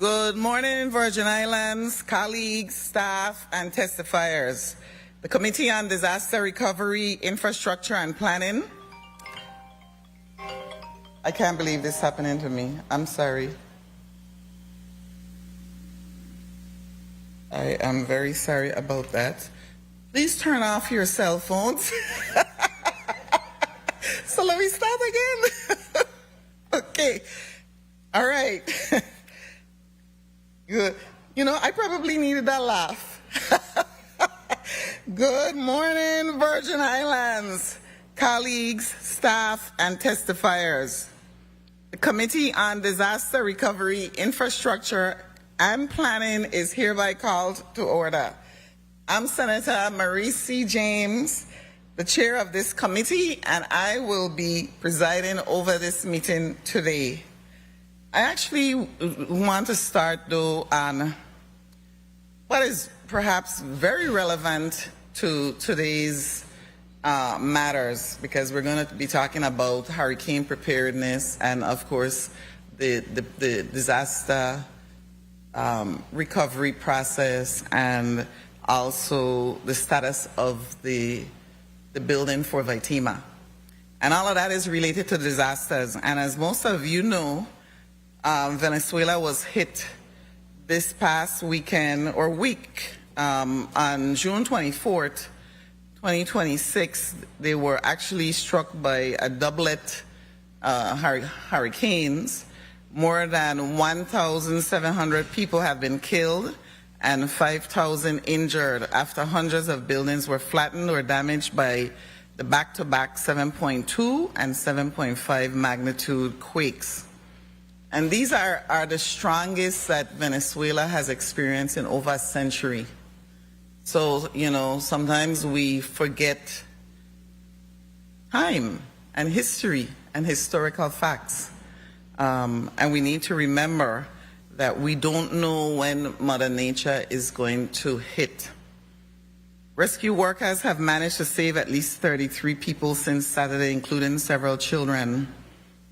Good morning, Virgin Islands, colleagues, staff, and testifiers. The Committee on Disaster Recovery, Infrastructure, and Planning. I can't believe this happening to me. I'm sorry. I am very sorry about that. Please turn off your cell phones. So let me start again. Okay. All right. Good. You know, I probably needed that laugh. Good morning, Virgin Islands, colleagues, staff, and testifiers. The Committee on Disaster Recovery, Infrastructure, and Planning is hereby called to order. I'm Senator Marie C. James, the chair of this committee, and I will be presiding over this meeting today. I actually want to start, though, on what is perhaps very relevant to today's matters, because we're going to be talking about hurricane preparedness and, of course, the disaster recovery process, and also the status of the building for Vitima. And all of that is related to disasters. And as most of you know, Venezuela was hit this past weekend or week on June 24th, 2026. They were actually struck by a doublet hurricanes. More than 1,700 people have been killed and 5,000 injured after hundreds of buildings were flattened or damaged by the back-to-back 7.2 and 7.5 magnitude quakes. And these are the strongest that Venezuela has experienced in over a century. So, you know, sometimes we forget time and history and historical facts. And we need to remember that we don't know when Mother Nature is going to hit. Rescue workers have managed to save at least 33 people since Saturday, including several children.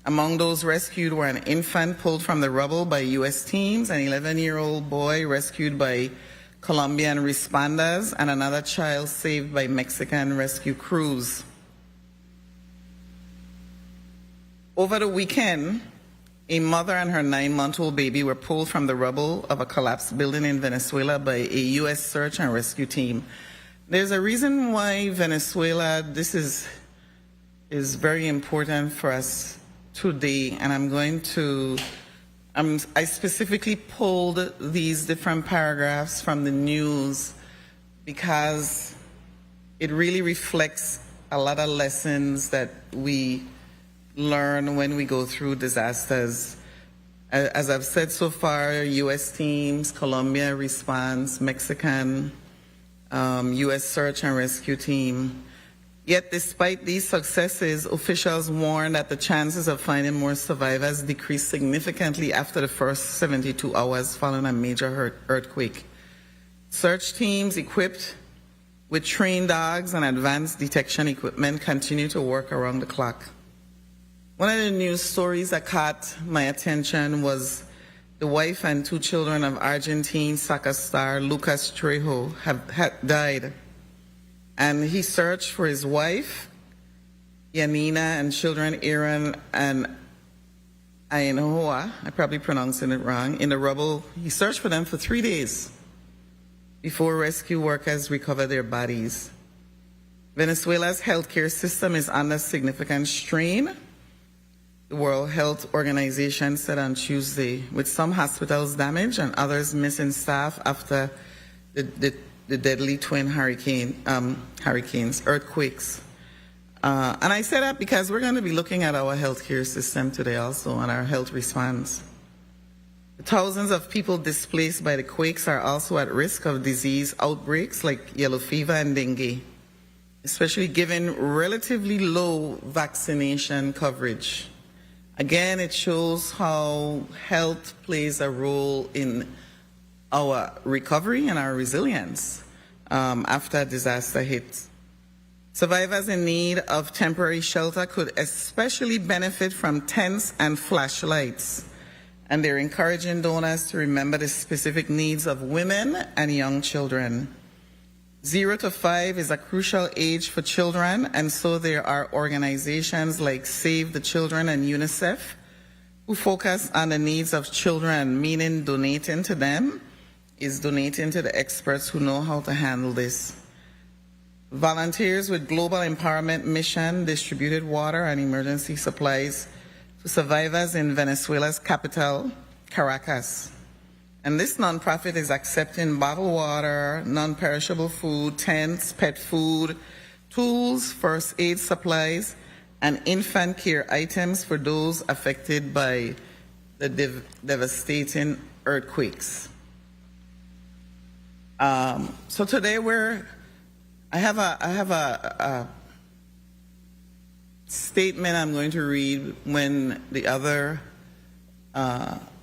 Among those rescued were an infant pulled from the rubble by U.S. teams, an 11-year-old boy rescued by Colombian responders, and another child saved by Mexican rescue crews. Over the weekend, a mother and her 9-month-old baby were pulled from the rubble of a collapsed building in Venezuela by a U.S. search and rescue team. There's a reason why Venezuela, this is very important for us today, and I specifically pulled these different paragraphs from the news because it really reflects a lot of lessons that we learn when we go through disasters. As I've said so far, U.S. teams, Colombia response, Mexican, U.S. search and rescue team. Yet despite these successes, officials warn that the chances of finding more survivors decreased significantly after the first 72 hours following a major earthquake. Search teams equipped with trained dogs and advanced detection equipment continue to work around the clock. One of the news stories that caught my attention was the wife and 2 children of Argentine soccer star Lucas Trejo had died. And he searched for his wife, Yanina, and children Aaron and Ainoa, I probably pronouncing it wrong, in the rubble. He searched for them for 3 days before rescue workers recovered their bodies. Venezuela's healthcare system is under significant strain, the World Health Organization said on Tuesday, with some hospitals damaged and others missing staff after the deadly twin earthquakes. And I say that because we're going to be looking at our healthcare system today also and our health response. Thousands of people displaced by the quakes are also at risk of disease outbreaks like yellow fever and dengue, especially given relatively low vaccination coverage. Again, it shows how health plays a role in our recovery and our resilience after a disaster hits. Survivors in need of temporary shelter could especially benefit from tents and flashlights. and they're encouraging donors to remember the specific needs of women and young children. 0 to 5 is a crucial age for children, and so there are organizations like Save the Children and UNICEF who focus on the needs of children, meaning donating to them is donating to the experts who know how to handle this. Volunteers with Global Empowerment Mission distributed water and emergency supplies to survivors in Venezuela's capital, Caracas. And this nonprofit is accepting bottled water, non-perishable food, tents, pet food, tools, first aid supplies, and infant care items for those affected by the devastating earthquakes. So today I have a statement I'm going to read when the other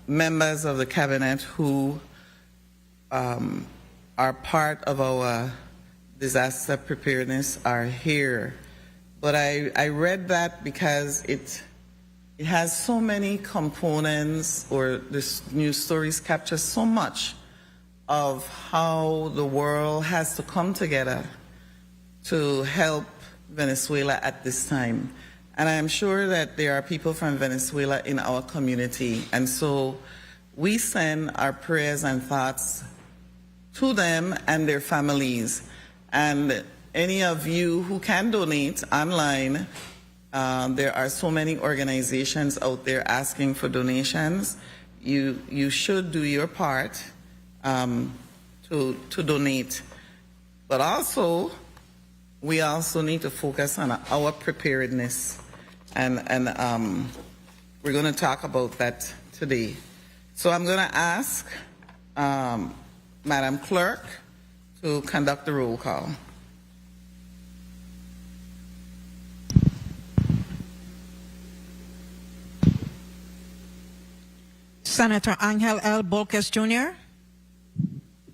members of the cabinet who are part of our disaster preparedness are here. But I read that because it has so many components, or this news stories capture so much of how the world has to come together to help Venezuela at this time. And I am sure that there are people from Venezuela in our community. And so we send our prayers and thoughts to them and their families. And any of you who can donate online, there are so many organizations out there asking for donations. You should do your part to donate. But also, we also need to focus on our preparedness. And we're going to talk about that today. So I'm going to ask Madam Clerk to conduct the roll call. Senator Angel L. Bolkes Jr.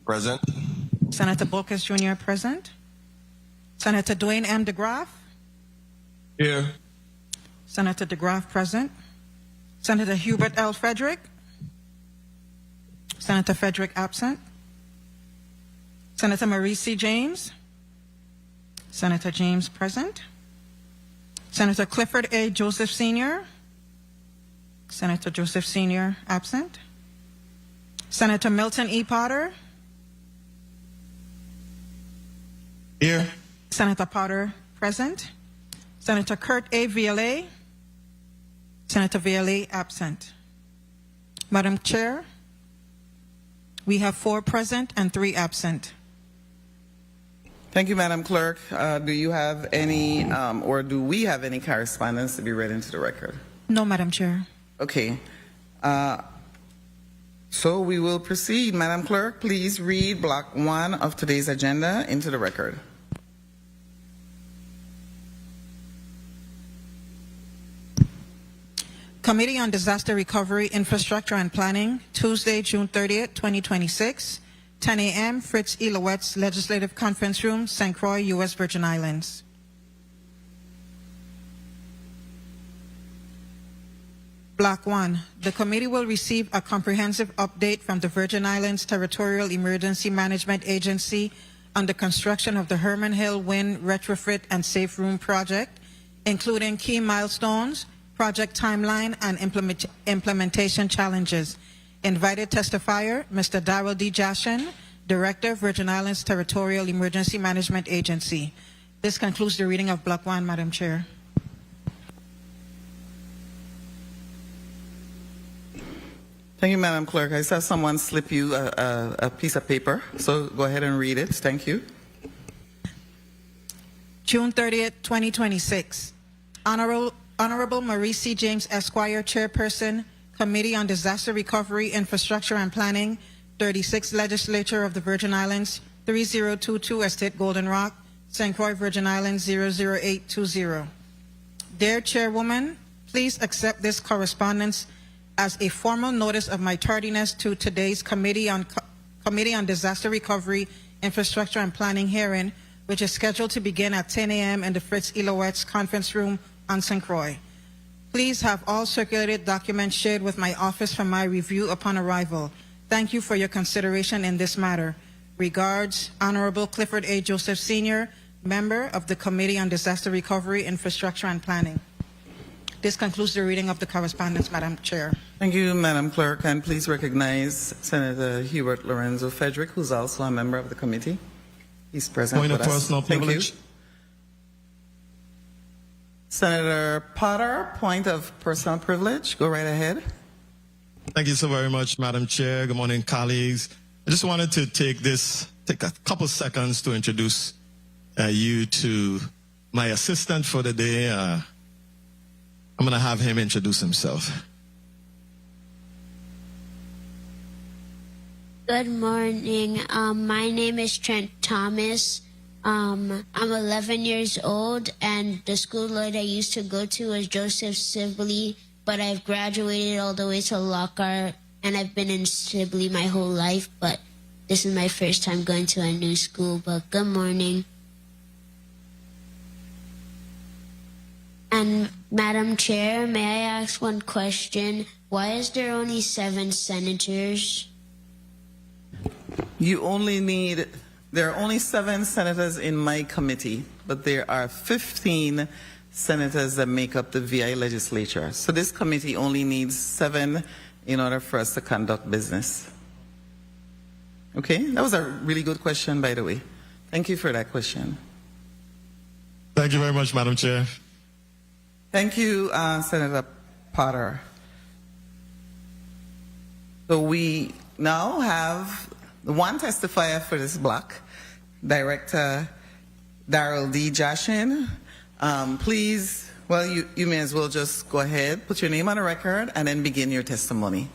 Present. Senator Bolkes Jr. present. Senator Dwayne M. DeGraff. Here. Senator DeGraff present. Senator Hubert L. Frederick. Senator Frederick absent. Senator Marie C. James. Senator James present. Senator Clifford A. Joseph Sr. Senator Joseph Sr. absent. Senator Milton E. Potter. Here. Senator Potter present. Senator Kurt A. Vialet. Senator Vialet absent. Madam Chair, we have 4 present and 3 absent. Thank you, Madam Clerk. Do you have any, or do we have any correspondence to be read into the record? No, Madam Chair. Okay. So we will proceed. Madam Clerk, please read Block 1 of today's agenda into the record. Committee on Disaster Recovery, Infrastructure and Planning, Tuesday, June 30th, 2026, 10 a.m., Frits E. Lawaetz Legislative Conference Room, St. Croix, U.S. Virgin Islands. Block 1. The committee will receive a comprehensive update from the Virgin Islands Territorial Emergency Management Agency on the construction of the Hermon Hill Wind Retrofit and Safe Room project, including key milestones, project timeline, and implementation challenges. Invited testifier, Mr. Daryl D. Jaschen, Director, Virgin Islands Territorial Emergency Management Agency. This concludes the reading of Block 1, Madam Chair. Thank you, Madam Clerk. I saw someone slip you a piece of paper, so go ahead and read it. Thank you. June 30th, 2026. Honorable Marie C. James, Esquire, Chairperson, Committee on Disaster Recovery, Infrastructure and Planning, 36th Legislature of the Virgin Islands, 3022 Estate Golden Rock, St. Croix, Virgin Islands, 00820. Dear Chairwoman, please accept this correspondence as a formal notice of my tardiness to today's Committee on Disaster Recovery, Infrastructure and Planning hearing, which is scheduled to begin at 10 a.m. in the Frits E. Lawaetz Conference Room on St. Croix. Please have all circulated documents shared with my office for my review upon arrival. Thank you for your consideration in this matter. Regards, Honorable Clifford A. Joseph Sr., Member of the Committee on Disaster Recovery, Infrastructure, and Planning. This concludes the reading of the correspondence, Madam Chair. Thank you, Madam Clerk, and please recognize Senator Hubert Lorenzo Frederick, who's also a member of the committee. He's present Point with of us. personal Thank privilege. you. Senator Potter, point of personal privilege. Go right ahead. Thank you so very much, Madam Chair. Good morning, colleagues. I just wanted to take a couple seconds to introduce you to my assistant for the day. I'm going to have him introduce himself. Good morning. My name is Trent Thomas. I'm 11 years old, and the school that I used to go to was Joseph Sibley, but I've graduated all the way to Lockhart, and I've been in Sibley my whole life, but this is my first time going to a new school. But good morning. And Madam Chair, may I ask one question? Why is there only 7 senators? There are only 7 senators in my committee, but there are 15 senators that make up the VI legislature. So this committee only needs 7 in order for us to conduct business. Okay, that was a really good question, by the way. Thank you for that question. Thank you very much, Madam Chair. Thank you, Senator Potter. So we now have the one testifier for this block, Director Daryl D. Jaschen. Please, well, you may as well just go ahead, put your name on the record, and then begin your testimony.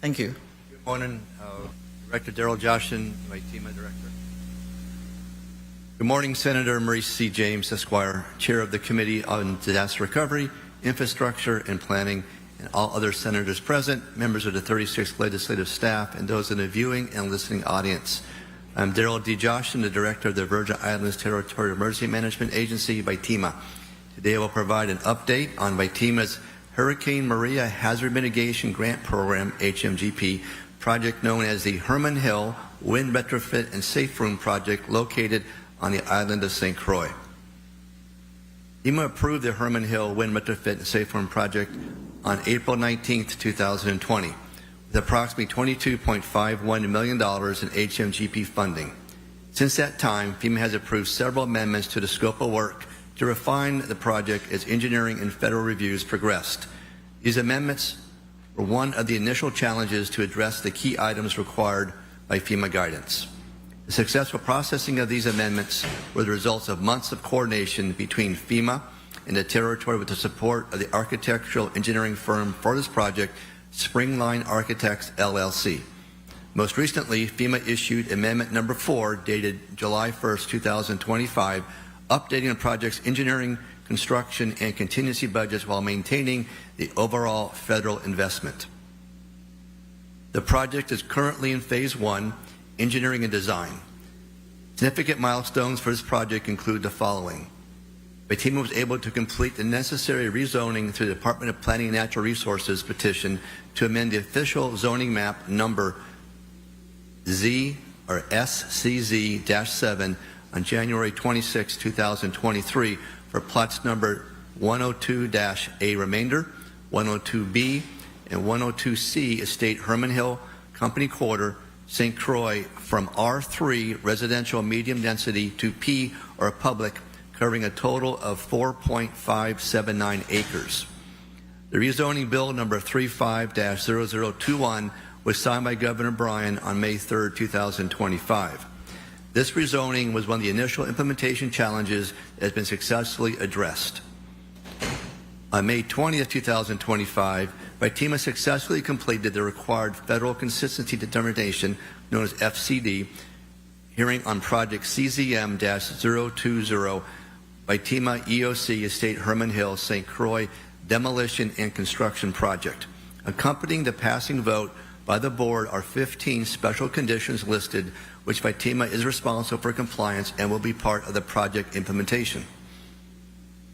Thank you. Good morning, Director Daryl Jaschen, my team director. Good morning, Senator Maurice C. James, Esquire, Chair of the Committee on Disaster Recovery, Infrastructure, and Planning, and all other senators present, members of the 36th legislative staff, and those in the viewing and listening audience. I'm Daryl D. Jaschen, the Director of the Virgin Islands Territorial Emergency Management Agency, VITEMA. Today I will provide an update on VITEMA's Hurricane Maria Hazard Mitigation Grant Program, HMGP, project known as the Hermon Hill Wind Retrofit and Safe Room Project located on the island of St. Croix. FEMA approved the Hermon Hill Wind Retrofit and Safe Room Project on April 19, 2020, with approximately $22.51 million in HMGP funding. Since that time, FEMA has approved several amendments to the scope of work to refine the project as engineering and federal reviews progressed. These amendments were one of the initial challenges to address the key items required by FEMA guidance. The successful processing of these amendments were the results of months of coordination between FEMA and the Territory with the support of the architectural engineering firm for this project, Springline Architects, LLC. Most recently, FEMA issued Amendment Number 4, dated July 1, 2025, updating the project's engineering, construction, and contingency budgets while maintaining the overall federal investment. The project is currently in Phase 1, engineering and design. Significant milestones for this project include the following. VITEMA was able to complete the necessary rezoning through the Department of Planning and Natural Resources petition to amend the official zoning map number SCZ-7 on January 26, 2023 for plots number 102-A remainder, 102B, and 102C Estate Hermon Hill, Company Quarter, St. Croix from R3 residential medium density to P or public, covering a total of 4.579 acres. The rezoning bill number 35-0021 was signed by Governor Bryan on May 3, 2025. This rezoning was one of the initial implementation challenges that has been successfully addressed. On May 20, 2025, VITEMA successfully completed the required federal consistency determination, known as FCD, hearing on project CZM-020, VITEMA EOC Estate Hermon Hill, St. Croix Demolition and Construction Project. Accompanying the passing vote by the board are 15 special conditions listed, which VITEMA is responsible for compliance and will be part of the project implementation.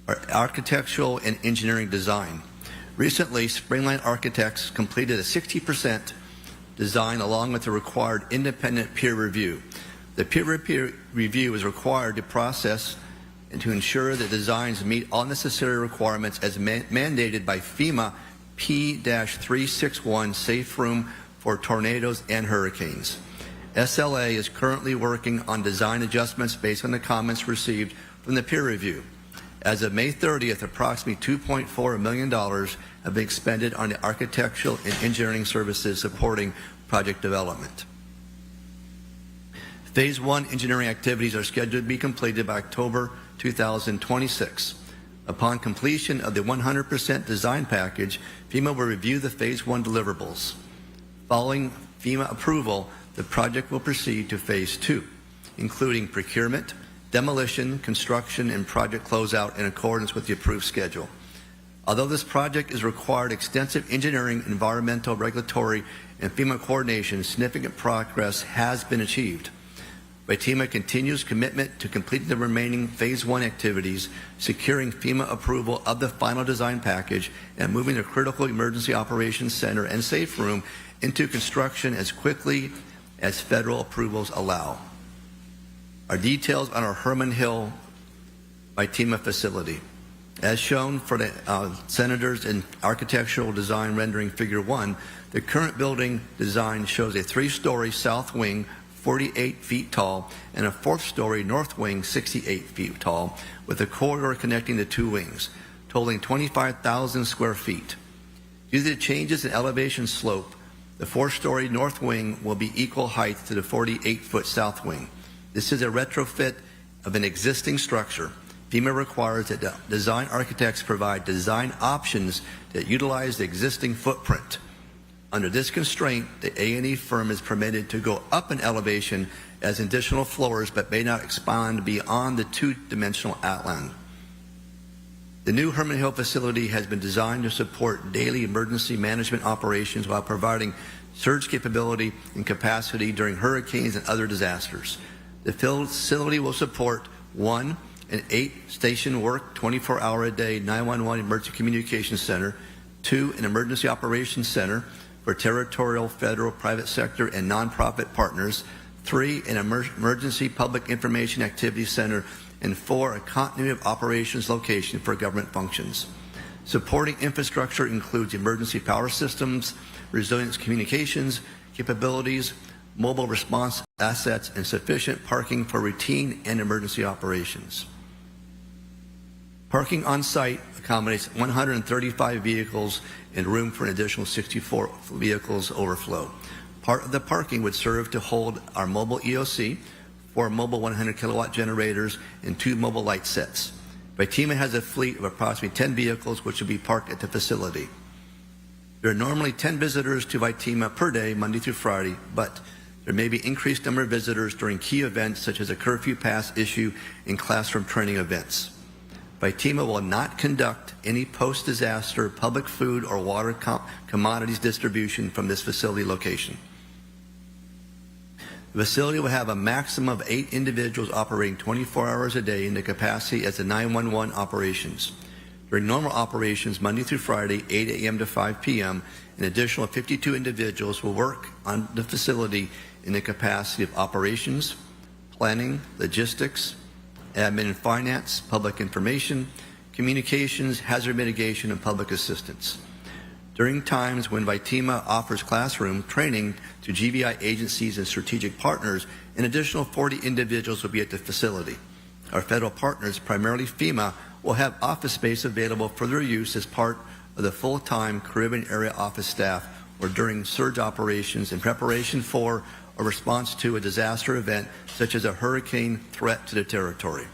Our architectural and engineering design. Recently, Springline Architects completed a 60% design along with the required independent peer review. The peer review is required to process and to ensure that designs meet all necessary requirements as mandated by FEMA P-361 Safe Room for tornadoes and hurricanes. SLA is currently working on design adjustments based on the comments received from the peer review. As of May 30th, approximately $2.4 million have been expended on the architectural and engineering services supporting project development. Phase 1 engineering activities are scheduled to be completed by October 2026. Upon completion of the 100% design package, FEMA will review the Phase 1 deliverables. Following FEMA approval, the project will proceed to Phase 2, including procurement, demolition, construction, and project closeout in accordance with the approved schedule. Although this project has required extensive engineering, environmental, regulatory, and FEMA coordination, significant progress has been achieved. FEMA continues commitment to completing the remaining Phase 1 activities, securing FEMA approval of the final design package, and moving the Critical Emergency Operations Center and Safe Room into construction as quickly as federal approvals allow. Our details on our Hermon Hill FEMA facility. As shown for the senators in architectural design rendering Figure 1, the current building design shows a 3-story south wing 48 feet tall and a 4th-story north wing 68 feet tall with a corridor connecting the 2 wings, totaling 25,000 square feet. Due to the changes in elevation slope, the 4-story north wing will be equal height to the 48-foot south wing. This is a retrofit of an existing structure. FEMA requires that design architects provide design options that utilize the existing footprint. Under this constraint, the A&E firm is permitted to go up in elevation as additional floors, but may not expand beyond the 2-dimensional outline. The new Hermon Hill facility has been designed to support daily emergency management operations while providing surge capability and capacity during hurricanes and other disasters. The facility will support 1, an 8-station work 24-hour-a-day 911 emergency communications center, 2, an emergency operations center for territorial, federal, private sector, and nonprofit partners, 3, an emergency public information activity center, and 4, a continuity of operations location for government functions. Supporting infrastructure includes emergency power systems, resilience communications capabilities, mobile response assets, and sufficient parking for routine and emergency operations. Parking on site accommodates 135 vehicles and room for an additional 64 vehicles overflow. Part of the parking would serve to hold our mobile EOC, 4 mobile 100 kilowatt generators, and 2 mobile light sets. FEMA has a fleet of approximately 10 vehicles which will be parked at the facility. There are normally 10 visitors to FEMA per day, Monday through Friday, but there may be increased number of visitors during key events such as a curfew pass issue and classroom training events. FEMA will not conduct any post-disaster public food or water commodities distribution from this facility location. The facility will have a maximum of 8 individuals operating 24 hours a day in the capacity as the 911 operations. During normal operations, Monday through Friday, 8 a.m. to 5 p.m., an additional 52 individuals will work on the facility in the capacity of operations, planning, logistics, admin and finance, public information, communications, hazard mitigation, and public assistance. During times when FEMA offers classroom training to GVI agencies and strategic partners, an additional 40 individuals will be at the facility. Our federal partners, primarily FEMA, will have office space available for their use as part of the full-time Caribbean area office staff or during surge operations in preparation for or response to a disaster event such as a hurricane threat to the territory.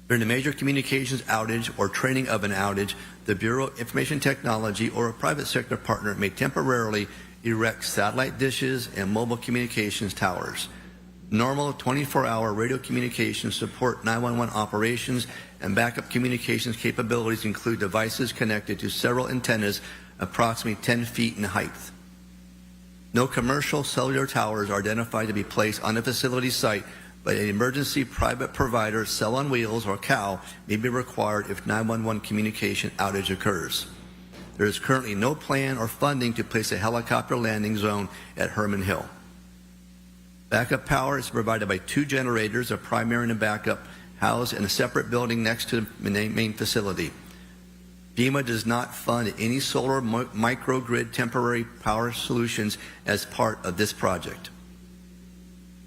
During a major communications outage or training of an outage, the Bureau of Information Technology or a private sector partner may temporarily erect satellite dishes and mobile communications towers. Normal 24-hour radio communications support 911 operations, and backup communications capabilities include devices connected to several antennas approximately 10 feet in height. No commercial cellular towers are identified to be placed on the facility site, but an emergency private provider, cell on wheels, or COW, may be required if 911 communication outage occurs. There is currently no plan or funding to place a helicopter landing zone at Hermon Hill. Backup power is provided by 2 generators, a primary and a backup, housed in a separate building next to the main facility. FEMA does not fund any solar microgrid temporary power solutions as part of this project.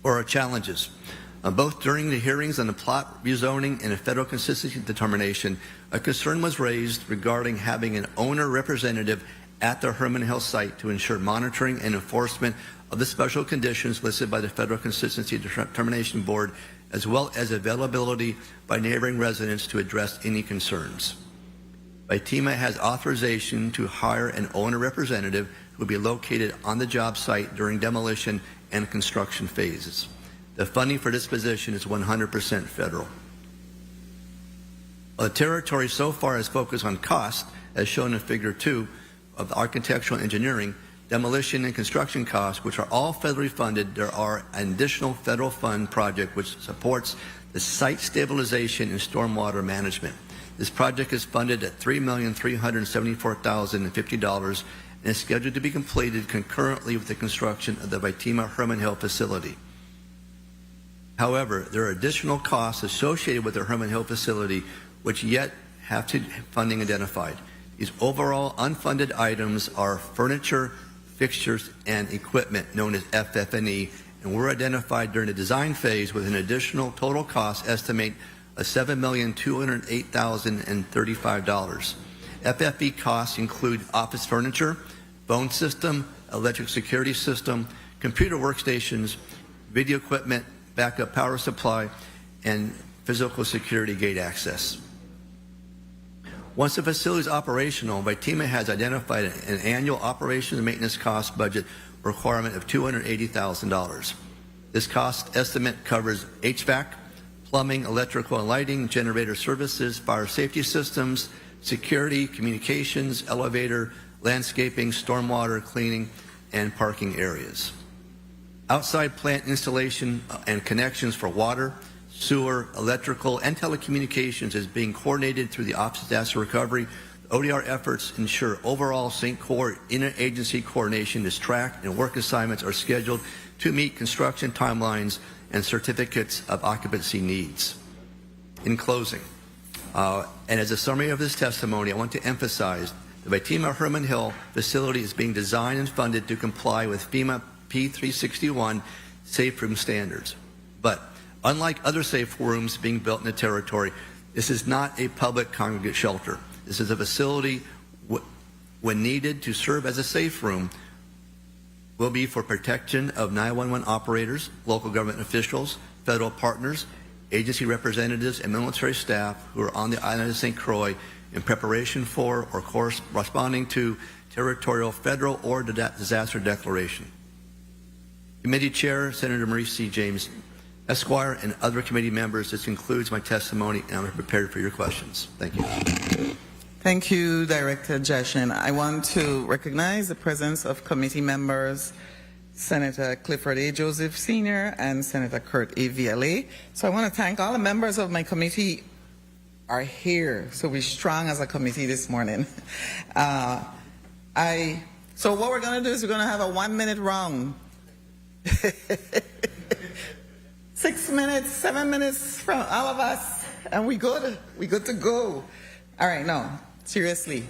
For our challenges, both during the hearings on the plot rezoning and a federal consistency determination, a concern was raised regarding having an owner representative at the Hermon Hill site to ensure monitoring and enforcement of the special conditions listed by the Federal Consistency Determination Board, as well as availability by neighboring residents to address any concerns. FEMA has authorization to hire an owner representative who will be located on the job site during demolition and construction phases. The funding for this position is 100% federal. The territory so far has focused on cost, as shown in Figure 2 of the architectural engineering, demolition and construction costs, which are all federally funded. There are an additional federal fund project which supports the site stabilization and stormwater management. This project is funded at $3,374,050 and is scheduled to be completed concurrently with the construction of the FEMA Hermon Hill facility. However, there are additional costs associated with the Hermon Hill facility which yet have to funding identified. These overall unfunded items are furniture, fixtures, and equipment known as FF&E, and were identified during the design phase with an additional total cost estimate of $7,208,035. FF&E costs include office furniture, phone system, electric security system, computer workstations, video equipment, backup power supply, and physical security gate access. Once the facility is operational, FEMA has identified an annual operations and maintenance cost budget requirement of $280,000. This cost estimate covers HVAC, plumbing, electrical and lighting, generator services, fire safety systems, security, communications, elevator, landscaping, stormwater, cleaning, and parking areas. Outside plant installation and connections for water, sewer, electrical, and telecommunications is being coordinated through the Office of Disaster Recovery. ODR efforts ensure overall St. Croix interagency coordination is tracked and work assignments are scheduled to meet construction timelines and certificates of occupancy needs. In closing, and as a summary of this testimony, I want to emphasize the FEMA Hermon Hill facility is being designed and funded to comply with FEMA P361 safe room standards. But unlike other safe rooms being built in the territory, this is not a public congregate shelter. This is a facility, when needed to serve as a safe room, will be for protection of 911 operators, local government officials, federal partners, agency representatives, and military staff who are on the island of St. Croix in preparation for or corresponding to territorial, federal, or disaster declaration. Committee Chair, Senator Maurice C. James, Esquire, and other committee members, this concludes my testimony, and I'm prepared for your questions. Thank you. Thank you, Director Jaschen. I want to recognize the presence of committee members, Senator Clifford A. Joseph Sr. and Senator Kurt A. Viale. So I want to thank all the members of my committee are here, so we're strong as a committee this morning. So what we're going to do is we're going to have a 1-minute round. 6 minutes, 7 minutes from all of us, and we good to go. All right, no, seriously.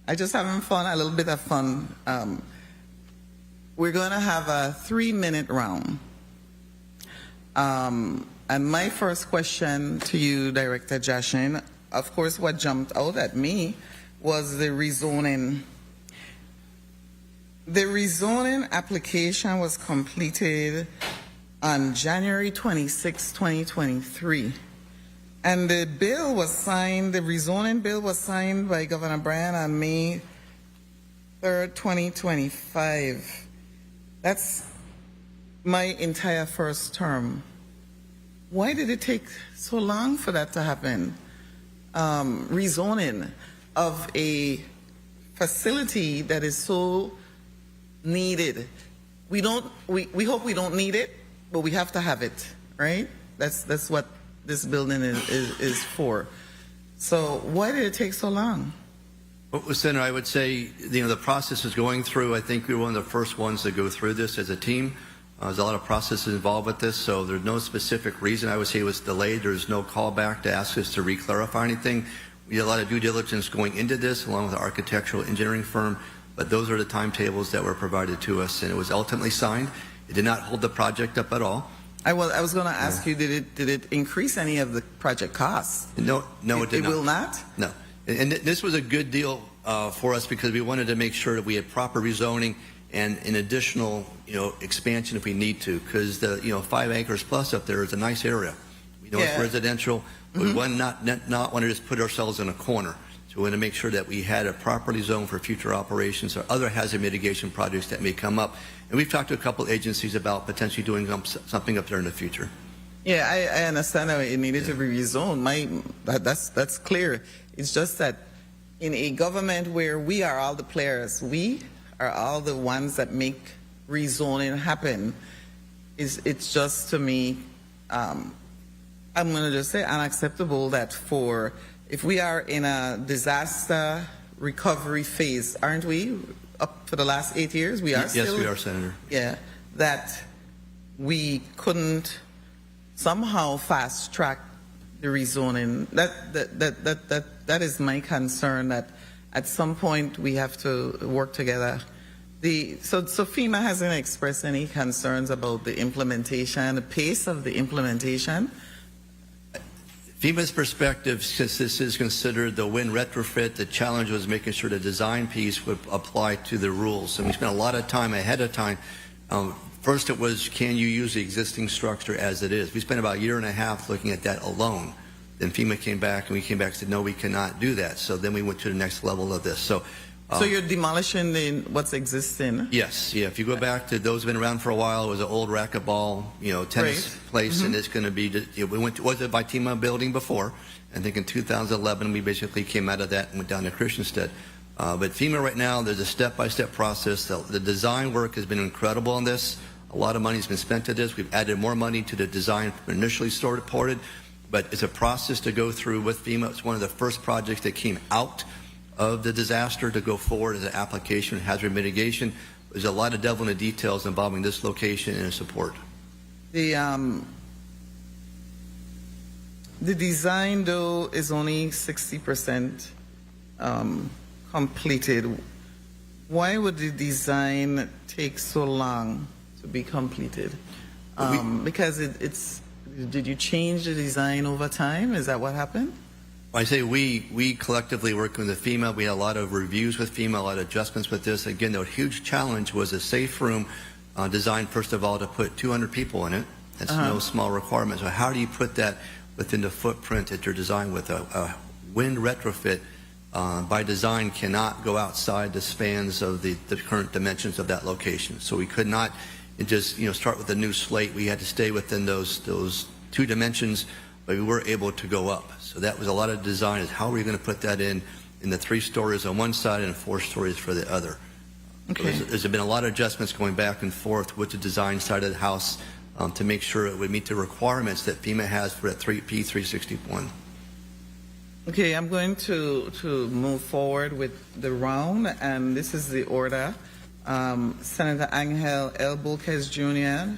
I just having fun, a little bit of fun. We're going to have a 3-minute round. And my first question to you, Director Jaschen, of course, what jumped out at me was the rezoning. The rezoning application was completed on January 26, 2023. And the bill was signed, the rezoning bill was signed by Governor Bryan on May 3rd, 2025. That's my entire first term. Why did it take so long for that to happen? Rezoning of a facility that is so needed. We hope we don't need it, but we have to have it. right? That's what this building is for. So why did it take so long? Well, Senator, I would say, the process is going through. I think we were one of the first ones to go through this as a team. There's a lot of processes involved with this, so there's no specific reason I would say it was delayed. There's no callback to ask us to re-clarify anything. We had a lot of due diligence going into this, along with the architectural engineering firm, but those are the timetables that were provided to us, and it was ultimately signed. It did not hold the project up at all. I was going to ask you, did it increase any of the project costs? No, it did not. It will not? No. And this was a good deal for us because we wanted to make sure that we had proper rezoning and an additional, expansion if we need to, because the, 5 acres plus up there is a nice area. We know it's residential, but we want not want to just put ourselves in a corner. So we want to make sure that we had a properly zoned for future operations or other hazard mitigation projects that may come up. And we've talked to a couple agencies about potentially doing something up there in the future. Yeah, I understand that it needed to be rezoned. That's clear. It's just that in a government where we are all the players, we are all the ones that make rezoning happen, it's just, to me, I'm going to just say unacceptable that if we are in a disaster recovery phase, aren't we, up for the last 8 years? We are Yes, still, we are, Senator. Yeah, that we couldn't somehow fast track the rezoning. That is my concern, that at some point we have to work together. So FEMA hasn't expressed any concerns about the implementation, the pace of the implementation. FEMA's perspective, since this is considered the wind retrofit, the challenge was making sure the design piece would apply to the rules. And we spent a lot of time ahead of time. First it was, can you use the existing structure as it is? We spent about a year and a half looking at that alone. Then FEMA came back and we came back and said, no, we cannot do that. So then we went to the next level of this. So you're demolishing what's existing? Yes, yeah. If you go back to those who've been around for a while, it was an old racquetball, tennis place, and it's going to be. Was it by FEMA building before? I think in 2011 we basically came out of that and went down to Christiansted. But FEMA right now, there's a step-by-step process. The design work has been incredible on this. A lot of money has been spent to this. We've added more money to the design initially reported, but it's a process to go through with FEMA. It's one of the first projects that came out of the disaster to go forward as an application of hazard mitigation. There's a lot of devil in the details involving this location and its support. The design, though, is only 60% completed. Why would the design take so long to be completed? Because did you change the design over time? Is that what happened? I say we collectively work with the FEMA. We had a lot of reviews with FEMA, a lot of adjustments with this. Again, the huge challenge was a safe room designed, first of all, to put 200 people in it. That's no small requirement. So how do you put that within the footprint that you're designed with? A wind retrofit by design cannot go outside the spans of the current dimensions of that location. So we could not just start with a new slate. We had to stay within those 2 dimensions, but we were able to go up. So that was a lot of design, is how are we going to put that in the 3 stories on one side and 4 stories for the other. Okay. So there's been a lot of adjustments going back and forth with the design side of the house to make sure it would meet the requirements that FEMA has for that P361. Okay, I'm going to move forward with the round, and this is the order. Senator Angel L. Bulquez Jr.,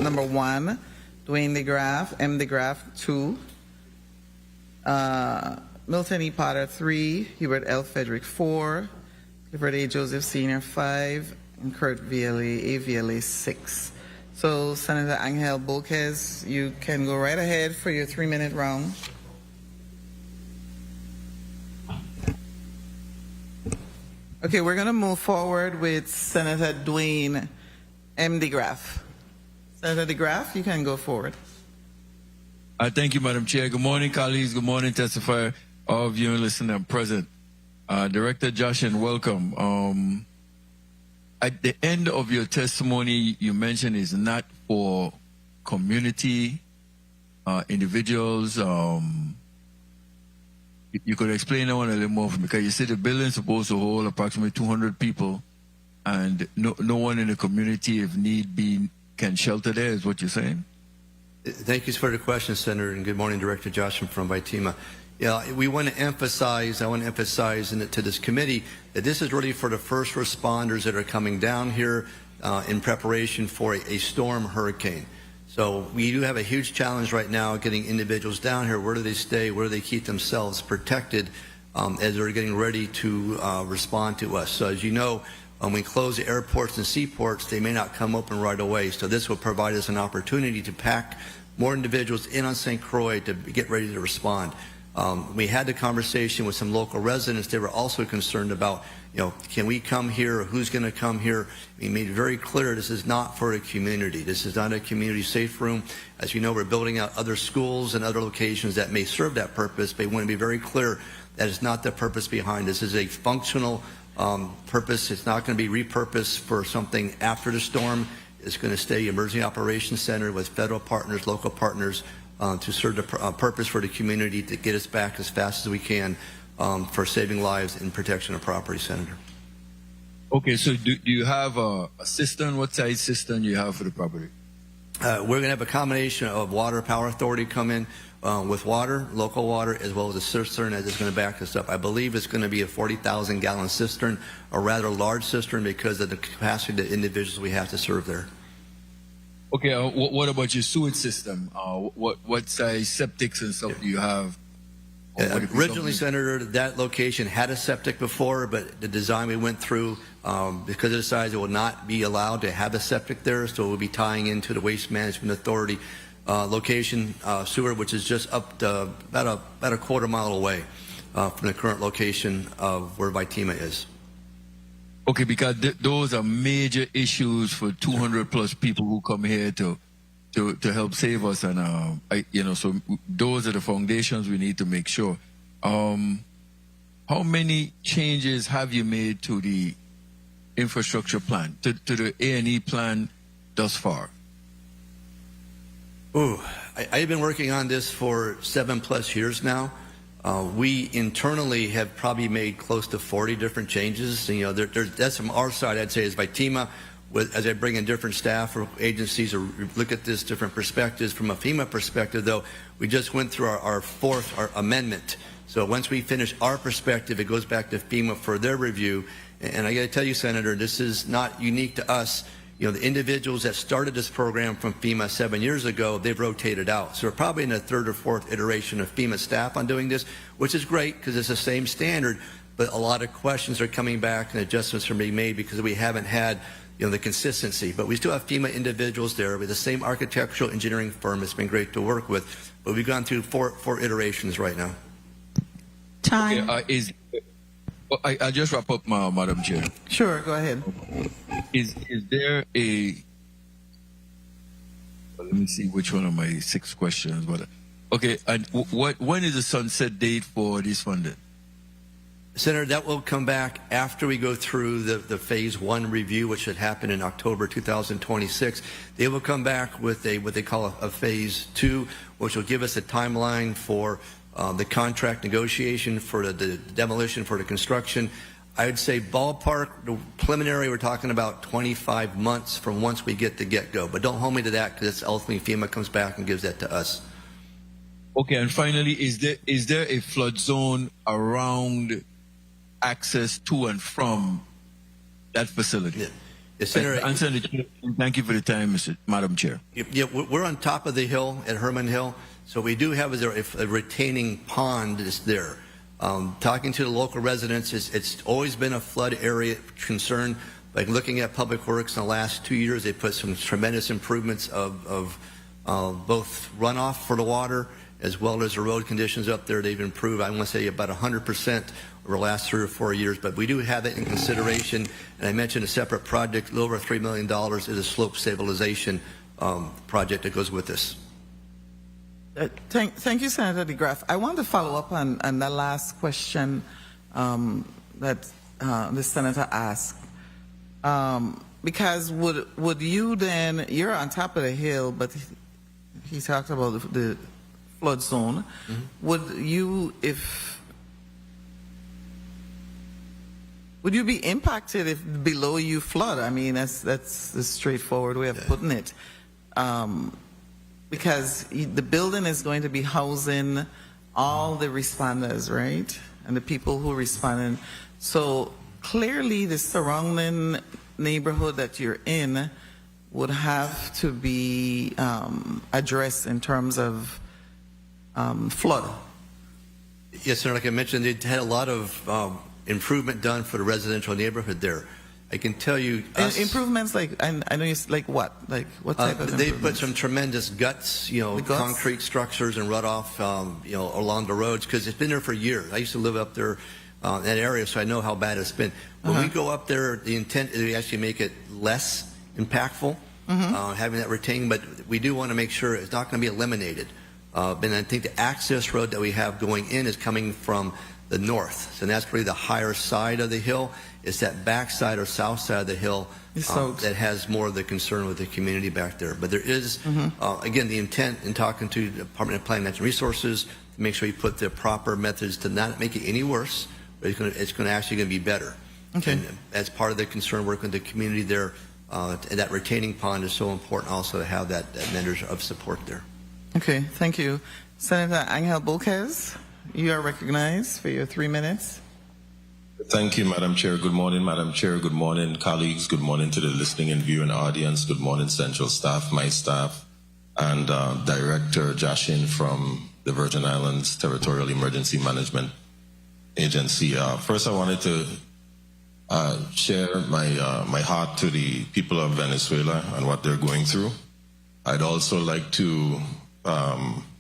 number 1. Dwayne DeGraff, M. DeGraff, 2. Milton E. Potter, 3. Hubert L. Frederick, 4. Clifford A. Joseph Sr., 5. And Kurt A. VLA, 6. So, Senator Angel Bulquez, you can go right ahead for your 3-minute round. Okay, we're going to move forward with Senator Dwayne M. DeGraff. Senator DeGraff, you can go forward. Thank you, Madam Chair. Good morning, colleagues. Good morning, testifier. All of you listening and present. Director Jaschen, welcome. At the end of your testimony, you mentioned is not for community, individuals. You could explain that one a little more for me, because you said the building is supposed to hold approximately 200 people, and no one in the community, if need be, can shelter there, is what you're saying? Thank you for the question, Senator, and good morning, Director Jaschen from Baptiste. Yeah, we want to emphasize, I want to emphasize to this committee that this is really for the first responders that are coming down here in preparation for a storm hurricane. So we do have a huge challenge right now getting individuals down here. Where do they stay? Where do they keep themselves protected as they're getting ready to respond to us? So as you know, when we close the airports and seaports, they may not come open right away. So this will provide us an opportunity to pack more individuals in on St. Croix to get ready to respond. We had the conversation with some local residents. They were also concerned about, can we come here, or who's going to come here? We made it very clear this is not for a community. This is not a community safe room. As you know, we're building out other schools and other locations that may serve that purpose, but we want to be very clear that is not the purpose behind this. This is a functional purpose. It's not going to be repurposed for something after the storm. It's going to stay Emergency Operations Center with federal partners, local partners, to serve the purpose for the community to get us back as fast as we can for saving lives and protection of property, Senator. Okay, so do you have a cistern? What size cistern do you have for the property? We're going to have a combination of water power authority come in with water, local water, as well as a cistern that is going to back us up. I believe it's going to be a 40,000 gallon cistern, a rather large cistern because of the capacity of the individuals we have to serve there. Okay, what about your sewage system? What size septics and stuff do you have? Originally, Senator, that location had a septic before, but the design we went through, because of the size, it will not be allowed to have a septic there, so it will be tying into the Waste Management Authority location sewer, which is just up to about a quarter mile away from the current location of where Baptiste is. Okay, because those are major issues for 200 plus people who come here to help save us, and so those are the foundations we need to make sure. How many changes have you made to the infrastructure plan, to the A&E plan thus far? I've been working on this for 7+ years now. We internally have probably made close to 40 different changes. That's from our side, I'd say, is Baptiste. As I bring in different staff or agencies or look at this different perspectives. From a FEMA perspective, though, we just went through our fourth amendment. So once we finish our perspective, it goes back to FEMA for their review. And I got to tell you, Senator, this is not unique to us. The individuals that started this program from FEMA 7 years ago, they've rotated out. So we're probably in the third or fourth iteration of FEMA staff on doing this, which is great because it's the same standard. But a lot of questions are coming back and adjustments are being made because we haven't had the consistency. But we still have FEMA individuals there with the same architectural engineering firm. It's been great to work with. But we've gone through four iterations right now. Time. Okay, I'll just wrap up, Madam Chair. Sure, go ahead. Is there a... Let me see which one of my 6 questions. Okay, and when is the sunset date for this funding? Senator, that will come back after we go through the phase 1 review, which should happen in October 2026. They will come back with what they call a phase 2, which will give us a timeline for the contract negotiation, for the demolition, for the construction. I would say ballpark, the preliminary, we're talking about 25 months from once we get the get-go. But don't hold me to that because it's ultimately FEMA comes back and gives that to us. Okay, and finally, is there a flood zone around access to and from that facility? Yeah, Senator, thank you for the time, Madam Chair. Yeah, we're on top of the hill at Hermon Hill, so we do have a retaining pond that's there. Talking to the local residents, it's always been a flood area concern. Like looking at Public Works in the last 2 years, they put some tremendous improvements of both runoff for the water as well as the road conditions up there. They've improved, I want to say, about 100% over the last 3 or 4 years. But we do have that in consideration. And I mentioned a separate project, a little over $3 million, is a slope stabilization project that goes with this. Thank you, Senator DeGraff. I want to follow up on the last question that the senator asked. Because would you then, you're on top of the hill, but he talked about the flood zone. Mm-hmm. Would you be impacted if below you flood? I mean, that's the straightforward way of putting it. because the building is going to be housing all the responders, right? And the people who responded. So clearly the surrounding neighborhood that you're in would have to be addressed in terms of flood. Yes, sir. Like I mentioned, they had a lot of improvement done for the residential neighborhood there. I can tell you, Improvements like I know you like what type of they improvements? put some tremendous guts, The guts? concrete structures and runoff, along the roads because it's been there for years. I used to live up there in that area, so I know how bad it's been. When we go up there, the intent is to actually make it less impactful, having that retaining, but we do want to make sure it's not going to be eliminated. And I think the access road that we have going in is coming from the north, so that's really the higher side of the hill. It's that back side or south side of the hill that has more of the concern with the community back there. But there is, again, the intent in talking to the Department of Planning and Natural Resources to make sure you put the proper methods to not make it any worse, but it's going to actually be better. Okay. And as part of the concern working with the community there, and that retaining pond is so important also to have that measure of support there. Okay, thank you. Senator Angel Boquez, you are recognized for your 3 minutes. Thank you, Madam Chair. Good morning, Madam Chair. Good morning, colleagues. Good morning to the listening and viewing audience. Good morning, Central staff, my staff, and Director Jaschen from the Virgin Islands Territorial Emergency Management Agency. First, I wanted to share my heart to the people of Venezuela and what they're going through. I'd also like to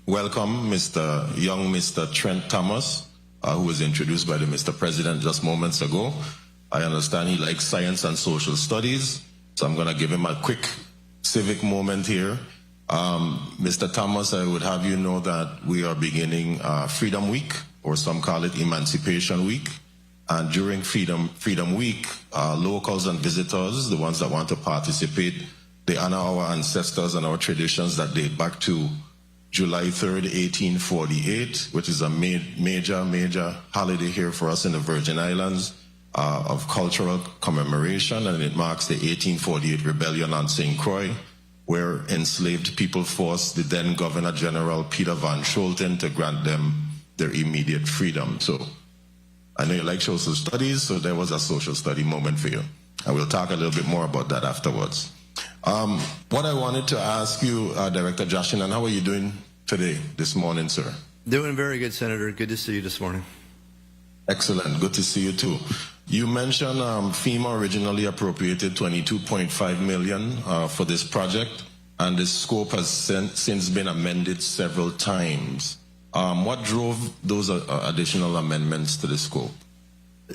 welcome Mr. Trent Thomas, who was introduced by the Mr. President just moments ago. I understand he likes science and social studies, so I'm going to give him a quick civic moment here. Mr. Thomas, I would have you know that we are beginning Freedom Week, or some call it Emancipation Week. And during Freedom Week, locals and visitors, the ones that want to participate, they honor our ancestors and our traditions that date back to July 3rd, 1848, which is a major holiday here for us in the Virgin Islands of cultural commemoration, and it marks the 1848 rebellion on St. Croix, where enslaved people forced the then Governor General Peter van Scholten to grant them their immediate freedom. So I know you like social studies, so there was a social study moment for you. And we'll talk a little bit more about that afterwards. What I wanted to ask you, Director Jaschen, and how are you doing today, this morning, sir? Doing very good, Senator. Good to see you this morning. Excellent. Good to see you, too. You mentioned FEMA originally appropriated $22.5 million for this project, and the scope has since been amended several times. What drove those additional amendments to the scope?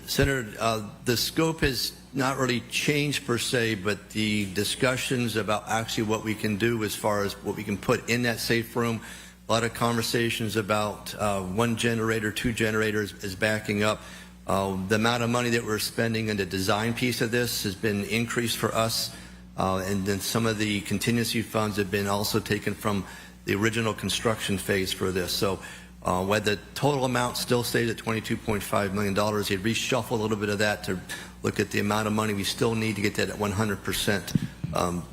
Senator, the scope has not really changed per se, but the discussions about actually what we can do as far as what we can put in that safe room, a lot of conversations about 1 generator, 2 generators is backing up. The amount of money that we're spending in the design piece of this has been increased for us, and then some of the contingency funds have been also taken from the original construction phase for this. So where the total amount still stays at $22.5 million, they reshuffle a little bit of that to look at the amount of money we still need to get that at 100%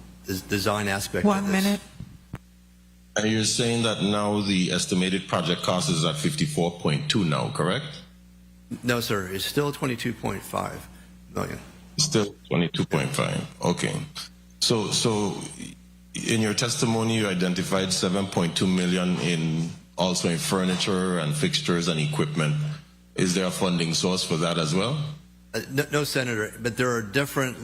design aspect of this. 1 minute. And you're saying that now the estimated project cost is at 54.2 now, correct? No, sir. It's still 22.5 million. Still 22.5. Okay. So in your testimony, you identified 7.2 million also in furniture and fixtures and equipment. Is there a funding source for that as well? No, Senator, but there are different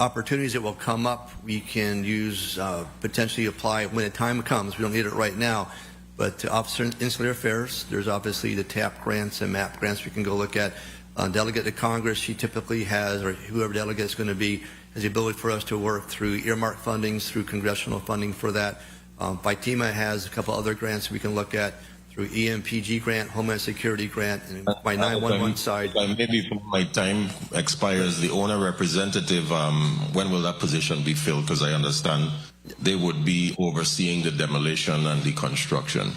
opportunities that will come up. We can use, potentially apply when the time comes. We don't need it right now. But to Officer Insular Affairs, there's obviously the TAP grants and MAP grants we can go look at. Delegate to Congress, she typically has, or whoever delegate is going to be, has the ability for us to work through earmark fundings, through congressional funding for that. FITEMA has a couple other grants we can look at through EMPG grant, Homeland Security grant, and my 911 side. Maybe before my time expires, the owner representative, when will that position be filled? Because I understand they would be overseeing the demolition and the construction.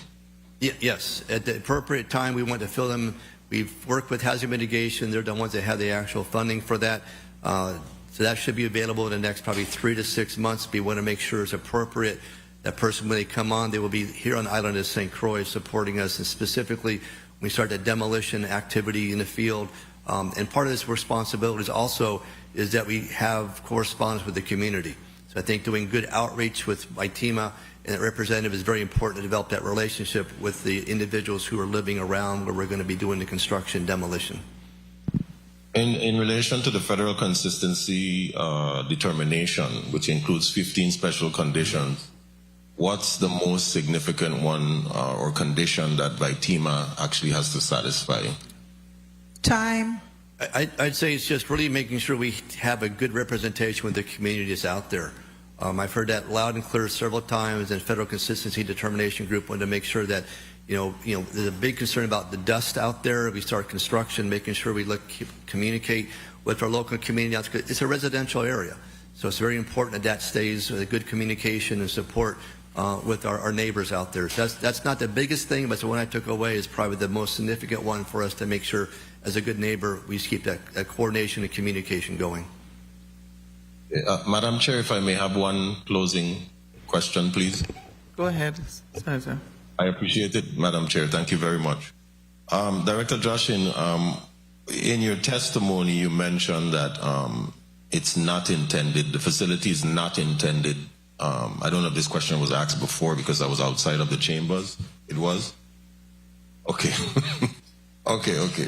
Yes, at the appropriate time, we want to fill them. We've worked with Housing Mitigation. They're the ones that have the actual funding for that. So that should be available in the next probably 3 to 6 months. We want to make sure it's appropriate. That person, when they come on, they will be here on the island of St. Croix supporting us, and specifically when we start the demolition activity in the field. And part of this responsibility also is that we have correspondence with the community. So I think doing good outreach with ITEMA and the representative is very important to develop that relationship with the individuals who are living around where we're going to be doing the construction demolition. In relation to the federal consistency determination, which includes 15 special conditions, what's the most significant one or condition that ITEMA actually has to satisfy? Time. I'd say it's just really making sure we have a good representation with the community that's out there. I've heard that loud and clear several times, and Federal Consistency Determination Group wanted to make sure that, there's a big concern about the dust out there. We start construction, making sure we communicate with our local community. It's a residential area, so it's very important that stays with a good communication and support with our neighbors out there. So that's not the biggest thing, but the one I took away is probably the most significant one for us to make sure, as a good neighbor, we keep that coordination and communication going. Madam Chair, if I may have one closing question, please. Go ahead, Senator. I appreciate it, Madam Chair. Thank you very much. Director Jaschen, in your testimony, you mentioned that it's not intended, the facility is not intended. I don't know if this question was asked before because I was outside of the chambers. It was? Okay. Okay.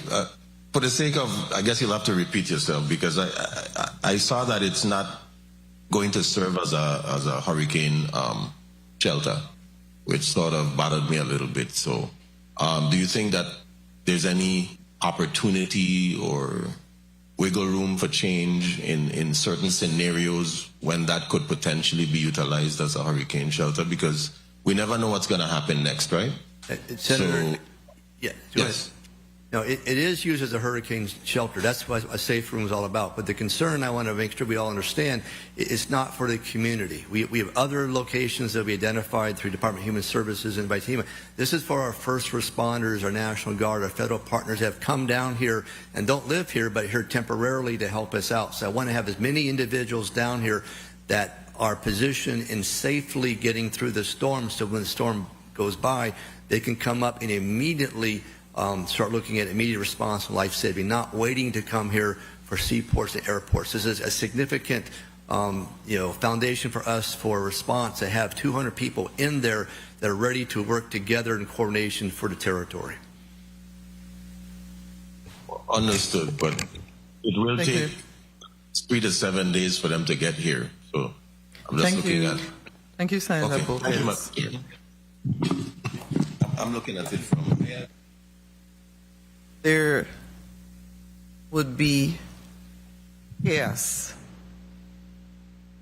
For the sake of, I guess you'll have to repeat yourself, because I saw that it's not going to serve as a hurricane shelter, which sort of bothered me a little bit. So do you think that there's any opportunity or wiggle room for change in certain scenarios when that could potentially be utilized as a hurricane shelter? Because we never know what's going to happen next, right? Senator, yes. No, it is used as a hurricane shelter. That's what a safe room is all about. But the concern I want to make sure we all understand, it's not for the community. We have other locations that we identified through Department of Human Services and by TEMA. This is for our first responders, our National Guard, our federal partners that have come down here and don't live here, but here temporarily to help us out. So I want to have as many individuals down here that are positioned in safely getting through the storm, so when the storm goes by, they can come up and immediately start looking at immediate response and life-saving, not waiting to come here for seaports and airports. This is a significant foundation for us for response to have 200 people in there that are ready to work together in coordination for the territory. Understood, but it will take 3 to 7 days for them to get here. So I'm just looking at. Thank you, Senator. Okay. I'm looking at it from. There would be chaos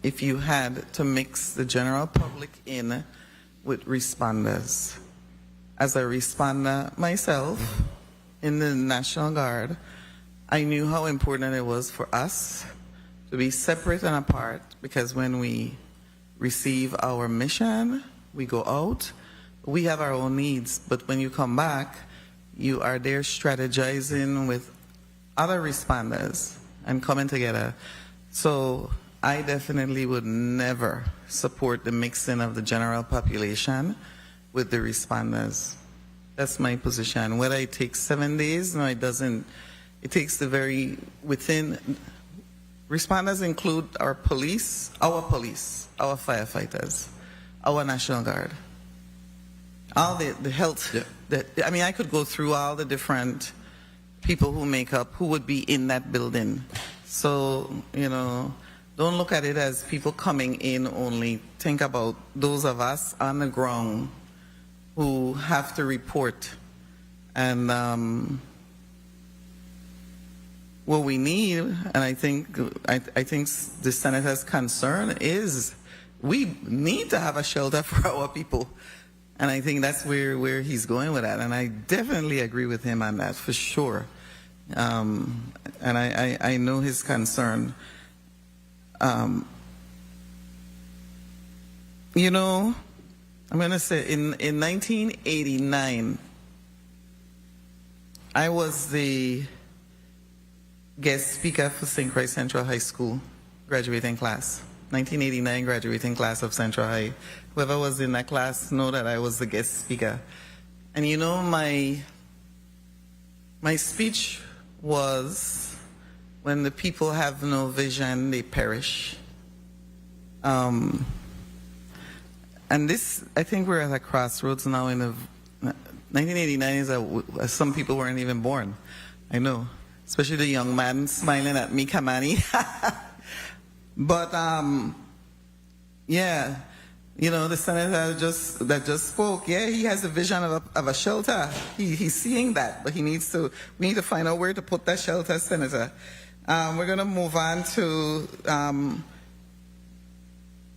if you had to mix the general public in with responders. As a responder myself in the National Guard, I knew how important it was for us to be separate and apart, because when we receive our mission, we go out, we have our own needs, but when you come back, you are there strategizing with other responders and coming together. So I definitely would never support the mixing of the general population with the responders. That's my position. Whether it takes 7 days, no, it doesn't. It takes responders include our police, our firefighters, our National Guard, all the health. Yeah. I could go through all the different people who would be in that building. So, don't look at it as people coming in only. Think about those of us on the ground who have to report. And what we need, and I think the Senator's concern is, we need to have a shelter for our people. And I think that's where he's going with that. And I definitely agree with him on that, for sure. And I know his concern. I'm going to say in 1989, I was the guest speaker for St. Croix Central High School graduating class. 1989 graduating class of Central High. Whoever was in that class know that I was the guest speaker. And you know, my speech was, when the people have no vision, they perish. And this, I think we're at a crossroads now. 1989 is some people weren't even born. I know, especially the young man smiling at me, Kamani. But yeah, you know, the senator that just spoke. Yeah, he has a vision of a shelter. He's seeing that, but we need to find out where to put that shelter, Senator. We're going to move on to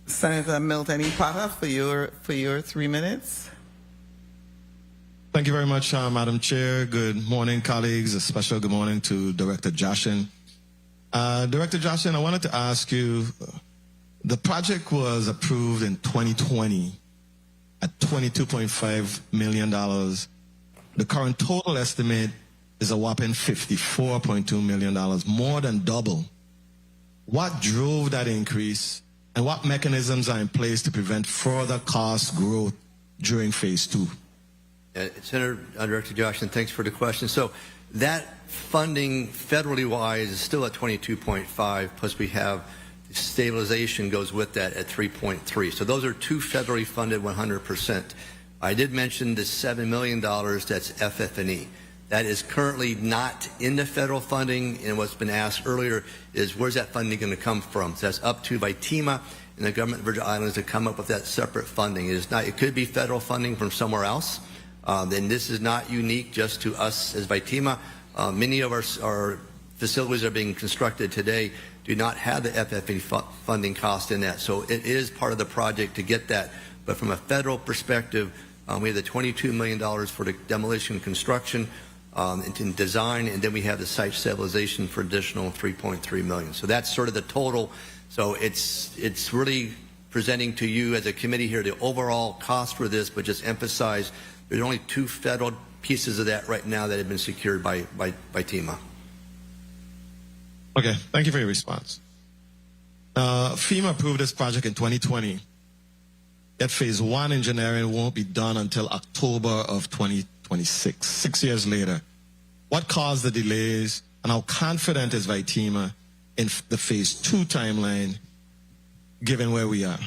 Senator Milton Potter for your 3 minutes. Thank you very much, Madam Chair. Good morning, colleagues. A special good morning to Director Jaschen. Director Jaschen, I wanted to ask you, the project was approved in 2020 at $22.5 million. The current total estimate is a whopping $54.2 million, more than double. What drove that increase, and what mechanisms are in place to prevent further cost growth during phase 2? Senator Director Jaschen, thanks for the question. So that funding federally wise is still at 22.5, plus we have stabilization goes with that at 3.3. So those are two federally funded 100%. I did mention the $7 million that's FF&E. That is currently not in the federal funding, and what's been asked earlier is where's that funding going to come from? So that's up to by TEMA and the government of Virgin Islands to come up with that separate funding. It is not. It could be federal funding from somewhere else. Then this is not unique just to us as VITEMA. Many of our facilities that are being constructed today do not have the FFE funding cost in that. So it is part of the project to get that. But from a federal perspective, we have the $22 million for the demolition and construction and design, and then we have the site stabilization for additional $3.3 million. So that's sort of the total. So it's really presenting to you as a committee here the overall cost for this, but just emphasize there's only two federal pieces of that right now that have been secured by TEMA. Okay, thank you for your response. FEMA approved this project in 2020. Yet phase 1 engineering won't be done until October of 2026, 6 years later. What caused the delays, and how confident is VITEMA in the phase 2 timeline, given where we are?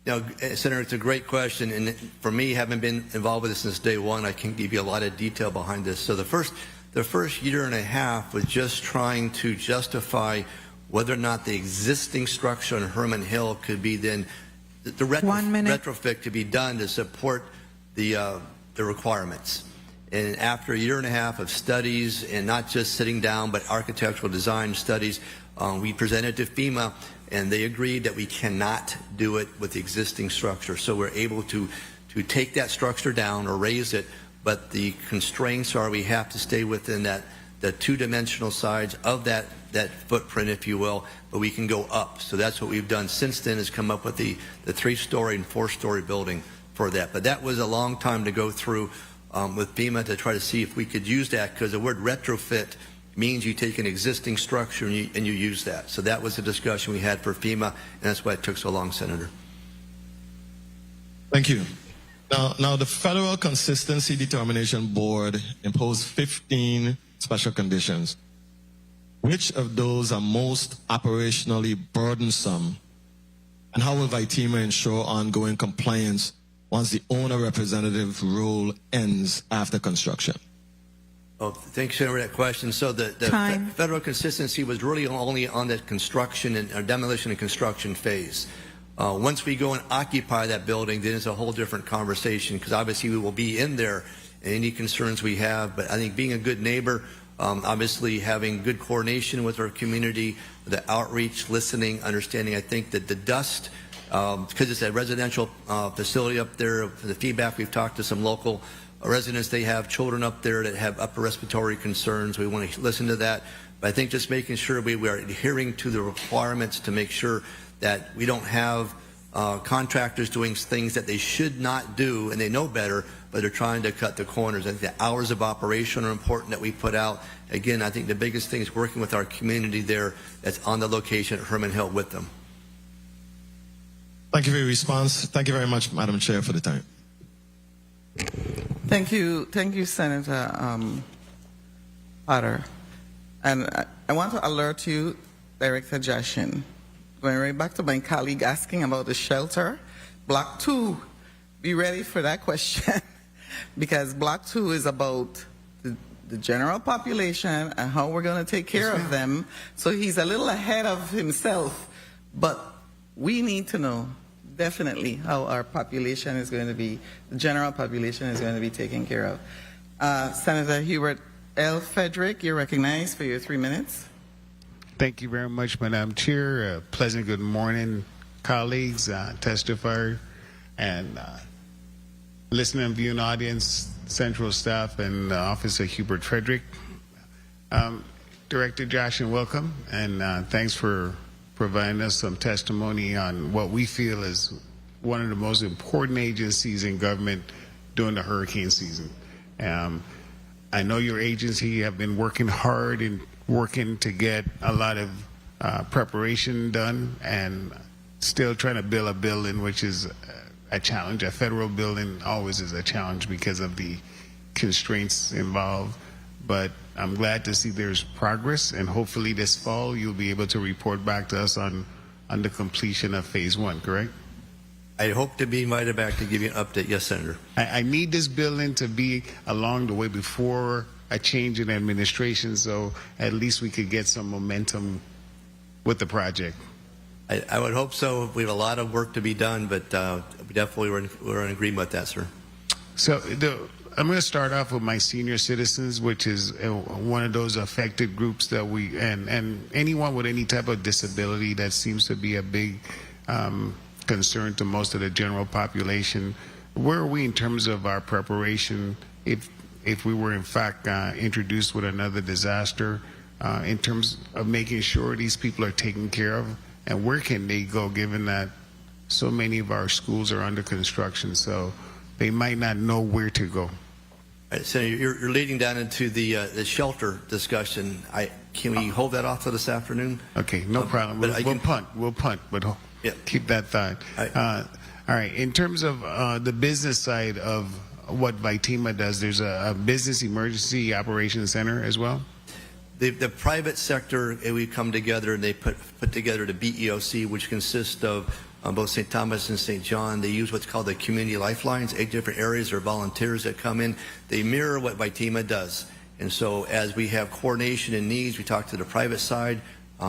Now, Senator, it's a great question, and for me, having been involved with this since day one, I can give you a lot of detail behind this. So the first year and a half was just trying to justify whether or not the existing structure on Hermon Hill could be then the retrofit could be done to support the requirements. And after a year and a half of studies, and not just sitting down, but architectural design studies, we presented to FEMA, and they agreed that we cannot do it with the existing structure. So we're able to take that structure down or raise it, but the constraints are we have to stay within the two-dimensional sides of that footprint, if you will, but we can go up. So that's what we've done since then, is come up with the 3-story and 4-story building for that. But that was a long time to go through with FEMA to try to see if we could use that, because the word retrofit means you take an existing structure and you use that. So that was the discussion we had for FEMA, and that's why it took so long, Senator. Thank you. Now the Federal Consistency Determination Board imposed 15 special conditions. Which of those are most operationally burdensome, and how will VITEMA ensure ongoing compliance once the owner representative role ends after construction? Oh, thanks, Senator, for that question. So the federal consistency was really only on the construction and demolition and construction phase. Once we go and occupy that building, then it's a whole different conversation, because obviously we will be in there and any concerns we have. But I think being a good neighbor, obviously having good coordination with our community, the outreach, listening, understanding. I think that the dust, because it's a residential facility up there, the feedback, we've talked to some local residents, they have children up there that have upper respiratory concerns. We want to listen to that. But I think just making sure we are adhering to the requirements to make sure that we don't have contractors doing things that they should not do, and they know better, but they're trying to cut the corners. I think the hours of operation are important that we put out. Again, I think the biggest thing is working with our community there that's on the location at Hermon Hill with them. Thank you for your response. Thank you very much, Madam Chair, for the time. Thank you, Senator Potter. And I want to alert you, Director Jaschen, going right back to my colleague asking about the shelter, Block 2, be ready for that question because Block 2 is about the general population and how we're going to take care of them. So he's a little ahead of himself, but we need to know definitely how our population is going to be, the general population is going to be taken care of. Senator Hubert L. Frederick, you're recognized for your 3 minutes. Thank you very much, Madam Chair. Pleasant good morning, colleagues, testifier, and listening and viewing audience, central staff, and Officer Hubert Frederick. Director Jaschen, welcome, and thanks for providing us some testimony on what we feel is one of the most important agencies in government during the hurricane season. I know your agency have been working hard and working to get a lot of preparation done and still trying to build a building, which is a challenge. A federal building always is a challenge because of the constraints involved. But I'm glad to see there's progress, and hopefully this fall you'll be able to report back to us on the completion of phase 1, correct? I hope to be invited back to give you an update. Yes, Senator. I need this building to be along the way before a change in administration, so at least we could get some momentum with the project. I would hope so. We have a lot of work to be done, but we definitely we're in agreement with that, sir. So I'm going to start off with my senior citizens, which is one of those affected groups that we, and anyone with any type of disability that seems to be a big concern to most of the general population. Where are we in terms of our preparation if we were in fact introduced with another disaster, in terms of making sure these people are taken care of, and where can they go given that so many of our schools are under construction, so they might not know where to go? Senator, you're leading down into the shelter discussion. Can we hold that off till this afternoon? Okay, no problem. We'll punt, but yeah. Keep that thought. All right. In terms of the business side of what VITEMA does, there's a Business Emergency Operations Center as well? The private sector, we come together and they put together the BEOC, which consists of both St. Thomas and St. John. They use what's called the community lifelines, 8 different areas or volunteers that come in. They mirror what VITEMA does. And so as we have coordination and needs, we talk to the private side,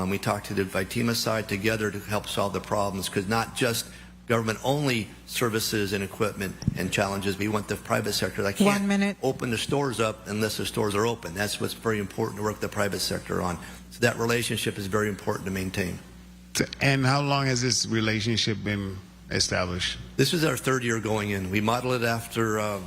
we talk to the VITEMA side together to help solve the problems, because not just government-only services and equipment and challenges. We want the private sector that can't open the stores up unless the stores are open. That's what's very important to work with the private sector on. So that relationship is very important to maintain. And how long has this relationship been established? This is our 3rd year going in. We modeled it after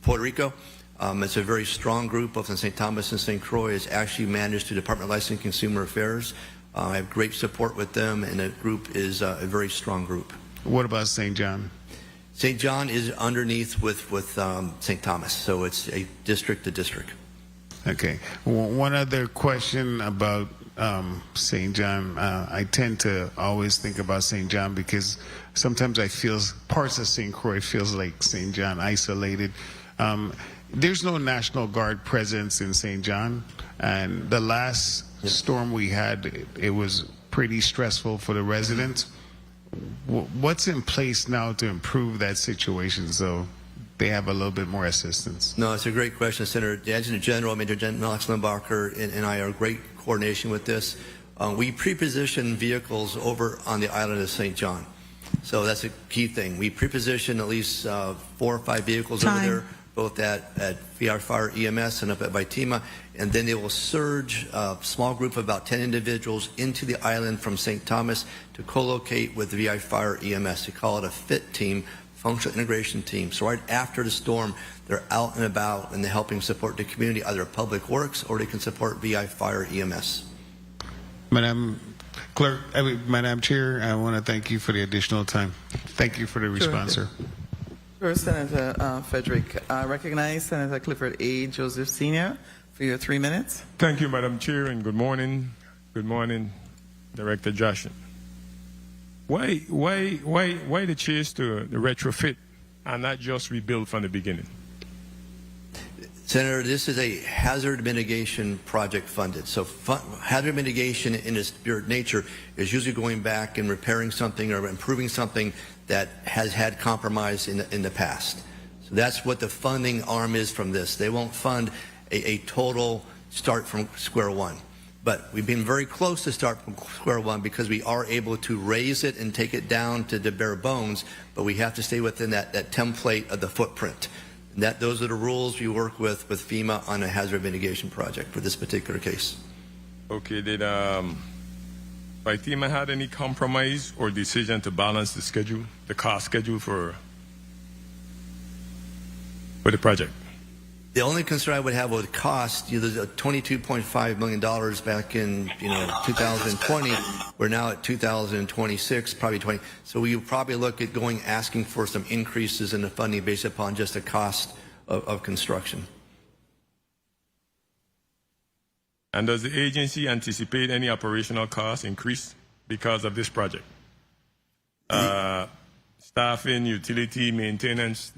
Puerto Rico. It's a very strong group, both in St. Thomas and St. Croix. It's actually managed through the Department of Licensing and Consumer Affairs. I have great support with them, and the group is a very strong group. What about St. John? St. John is underneath with St. Thomas, so it's a district to district. Okay. One other question about St. John. I tend to always think about St. John because sometimes I feel parts of St. Croix feels like St. John isolated. There's no National Guard presence in St. John, and the last storm we had, it was pretty stressful for the residents. What's in place now to improve that situation so they have a little bit more assistance? No, it's a great question, Senator. The Adjutant General, Major General Knox-Limbacker, and I are in great coordination with this. We pre-position vehicles over on the island of St. John. So that's a key thing. We pre-position at least 4 or 5 vehicles over there, both at VI Fire EMS and up at VITEMA, and then they will surge a small group of about 10 individuals into the island from St. Thomas to co-locate with the VI Fire EMS. They call it a FIT team, Functional Integration Team. So right after the storm, they're out and about and they're helping support the community, either Public Works or they can support VI Fire EMS. Madam Chair, I want to thank you for the additional time. Thank you for the response, sir. Sure, Senator Frederick. I recognize Senator Clifford A. Joseph Sr. for your 3 minutes. Thank you, Madam Chair, and good morning. Good morning, Director Jaschen. Why the chase to the retrofit and not just rebuild from the beginning? Senator, this is a hazard mitigation project funded. So hazard mitigation in its pure nature is usually going back and repairing something or improving something that has had compromise in the past. So that's what the funding arm is from this. They won't fund a total start from square one. But we've been very close to start from square one because we are able to raise it and take it down to the bare bones, but we have to stay within that template of the footprint. Those are the rules we work with FEMA on a hazard mitigation project for this particular case. Okay, did FEMA had any compromise or decision to balance the schedule, the cost schedule for the project? The only concern I would have with cost, there's a $22.5 million back in 2020. We're now at 2026, probably 20. So we would probably look at asking for some increases in the funding based upon just the cost of construction. And does the agency anticipate any operational cost increase because of this project? Staffing, utility, maintenance.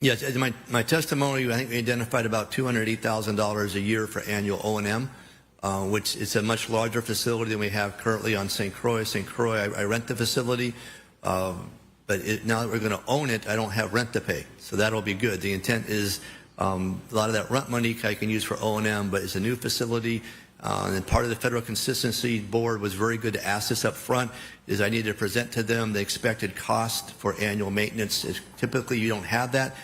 Yes, in my testimony, I think we identified about $280,000 a year for annual O&M, which is a much larger facility than we have currently on St. Croix. St. Croix, I rent the facility, but now that we're going to own it, I don't have rent to pay, so that'll be good. The intent is a lot of that rent money I can use for O&M, but it's a new facility. And part of the Federal Consistency Board was very good to ask this up front, is I need to present to them the expected cost for annual maintenance. Typically, you don't have that.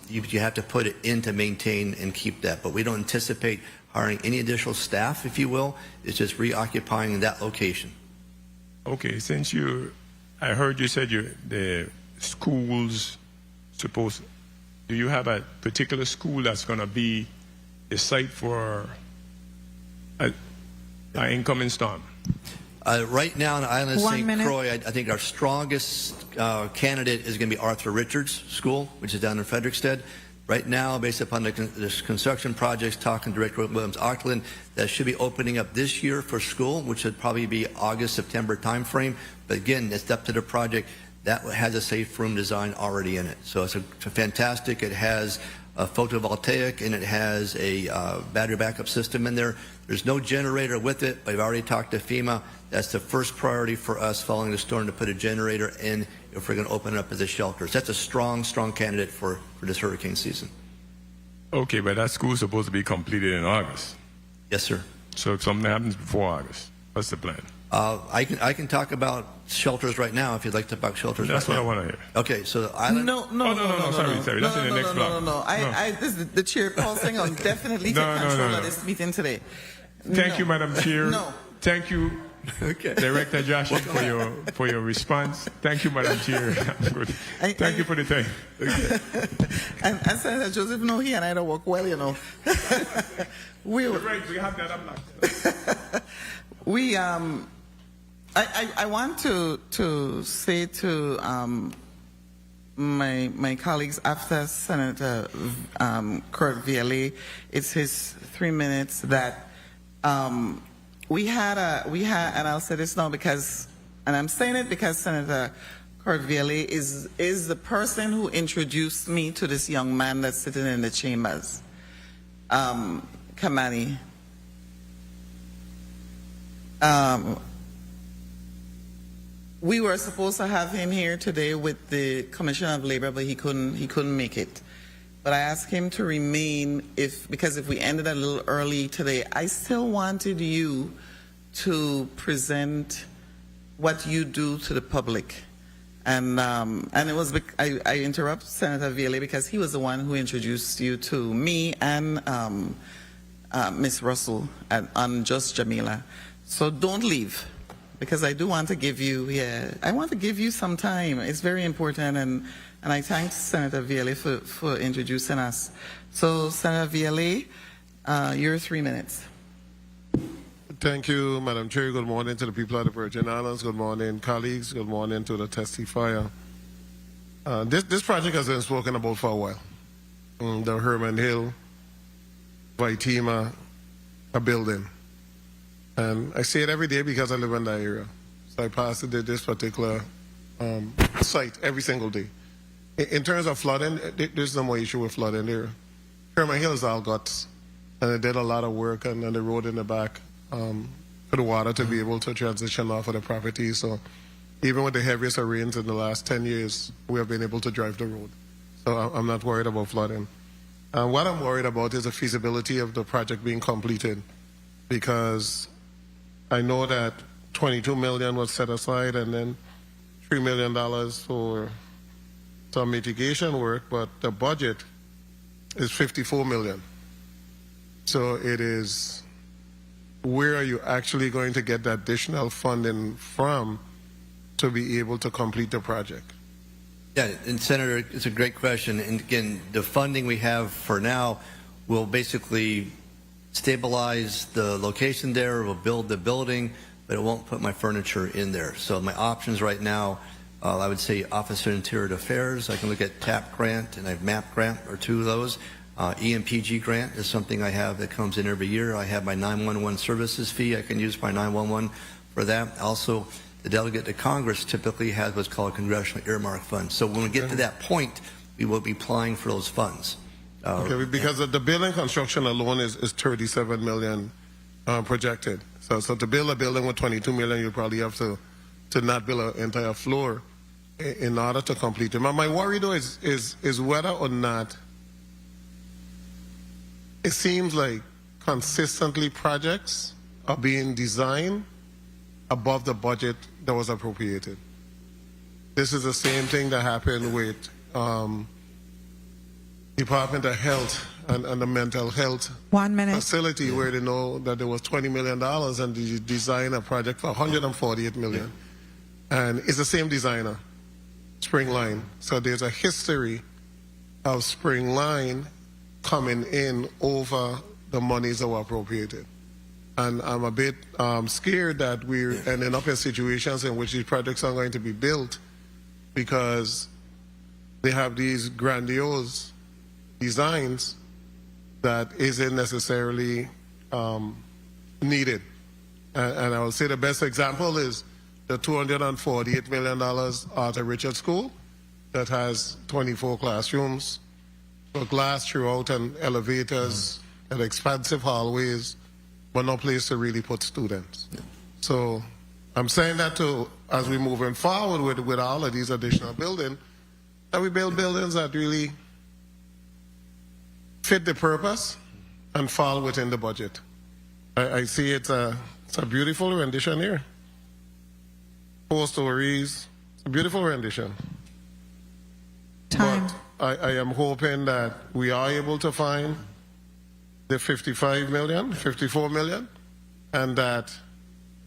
You have to put it in to maintain and keep that. But we don't anticipate hiring any additional staff, if you will. It's just reoccupying that location. Okay, since I heard you said the schools do you have a particular school that's going to be the site for an incoming storm? Right now in the island of 1 St. minute. Croix, I think our strongest candidate is going to be Arthur Richards School, which is down in Frederickstead. Right now, based upon the construction projects, talking to Director Williams-Auckland, that should be opening up this year for school, which would probably be August, September timeframe. But again, it's up to the project. That has a safe room design already in it. So it's fantastic. It has a photovoltaic and it has a battery backup system in there. There's no generator with it, but I've already talked to FEMA. That's the first priority for us following the storm, to put a generator in if we're going to open it up as a shelter. So that's a strong candidate for this hurricane season. Okay, but that school's supposed to be completed in August. Yes, sir. So if something happens before August, what's the plan? I can talk about shelters right now if you'd like to talk about shelters. That's right what now. I want to hear. Okay, so the island. No, sorry. That's in the next block. This is the chair, Paul Singer, definitely take control of this meeting today. Thank you, Madam Chair. No. Thank you, Director Jaschen, for your response. Thank you, Madam Chair. Good. Thank you for the time. And Senator Joseph, no, he and I don't work well, You're right. We have that unlocked. I want to say to my colleagues after Senator Kurt Viele, it's his 3 minutes, that we had, and I'll say this now because, and I'm saying it because Senator Kurt Viele is the person who introduced me to this young man that's sitting in the chambers, Kamani. We were supposed to have him here today with the Commissioner of Labor, but he couldn't make it. But I asked him to remain because if we ended a little early today, I still wanted you to present what you do to the public. And it was, I interrupt Senator Viele because he was the one who introduced you to me and Miss Russell on Just Jamila. So don't leave, because I do want to give you, I want to give you some time. It's very important, and I thank Senator Viele for introducing us. So, Senator Viele, your 3 minutes. Thank you, Madam Chair. Good morning to the people of the Virgin Islands. Good morning, colleagues. Good morning to the Testifier. This project has been spoken about for a while. The Hermon Hill, Vaitima, a building. And I say it every day because I live in that area. So I pass this particular site every single day. In terms of flooding, there's no more issue with flooding there. Hermon Hill is all guts, and they did a lot of work on the road in the back for the water to be able to transition off of the property. So even with the heaviest of rains in the last 10 years, we have been able to drive the road. So I'm not worried about flooding. What I'm worried about is the feasibility of the project being completed, because I know that $22 million was set aside and then $3 million for some mitigation work, but the budget is $54 million. So it is, where are you actually going to get the additional funding from to be able to complete the project? Yeah, and Senator, it's a great question. And again, the funding we have for now will basically stabilize the location there, will build the building, but it won't put my furniture in there. So my options right now, I would say Office of Interior Affairs. I can look at TAP grant, and I have MAP grant, or two of those. EMPG grant is something I have that comes in every year. I have my 911 services fee. I can use my 911 for that. Also, the delegate to Congress typically has what's called a congressional earmark fund. So when we get to that point, we will be applying for those funds. Okay, because the building construction alone is $37 million projected. So to build a building with $22 million, you probably have to not build an entire floor in order to complete it. My worry though is whether or not it seems like consistently projects are being designed above the budget that was appropriated. This is the same thing that happened with Department of Health and the mental health 1 minute. facility, where they know that there was $20 million and they designed a project for $148 million. And it's the same designer, Spring Line. So there's a history of Spring Line coming in over the monies that were appropriated. And I'm a bit scared that we're ending up in situations in which these projects are going to be built because they have these grandiose designs that isn't necessarily needed. And I will say the best example is the $248 million Arthur Richards School that has 24 classrooms, glass throughout and elevators and expansive hallways, but no place to really put students. So I'm saying that as we're moving forward with all of these additional buildings, that we build buildings that really fit the purpose and fall within the budget. I see it's a beautiful rendition here. 4 stories, a beautiful rendition. Time. But I am hoping that we are able to find the $55 million, $54 million, and that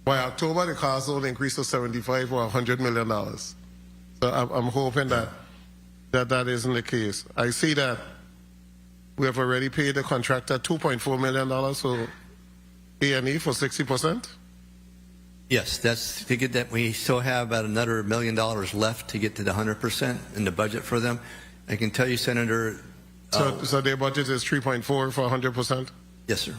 by October the cost will increase to $75 or $100 million. So I'm hoping that isn't the case. I see that we have already paid the contractor $2.4 million for A&E for 60%. Yes, that's to get that. We still have about another $1 million left to get to the 100% in the budget for them. I can tell you, Senator. So their budget is 3.4 for 100%? Yes, sir.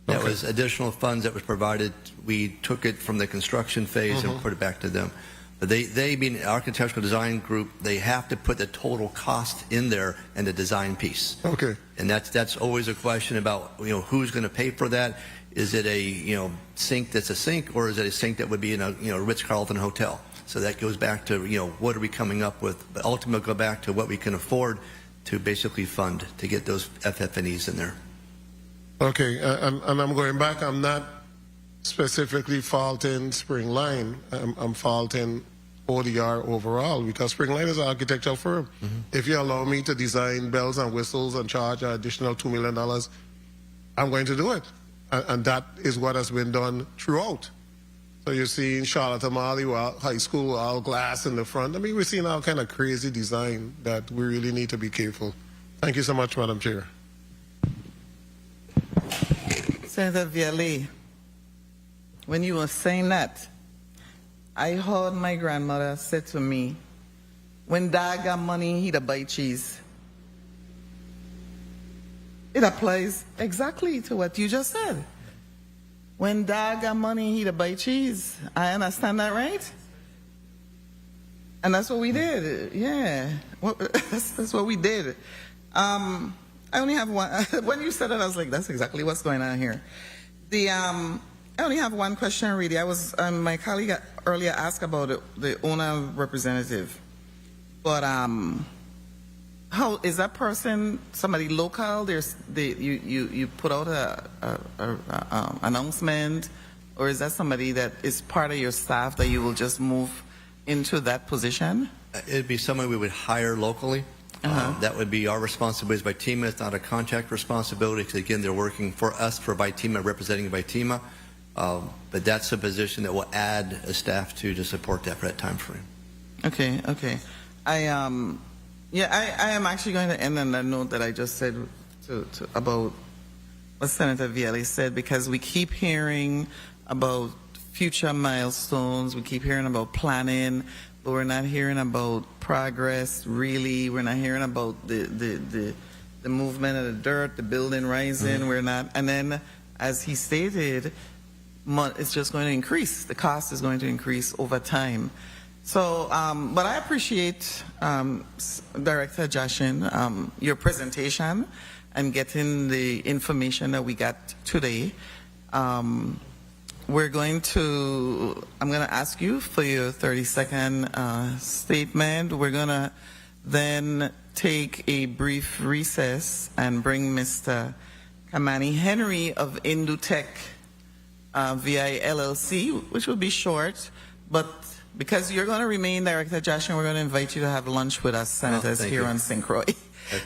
That was additional funds that was provided. We took it from the construction phase and put it back to them. But they being an architectural design group, they have to put the total cost in there and the design piece. Okay. And that's always a question about, who's going to pay for that. Is it a, sink that's a sink, or is it a sink that would be in a, Ritz-Carlton hotel? So that goes back to, what are we coming up with? But ultimately go back to what we can afford to basically fund to get those FF&Es in there. Okay, and I'm going back. I'm not specifically faulting Spring Line. I'm faulting ODR overall, because Spring Line is an architectural firm. If you allow me to design bells and whistles and charge an additional $2 million, I'm going to do it. And that is what has been done throughout. So you're seeing Charlotte Amalie High School, all glass in the front. I mean, we're seeing all kind of crazy design that we really need to be careful. Thank you so much, Madam Chair. Senator Vielle, when you were saying that, I heard my grandmother say to me, when Dad got money, he'd buy cheese. It applies exactly to what you just said. When dog got money, he to buy cheese. I understand that, right? And that's what we did. Yeah, that's what we did. I only have one. When you said it, I was like, that's exactly what's going on here. I only have one question, really. I was my colleague earlier asked about the owner representative, but how is that person somebody local? You put out a announcement, or is that somebody that is part of your staff that you will just move into that position? It'd be someone we would hire locally. That would be our responsibility as BITEMA. It's not a contract responsibility because, again, they're working for us for BITEMA, representing BITEMA. But that's a position that will add a staff to support that for that time frame. Okay. I am actually going to end on that note that I just said about what Senator Viale said, because we keep hearing about future milestones, we keep hearing about planning, but we're not hearing about progress, really. We're not hearing about the movement of the dirt, the building rising. We're not. And then, as he stated, it's just going to increase. The cost is going to increase over time. So, but I appreciate, Director Jaschen, your presentation and getting the information that we got today. I'm going to ask you for your 30-second statement. We're going to then take a brief recess and bring Mr. Kamani Henry of Indutech VI LLC, which will be short, but because you're going to remain Director Jaschen, we're going to invite you to have lunch with us, senators, here on St. Croix.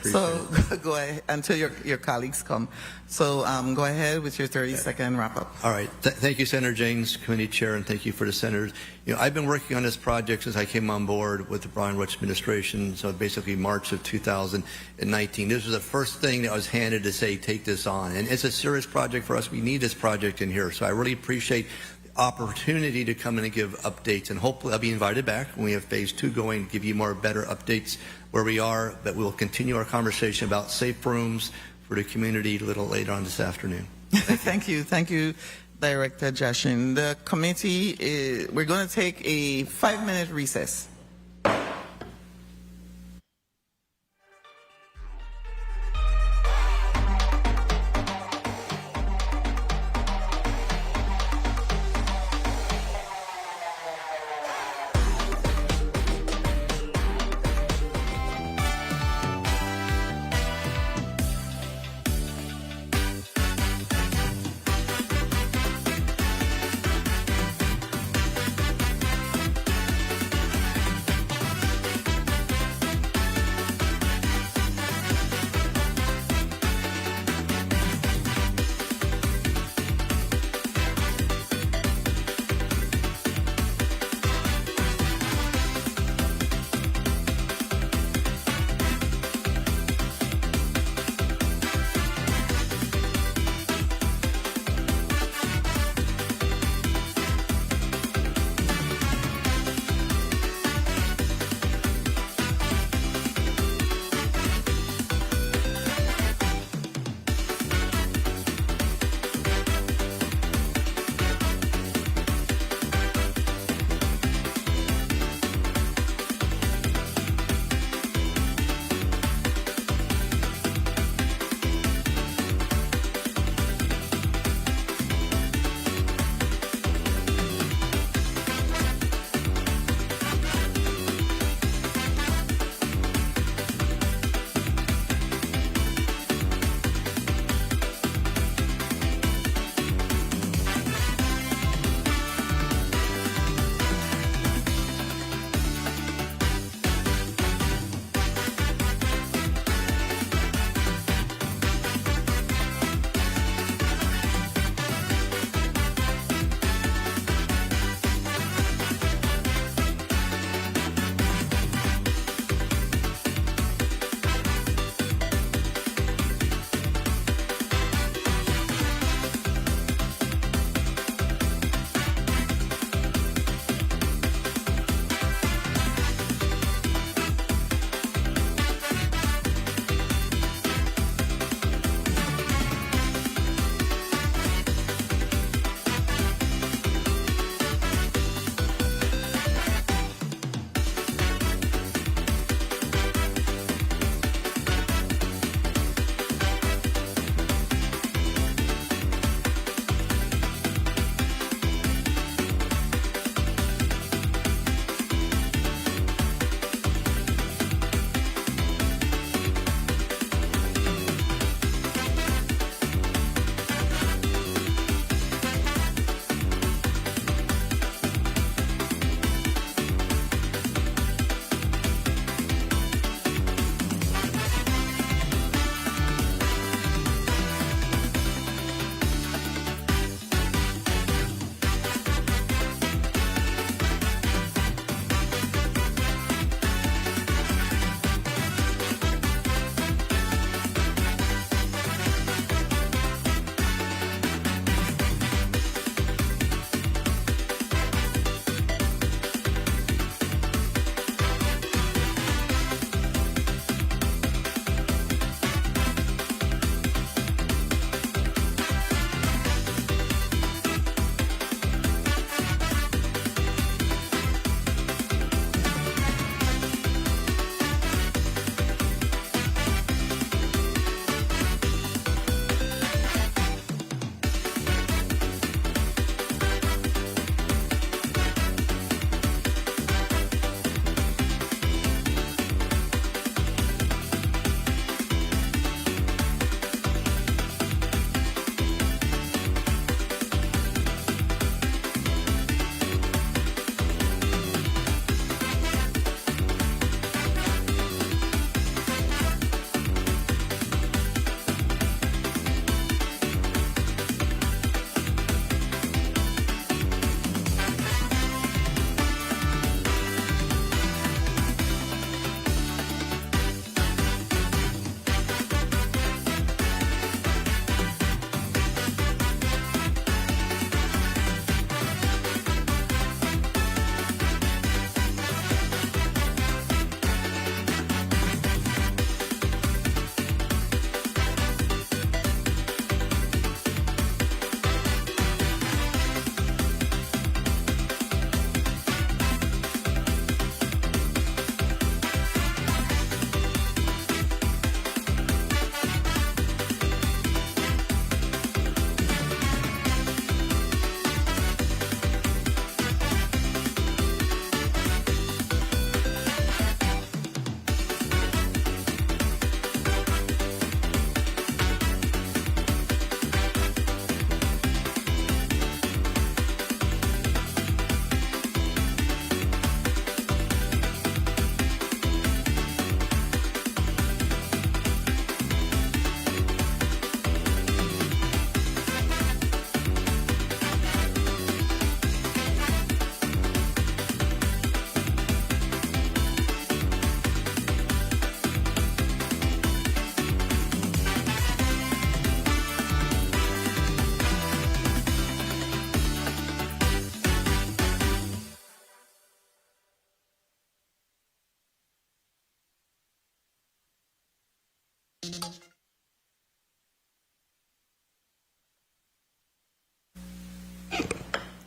So go ahead until your colleagues come. So go ahead with your 30-second wrap-up. All right. Thank you, Senator James, Committee Chair, and thank you for the senators. I've been working on this project since I came on board with the Brian Rich administration, so basically March of 2019. This was the first thing that was handed to say, take this on. And it's a serious project for us. We need this project in here. So I really appreciate the opportunity to come in and give updates, and hopefully I'll be invited back when we have phase 2 going, give you more better updates where we are, but we'll continue our conversation about safe rooms for the community a little later on this afternoon. Thank you, Director Jaschen. The committee, we're going to take a 5-minute recess.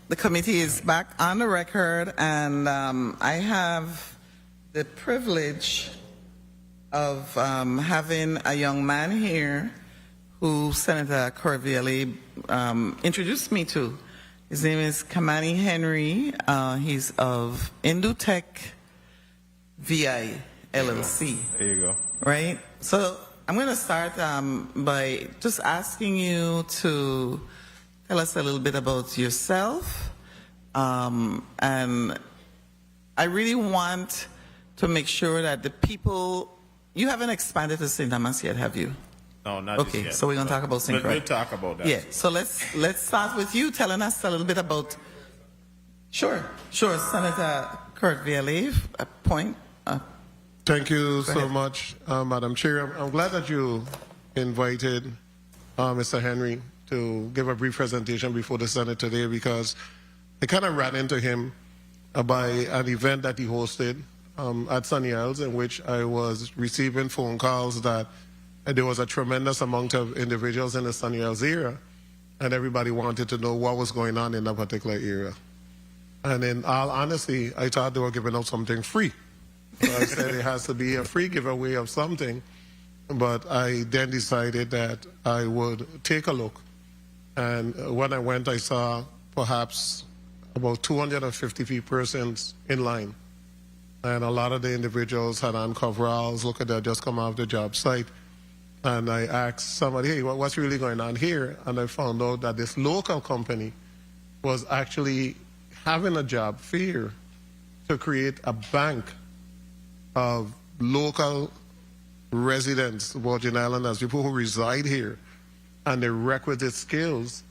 The committee is back on the record, and I have the privilege of having a young man here who Senator Corvielli introduced me to. His name is Kamani Henry. He's of Indutech VI LLC. There you go. Right? So I'm going to start by just asking you to tell us a little bit about yourself. And I really want to make sure that the people, you haven't expanded to St. Thomas yet, have you? No, not just Okay, yet. so we're going to talk about St. Croix. We'll talk about that. Yeah, so let's start with you telling us a little bit about, sure, Senator Kurt Vialev, a point. Thank you so ahead. much, Madam Chair. I'm glad that you invited Mr. Henry to give a brief presentation before the Senate today, because I kind of ran into him by an event that he hosted at Sunny Isles, in which I was receiving phone calls that there was a tremendous amount of individuals in the Sunny Isles area, and everybody wanted to know what was going on in that particular area. And in all honesty, I thought they were giving out something free. So I said it has to be a free giveaway of something. But I then decided that I would take a look. And when I went, I saw perhaps about 250 persons in line. And a lot of the individuals had on coveralls, look at that, just come off the job site. And I asked somebody, hey, what's really going on here? And I found out that this local company was actually having a job fair to create a bank of local residents, Virgin Islanders, people who reside here, and the requisite skills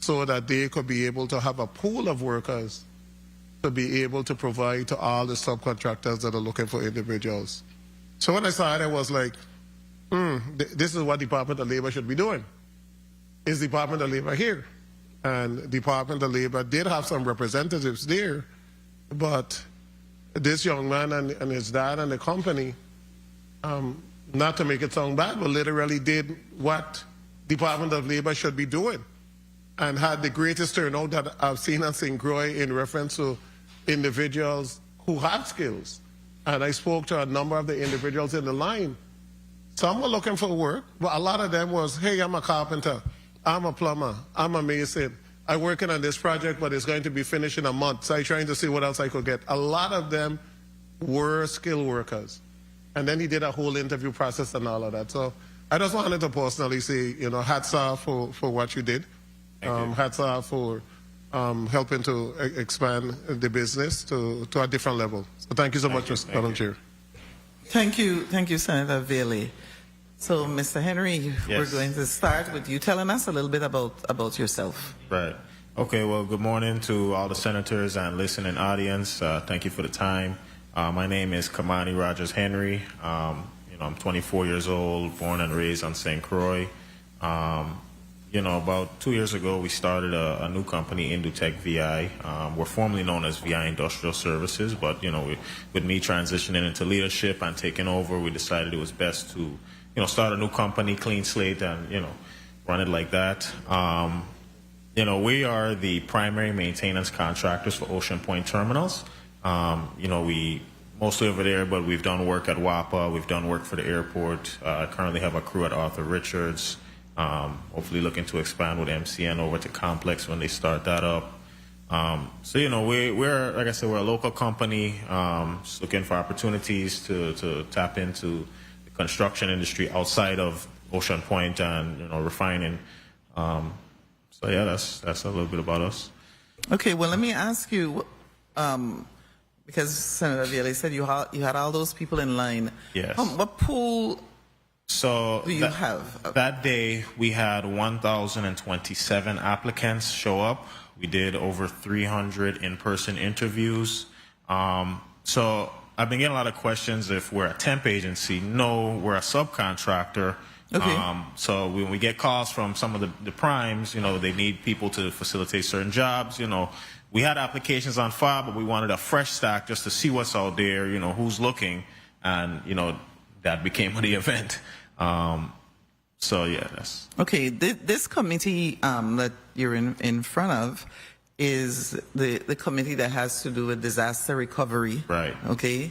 so that they could be able to have a pool of workers to be able to provide to all the subcontractors that are looking for individuals. So when I saw it, I was like, this is what Department of Labor should be doing. Is Department of Labor here? And Department of Labor did have some representatives there, but this young man and his dad and the company, not to make it sound bad, but literally did what Department of Labor should be doing, and had the greatest turnout that I've seen in St. Croix in reference to individuals who have skills. And I spoke to a number of the individuals in the line. Some were looking for work, but a lot of them was, hey, I'm a carpenter, I'm a plumber, I'm a mason, I'm working on this project, but it's going to be finished in a month, so I'm trying to see what else I could get. A lot of them were skilled workers. And then he did a whole interview process and all of that. So I just wanted to personally say, hats off for what you did. Hats off for helping to expand the business to a different level. So thank you so much, Madam Chair. Thank you, Senator Vialli. So, Mr. Henry, Yes. we're going to start with you telling us a little bit about yourself. Right. Okay, well, good morning to all the senators and listening audience. Thank you for the time. My name is Kamani Rogers Henry. I'm 24 years old, born and raised on St. Croix. About 2 years ago, we started a new company, Indutech VI. We're formerly known as VI Industrial Services, but, with me transitioning into leadership and taking over, we decided it was best to, start a new company, clean slate, and, run it like that. We are the primary maintenance contractors for Ocean Point Terminals. We mostly over there, but we've done work at WAPA, we've done work for the airport. I currently have a crew at Arthur Richards. Hopefully looking to expand with MCN over to Complex when they start that up. We're, like I said, we're a local company, just looking for opportunities to tap into the construction industry outside of Ocean Point and, refining. That's a little bit about us. Okay, well, let me ask you, because Senator Vialli said you had all those people in line. Yes. What pool So do you have? That day, we had 1,027 applicants show up. We did over 300 in-person interviews. So I've been getting a lot of questions if we're a temp agency. No, we're a subcontractor. Okay. So when we get calls from some of the primes, they need people to facilitate certain jobs. We had applications on file, but we wanted a fresh stack just to see what's out there, who's looking. And, that became the event. So yeah, that's Okay, this committee that you're in front of is the committee that has to do with disaster recovery. Right. Okay,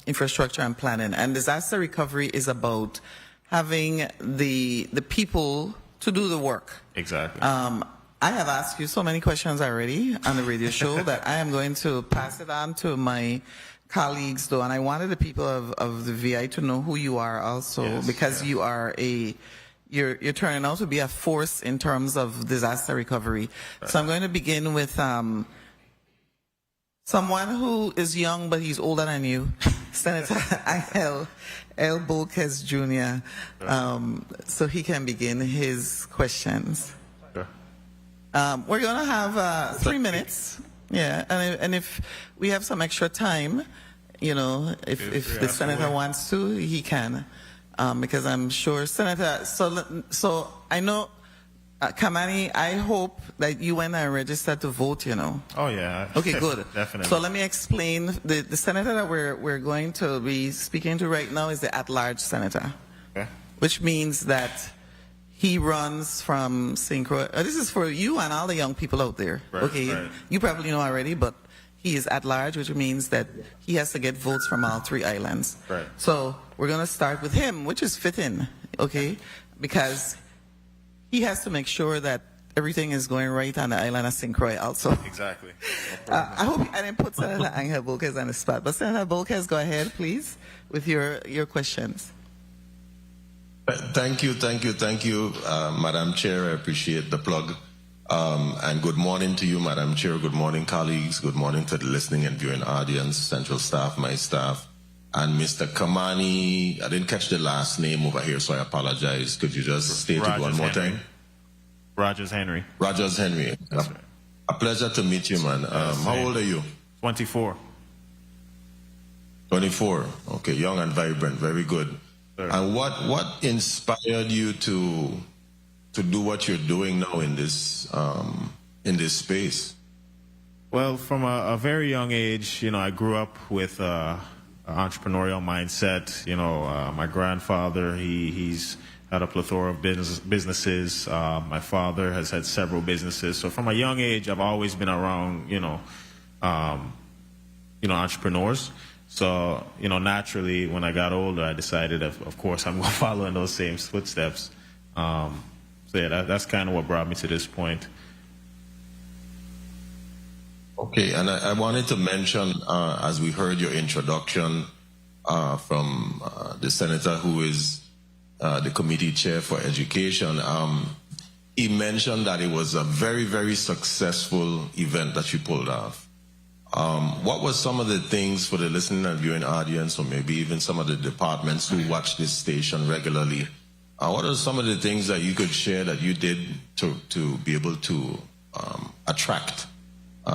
infrastructure and planning. And disaster recovery is about having the people to do the work. exactly. I have asked you so many questions already on the radio show that I am going to pass it on to my colleagues, though, and I wanted the people of the VI to know who you are also, Yes, because you are you're turning out to be a force in terms of disaster recovery. Right. So I'm going to begin with someone who is young, but he's older than you, Senator Angel L. Bolquez Jr., so he can begin his questions. Sure. We're going to have 3 minutes. Yeah, and if we have some extra time, you know, if the senator wants to, he can, because I'm sure, Senator. So I know, Kamani, I hope that you went and registered to vote. You know. Oh yeah. Okay, good. Definitely. So let me explain. The senator that we're going to be speaking to right now is the at-large senator, Okay. which means that he runs from St. Croix. This is for you and all the young people out there. Right, okay, right. You probably know already, but he is at large, which means that he has to get votes from all 3 islands. Right. So we're going to start with him, which is fitting, okay, because he has to make sure that everything is going right on the island of St. Croix also. Exactly. I hope I didn't put Senator Angel Bolquez on the spot, but Senator Bolquez, go ahead, please, with your questions. Thank you, Madam Chair. I appreciate the plug. And good morning to you, Madam Chair. Good morning, colleagues. Good morning to the listening and viewing audience, central staff, my staff, and Mr. Kamani. I didn't catch the last name over here, so I apologize. Could you just state it one more time? Rogers Henry. Rogers Henry. That's right. A pleasure to meet you, man. How old are you? 24. 24. Okay, young and vibrant. Very good. Sure. And what inspired you to do what you're doing now in this space? Well, from a very young age, you know, I grew up with an entrepreneurial mindset. You know, my grandfather, he's had a plethora of businesses. My father has had several businesses. So from a young age, I've always been around, entrepreneurs. So, naturally, when I got older, I decided, of course, I'm going to follow in those same footsteps. So, yeah, that's kind of what brought me to this point. Okay, and I wanted to mention, as we heard your introduction from the senator who is the committee chair for education, he mentioned that it was a very, very successful event that you pulled off. What were some of the things for the listening and viewing audience, or maybe even some of the departments who watch this station regularly? What are some of the things that you could share that you did to be able to attract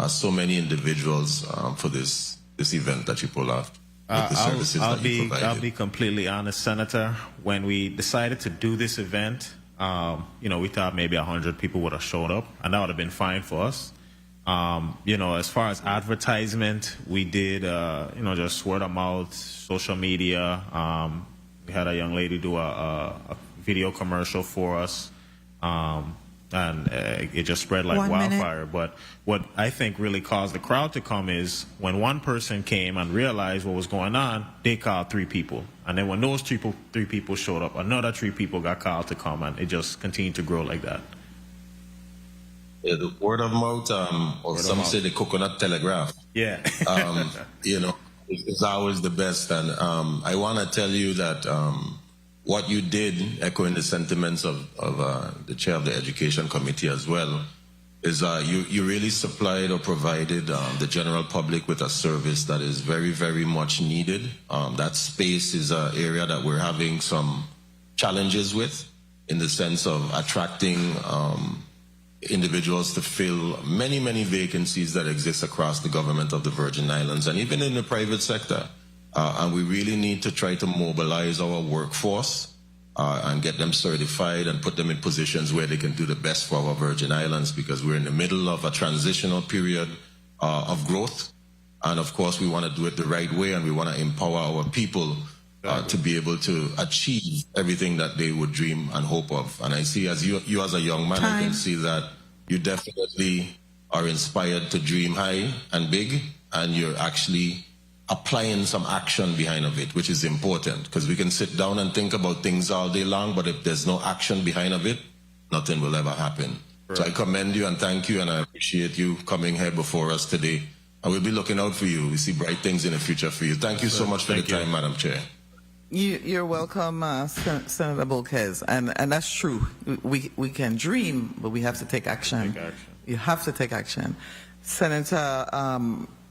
so many individuals for this event that you pulled off? With the services that you provided? I'll be completely honest, Senator. When we decided to do this event, we thought maybe 100 people would have showed up, and that would have been fine for us. As far as advertisement, we did, just word of mouth, social media. We had a young lady do a video commercial for us, and it just spread like wildfire. But what I think really caused the crowd to come is when one person came and realized what was going on, they called 3 people. And then when those 3 people showed up, another 3 people got called to come, and it just continued to grow like that. Yeah, the word of mouth, or some say the coconut telegraph. Yeah. It's always the best. And I want to tell you that what you did, echoing the sentiments of the chair of the education committee as well, is you really supplied or provided the general public with a service that is very, very much needed. That space is an area that we're having some challenges with, in the sense of attracting individuals to fill many, many vacancies that exist across the government of the Virgin Islands and even in the private sector. And we really need to try to mobilize our workforce and get them certified and put them in positions where they can do the best for our Virgin Islands, because we're in the middle of a transitional period of growth. And of course, we want to do it the right way, and we want to empower our people to be able to achieve everything that they would dream and hope of. And I see as you as a young man, I can see that you definitely are inspired to dream high and big, and you're actually applying some action behind of it, which is important, because we can sit down and think about things all day long, but if there's no action behind of it, nothing will ever happen. Right. So I commend you and thank you, and I appreciate you coming here before us today. And we'll be looking out for you. We see bright things in the future for you. Thank you so much for the time, Madam Chair. You're welcome, Senator Bolquez, and that's true. We can dream, but we have to take action. You have to take action. Senator,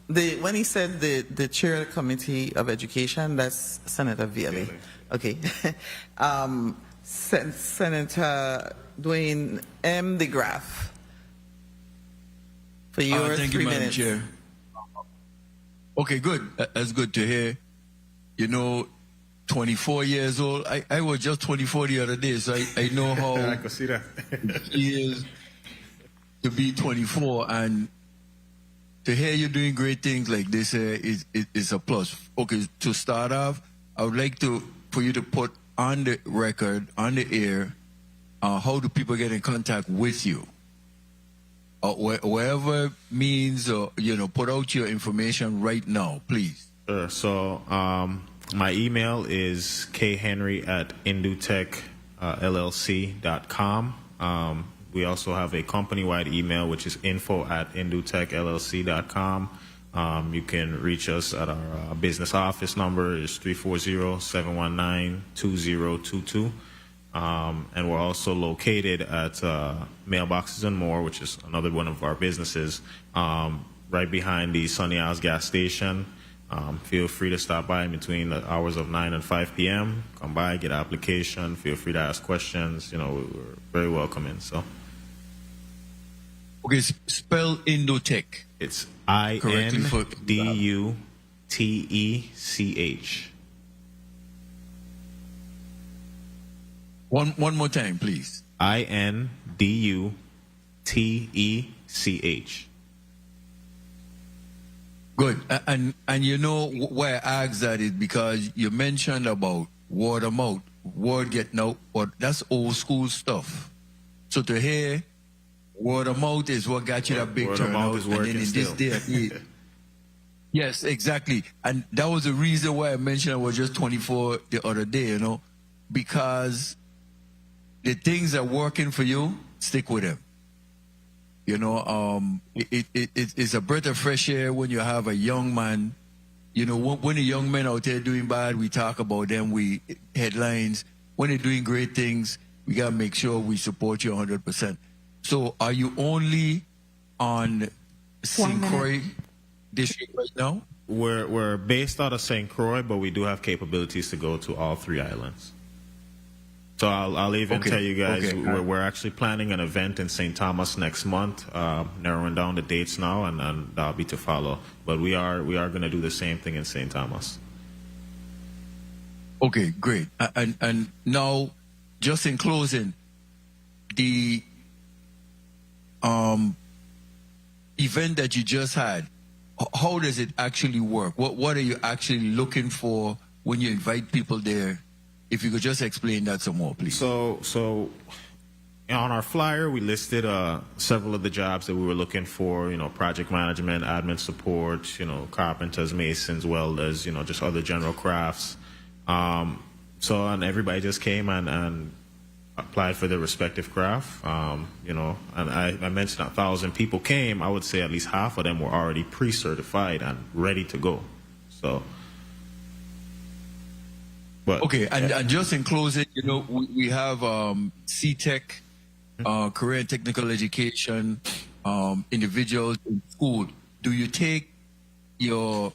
when he said the chair of the Committee of Education, that's Senator Vialli. Okay. Senator Dwayne M. DeGraff. For your thank 3 you, Madam minutes. Chair. Okay, good. That's good to hear. You know, 24 years old. I was just 24 the other day, so I know how I can see that. it is to be 24, and to hear you doing great things like this is a plus. Okay, to start off, I would like for you to put on the record, on the air, how do people get in contact with you? Wherever means, put out your information right now, please. Sure. So my email is khenry@indutechllc.com. We also have a company-wide email, which is info@indutechllc.com. You can reach us at our business office number is 340-719-2022. And we're also located at Mailboxes and More, which is another one of our businesses, right behind the Sunny Isles gas station. Feel free to stop by between the hours of 9 and 5 p.m. Come by, get an application. Feel free to ask questions. We're very welcoming. So, okay, spell Indotech. It's INDUTECH. One more time, please. INDUTECH. Good. And you know why I asked that is because you mentioned about word of mouth, word getting out, but that's old school stuff. So to hear word of mouth is what got you that big word turnout. of mouth is working and then in still. this day, yes, exactly. And that was the reason why I mentioned I was just 24 the other day, because the things that are working for you, stick with them. It's a breath of fresh air when you have a young man. When the young men out there doing bad, we talk about them, we headlines. When they're doing great things, we got to make sure we support you 100%. So are you only on St. Croix district right now? We're based out of St. Croix, but we do have capabilities to go to all 3 islands. So I'll even tell you guys, we're actually planning an event in St. Thomas next month, narrowing down the dates now, and that'll be to follow. But we are going to do the same thing in St. Thomas. Okay, great. And now, just in closing, the event that you just had, how does it actually work? What are you actually looking for when you invite people there? If you could just explain that some more, please. So on our flyer, we listed several of the jobs that we were looking for, project management, admin support, carpenters, masons, welders, just other general crafts. And everybody just came and applied for their respective craft, and I mentioned 1,000 people came. I would say at least half of them were already pre-certified and ready to go. So. But, okay, and just in closing, we have C-Tech, career and technical education, individuals in school. Do you take your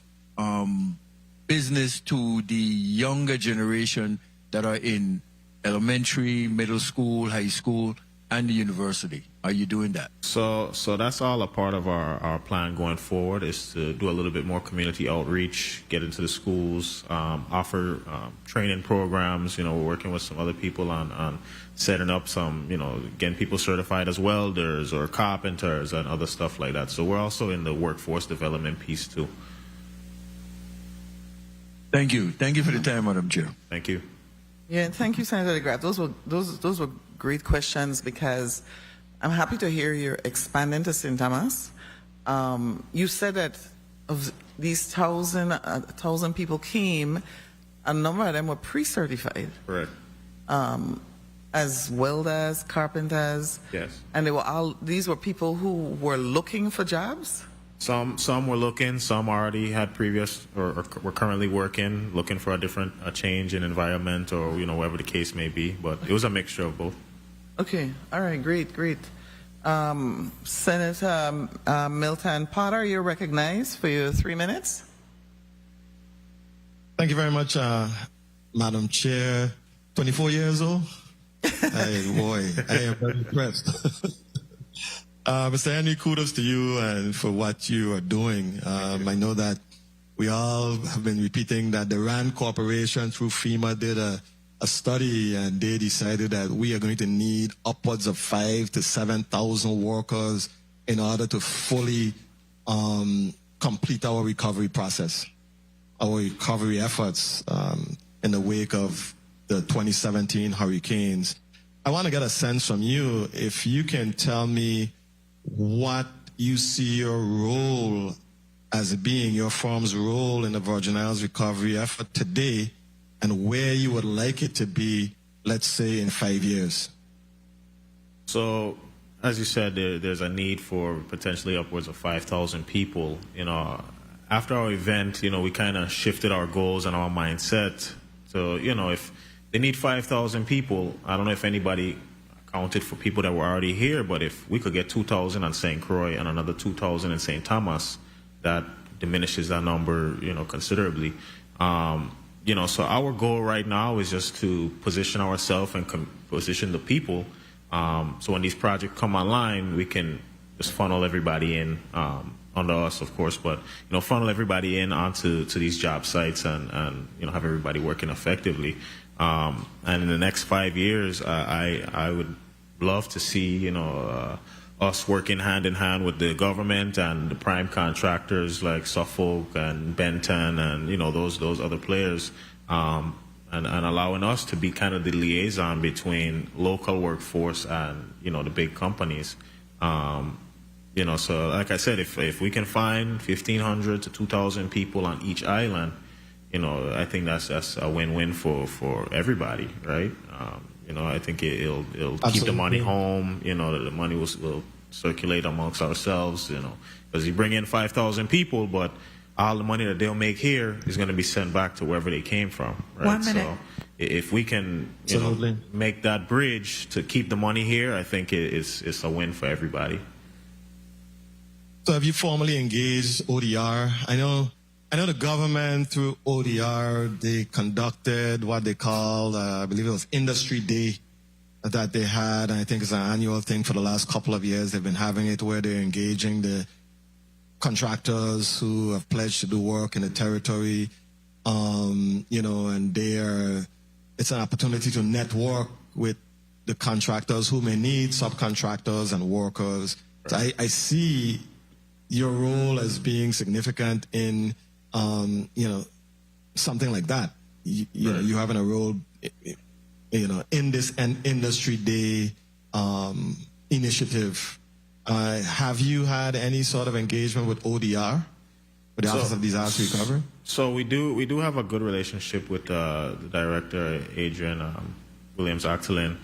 business to the younger generation that are in elementary, middle school, high school, and the university? Are you doing that? So that's all a part of our plan going forward, is to do a little bit more community outreach, get into the schools, offer training programs. We're working with some other people on setting up some, getting people certified as welders or carpenters and other stuff like that. So we're also in the workforce development piece too. Thank you. Thank you for the time, Madam Chair. Thank you. Yeah, thank you, Senator DeGraff. Those were great questions because I'm happy to hear you're expanding to St. Thomas. You said that of these 1,000 people came, a number of them were pre-certified. Correct. As welders, carpenters. Yes. And these were people who were looking for jobs? Some were looking, some already had previous or were currently working, looking for a change in environment or, whatever the case may be. But it was a mixture of both. Okay. All right. Great. Senator Milton Potter, you're recognized for your 3 minutes. Thank you very much, Madam Chair. 24 years old? Hey, boy, I am very impressed. Mr. Henry, kudos to you and for what you are doing. I know that we all have been repeating that the RAND Corporation through FEMA did a study and they decided that we are going to need upwards of 5,000 to 7,000 workers in order to fully complete our recovery process, our recovery efforts in the wake of the 2017 hurricanes. I want to get a sense from you if you can tell me what you see your role as being, your firm's role in the Virgin Islands recovery effort today, and where you would like it to be, let's say, in 5 years. So, as you said, there's a need for potentially upwards of 5,000 people. After our event, we kind of shifted our goals and our mindset. So, if they need 5,000 people, I don't know if anybody counted for people that were already here, but if we could get 2,000 on St. Croix and another 2,000 in St. Thomas, that diminishes that number, considerably. So our goal right now is just to position ourselves and position the people. So when these projects come online, we can just funnel everybody in, under us, of course, but, funnel everybody in onto these job sites and have everybody working effectively. And in the next 5 years, I would love to see, us working hand in hand with the government and the prime contractors like Suffolk and Benton and, those other players, and allowing us to be kind of the liaison between local workforce and, the big companies. So like I said, if we can find 1,500 to 2,000 people on each island, I think that's a win-win for everybody, right? I think it'll keep the money home. The money will circulate amongst ourselves. Because you bring in 5,000 people, but all the money that they'll make here is going to be sent back to wherever they came from, right? 1 minute. So if we can, make that bridge to keep the money here, I think it's a win for everybody. So have you formally engaged ODR? I know the government through ODR, they conducted what they called, I believe it was Industry Day that they had. And I think it's an annual thing for the last couple of years. They've been having it where they're engaging the contractors who have pledged to do work in the territory, and it's an opportunity to network with the contractors who may need subcontractors and workers. Right. So I see your role as being significant in something like that. You having a role, in this Industry Day initiative. Have you had any sort of engagement with ODR, with the Office of Disaster Recovery? So we do have a good relationship with the director, Adrian Williams-Actalin.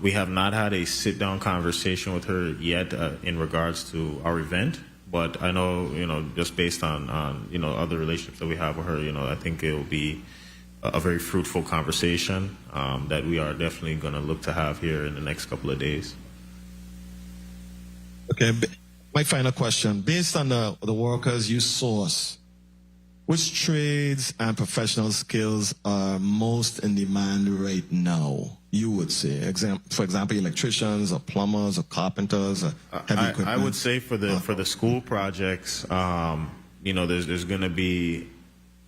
We have not had a sit-down conversation with her yet in regards to our event. But I know, just based on other relationships that we have with her, I think it will be a very fruitful conversation that we are definitely going to look to have here in the next couple of days. Okay, my final question. Based on the workers you source, which trades and professional skills are most in demand right now, you would say? For example, electricians or plumbers or carpenters or heavy equipment? I would say for the school projects, there's going to be,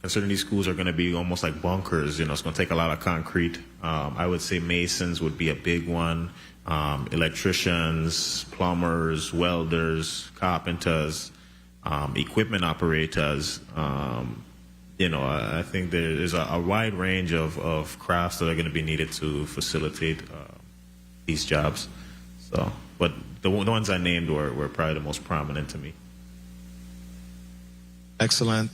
considering these schools are going to be almost like bunkers, it's going to take a lot of concrete. I would say masons would be a big one. Electricians, plumbers, welders, carpenters, equipment operators, I think there is a wide range of crafts that are going to be needed to facilitate these jobs. So, but the ones I named were probably the most prominent to me. Excellent.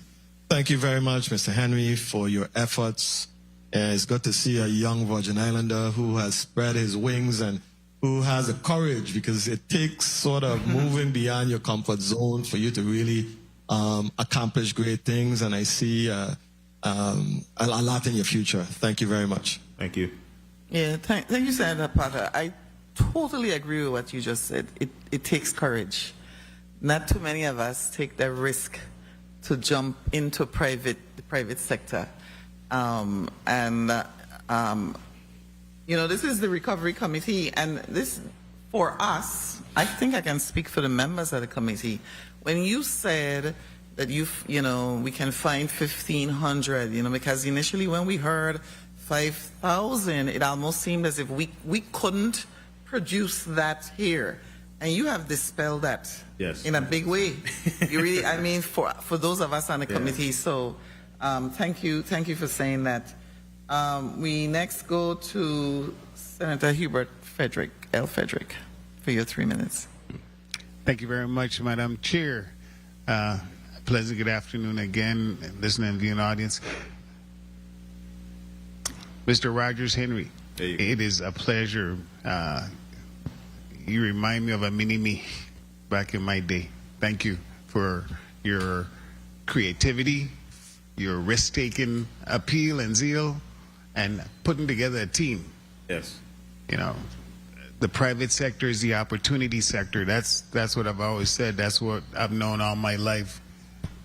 Thank you very much, Mr. Henry, for your efforts. It's good to see a young Virgin Islander who has spread his wings and who has the courage, because it takes sort of moving beyond your comfort zone for you to really accomplish great things. And I see a lot in your future. Thank you very much. Thank you. Yeah, thank you, Senator Potter. I totally agree with what you just said. It takes courage. Not too many of us take the risk to jump into the private sector. This is the Recovery Committee, and this, for us, I think I can speak for the members of the committee. When you said that we can find 1,500, because initially when we heard 5,000, it almost seemed as if we couldn't produce that here. And you have dispelled that in a big way. You really, I mean, for those of us on the committee. So thank you for saying that. We next go to Senator Hubert L. Frederick, for your 3 minutes. Thank you very much, Madam Chair. Pleasant good afternoon again, listening viewing audience. Mr. Rogers Henry, it is a pleasure. You remind me of a mini-me back in my day. Thank you for your creativity, your risk-taking appeal and zeal, and putting together a team. Yes. The private sector is the opportunity sector. That's what I've always said. That's what I've known all my life.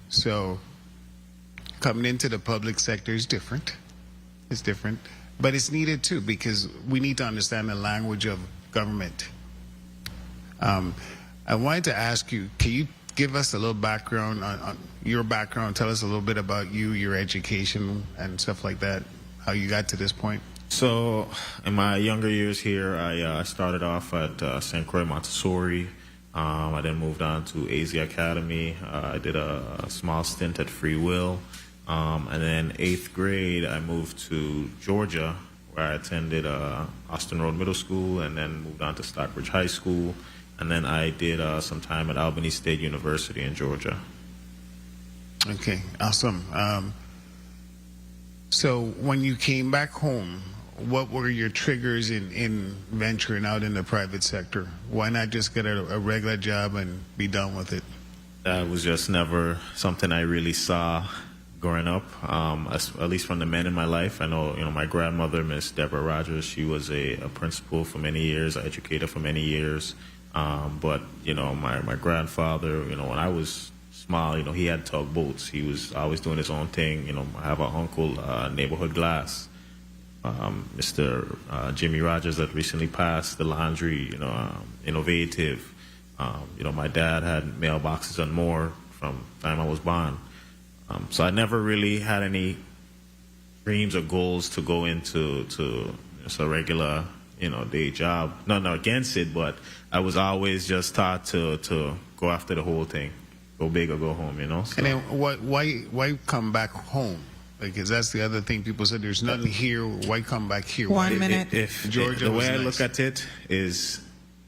So coming into the public sector is different. It's different. But it's needed too, because we need to understand the language of government. I wanted to ask you, can you give us a little background on your background? Tell us a little bit about you, your education, and stuff like that, how you got to this point. So in my younger years here, I started off at St. Croix Montessori. I then moved on to AZ Academy. I did a small stint at Free Will. And then 8th grade, I moved to Georgia, where I attended Austin Road Middle School, and then moved on to Stockbridge High School. And then I did some time at Albany State University in Georgia. Okay, awesome. So when you came back home, what were your triggers in venturing out in the private sector? Why not just get a regular job and be done with it? That was just never something I really saw growing up, at least from the men in my life. I know, my grandmother, Miss Deborah Rogers, she was a principal for many years, an educator for many years. But my grandfather, when I was small, he had tugboats. He was always doing his own thing. I have an uncle, Neighborhood Glass, Mr. Jimmy Rogers, that recently passed, the laundry, innovative. My dad had mailboxes and more from the time I was born. So I never really had any dreams or goals to go into just a regular, day job. Not against it, but I was always just taught to go after the whole thing, go big or go home, So. And then why come back home? Because that's the other thing people said. There's nothing here. Why come back here? 1 minute. The way I look at it is,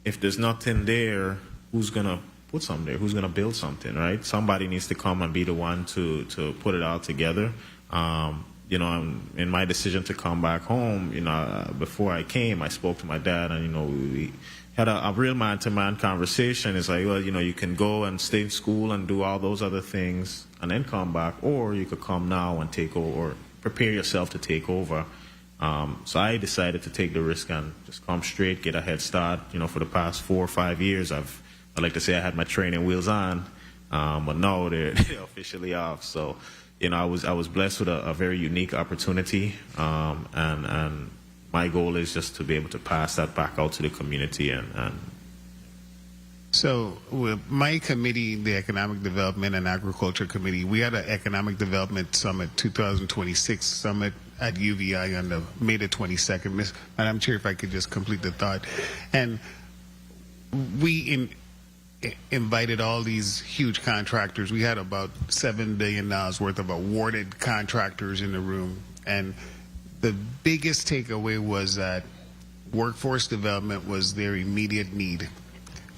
if there's nothing there, who's gonna put something there? Who's gonna build something, right? Somebody needs to come and be the one to put it all together. In my decision to come back home, before I came, I spoke to my dad, and we had a real man-to-man conversation. It's like, well, you can go and stay in school and do all those other things and then come back, or you could come now and take over, or prepare yourself to take over. So I decided to take the risk and just come straight, get a head start. For the past 4 or 5 years, I like to say I had my training wheels on, but no, they're officially off. So, I was blessed with a very unique opportunity, and my goal is just to be able to pass that back out to the community. So with my committee, the Economic Development and Agriculture Committee, we had an Economic Development Summit, 2026 Summit at UVI on May the 22nd. Madam Chair, if I could just complete the thought. And we invited all these huge contractors. We had about $7 billion worth of awarded contractors in the room. And the biggest takeaway was that workforce development was their immediate need.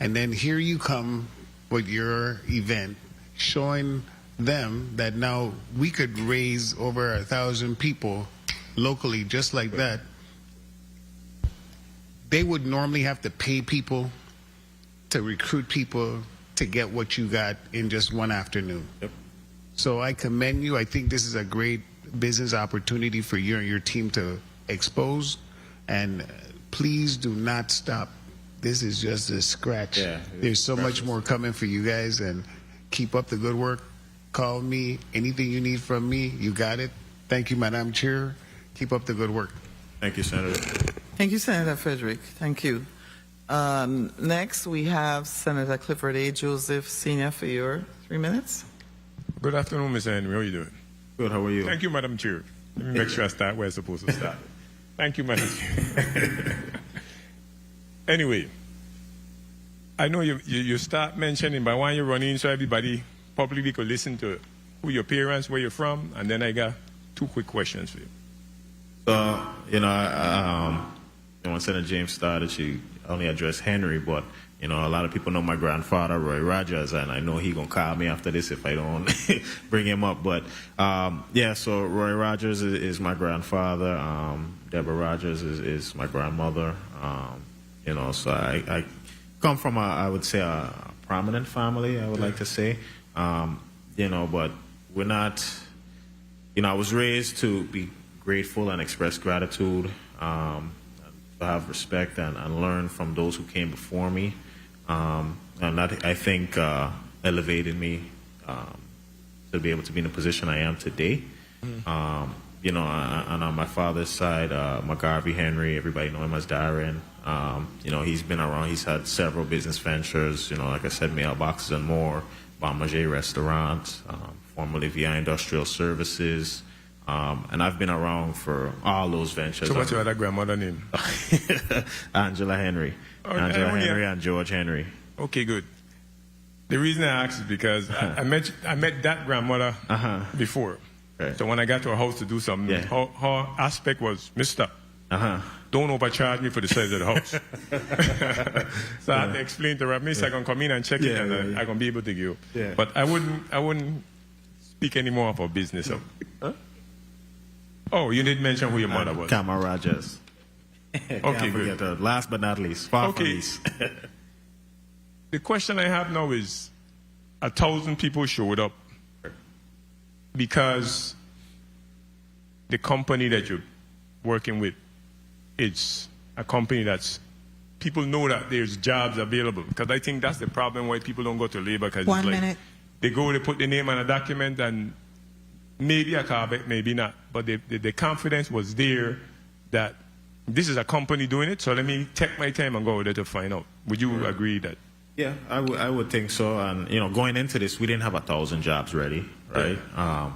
And then here you come with your event showing them that now we could raise over 1,000 people locally just like that. They would normally have to pay people to recruit people to get what you got in just one afternoon. Yep. So I commend you. I think this is a great business opportunity for you and your team to expose. And please do not stop. This is just a scratch. Yeah, there's so much more coming for you guys, and keep up the good work. Call me. Anything you need from me, you got it. Thank you, Madam Chair. Keep up the good work. Thank you, Senator. Thank you, Senator Frederick. Thank you. Next, we have Senator Clifford A. Joseph, Sr. for your 3 minutes. Good afternoon, Mr. Henry. How are you doing? Good, how are you? Thank you, Madam Chair. Let me make sure I start where I'm supposed to start. Thank you, Madam Chair. Anyway, I know you start mentioning, but why you're running so everybody publicly could listen to who your parents, where you're from, and then I got 2 quick questions for you. So, when Senator James started, she only addressed Henry, but, a lot of people know my grandfather, Roy Rogers, and I know he going to call me after this if I don't bring him up. But, so Roy Rogers is my grandfather. Deborah Rogers is my grandmother. So I come from, I would say, a prominent family, I would like to say. But we're not, I was raised to be grateful and express gratitude, to have respect and learn from those who came before me. And that, I think, elevated me to be able to be in the position I am today. Mm-hmm. And on my father's side, McGarvey Henry, everybody know him as Darren. He's been around. He's had several business ventures, like I said, mailboxes and more, Bon Manger Restaurant, formerly VI Industrial Services. And I've been around for all those ventures. So what's your other grandmother name? Angela Henry. Angela Henry and George Henry. Okay, good. The reason I asked is because I met that grandmother before. Right. So when I got to her house to do something, her aspect was, Mister, don't overcharge me for the size of the house. So I had to explain to her, Miss, I can come in and check it, and I can be able to give. Yeah. But I wouldn't speak any more of our business. Huh? Oh, you didn't mention who your mother was. Kama Rogers. Okay, good. Last but not least, far from least. The question I have now is, 1,000 people showed up because the company that you're working with, it's a company that's, people know that there's jobs available. Because I think that's the problem why people don't go to labor. Because One minute. They go, they put their name on a document, and maybe a car back, maybe not. But the confidence was there that this is a company doing it, so let me take my time and go there to find out. Would you agree that? Yeah, I would think so. And, going into this, we didn't have 1,000 jobs ready, right?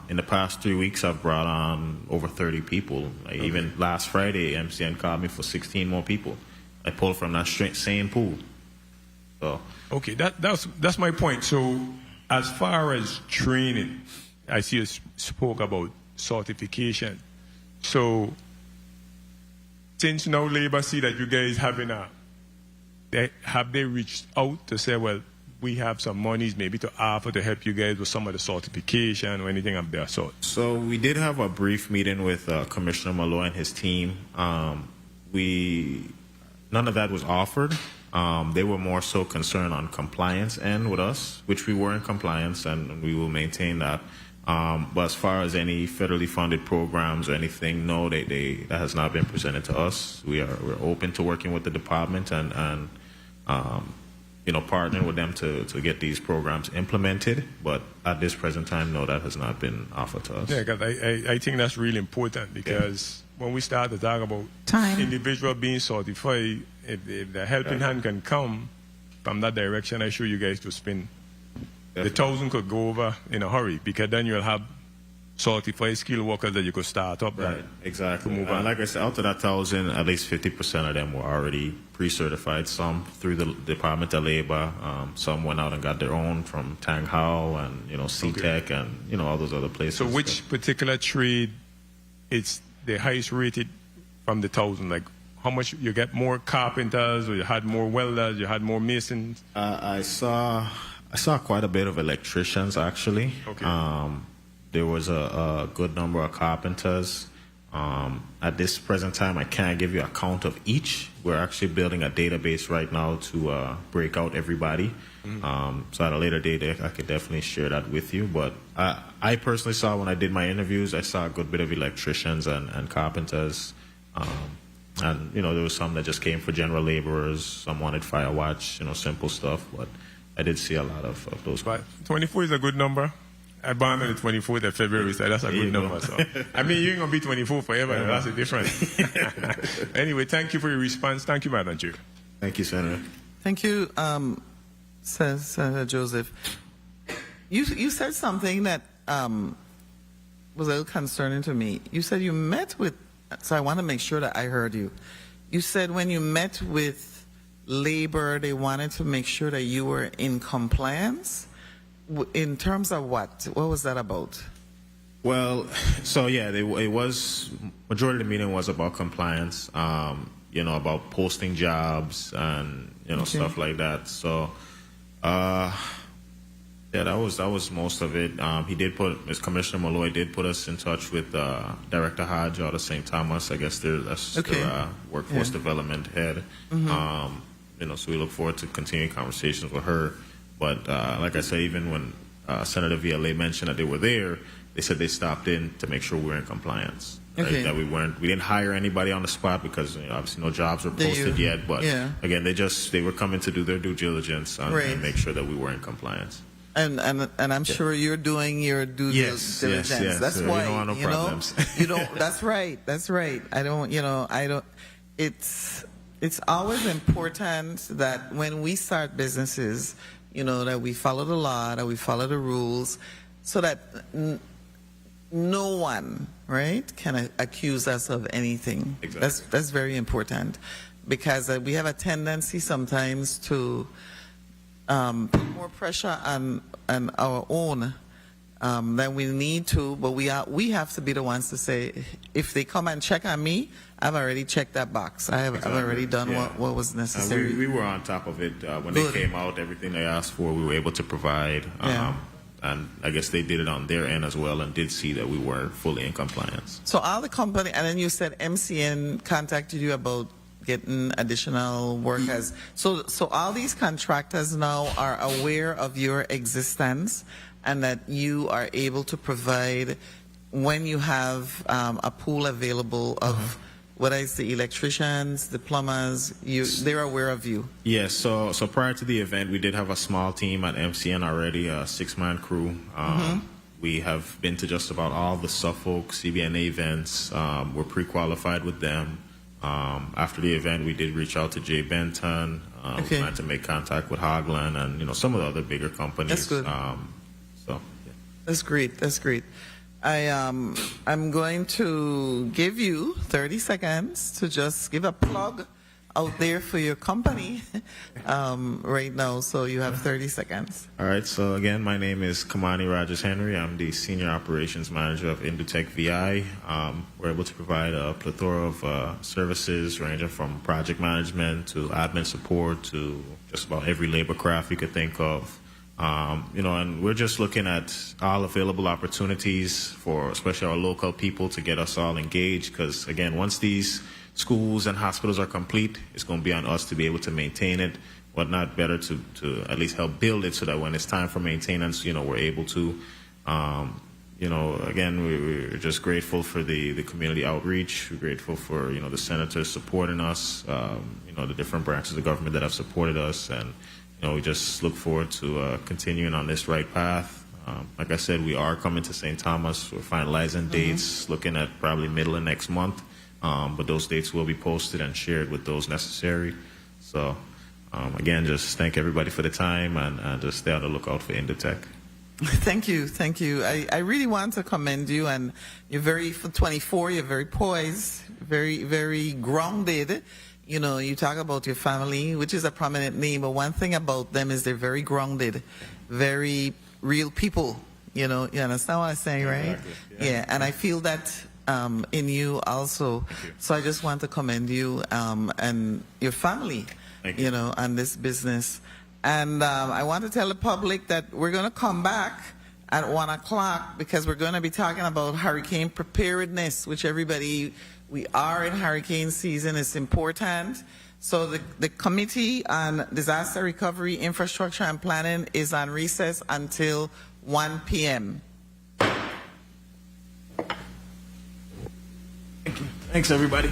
In the past 3 weeks, I've brought on over 30 people. Even last Friday, MCN called me for 16 more people. I pulled from that same pool. So. Okay, that's my point. So as far as training, I see you spoke about certification. So since now labor see that you guys have they reached out to say, well, we have some monies maybe to offer to help you guys with some of the certification or anything of that sort? So we did have a brief meeting with Commissioner Malloy and his team. None of that was offered. They were more so concerned on compliance end with us, which we were in compliance, and we will maintain that. But as far as any federally funded programs or anything, no, that has not been presented to us. We're open to working with the department and partnering with them to get these programs implemented. But at this present time, no, that has not been offered to us. Yeah, because I think that's really important because when we start to talk about individual being certified, if the helping hand can come from that direction, I assure you guys to spin. The 1,000 could go over in a hurry because then you'll have certified skilled workers that you could start up. Right, exactly. To move on. Like I said, out of that 1,000, at least 50% of them were already pre-certified. Some through the Department of Labor. Some went out and got their own from Tang Hao and CTEC and all those other places. So which particular trade is the highest rated from the 1,000? Like how much you get more carpenters, or you had more welders, you had more masons? I saw quite a bit of electricians actually. Okay. There was a good number of carpenters. At this present time, I can't give you a count of each. We're actually building a database right now to break out everybody. So at a later date, I could definitely share that with you. But I personally saw, when I did my interviews, I saw a good bit of electricians and carpenters. And, there was some that just came for general laborers. Some wanted fire watch, simple stuff. But I did see a lot of those. But 24 is a good number. I born on the 24th of February, so that's a good number. So, I mean, you ain't going to be 24 forever. That's the difference. Anyway, thank you for your response. Thank you, Madam Chair. Thank you, Senator. Thank you, says Senator Joseph. You said something that was a little concerning to me. You said you met with, so I want to make sure that I heard you. You said when you met with labor, they wanted to make sure that you were in compliance. In terms of what? What was that about? Well, so yeah, it was, majority of the meeting was about compliance, about posting jobs and, stuff like that. So, yeah, that was most of it. Ms. Commissioner Malloy did put us in touch with Director Hodge out of St. Thomas. I guess their workforce development head. So we look forward to continuing conversations with her. But like I said, even when Senator Villalay mentioned that they were there, they said they stopped in to make sure we were in compliance. Right? Okay. That we didn't hire anybody on the spot because obviously no jobs were posted yet. But again, they were coming to do their due diligence and make sure that we were in compliance. And I'm sure you're doing your due diligence. Yes. That's so why we don't want no problems. That's right. It's always important that when we start businesses, that we follow the law, that we follow the rules, so that no one, right, can accuse us of anything. Exactly. That's very important, because we have a tendency sometimes to put more pressure on our own than we need to, but we have to be the ones to say, if they come and check on me, I've already checked that box. I've already done what was necessary. We were on top of it when they came out. Everything they asked for, we were able to provide. And I guess they did it on their end as well and did see that we were fully in compliance. So all the company, and then you said MCN contacted you about getting additional workers. So all these contractors now are aware of your existence and that you are able to provide when you have a pool available of whether it's the electricians, the plumbers, they're aware of you. Yes, so prior to the event, we did have a small team at MCN already, a 6-man crew. We have been to just about all the Suffolk CBNA events. We're pre-qualified with them. After the event, we did reach out to Jay Benton. We plan to make contact with Hogland and some of the other bigger companies. That's good. That's great. That's great. I'm going to give you 30 seconds to just give a plug out there for your company right now. So you have 30 seconds. All right. So again, my name is Kamani Rogers Henry. I'm the Senior Operations Manager of Indutech VI. We're able to provide a plethora of services ranging from project management to admin support to just about every labor craft you could think of. And we're just looking at all available opportunities for especially our local people to get us all engaged, because again, once these schools and hospitals are complete, it's going to be on us to be able to maintain it. What not better to at least help build it so that when it's time for maintenance, we're able to. Again, we're just grateful for the community outreach. We're grateful for the senators supporting us, the different branches of government that have supported us, and we just look forward to continuing on this right path. Like I said, we are coming to St. Thomas. We're finalizing dates, looking at probably middle of next month. But those dates will be posted and shared with those necessary. So, again, just thank everybody for the time and just stay on the lookout for Indutech. Thank you, thank you. I really want to commend you, and for 24, you're very poised, very, very grounded. You know, you talk about your family, which is a prominent name, but one thing about them is they're very grounded, very real people. You know, you understand what I'm saying, right? Exactly. Yeah, and I feel that in you also. So I just want to commend you and your family, Thank you. you know, and this business. And I want to tell the public that we're going to come back at 1 o'clock because we're going to be talking about hurricane preparedness, which we are in hurricane season. It's important. So the Committee on Disaster Recovery, Infrastructure and Planning is on recess until 1 p.m. Thanks, everybody.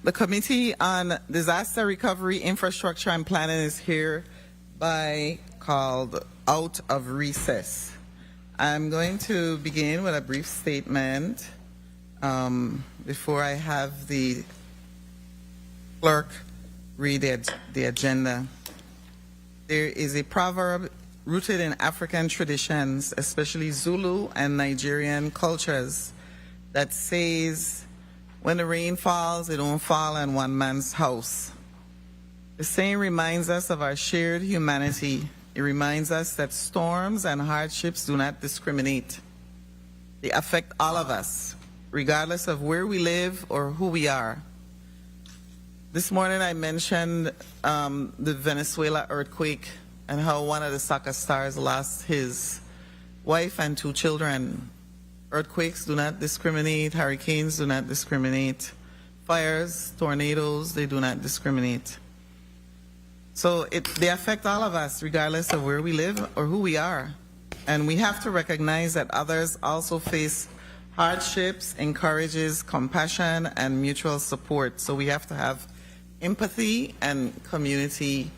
The Committee on Disaster Recovery, Infrastructure and Planning is hereby called out of recess. I'm going to begin with a brief statement before I have the clerk read the agenda. There is a proverb rooted in African traditions, especially Zulu and Nigerian cultures, that says, when the rain falls, it don't fall on one man's house. The saying reminds us of our shared humanity. It reminds us that storms and hardships do not discriminate. They affect all of us, regardless of where we live or who we are. This morning I mentioned the Venezuela earthquake and how one of the soccer stars lost his wife and 2 children. Earthquakes do not discriminate. Hurricanes do not discriminate. Fires, tornadoes, they do not discriminate. So they affect all of us, regardless of where we live or who we are. And we have to recognize that others also face hardships, encourages compassion and mutual support. So we have to have empathy and community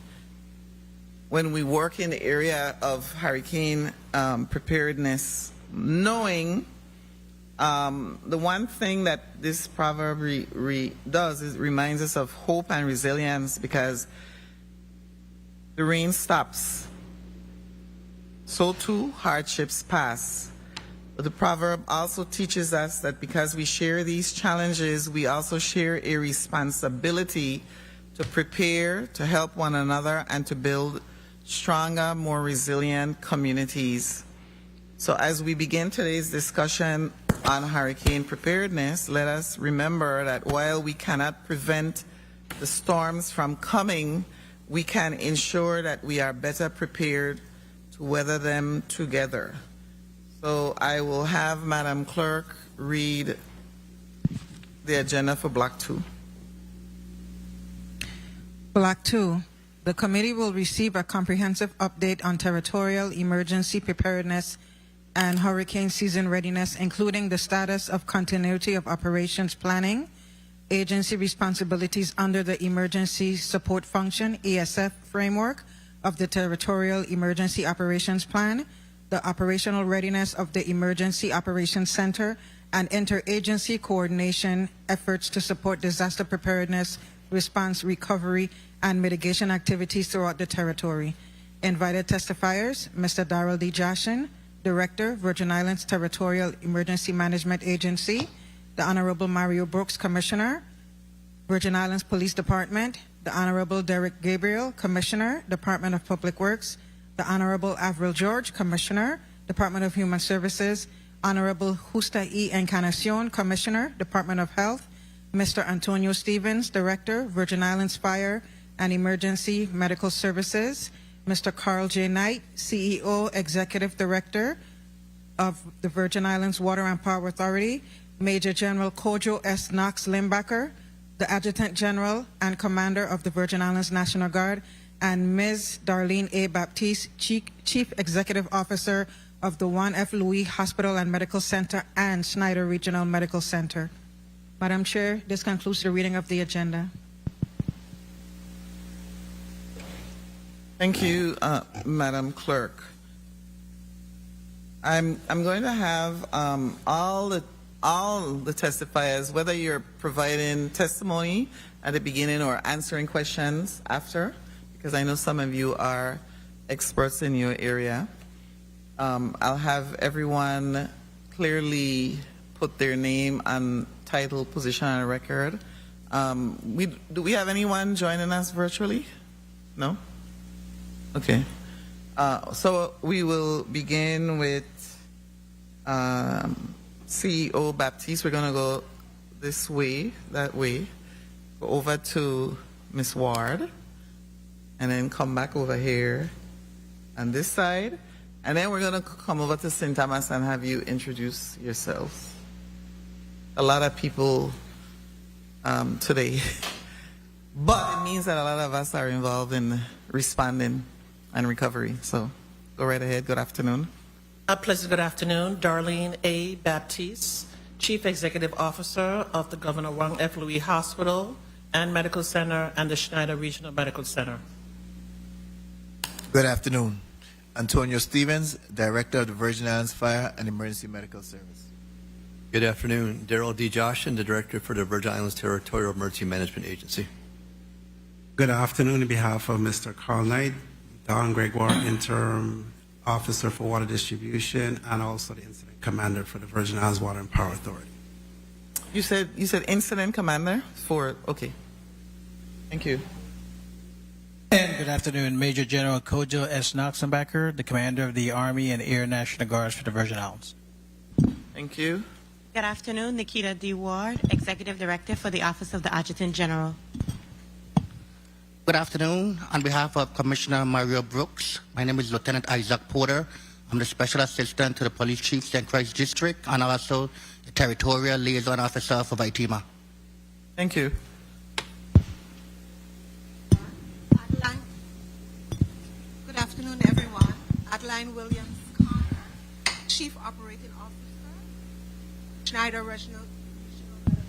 when we work in the area of hurricane preparedness, knowing the one thing that this proverb does is reminds us of hope and resilience, because the rain stops, so too hardships pass. But the proverb also teaches us that because we share these challenges, we also share a responsibility to prepare, to help one another, and to build stronger, more resilient communities. So as we begin today's discussion on hurricane preparedness, let us remember that while we cannot prevent the storms from coming, we can ensure that we are better prepared to weather them together. So I will have Madam Clerk read the agenda for Block 2. Block 2. The committee will receive a comprehensive update on territorial emergency preparedness and hurricane season readiness, including the status of continuity of operations planning, agency responsibilities under the Emergency Support Function, ESF framework of the Territorial Emergency Operations Plan, the operational readiness of the Emergency Operations Center, and interagency coordination efforts to support disaster preparedness, response, recovery, and mitigation activities throughout the territory. Invited testifiers, Mr. Daryl D. Jaschen, Director, Virgin Islands Territorial Emergency Management Agency, the Honorable Mario Brooks, Commissioner, Virgin Islands Police Department, the Honorable Derek Gabriel, Commissioner, Department of Public Works, the Honorable Averil George, Commissioner, Department of Human Services, Honorable Justa E. Encarnacion, Commissioner, Department of Health, Mr. Antonio Stevens, Director, Virgin Islands Fire and Emergency Medical Services, Mr. Karl J. Knight, CEO, Executive Director of the Virgin Islands Water and Power Authority, Major General Kodjo S. Knox-Limbacker, the Adjutant General and Commander of the Virgin Islands National Guard, and Ms. Darlene A. Baptiste, Chief Executive Officer of the Juan F. Hospital and Medical Center and Schneider Regional Medical Center. Madam Chair, this concludes the reading of the agenda. Thank you, Madam Clerk. I'm going to have all the testifiers, whether you're providing testimony at the beginning or answering questions after, because I know some of you are experts in your area. I'll have everyone clearly put their name and title, position on the record. Do we have anyone joining us virtually? No? Okay. So we will begin with CEO Baptiste. We're going to go this way, that way, go over to Ms. Ward, and then come back over here on this side. And then we're going to come over to St. Thomas and have you introduce yourself. A lot of people today, but it means that a lot of us are involved in responding and recovery. So go right ahead. Good afternoon. A pleasant good afternoon. Darlene A. Baptiste, Chief Executive Officer of the Governor Juan F. Hospital and Medical Center and the Schneider Regional Medical Center. Good afternoon. Antonio Stevens, Director of the Virgin Islands Fire and Emergency Medical Service. Good afternoon. Daryl D. Jaschen, the Director for the Virgin Islands Territorial Emergency Management Agency. Good afternoon. On behalf of Mr. Karl Knight, Don Gregoire, Interim Officer for Water Distribution, and also the Incident Commander for the Virgin Islands Water and Power Authority. You said incident commander for, okay. Thank you. And good afternoon, Major General Kodjo S. Knox-Limbacker, the Commander of the Army and Air National Guards for the Virgin Islands. Thank you. Good afternoon, Nikita D. Ward, Executive Director for the Office of the Adjutant General. Good afternoon. On behalf of Commissioner Mario Brooks, my name is Lieutenant Isaac Porter. I'm the Special Assistant to the Police Chief St. Croix District and also the Territorial Liaison Officer for ITEMA. Thank you. Good afternoon, everyone. Adeline Williams Connor, Chief Operating Officer, Schneider Regional Medical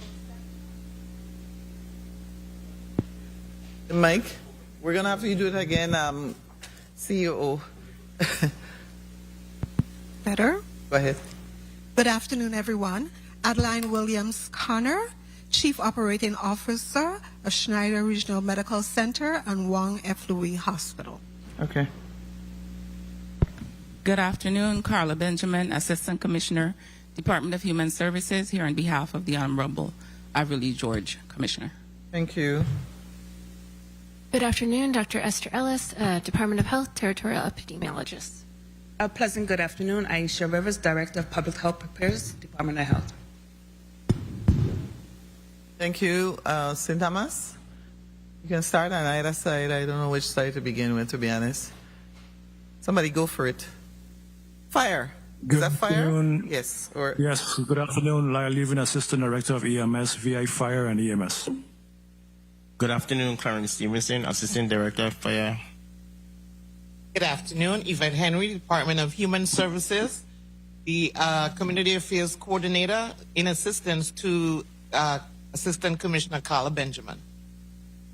Center. Mike, we're going to have you do it again. CEO. Better? Go ahead. Good afternoon, everyone. Adeline Williams Connor, Chief Operating Officer of Schneider Regional Medical Center and Juan F. Hospital. Okay. Good afternoon, Carla Benjamin, Assistant Commissioner, Department of Human Services, here on behalf of the Honorable Averil George, Commissioner. Thank you. Good afternoon, Dr. Esther Ellis, Department of Health, Territorial Epidemiologist. A pleasant good afternoon. Aisha Rivers, Director of Public Health Affairs, Department of Health. Thank you. St. Thomas, you can start on either side. I don't know which side to begin with, to be honest. Somebody go for it. Fire. Is that fire? Afternoon. Yes. Or Yes. Good afternoon. Lyle Levin, Assistant Director of EMS, VI Fire and EMS. Good afternoon, Clarence Stevenson, Assistant Director of Fire. Good afternoon, Yvette Henry, Department of Human Services, the Community Affairs Coordinator in assistance to Assistant Commissioner Carla Benjamin.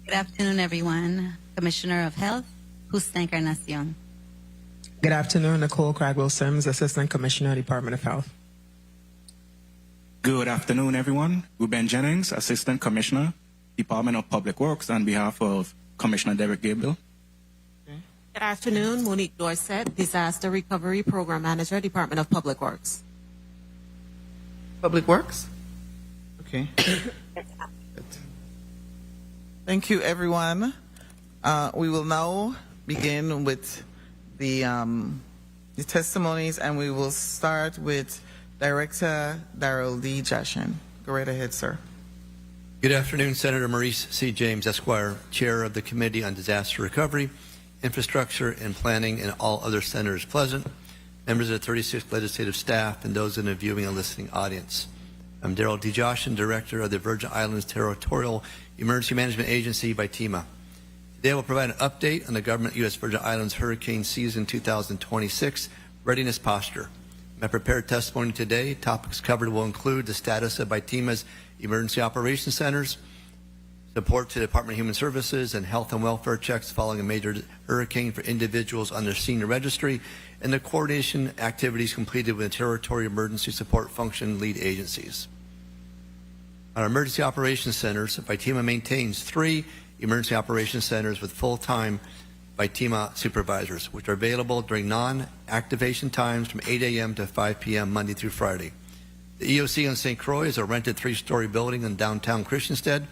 Good afternoon, everyone. Commissioner of Health, Justa Encarnacion. Good afternoon, Nicole Cragwell-Sims, Assistant Commissioner, Department of Health. Good afternoon, everyone. Ruben Jennings, Assistant Commissioner, Department of Public Works, on behalf of Commissioner Derek Gabriel. Good afternoon, Monique Dorset, Disaster Recovery Program Manager, Department of Public Works. Public Works? Okay. Thank you, everyone. We will now begin with the testimonies, and we will start with Director Daryl D. Jaschen. Go right ahead, sir. Good afternoon, Senator Maurice C. James, Esquire, Chair of the Committee on Disaster Recovery, Infrastructure and Planning, and all other senators present, members of the 36th Legislative Staff, and those in the viewing and listening audience. I'm Daryl D. Jaschen, Director of the Virgin Islands Territorial Emergency Management Agency by TEMA. Today I will provide an update on the government U.S. Virgin Islands Hurricane Season 2026 readiness posture. My prepared testimony today, topics covered will include the status of TEMA's Emergency Operations Centers, support to the Department of Human Services and health and welfare checks following a major hurricane for individuals on their senior registry, and the coordination activities completed with the Territorial Emergency Support Function lead agencies. Our Emergency Operations Centers, TEMA maintains 3 Emergency Operations Centers with full-time TEMA supervisors, which are available during non-activation times from 8 a.m. to 5 p.m. Monday through Friday. The EOC on St. Croix is a rented 3-story building in downtown Christiansted.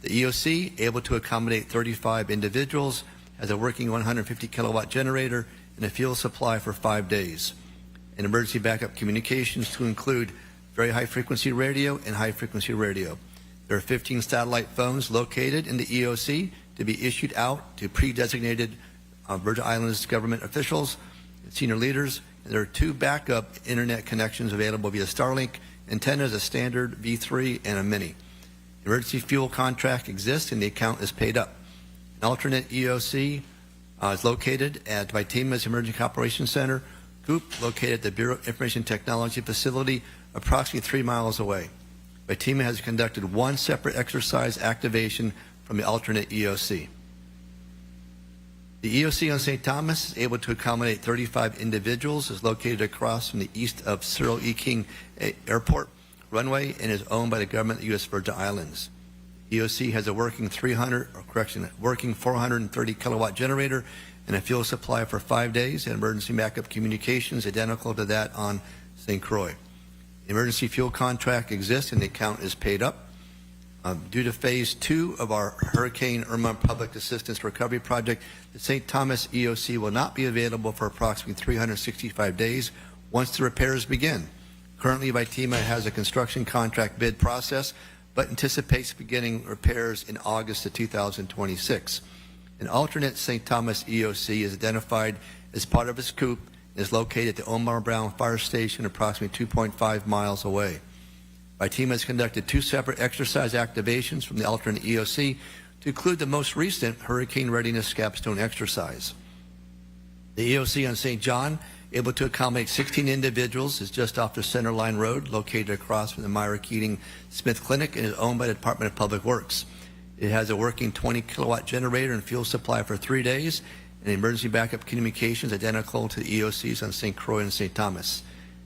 The EOC, able to accommodate 35 individuals, has a working 150 kilowatt generator and a fuel supply for 5 days. And emergency backup communications to include very high frequency radio and high frequency radio. There are 15 satellite phones located in the EOC to be issued out to pre-designated Virgin Islands government officials and senior leaders. And there are 2 backup internet connections available via Starlink antennas, a standard V3 and a mini. Emergency fuel contract exists and the account is paid up. An alternate EOC is located at TEMA's Emergency Operations Center, COOP, located at the Bureau of Information Technology facility approximately 3 miles away. TEMA has conducted 1 separate exercise activation from the alternate EOC. The EOC on St. Thomas is able to accommodate 35 individuals, is located across from the east of Cyril E. King Airport runway, and is owned by the government of the U.S. Virgin Islands. EOC has a working 430 kilowatt generator and a fuel supply for 5 days, and emergency backup communications identical to that on St. Croix. The emergency fuel contract exists and the account is paid up. Due to phase 2 of our Hurricane Hermon Public Assistance Recovery Project, the St. Thomas EOC will not be available for approximately 365 days once the repairs begin. Currently, VITEMA has a construction contract bid process, but anticipates beginning repairs in August of 2026. An alternate St. Thomas EOC is identified as part of a scoop and is located at the Omar Brown Fire Station approximately 2.5 miles away. VITEMA has conducted 2 separate exercise activations from the alternate EOC to include the most recent Hurricane Readiness Capstone exercise. The EOC on St. John, able to accommodate 16 individuals, is just off the Center Line Road, located across from the Myra Keating Smith Clinic, and is owned by the Department of Public Works. It has a working 20 kilowatt generator and fuel supply for 3 days, and emergency backup communications identical to the EOCs on St. Croix and St. Thomas.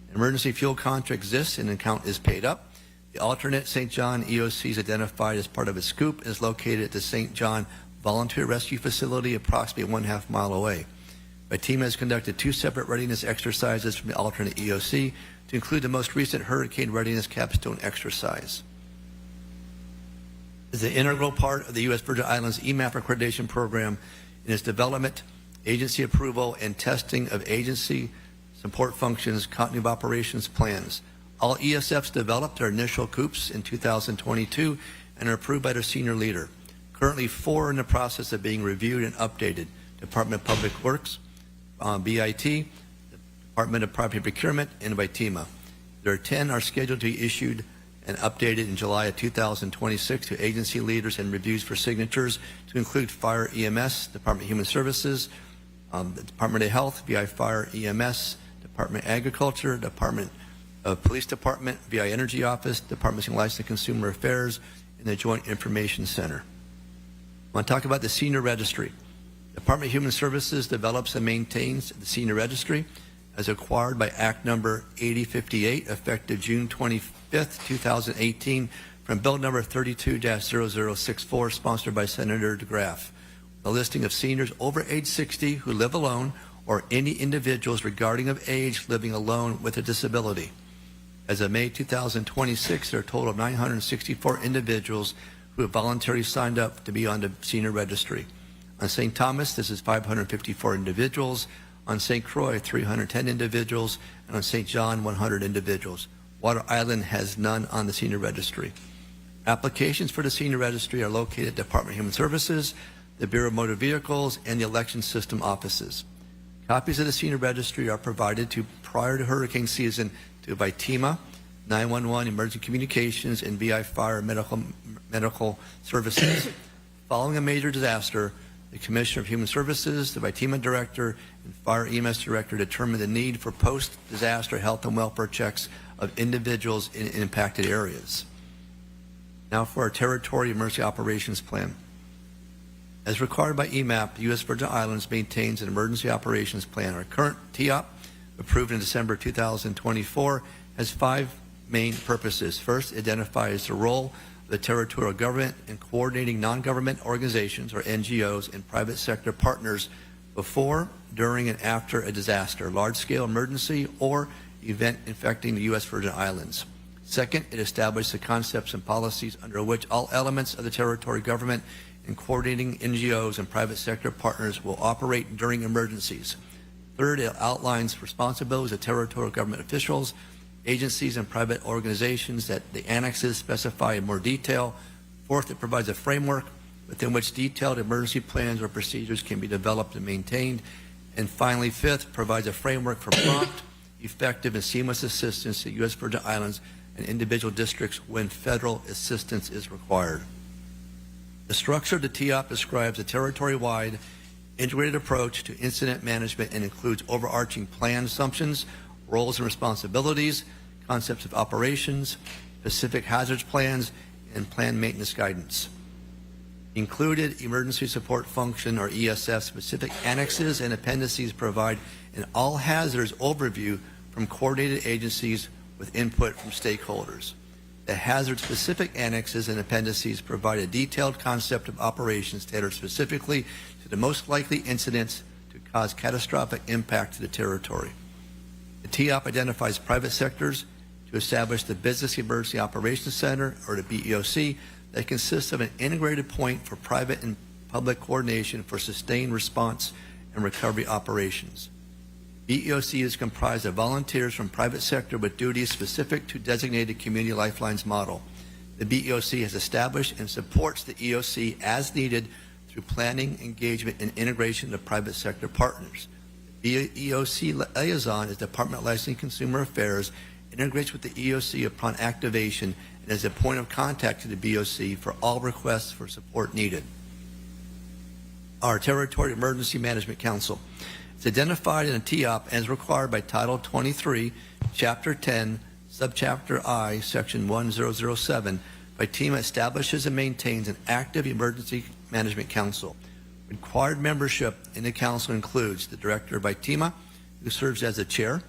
An emergency fuel contract exists and an account is paid up. The alternate St. John EOC is identified as part of a scoop and is located at the St. John Volunteer Rescue Facility approximately 1/2 mile away. VITEMA has conducted 2 separate readiness exercises from the alternate EOC to include the most recent Hurricane Readiness Capstone exercise. As an integral part of the U.S. Virgin Islands EMAP accreditation program in its development, agency approval, and testing of agency support functions, continuity of operations plans. All ESFs developed their initial COOPs in 2022 and are approved by their senior leader. Currently, 4 are in the process of being reviewed and updated. Department of Public Works, BIT, Department of Property Procurement, and VITEMA. There are 10 are scheduled to be issued and updated in July of 2026 to agency leaders and reviews for signatures to include Fire EMS, Department of Human Services, the Department of Health, VI Fire EMS, Department of Agriculture, Department of Police Department, VI Energy Office, Department of License and Consumer Affairs, and the Joint Information Center. I want to talk about the Senior Registry. Department of Human Services develops and maintains the Senior Registry as acquired by Act Number 8058, effective June 25th, 2018, from Bill Number 32-0064, sponsored by Senator DeGraff. A listing of seniors over age 60 who live alone or any individuals regarding of age living alone with a disability. As of May 2026, there are a total of 964 individuals who have voluntarily signed up to be on the Senior Registry. On St. Thomas, this is 554 individuals. On St. Croix, 310 individuals. And on St. John, 100 individuals. Water Island has none on the Senior Registry. Applications for the Senior Registry are located at the Department of Human Services, the Bureau of Motor Vehicles, and the Election System offices. Copies of the Senior Registry are provided to prior to hurricane season to VITEMA, 911 Emergency Communications, and VI Fire Medical Services. Following a major disaster, the Commissioner of Human Services, the VITEMA Director, and Fire EMS Director determined the need for post-disaster health and welfare checks of individuals in impacted areas. Now for our Territorial Emergency Operations Plan. As required by EMAP, the U.S. Virgin Islands maintains an Emergency Operations Plan. Our current TEOP, approved in December 2024, has 5 main purposes. First, identifies the role of the territorial government in coordinating non-government organizations, or NGOs, and private sector partners before, during, and after a disaster, large-scale emergency, or event affecting the U.S. Virgin Islands. Second, it established the concepts and policies under which all elements of the territorial government and coordinating NGOs and private sector partners will operate during emergencies. Third, it outlines responsibilities of territorial government officials, agencies, and private organizations that the annexes specify in more detail. Fourth, it provides a framework within which detailed emergency plans or procedures can be developed and maintained. And finally, fifth, provides a framework for prompt, effective, and seamless assistance to U.S. Virgin Islands and individual districts when federal assistance is required. The structure of the TEOP describes a territory-wide integrated approach to incident management and includes overarching plan assumptions, roles and responsibilities, concepts of operations, specific hazards plans, and plan maintenance guidance. Included emergency support function, or ESF, specific annexes and appendices provide an all hazards overview from coordinated agencies with input from stakeholders. The hazard specific annexes and appendices provide a detailed concept of operations tailored specifically to the most likely incidents to cause catastrophic impact to the territory. The TEOP identifies private sectors to establish the Business Emergency Operations Center, or the BEOC, that consists of an integrated point for private and public coordination for sustained response and recovery operations. BEOC is comprised of volunteers from private sector with duties specific to designated community lifelines model. The BEOC has established and supports the EOC as needed through planning, engagement, and integration of private sector partners. The EOC liaison is Department of Licensing and Consumer Affairs, integrates with the EOC upon activation, and is a point of contact to the BOC for all requests for support needed. Our Territorial Emergency Management Council. It's identified in a TEOP as required by Title 23, Chapter 10, Subchapter I, Section 1007. FITEMA establishes and maintains an active Emergency Management Council. Required membership in the council includes the Director of FITEMA, who serves as the chair,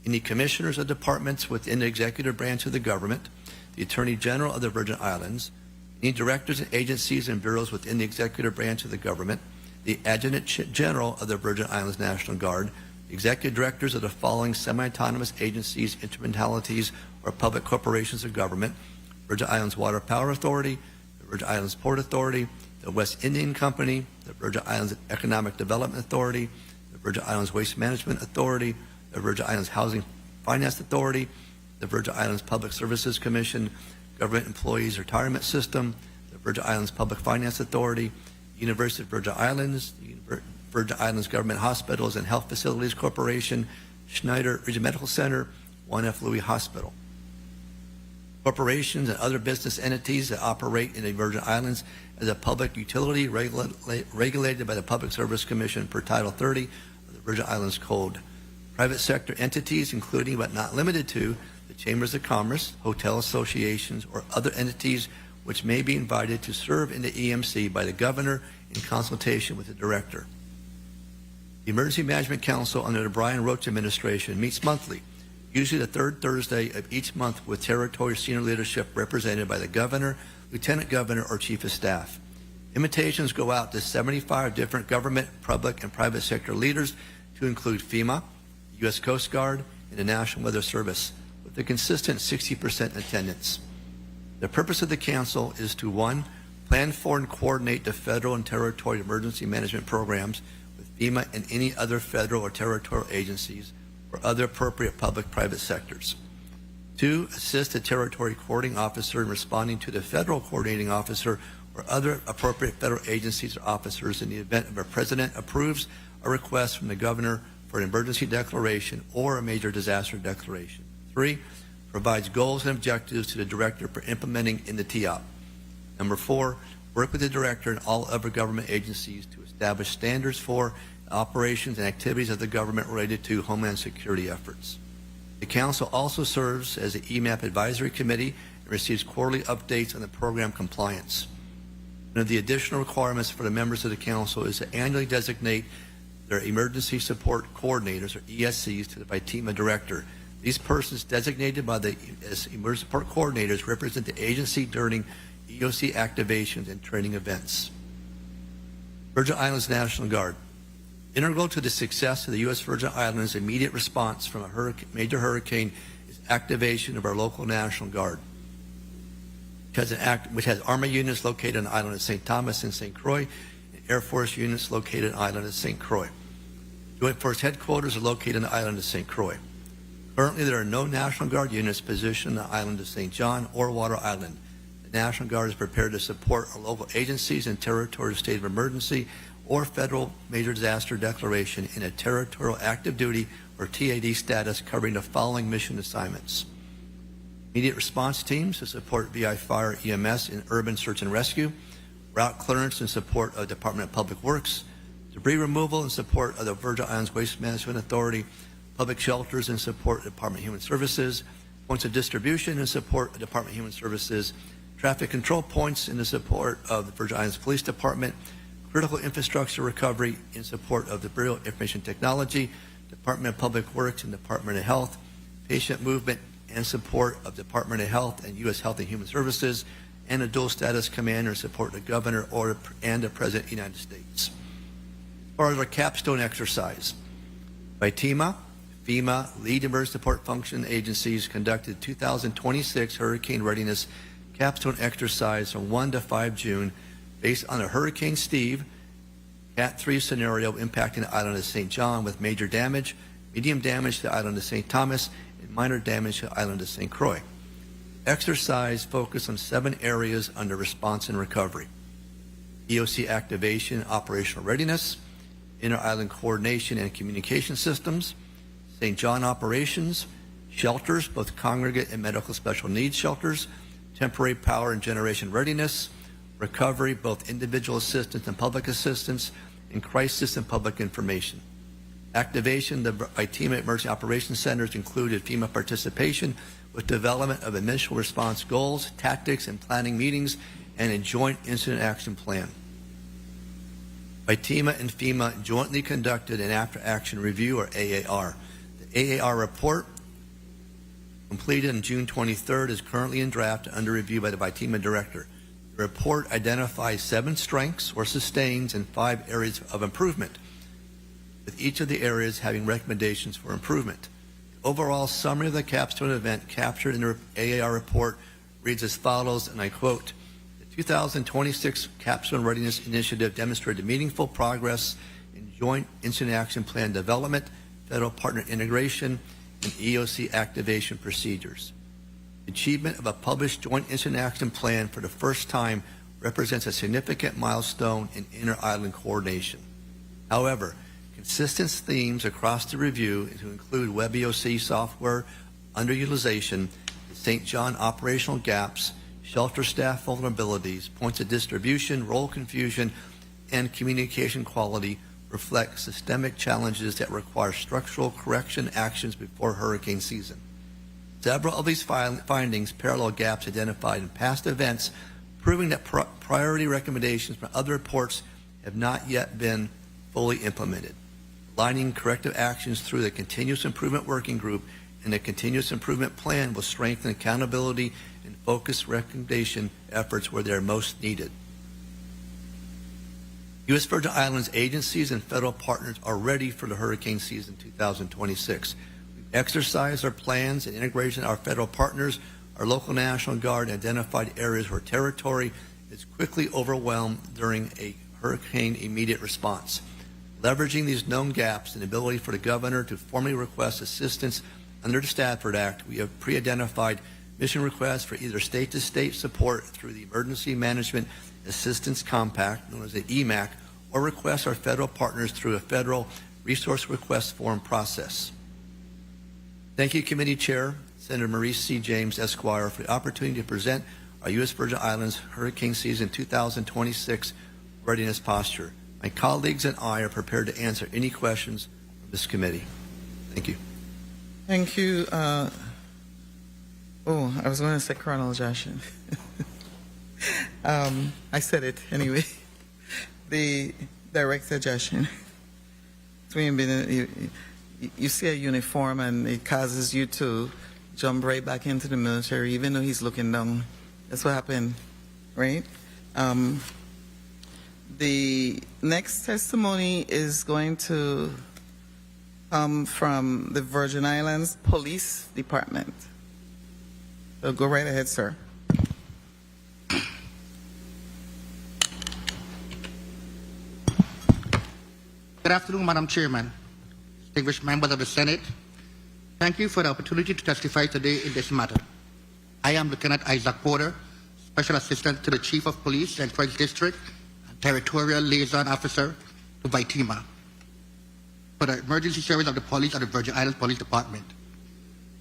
any commissioners of departments within the executive branch of the government, the Attorney General of the Virgin Islands, any directors and agencies and bureaus within the executive branch of the government, the Adjutant General of the Virgin Islands National Guard, the executive directors of the following semi-autonomous agencies, instrumentalities, or public corporations of government: Virgin Islands Water Power Authority, the Virgin Islands Port Authority, the West Indian Company, the Virgin Islands Economic Development Authority, the Virgin Islands Waste Management Authority, the Virgin Islands Housing Finance Authority, the Virgin Islands Public Services Commission, Government Employees Retirement System, the Virgin Islands Public Finance Authority, University of Virgin Islands, the Virgin Islands Government Hospitals and Health Facilities Corporation, Schneider Regional Medical Center, Juan F. Hospital. Corporations and other business entities that operate in the Virgin Islands as a public utility regulated by the Public Service Commission per Title 30 of the Virgin Islands Code. Private sector entities, including but not limited to the Chambers of Commerce, hotel associations, or other entities which may be invited to serve in the EMC by the Governor in consultation with the Director. The Emergency Management Council under the Brian Roach administration meets monthly, usually the third Thursday of each month, with territory senior leadership represented by the Governor, Lieutenant Governor, or Chief of Staff. Invitations go out to 75 different government, public, and private sector leaders, to include FEMA, U.S. Coast Guard, and the National Weather Service, with a consistent 60% attendance. The purpose of the council is to, 1, plan for and coordinate the federal and territorial emergency management programs with FEMA and any other federal or territorial agencies or other appropriate public-private sectors. 2, assist the territory coordinating officer in responding to the federal coordinating officer or other appropriate federal agencies or officers in the event of a president approves a request from the governor for an emergency declaration or a major disaster declaration. 3, provides goals and objectives to the director for implementing in the TEOP. Number 4, work with the director and all other government agencies to establish standards for operations and activities of the government related to Homeland Security efforts. The council also serves as the EMAP Advisory Committee and receives quarterly updates on the program compliance. One of the additional requirements for the members of the council is to annually designate their emergency support coordinators, or ESCs, to the FITEMA director. These persons designated by the as emergency support coordinators represent the agency during EOC activations and training events. Virgin Islands National Guard. Integral to the success of the U.S. Virgin Islands' immediate response from a major hurricane is activation of our local National Guard, which has Army units located on the island of St. Thomas and St. Croix, and Air Force units located on the island of St. Croix. Joint Force headquarters are located on the island of St. Croix. Currently, there are no National Guard units positioned on the island of St. John or Water Island. The National Guard is prepared to support our local agencies in territorial state of emergency or federal major disaster declaration in a territorial active duty or TAD status, covering the following mission assignments: immediate response teams to support VI Fire EMS in urban search and rescue, route clearance in support of Department of Public Works, debris removal in support of the Virgin Islands Waste Management Authority, public shelters in support of Department of Human Services, points of distribution in support of Department of Human Services, traffic control points in the support of the Virgin Islands Police Department, critical infrastructure recovery in support of the Bureau of Information Technology, Department of Public Works and Department of Health, patient movement and support of Department of Health and U.S. Health and Human Services, and a dual status commander in support of the Governor and the President of the United States. As far as our capstone exercise, VITEMA, FEMA, lead emergency support function agencies conducted 2026 hurricane readiness capstone exercise from 1 to 5 June based on a Hurricane Steve Cat 3 scenario impacting the island of St. John with major damage, medium damage to the island of St. Thomas, and minor damage to the island of St. Croix. Exercise focused on 7 areas under response and recovery: EOC activation, operational readiness, inter-island coordination and communication systems, St. John operations, shelters, both congregate and medical special needs shelters, temporary power and generation readiness, recovery, both individual assistance and public assistance, and crisis and public information. Activation, the VITEMA Emergency Operations Centers included FEMA participation with development of initial response goals, tactics, and planning meetings, and a joint incident action plan. VITEMA and FEMA jointly conducted an after-action review, or AAR. The AAR report, completed on June 23rd, is currently in draft under review by the VITEMA director. The report identifies 7 strengths or sustains and 5 areas of improvement, with each of the areas having recommendations for improvement. The overall summary of the capstone event captured in the AAR report reads as follows, and I quote, "The 2026 Capstone Readiness Initiative demonstrated meaningful progress in joint incident action plan development, federal partner integration, and EOC activation procedures. The achievement of a published joint incident action plan for the first time represents a significant milestone in inter-island coordination. However, consistent themes across the review to include WebEOC software underutilization, St. John operational gaps, shelter staff vulnerabilities, points of distribution, role confusion, and communication quality reflect systemic challenges that require structural correction actions before hurricane season. Several of these findings parallel gaps identified in past events, proving that priority recommendations from other reports have not yet been fully implemented. Aligning corrective actions through the Continuous Improvement Working Group and the Continuous Improvement Plan will strengthen accountability and focus recommendation efforts where they are most needed. U.S. Virgin Islands agencies and federal partners are ready for the hurricane season 2026. We've exercised our plans and integration of our federal partners, our local National Guard, and identified areas where territory is quickly overwhelmed during a hurricane immediate response. Leveraging these known gaps and the ability for the governor to formally request assistance under the Stafford Act, we have pre-identified mission requests for either state-to-state support through the Emergency Management Assistance Compact, known as the EMAC, or request our federal partners through a federal resource request form process. Thank you, Committee Chair, Senator Maurice C. James, Esquire, for the opportunity to present our U.S. Virgin Islands Hurricane Season 2026 readiness posture. My colleagues and I are prepared to answer any questions from this committee. Thank you. Thank you. I was going to say Colonel Jaschen. I said it anyway. The Director Jaschen. You see a uniform and it causes you to jump right back into the military, even though he's looking down. That's what happened, right? The next testimony is going to come from the Virgin Islands Police Department. So go right ahead, sir. Good afternoon, Madam Chairman, distinguished members of the Senate. Thank you for the opportunity to testify today in this matter. I am Lieutenant Isaac Porter, Special Assistant to the Chief of Police and Croix District, and Territorial Liaison Officer to VITEMA for the Emergency Service of the Police of the Virgin Islands Police Department.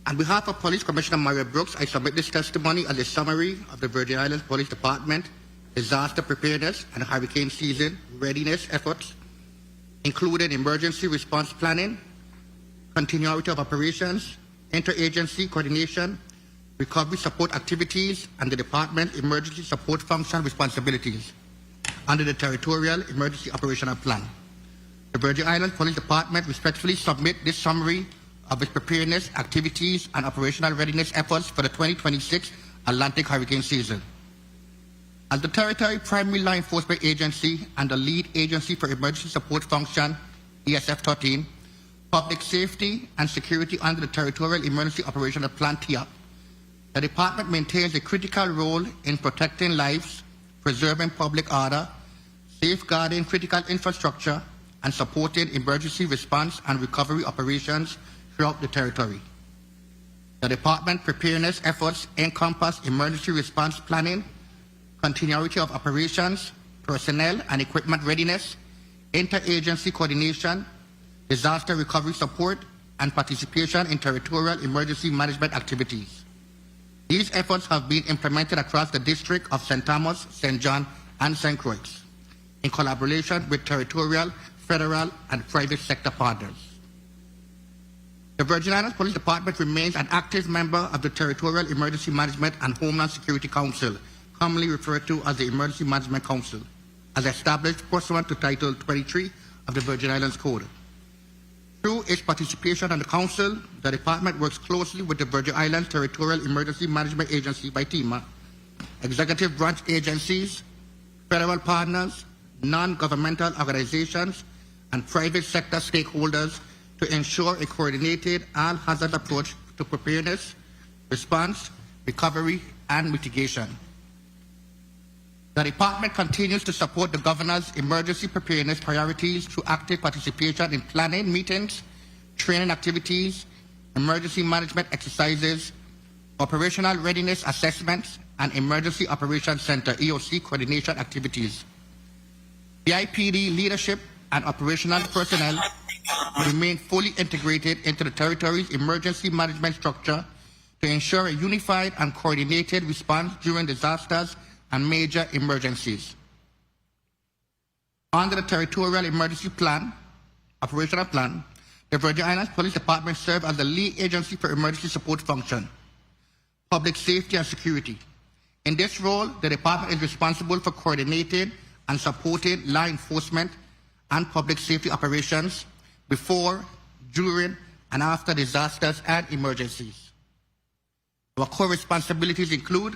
On behalf of Police Commissioner Mario Brooks, I submit this testimony as a summary of the Virgin Islands Police Department disaster preparedness and hurricane season readiness efforts, including emergency response planning, continuity of operations, interagency coordination, recovery support activities, and the Department Emergency Support Function responsibilities under the Territorial Emergency Operations Plan. The Virgin Islands Police Department respectfully submit this summary of its preparedness, activities, and operational readiness efforts for the 2026 Atlantic hurricane season. As the Territory Primary Law Enforcement Agency and the lead agency for emergency support function, ESF 13, public safety and security under the Territorial Emergency Operations Plan, TEOP, the Department maintains a critical role in protecting lives, preserving public order, safeguarding critical infrastructure, and supporting emergency response and recovery operations throughout the Territory. The Department preparedness efforts encompass emergency response planning, continuity of operations, personnel and equipment readiness, interagency coordination, disaster recovery support, and participation in territorial emergency management activities. These efforts have been implemented across the District of St. Thomas, St. John, and St. Croix in collaboration with territorial, federal, and private sector partners. The Virgin Islands Police Department remains an active member of the Territorial Emergency Management and Homeland Security Council, commonly referred to as the Emergency Management Council, as established pursuant to Title 23 of the Virgin Islands Code. Through its participation on the Council, the Department works closely with the Virgin Islands Territorial Emergency Management Agency by TEMA, executive branch agencies, federal partners, non-governmental organizations, and private sector stakeholders to ensure a coordinated all-hazard approach to preparedness, response, recovery, and mitigation. The Department continues to support the Governor's emergency preparedness priorities through active participation in planning meetings, training activities, emergency management exercises, operational readiness assessments, and Emergency Operations Center EOC coordination activities. The IPD leadership and operational personnel remain fully integrated into the Territory's emergency management structure to ensure a unified and coordinated response during disasters and major emergencies. Under the Territorial Emergency Plan, Operational Plan, the Virgin Islands Police Department serves as the lead agency for emergency support function, public safety and security. In this role, the Department is responsible for coordinating and supporting law enforcement and public safety operations before, during, and after disasters and emergencies. Our core responsibilities include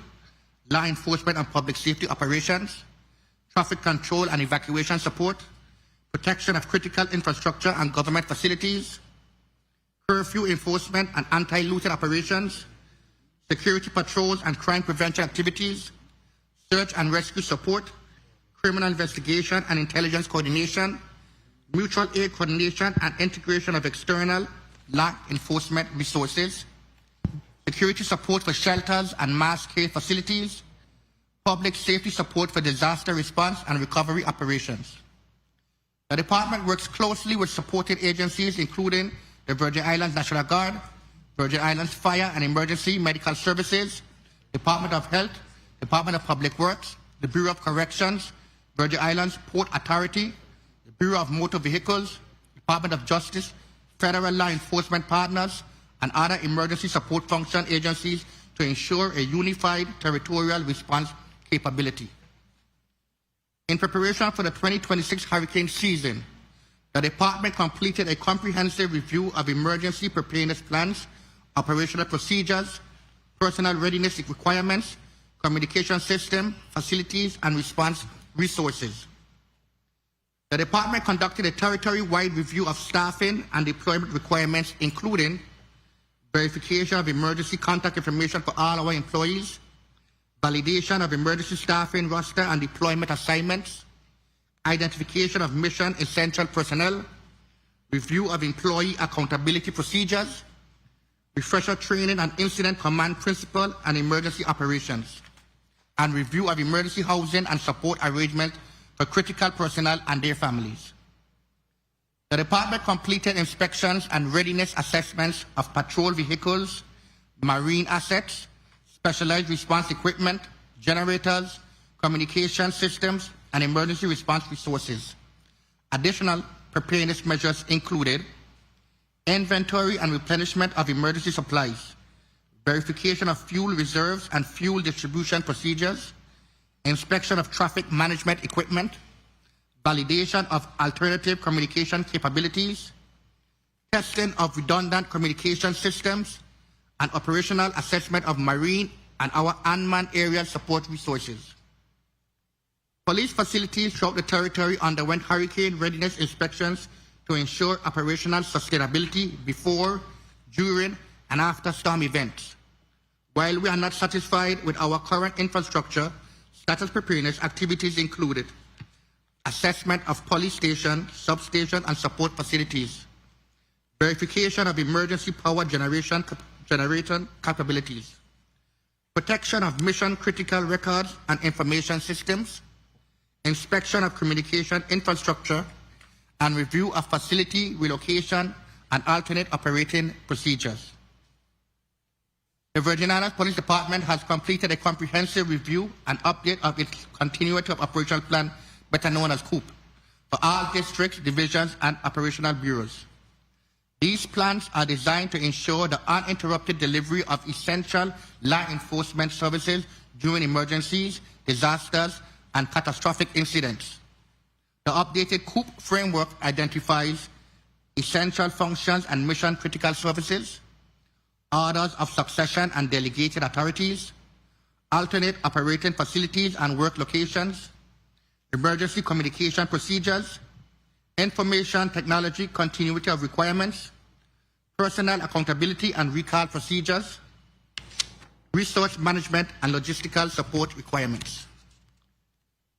law enforcement and public safety operations, traffic control and evacuation support, protection of critical infrastructure and government facilities, curfew enforcement and anti-looting operations, security patrols and crime prevention activities, search and rescue support, criminal investigation and intelligence coordination, mutual aid coordination and integration of external law enforcement resources, security support for shelters and mass care facilities, public safety support for disaster response and recovery operations. The Department works closely with supporting agencies including the Virgin Islands National Guard, Virgin Islands Fire and Emergency Medical Services, Department of Health, Department of Public Works, the Bureau of Corrections, Virgin Islands Port Authority, the Bureau of Motor Vehicles, Department of Justice, federal law enforcement partners, and other emergency support function agencies to ensure a unified territorial response capability. In preparation for the 2026 hurricane season, the Department completed a comprehensive review of emergency preparedness plans, operational procedures, personnel readiness requirements, communication system, facilities, and response resources. The Department conducted a territory-wide review of staffing and deployment requirements, including verification of emergency contact information for all our employees, validation of emergency staffing roster and deployment assignments, identification of mission essential personnel, review of employee accountability procedures, refresher training on incident command principle and emergency operations, and review of emergency housing and support arrangements for critical personnel and their families. The Department completed inspections and readiness assessments of patrol vehicles, marine assets, specialized response equipment, generators, communication systems, and emergency response resources. Additional preparedness measures included inventory and replenishment of emergency supplies, verification of fuel reserves and fuel distribution procedures, inspection of traffic management equipment, validation of alternative communication capabilities, testing of redundant communication systems, and operational assessment of marine and our unmanned area support resources. Police facilities throughout the territory underwent hurricane readiness inspections to ensure operational sustainability before, during, and after storm events. While we are not satisfied with our current infrastructure, status preparedness activities included assessment of police station, substation, and support facilities, verification of emergency power generation capabilities, protection of mission-critical records and information systems, inspection of communication infrastructure, and review of facility relocation and alternate operating procedures. The Virgin Islands Police Department has completed a comprehensive review and update of its Continuity of Operational Plan, better known as COOP, for all districts, divisions, and operational bureaus. These plans are designed to ensure the uninterrupted delivery of essential law enforcement services during emergencies, disasters, and catastrophic incidents. The updated COOP framework identifies essential functions and mission-critical services, orders of succession and delegated authorities, alternate operating facilities and work locations, emergency communication procedures, information technology continuity of requirements, personnel accountability and recall procedures, resource management and logistical support requirements.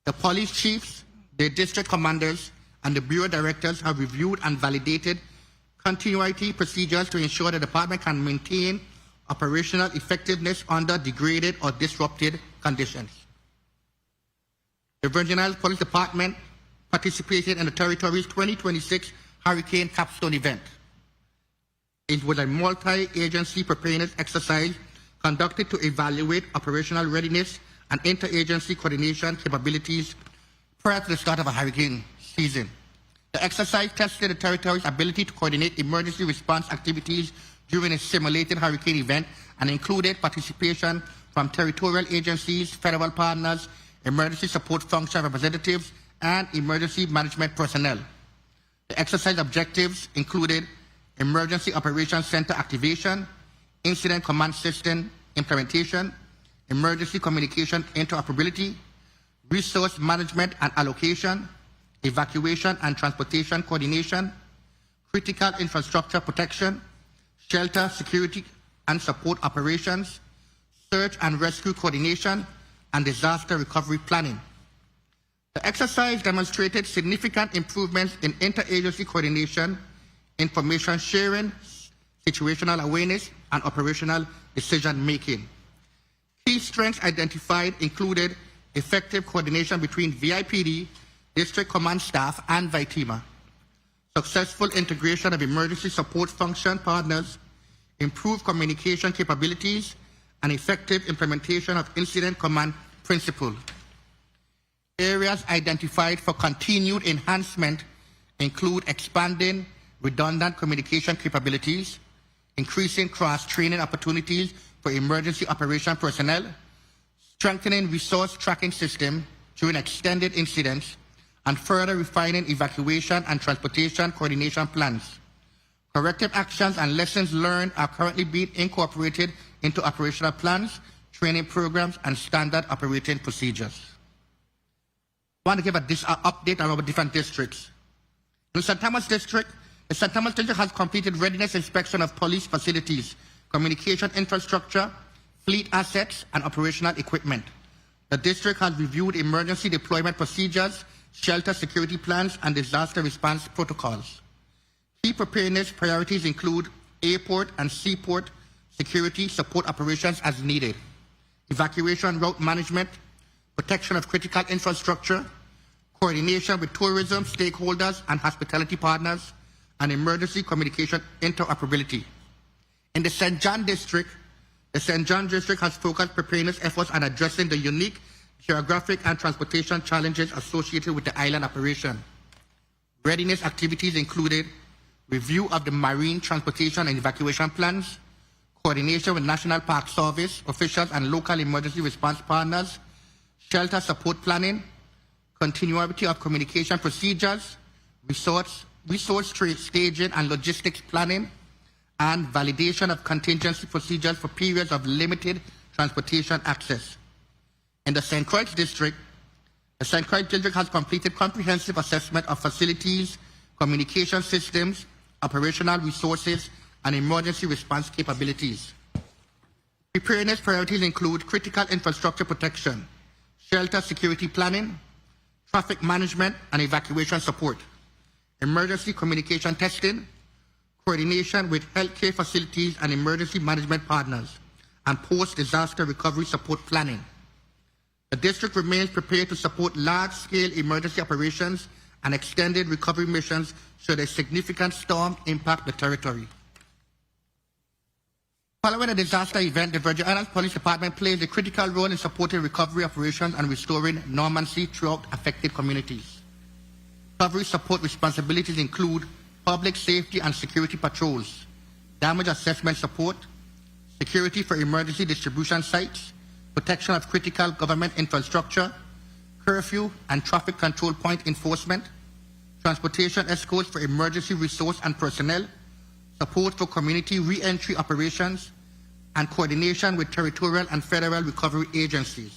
The police chiefs, their district commanders, and the bureau directors have reviewed and validated continuity procedures to ensure the department can maintain operational effectiveness under degraded or disrupted conditions. The Virgin Islands Police Department participated in the territory's 2026 Hurricane Capstone event. It was a multi-agency preparedness exercise conducted to evaluate operational readiness and interagency coordination capabilities prior to the start of a hurricane season. The exercise tested the territory's ability to coordinate emergency response activities during a simulated hurricane event and included participation from territorial agencies, federal partners, emergency support function representatives, and emergency management personnel. The exercise objectives included emergency operations center activation, incident command system implementation, emergency communication interoperability, resource management and allocation, evacuation and transportation coordination, critical infrastructure protection, shelter security and support operations, search and rescue coordination, and disaster recovery planning. The exercise demonstrated significant improvements in interagency coordination, information sharing, situational awareness, and operational decision-making. Key strengths identified included effective coordination between VIPD, district command staff, and VITEMA, successful integration of emergency support function partners, improved communication capabilities, and effective implementation of incident command principle. Areas identified for continued enhancement include expanding redundant communication capabilities, increasing cross-training opportunities for emergency operation personnel, strengthening resource tracking system during extended incidents, and further refining evacuation and transportation coordination plans. Corrective actions and lessons learned are currently being incorporated into operational plans, training programs, and standard operating procedures. I want to give an update on our different districts. In St. Thomas District, the St. Thomas District has completed readiness inspection of police facilities, communication infrastructure, fleet assets, and operational equipment. The district has reviewed emergency deployment procedures, shelter security plans, and disaster response protocols. Key preparedness priorities include airport and seaport security support operations as needed, evacuation route management, protection of critical infrastructure, coordination with tourism stakeholders and hospitality partners, and emergency communication interoperability. In the St. John District, the St. John District has focused preparedness efforts on addressing the unique geographic and transportation challenges associated with the island operation. Readiness activities included review of the marine transportation and evacuation plans, coordination with National Park Service officials and local emergency response partners, shelter support planning, continuity of communication procedures, resource staging and logistics planning, and validation of contingency procedures for periods of limited transportation access. In the St. Croix district, the St. Croix district has completed comprehensive assessment of facilities, communication systems, operational resources, and emergency response capabilities. Preparedness priorities include critical infrastructure protection, shelter security planning, traffic management and evacuation support, emergency communication testing, coordination with healthcare facilities and emergency management partners, and post-disaster recovery support planning. The district remains prepared to support large-scale emergency operations and extended recovery missions should a significant storm impact the territory. Following a disaster event, the Virgin Islands Police Department plays a critical role in supporting recovery operations and restoring normalcy throughout affected communities. Recovery support responsibilities include public safety and security patrols, damage assessment support, security for emergency distribution sites, protection of critical government infrastructure, curfew and traffic control point enforcement, transportation escorts for emergency resource and personnel, support for community re-entry operations, and coordination with territorial and federal recovery agencies.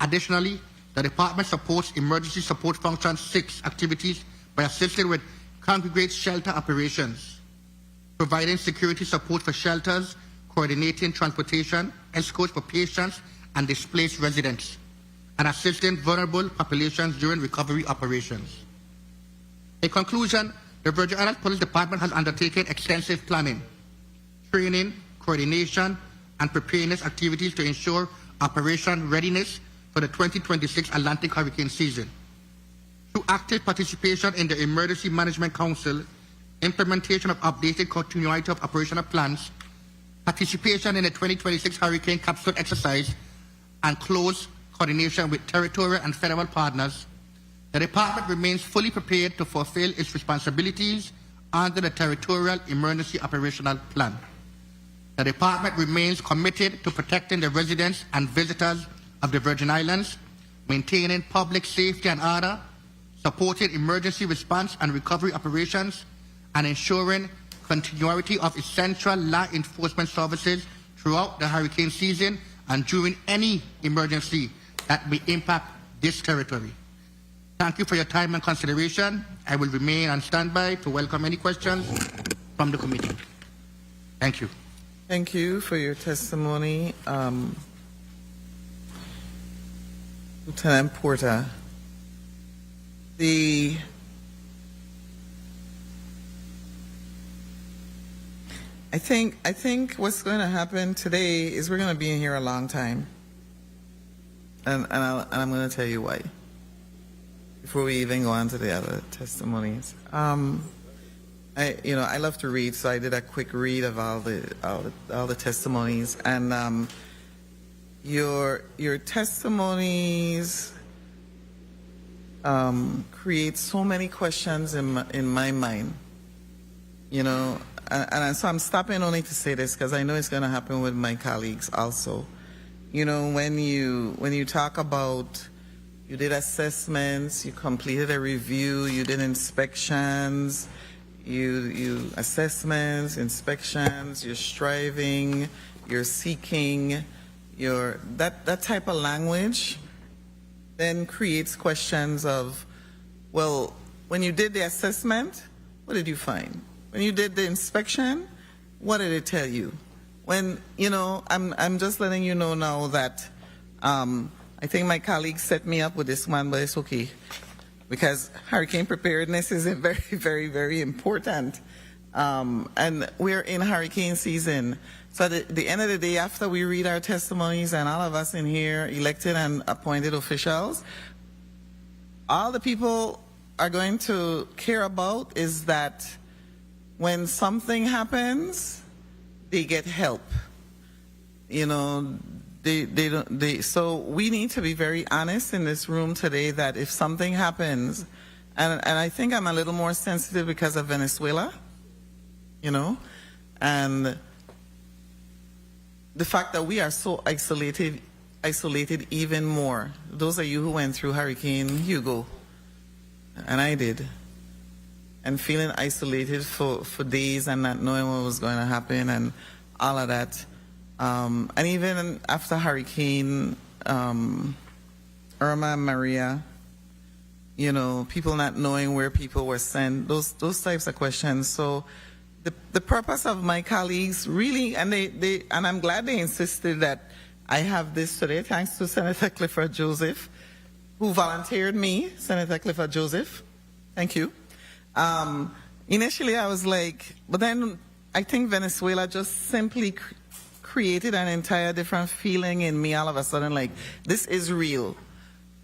Additionally, the department supports emergency support function 6 activities by assisting with congregate shelter operations, providing security support for shelters, coordinating transportation, escorts for patients and displaced residents, and assisting vulnerable populations during recovery operations. In conclusion, the Virgin Islands Police Department has undertaken extensive planning, training, coordination, and preparedness activities to ensure operation readiness for the 2026 Atlantic hurricane season. Through active participation in the Emergency Management Council, implementation of updated continuity of operational plans, participation in the 2026 hurricane capstone exercise, and close coordination with territorial and federal partners, the department remains fully prepared to fulfill its responsibilities under the Territorial Emergency Operational Plan. The department remains committed to protecting the residents and visitors of the Virgin Islands, maintaining public safety and order, supporting emergency response and recovery operations, and ensuring continuity of essential law enforcement services throughout the hurricane season and during any emergency that may impact this territory. Thank you for your time and consideration. I will remain on standby to welcome any questions from the committee. Thank you. Thank you for your testimony, Lieutenant Porter. I think what's going to happen today is we're going to be in here a long time, and I'm going to tell you why before we even go on to the other testimonies. I love to read, so I did a quick read of all the testimonies, and your testimonies create so many questions in my mind, and so I'm stopping only to say this because I know it's going to happen with my colleagues also. When you talk about you did assessments, you completed a review, you did inspections, you assessments, inspections, you're striving, you're seeking, that type of language then creates questions of, well, when you did the assessment, what did you find? When you did the inspection, what did it tell you? When, I'm just letting you know now that I think my colleagues set me up with this one, but it's okay. Because hurricane preparedness is very, very, very important. And we're in hurricane season. So at the end of the day, after we read our testimonies and all of us in here, elected and appointed officials, all the people are going to care about is that when something happens, they get help. So we need to be very honest in this room today that if something happens, and I think I'm a little more sensitive because of Venezuela, and the fact that we are so isolated even more. Those of you who went through Hurricane Hugo, and I did, and feeling isolated for days and not knowing what was going to happen and all of that. And even after Hurricane Irma and Maria, you know, people not knowing where people were sent, those types of questions. So the purpose of my colleagues really, and and I'm glad they insisted that I have this today, thanks to Senator Clifford Joseph, who volunteered me, Senator Clifford Joseph. Thank you. Initially I was like, but then I think Venezuela just simply created an entire different feeling in me all of a sudden, like, this is real.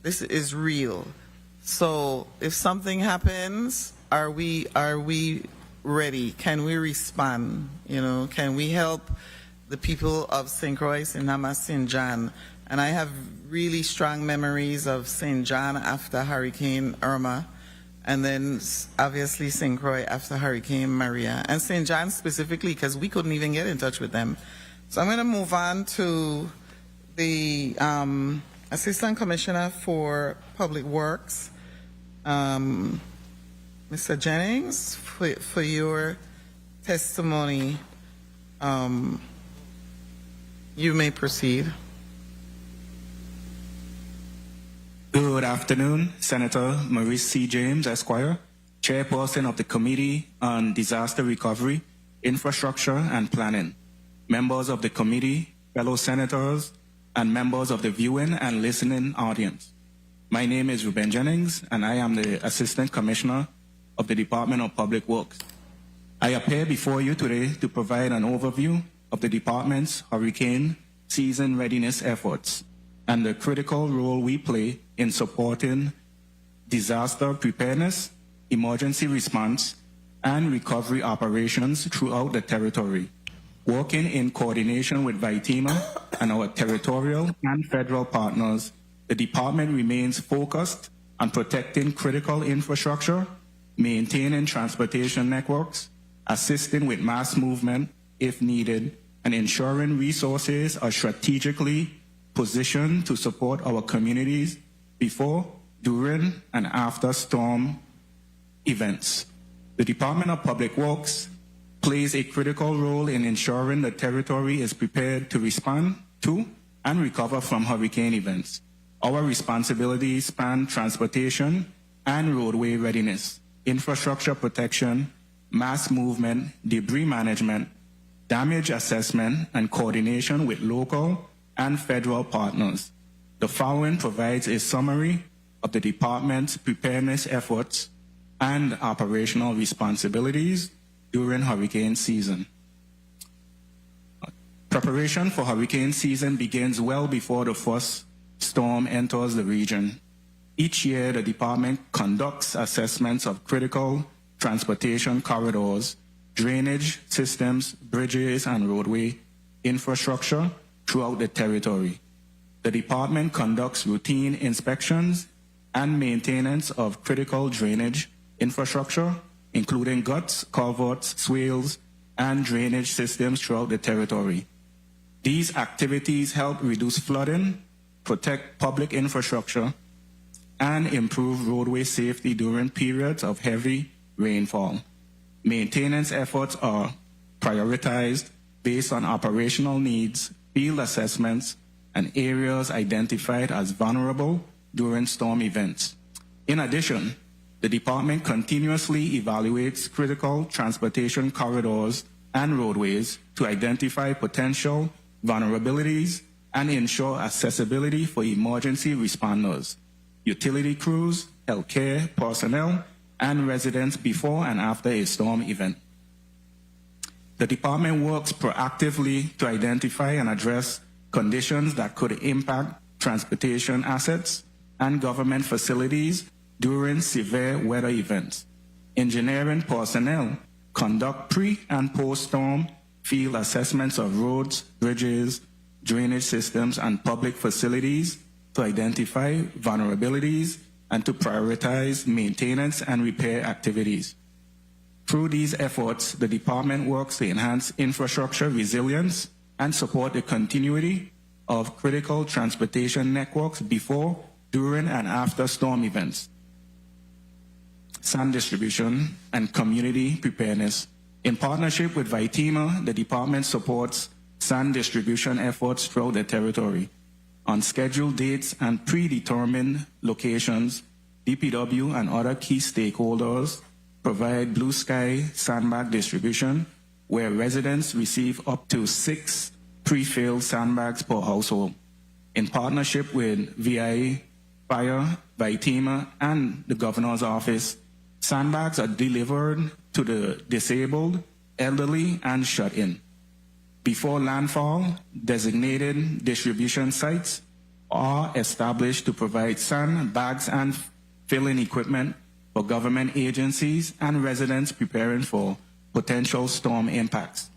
This is real. So if something happens, are we ready? Can we respond? You know, can we help the people of St. Croix, St. Thomas, St. John? And I have really strong memories of St. John after Hurricane Irma, and then obviously St. Croix after Hurricane Maria, and St. John specifically because we couldn't even get in touch with them. So I'm going to move on to the Assistant Commissioner for Public Works, Mr. Jennings, for your testimony. You may proceed. Good afternoon, Senator Maurice C. James, Esquire, Chairperson of the Committee on Disaster Recovery, Infrastructure and Planning, members of the committee, fellow senators, and members of the viewing and listening audience. My name is Ruben Jennings, and I am the Assistant Commissioner of the Department of Public Works. I appear before you today to provide an overview of the department's hurricane season readiness efforts and the critical role we play in supporting disaster preparedness, emergency response, and recovery operations throughout the territory, working in coordination with VITEMA and our territorial and federal partners. The department remains focused on protecting critical infrastructure, maintaining transportation networks, assisting with mass movement if needed, and ensuring resources are strategically positioned to support our communities before, during, and after storm events. The Department of Public Works plays a critical role in ensuring the territory is prepared to respond to and recover from hurricane events. Our responsibilities span transportation and roadway readiness, infrastructure protection, mass movement, debris management, damage assessment, and coordination with local and federal partners. The following provides a summary of the department's preparedness efforts and operational responsibilities during hurricane season. Preparation for hurricane season begins well before the first storm enters the region. Each year, the department conducts assessments of critical transportation corridors, drainage systems, bridges, and roadway infrastructure throughout the territory. The department conducts routine inspections and maintenance of critical drainage infrastructure, including guts, culverts, swales, and drainage systems throughout the territory. These activities help reduce flooding, protect public infrastructure, and improve roadway safety during periods of heavy rainfall. Maintenance efforts are prioritized based on operational needs, field assessments, and areas identified as vulnerable during storm events. In addition, the department continuously evaluates critical transportation corridors and roadways to identify potential vulnerabilities and ensure accessibility for emergency responders, utility crews, healthcare personnel, and residents before and after a storm event. The department works proactively to identify and address conditions that could impact transportation assets and government facilities during severe weather events. Engineering personnel conduct pre- and post-storm field assessments of roads, bridges, drainage systems, and public facilities to identify vulnerabilities and to prioritize maintenance and repair activities. Through these efforts, the department works to enhance infrastructure resilience and support the continuity of critical transportation networks before, during, and after storm events. Sand distribution and community preparedness. In partnership with VITEMA, the department supports sand distribution efforts throughout the territory. On scheduled dates and predetermined locations, DPW and other key stakeholders provide blue sky sandbag distribution, where residents receive up to 6 pre-filled sandbags per household. In partnership with VI, Fire, VITEMA, and the Governor's Office, sandbags are delivered to the disabled, elderly, and shut-in. Before landfall, designated distribution sites are established to provide sandbags and filling equipment for government agencies and residents preparing for potential storm impacts.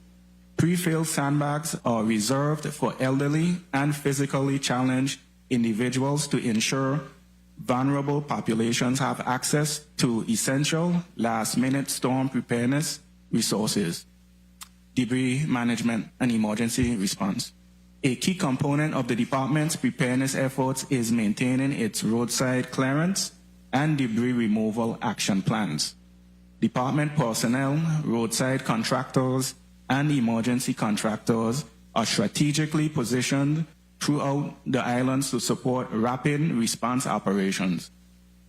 Pre-filled sandbags are reserved for elderly and physically challenged individuals to ensure vulnerable populations have access to essential last-minute storm preparedness resources. Debris management and emergency response. A key component of the department's preparedness efforts is maintaining its roadside clearance and debris removal action plans. Department personnel, roadside contractors, and emergency contractors are strategically positioned throughout the islands to support rapid response operations.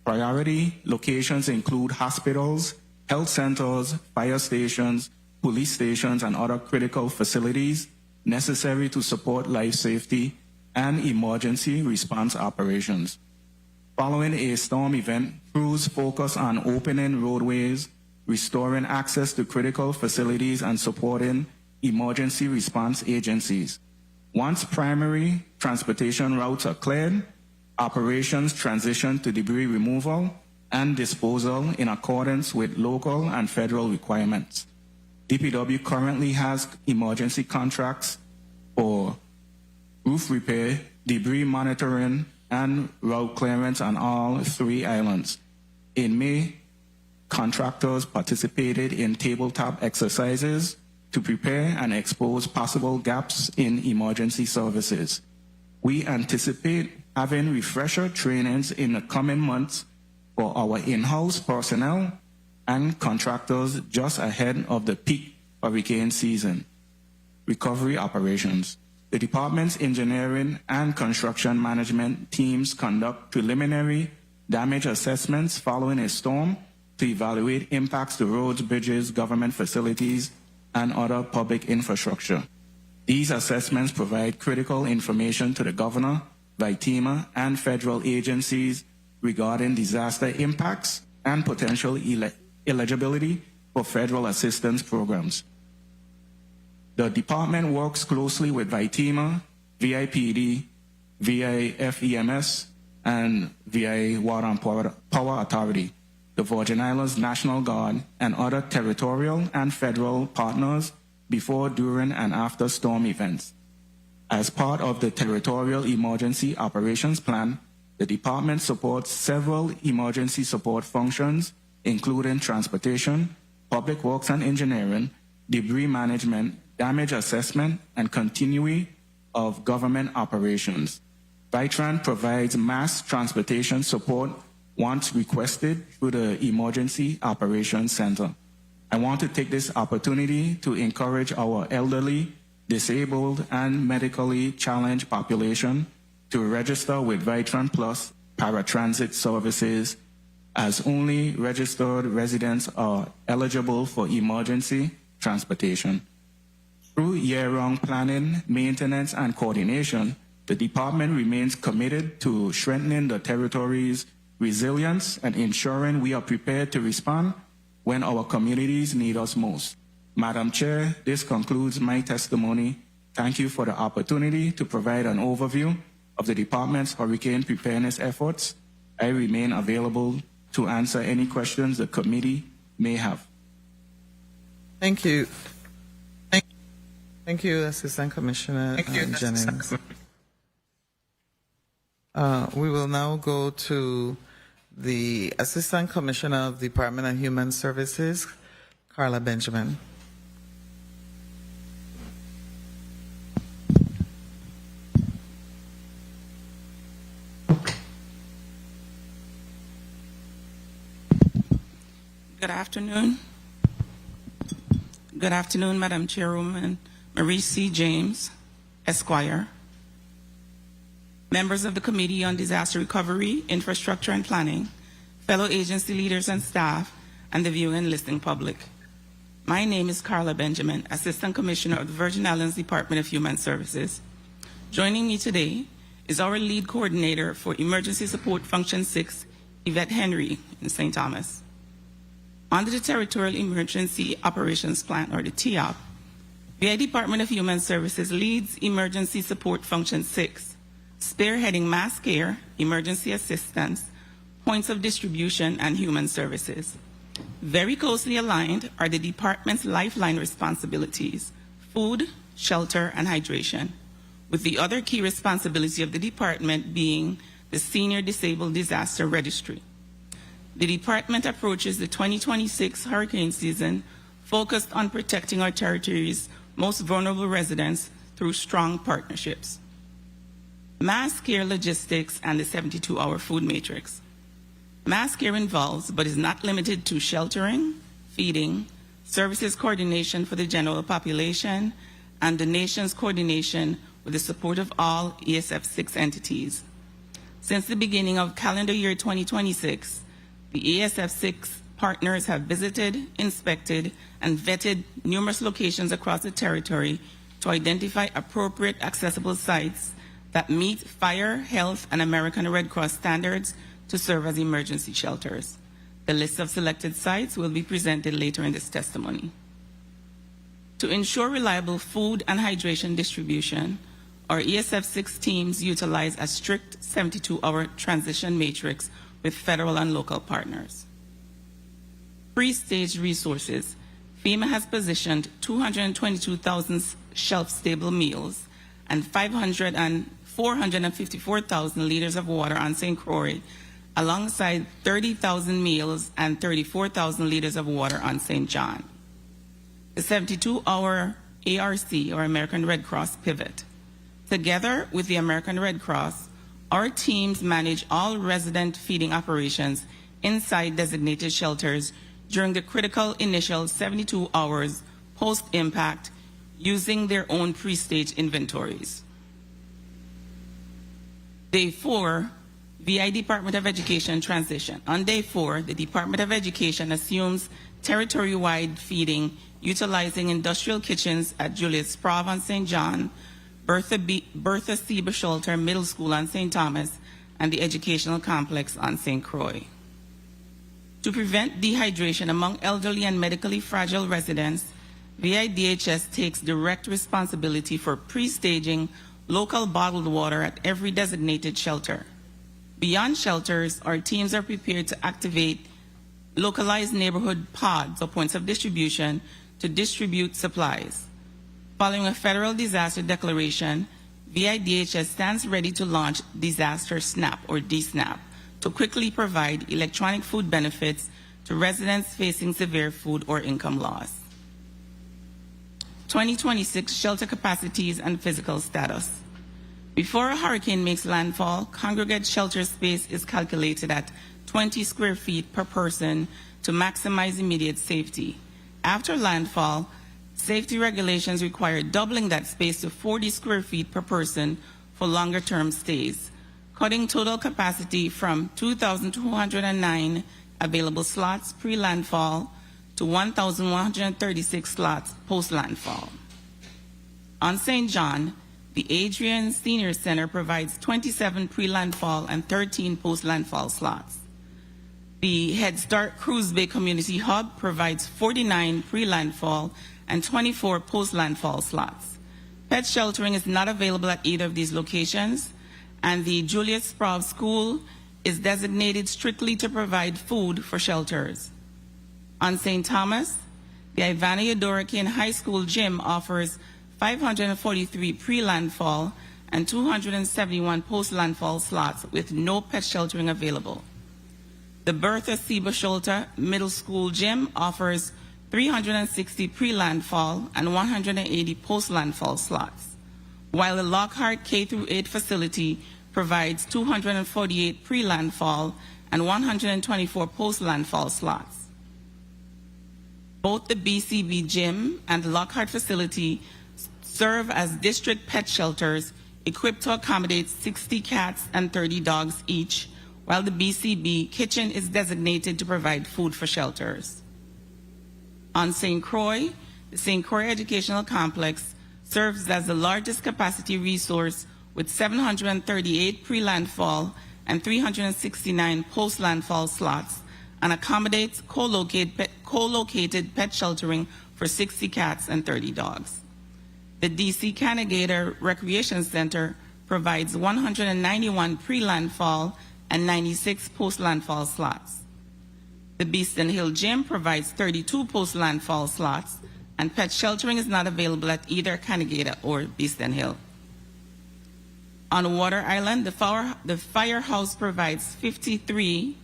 Priority locations include hospitals, health centers, fire stations, police stations, and other critical facilities necessary to support life safety and emergency response operations. Following a storm event, crews focus on opening roadways, restoring access to critical facilities, and supporting emergency response agencies. Once primary transportation routes are cleared, operations transition to debris removal and disposal in accordance with local and federal requirements. DPW currently has emergency contracts for roof repair, debris monitoring, and route clearance on all 3 islands. In May, contractors participated in tabletop exercises to prepare and expose possible gaps in emergency services. We anticipate having refresher trainings in the coming months for our in-house personnel and contractors just ahead of the peak hurricane season. Recovery operations. The department's engineering and construction management teams conduct preliminary damage assessments following a storm to evaluate impacts to roads, bridges, government facilities, and other public infrastructure. These assessments provide critical information to the governor, VITEMA, and federal agencies regarding disaster impacts and potential eligibility for federal assistance programs. The department works closely with VITEMA, VIPD, VIFEMS, and VI Water and Power Authority, the Virgin Islands National Guard, and other territorial and federal partners before, during, and after storm events. As part of the Territorial Emergency Operations Plan, the department supports several emergency support functions, including transportation, public works and engineering, debris management, damage assessment, and continuity of government operations. VITRAN provides mass transportation support once requested through the Emergency Operations Center. I want to take this opportunity to encourage our elderly, disabled, and medically challenged population to register with VITRAN Plus paratransit services, as only registered residents are eligible for emergency transportation. Through year-round planning, maintenance, and coordination, the department remains committed to strengthening the territory's resilience and ensuring we are prepared to respond when our communities need us most. Madam Chair, this concludes my testimony. Thank you for the opportunity to provide an overview of the department's hurricane preparedness efforts. I remain available to answer any questions the committee may have. Thank you. Thank you, Assistant Commissioner Jennings. We will now go to the Assistant Commissioner of the Department of Human Services, Carla Benjamin. Good afternoon. Good afternoon, Madam Chairwoman Marie C. James, Esquire, members of the Committee on Disaster Recovery, Infrastructure and Planning, fellow agency leaders and staff, and the viewing and listening public. My name is Karla Benjamin, Assistant Commissioner of the Virgin Islands Department of Human Services. Joining me today is our lead coordinator for Emergency Support Function 6, Yvette Henry in St. Thomas. Under the Territorial Emergency Operations Plan, or the TEOP, VI Department of Human Services leads Emergency Support Function 6, spearheading mass care, emergency assistance, points of distribution, and human services. Very closely aligned are the department's lifeline responsibilities, food, shelter, and hydration, with the other key responsibility of the department being the Senior Disabled Disaster Registry. The department approaches the 2026 hurricane season focused on protecting our territory's most vulnerable residents through strong partnerships. Mass care logistics and the 72-hour food matrix. Mass care involves, but is not limited to, sheltering, feeding, services coordination for the general population, and donations coordination with the support of all ESF 6 entities. Since the beginning of calendar year 2026, the ESF 6 partners have visited, inspected, and vetted numerous locations across the territory to identify appropriate accessible sites that meet fire, health, and American Red Cross standards to serve as emergency shelters. The list of selected sites will be presented later in this testimony. To ensure reliable food and hydration distribution, our ESF 6 teams utilize a strict 72-hour transition matrix with federal and local partners. Pre-staged resources. FEMA has positioned 222,000 shelf-stable meals and 454,000 liters of water on St. Croix, alongside 30,000 meals and 34,000 liters of water on St. John. The 72-hour ARC, or American Red Cross pivot. Together with the American Red Cross, our teams manage all resident feeding operations inside designated shelters during the critical initial 72 hours post-impact using their own pre-stage inventories. Day 4, VI Department of Education transition. On day 4, the Department of Education assumes territory-wide feeding utilizing industrial kitchens at Julius Sprov on St. John, Bertha C. Shelter Middle School on St. Thomas, and the Educational Complex on St. Croix. To prevent dehydration among elderly and medically fragile residents, VIDHS takes direct responsibility for pre-staging local bottled water at every designated shelter. Beyond shelters, our teams are prepared to activate localized neighborhood pods or points of distribution to distribute supplies. Following a federal disaster declaration, VIDHS stands ready to launch Disaster SNAP, or DSNAP, to quickly provide electronic food benefits to residents facing severe food or income loss. 2026 shelter capacities and physical status. Before a hurricane makes landfall, congregate shelter space is calculated at 20 square feet per person to maximize immediate safety. After landfall, safety regulations require doubling that space to 40 square feet per person for longer-term stays, cutting total capacity from 2,209 available slots pre-landfall to 1,136 slots post-landfall. On St. John, the Adrian Senior Center provides 27 pre-landfall and 13 post-landfall slots. The Head Start Cruise Bay Community Hub provides 49 pre-landfall and 24 post-landfall slots. Pet sheltering is not available at either of these locations, and the Julius Sprov School is designated strictly to provide food for shelters. On St. Thomas, the Ivana Yodorikin High School gym offers 543 pre-landfall and 271 post-landfall slots with no pet sheltering available. The Bertha C. Shelter Middle School gym offers 360 pre-landfall and 180 post-landfall slots, while the Lockhart K-8 facility provides 248 pre-landfall and 124 post-landfall slots. Both the BCB gym and the Lockhart facility serve as district pet shelters equipped to accommodate 60 cats and 30 dogs each, while the BCB kitchen is designated to provide food for shelters. On St. Croix, the St. Croix Educational Complex serves as the largest capacity resource with 738 pre-landfall and 369 post-landfall slots and accommodates co-located pet sheltering for 60 cats and 30 dogs. The DC Canagator Recreation Center provides 191 pre-landfall and 96 post-landfall slots. The Beeston Hill Gym provides 32 post-landfall slots, and pet sheltering is not available at either Canagator or Beeston Hill. On Water Island, the firehouse provides 53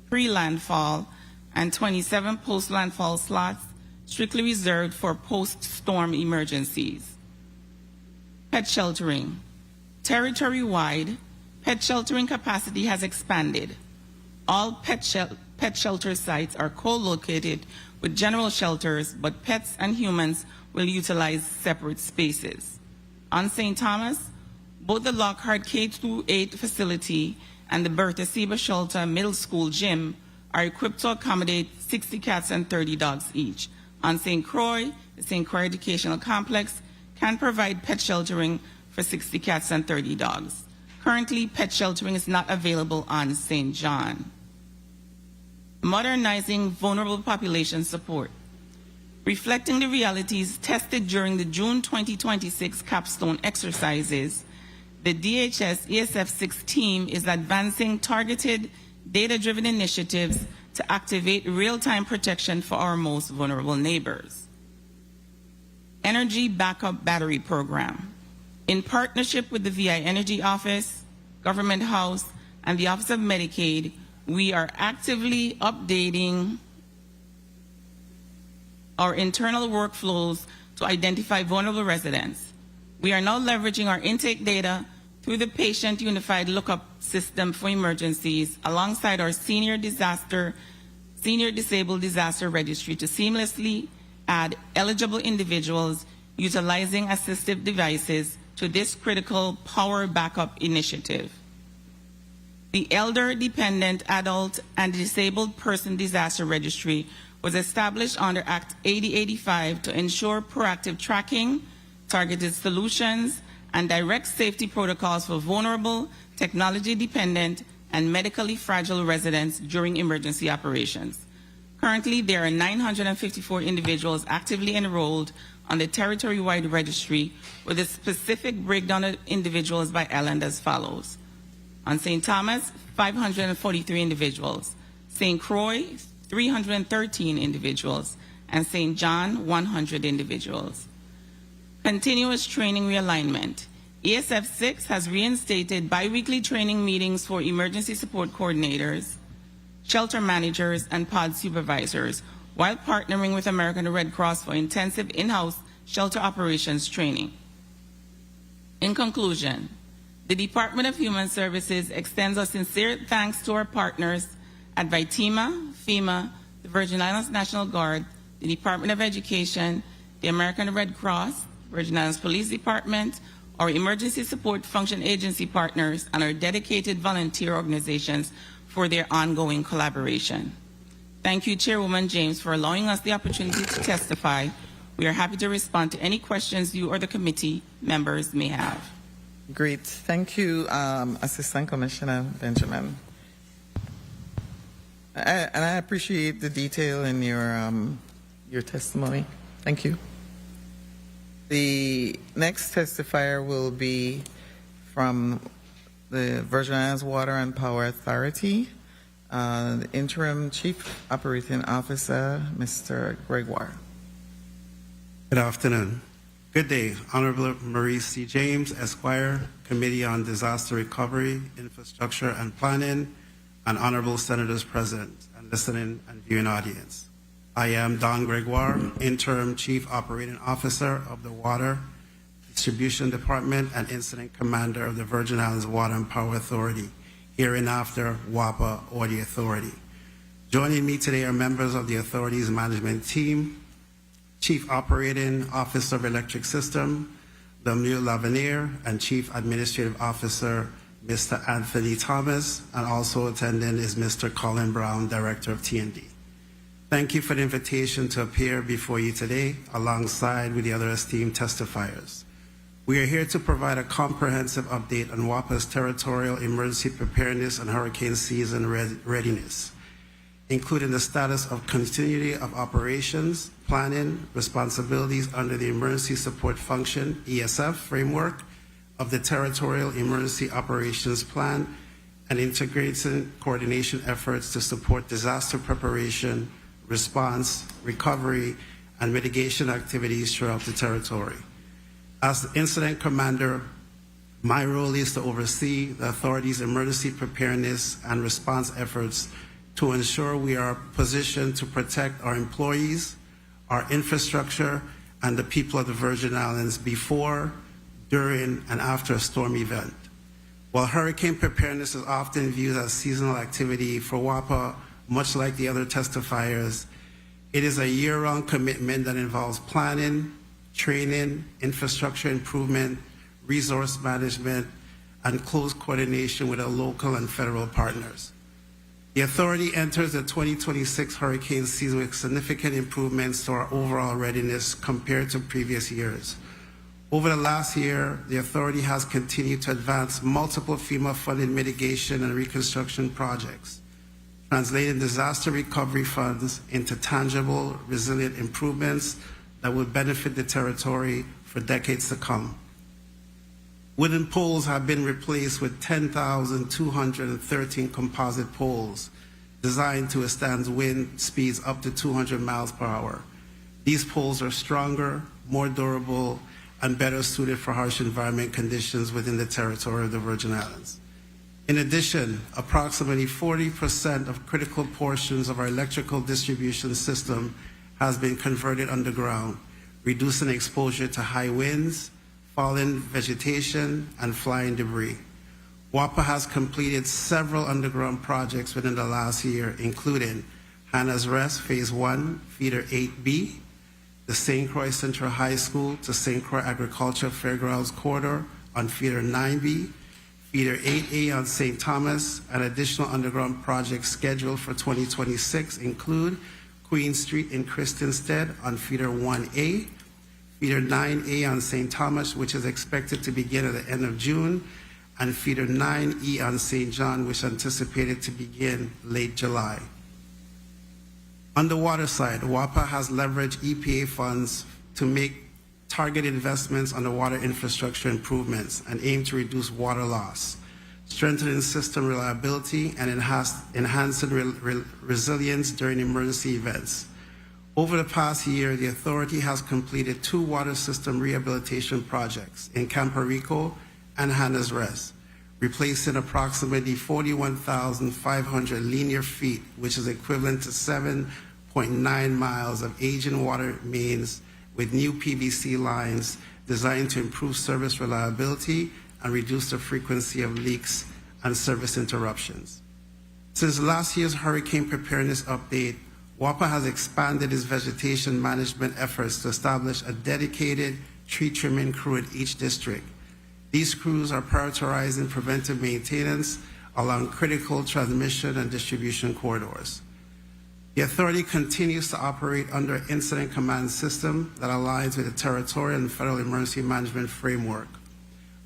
pre-landfall and 27 post-landfall slots strictly reserved for post-storm emergencies. Pet sheltering. Territory-wide, pet sheltering capacity has expanded. All pet shelter sites are co-located with general shelters, but pets and humans will utilize separate spaces. On St. Thomas, both the Lockhart K-8 facility and the Bertha Seba Shelter Middle School gym are equipped to accommodate 60 cats and 30 dogs each. On St. Croix, the St. Croix Educational Complex can provide pet sheltering for 60 cats and 30 dogs. Currently, pet sheltering is not available on St. John. Modernizing vulnerable population support. Reflecting the realities tested during the June 2026 capstone exercises, the DHS ESF 6 team is advancing targeted, data-driven initiatives to activate real-time protection for our most vulnerable neighbors. Energy Backup Battery Program. In partnership with the VI Energy Office, Government House, and the Office of Medicaid, we are actively updating our internal workflows to identify vulnerable residents. We are now leveraging our intake data through the Patient Unified Lookup System for emergencies alongside our Senior Disabled Disaster Registry to seamlessly add eligible individuals utilizing assistive devices to this critical power backup initiative. The Elder, Dependent, Adult, and Disabled Person Disaster Registry was established under Act 8085 to ensure proactive tracking, targeted solutions, and direct safety protocols for vulnerable, technology-dependent, and medically fragile residents during emergency operations. Currently, there are 954 individuals actively enrolled on the territory-wide registry with a specific breakdown of individuals by island as follows. On St. Thomas, 543 individuals. St. Croix, 313 individuals. And St. John, 100 individuals. Continuous training realignment. ESF 6 has reinstated bi-weekly training meetings for emergency support coordinators, shelter managers, and pod supervisors, while partnering with American Red Cross for intensive in-house shelter operations training. In conclusion, the Department of Human Services extends our sincere thanks to our partners at VITEMA, FEMA, the Virgin Islands National Guard, the Department of Education, the American Red Cross, Virgin Islands Police Department, our emergency support function agency partners, and our dedicated volunteer organizations for their ongoing collaboration. Thank you, Chairwoman James, for allowing us the opportunity to testify. We are happy to respond to any questions you or the committee members may have. Great. Thank you, Assistant Commissioner Benjamin. And I appreciate the detail in your testimony. Thank you. The next testifier will be from the Virgin Islands Water and Power Authority, the Interim Chief Operating Officer, Mr. Gregoire. Good afternoon. Good day, Honorable Marie C. James, Esquire, Committee on Disaster Recovery, Infrastructure and Planning, and Honorable Senators present and listening and viewing audience. I am Don Gregoire, Interim Chief Operating Officer of the Water Distribution Department and Incident Commander of the Virgin Islands Water and Power Authority, hereinafter WAPA or the Authority. Joining me today are members of the authority's management team, Chief Operating Officer of Electric System, Lemuel Lavenier, and Chief Administrative Officer, Mr. Anthony Thomas, and also attending is Mr. Colin Brown, Director of T&D. Thank you for the invitation to appear before you today alongside with the other esteemed testifiers. We are here to provide a comprehensive update on WAPA's territorial emergency preparedness and hurricane season readiness, including the status of continuity of operations, planning, responsibilities under the Emergency Support Function, ESF, framework of the Territorial Emergency Operations Plan, and integrating coordination efforts to support disaster preparation, response, recovery, and mitigation activities throughout the territory. As the incident commander, my role is to oversee the authority's emergency preparedness and response efforts to ensure we are positioned to protect our employees, our infrastructure, and the people of the Virgin Islands before, during, and after a storm event. While hurricane preparedness is often viewed as seasonal activity for WAPA, much like the other testifiers, it is a year-round commitment that involves planning, training, infrastructure improvement, resource management, and close coordination with our local and federal partners. The authority enters the 2026 hurricane season with significant improvements to our overall readiness compared to previous years. Over the last year, the authority has continued to advance multiple FEMA-funded mitigation and reconstruction projects, translating disaster recovery funds into tangible, resilient improvements that will benefit the territory for decades to come. Wooden poles have been replaced with 10,213 composite poles designed to withstand wind speeds up to 200 miles per hour. These poles are stronger, more durable, and better suited for harsh environment conditions within the territory of the Virgin Islands. In addition, approximately 40% of critical portions of our electrical distribution system has been converted underground, reducing exposure to high winds, fallen vegetation, and flying debris. WAPA has completed several underground projects within the last year, including Hannah's Rest Phase 1, Feeder 8B, the St. Croix Central High School to St. Croix Agricultural Fairgrounds Corridor on Feeder 9B, Feeder 8A on St. Thomas, and additional underground projects scheduled for 2026 include Queen Street in Christiansted on Feeder 1A, Feeder 9A on St. Thomas, which is expected to begin at the end of June, and Feeder 9E on St. John, which is anticipated to begin late July. On the water side, WAPA has leveraged EPA funds to make targeted investments on the water infrastructure improvements and aim to reduce water loss, strengthening system reliability, and enhancing resilience during emergency events. Over the past year, the authority has completed 2 water system rehabilitation projects in Campo Rico and Hannah's Rest, replacing approximately 41,500 linear feet, which is equivalent to 7.9 miles of aging water mains with new PVC lines designed to improve service reliability and reduce the frequency of leaks and service interruptions. Since last year's hurricane preparedness update, WAPA has expanded its vegetation management efforts to establish a dedicated tree trimming crew in each district. These crews are prioritizing preventive maintenance along critical transmission and distribution corridors. The authority continues to operate under an incident command system that aligns with the territorial and federal emergency management framework.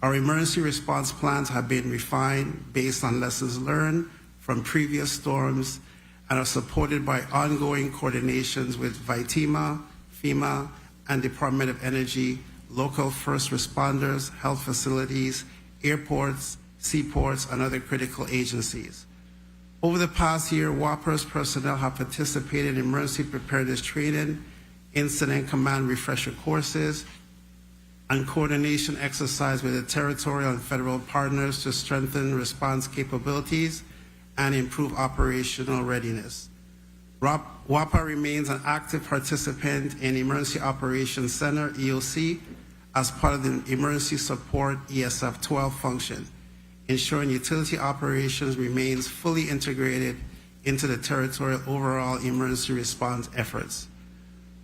Our emergency response plans have been refined based on lessons learned from previous storms and are supported by ongoing coordinations with VITEMA, FEMA, and Department of Energy, local first responders, health facilities, airports, seaports, and other critical agencies. Over the past year, WAPA's personnel have participated in emergency preparedness training, incident command refresher courses, and coordination exercise with the territorial and federal partners to strengthen response capabilities and improve operational readiness. WAPA remains an active participant in Emergency Operations Center, EOC, as part of the Emergency Support ESF 12 function, ensuring utility operations remains fully integrated into the territorial overall emergency response efforts.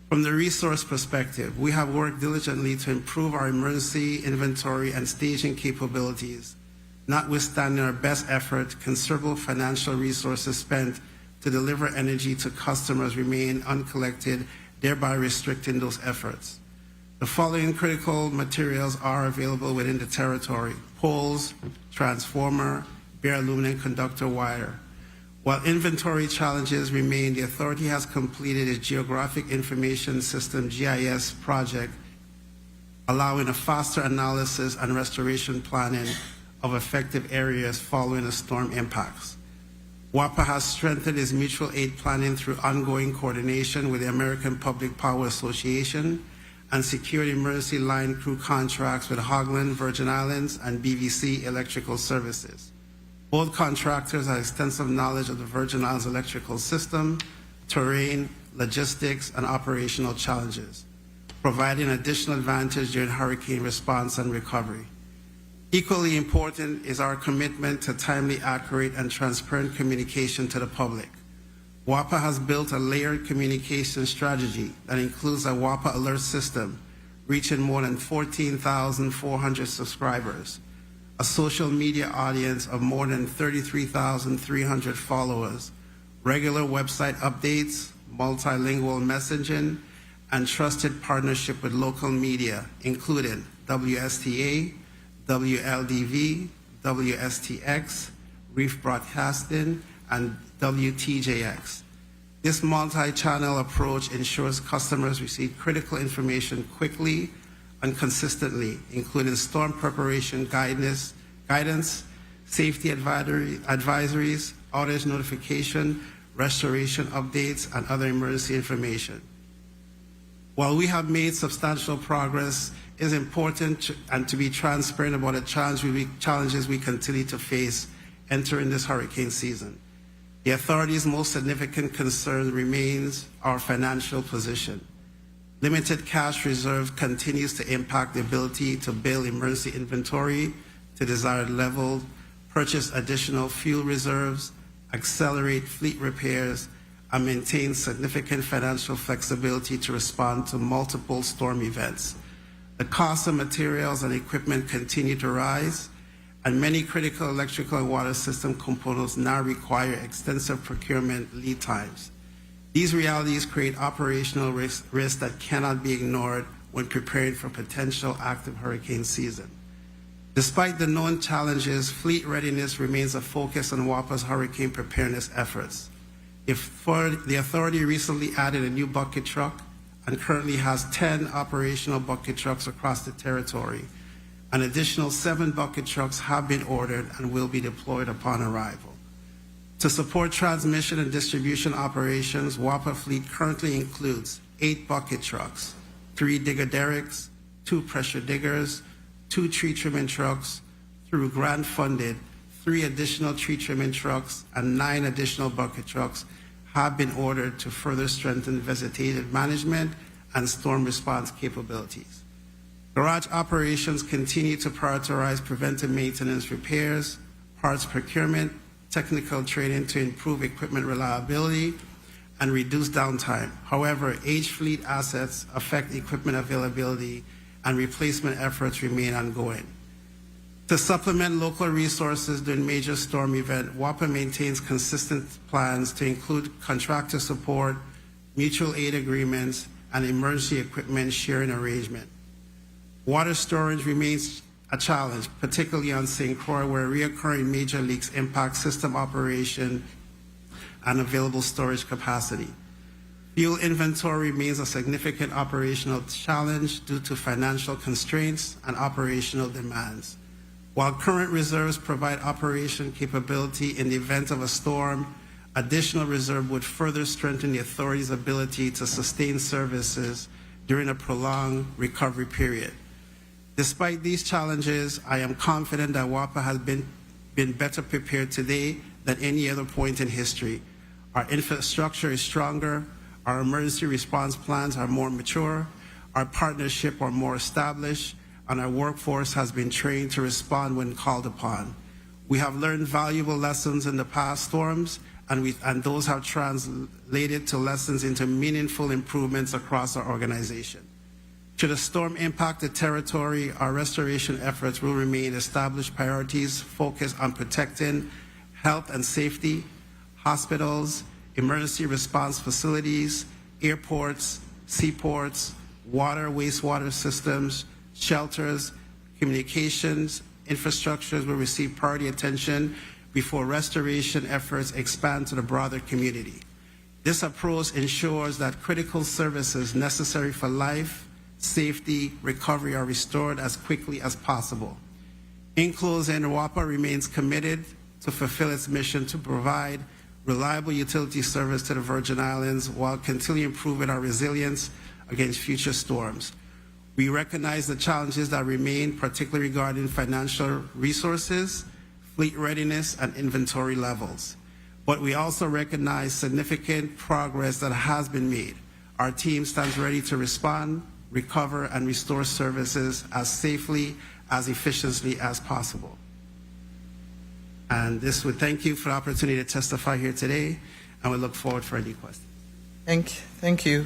From the resource perspective, we have worked diligently to improve our emergency inventory and staging capabilities. Notwithstanding our best effort, considerable financial resources spent to deliver energy to customers remain uncollected, thereby restricting those efforts. The following critical materials are available within the territory: poles, transformer, bare aluminum conductor wire. While inventory challenges remain, the authority has completed its Geographic Information System GIS project, allowing a faster analysis and restoration planning of affected areas following the storm impacts. WAPA has strengthened its mutual aid planning through ongoing coordination with the American Public Power Association and secured emergency line crew contracts with Hogland, Virgin Islands, and BVC Electrical Services. Both contractors have extensive knowledge of the Virgin Islands electrical system, terrain, logistics, and operational challenges, providing additional advantage during hurricane response and recovery. Equally important is our commitment to timely, accurate, and transparent communication to the public. WAPA has built a layered communication strategy that includes a WAPA alert system reaching more than 14,400 subscribers, a social media audience of more than 33,300 followers, regular website updates, multilingual messaging, and trusted partnership with local media, including WSTA, WLDV, WSTX, Reef Broadcasting, and WTJX. This multi-channel approach ensures customers receive critical information quickly and consistently, including storm preparation guidance, safety advisories, outage notification, restoration updates, and other emergency information. While we have made substantial progress, it is important to be transparent about the challenges we continue to face entering this hurricane season. The authority's most significant concern remains our financial position. Limited cash reserve continues to impact the ability to build emergency inventory to desired level, purchase additional fuel reserves, accelerate fleet repairs, and maintain significant financial flexibility to respond to multiple storm events. The cost of materials and equipment continue to rise, and many critical electrical and water system components now require extensive procurement lead times. These realities create operational risks that cannot be ignored when preparing for potential active hurricane season. Despite the known challenges, fleet readiness remains a focus on WAPA's hurricane preparedness efforts. The authority recently added a new bucket truck and currently has 10 operational bucket trucks across the territory. An additional 7 bucket trucks have been ordered and will be deployed upon arrival. To support transmission and distribution operations, WAPA fleet currently includes 8 bucket trucks, 3 digger derricks, 2 pressure diggers, 2 tree trimming trucks, through grant funded, 3 additional tree trimming trucks and 9 additional bucket trucks have been ordered to further strengthen vegetative management and storm response capabilities. Garage operations continue to prioritize preventive maintenance repairs, parts procurement, technical training to improve equipment reliability and reduce downtime. However, aged fleet assets affect equipment availability and replacement efforts remain ongoing. To supplement local resources during major storm event, WAPA maintains consistent plans to include contractor support, mutual aid agreements, and emergency equipment sharing arrangement. Water storage remains a challenge, particularly on St. Croix, where reoccurring major leaks impact system operation and available storage capacity. Fuel inventory remains a significant operational challenge due to financial constraints and operational demands. While current reserves provide operation capability in the event of a storm, additional reserve would further strengthen the authority's ability to sustain services during a prolonged recovery period. Despite these challenges, I am confident that WAPA has been better prepared today than any other point in history. Our infrastructure is stronger, our emergency response plans are more mature, our partnership are more established, and our workforce has been trained to respond when called upon. We have learned valuable lessons in the past storms and those have translated to lessons into meaningful improvements across our organization. Should a storm impact the territory, our restoration efforts will remain established priorities focused on protecting health and safety, hospitals, emergency response facilities, airports, seaports, water, wastewater systems, shelters, communications, infrastructures will receive priority attention before restoration efforts expand to the broader community. This approach ensures that critical services necessary for life, safety, recovery are restored as quickly as possible. In closing, WAPA remains committed to fulfill its mission to provide reliable utility service to the Virgin Islands while continuing improving our resilience against future storms. We recognize the challenges that remain, particularly regarding financial resources, fleet readiness, and inventory levels. But we also recognize significant progress that has been made. Our team stands ready to respond, recover, and restore services as safely, as efficiently as possible. And this would thank you for the opportunity to testify here today, and we look forward for any questions. Thank you.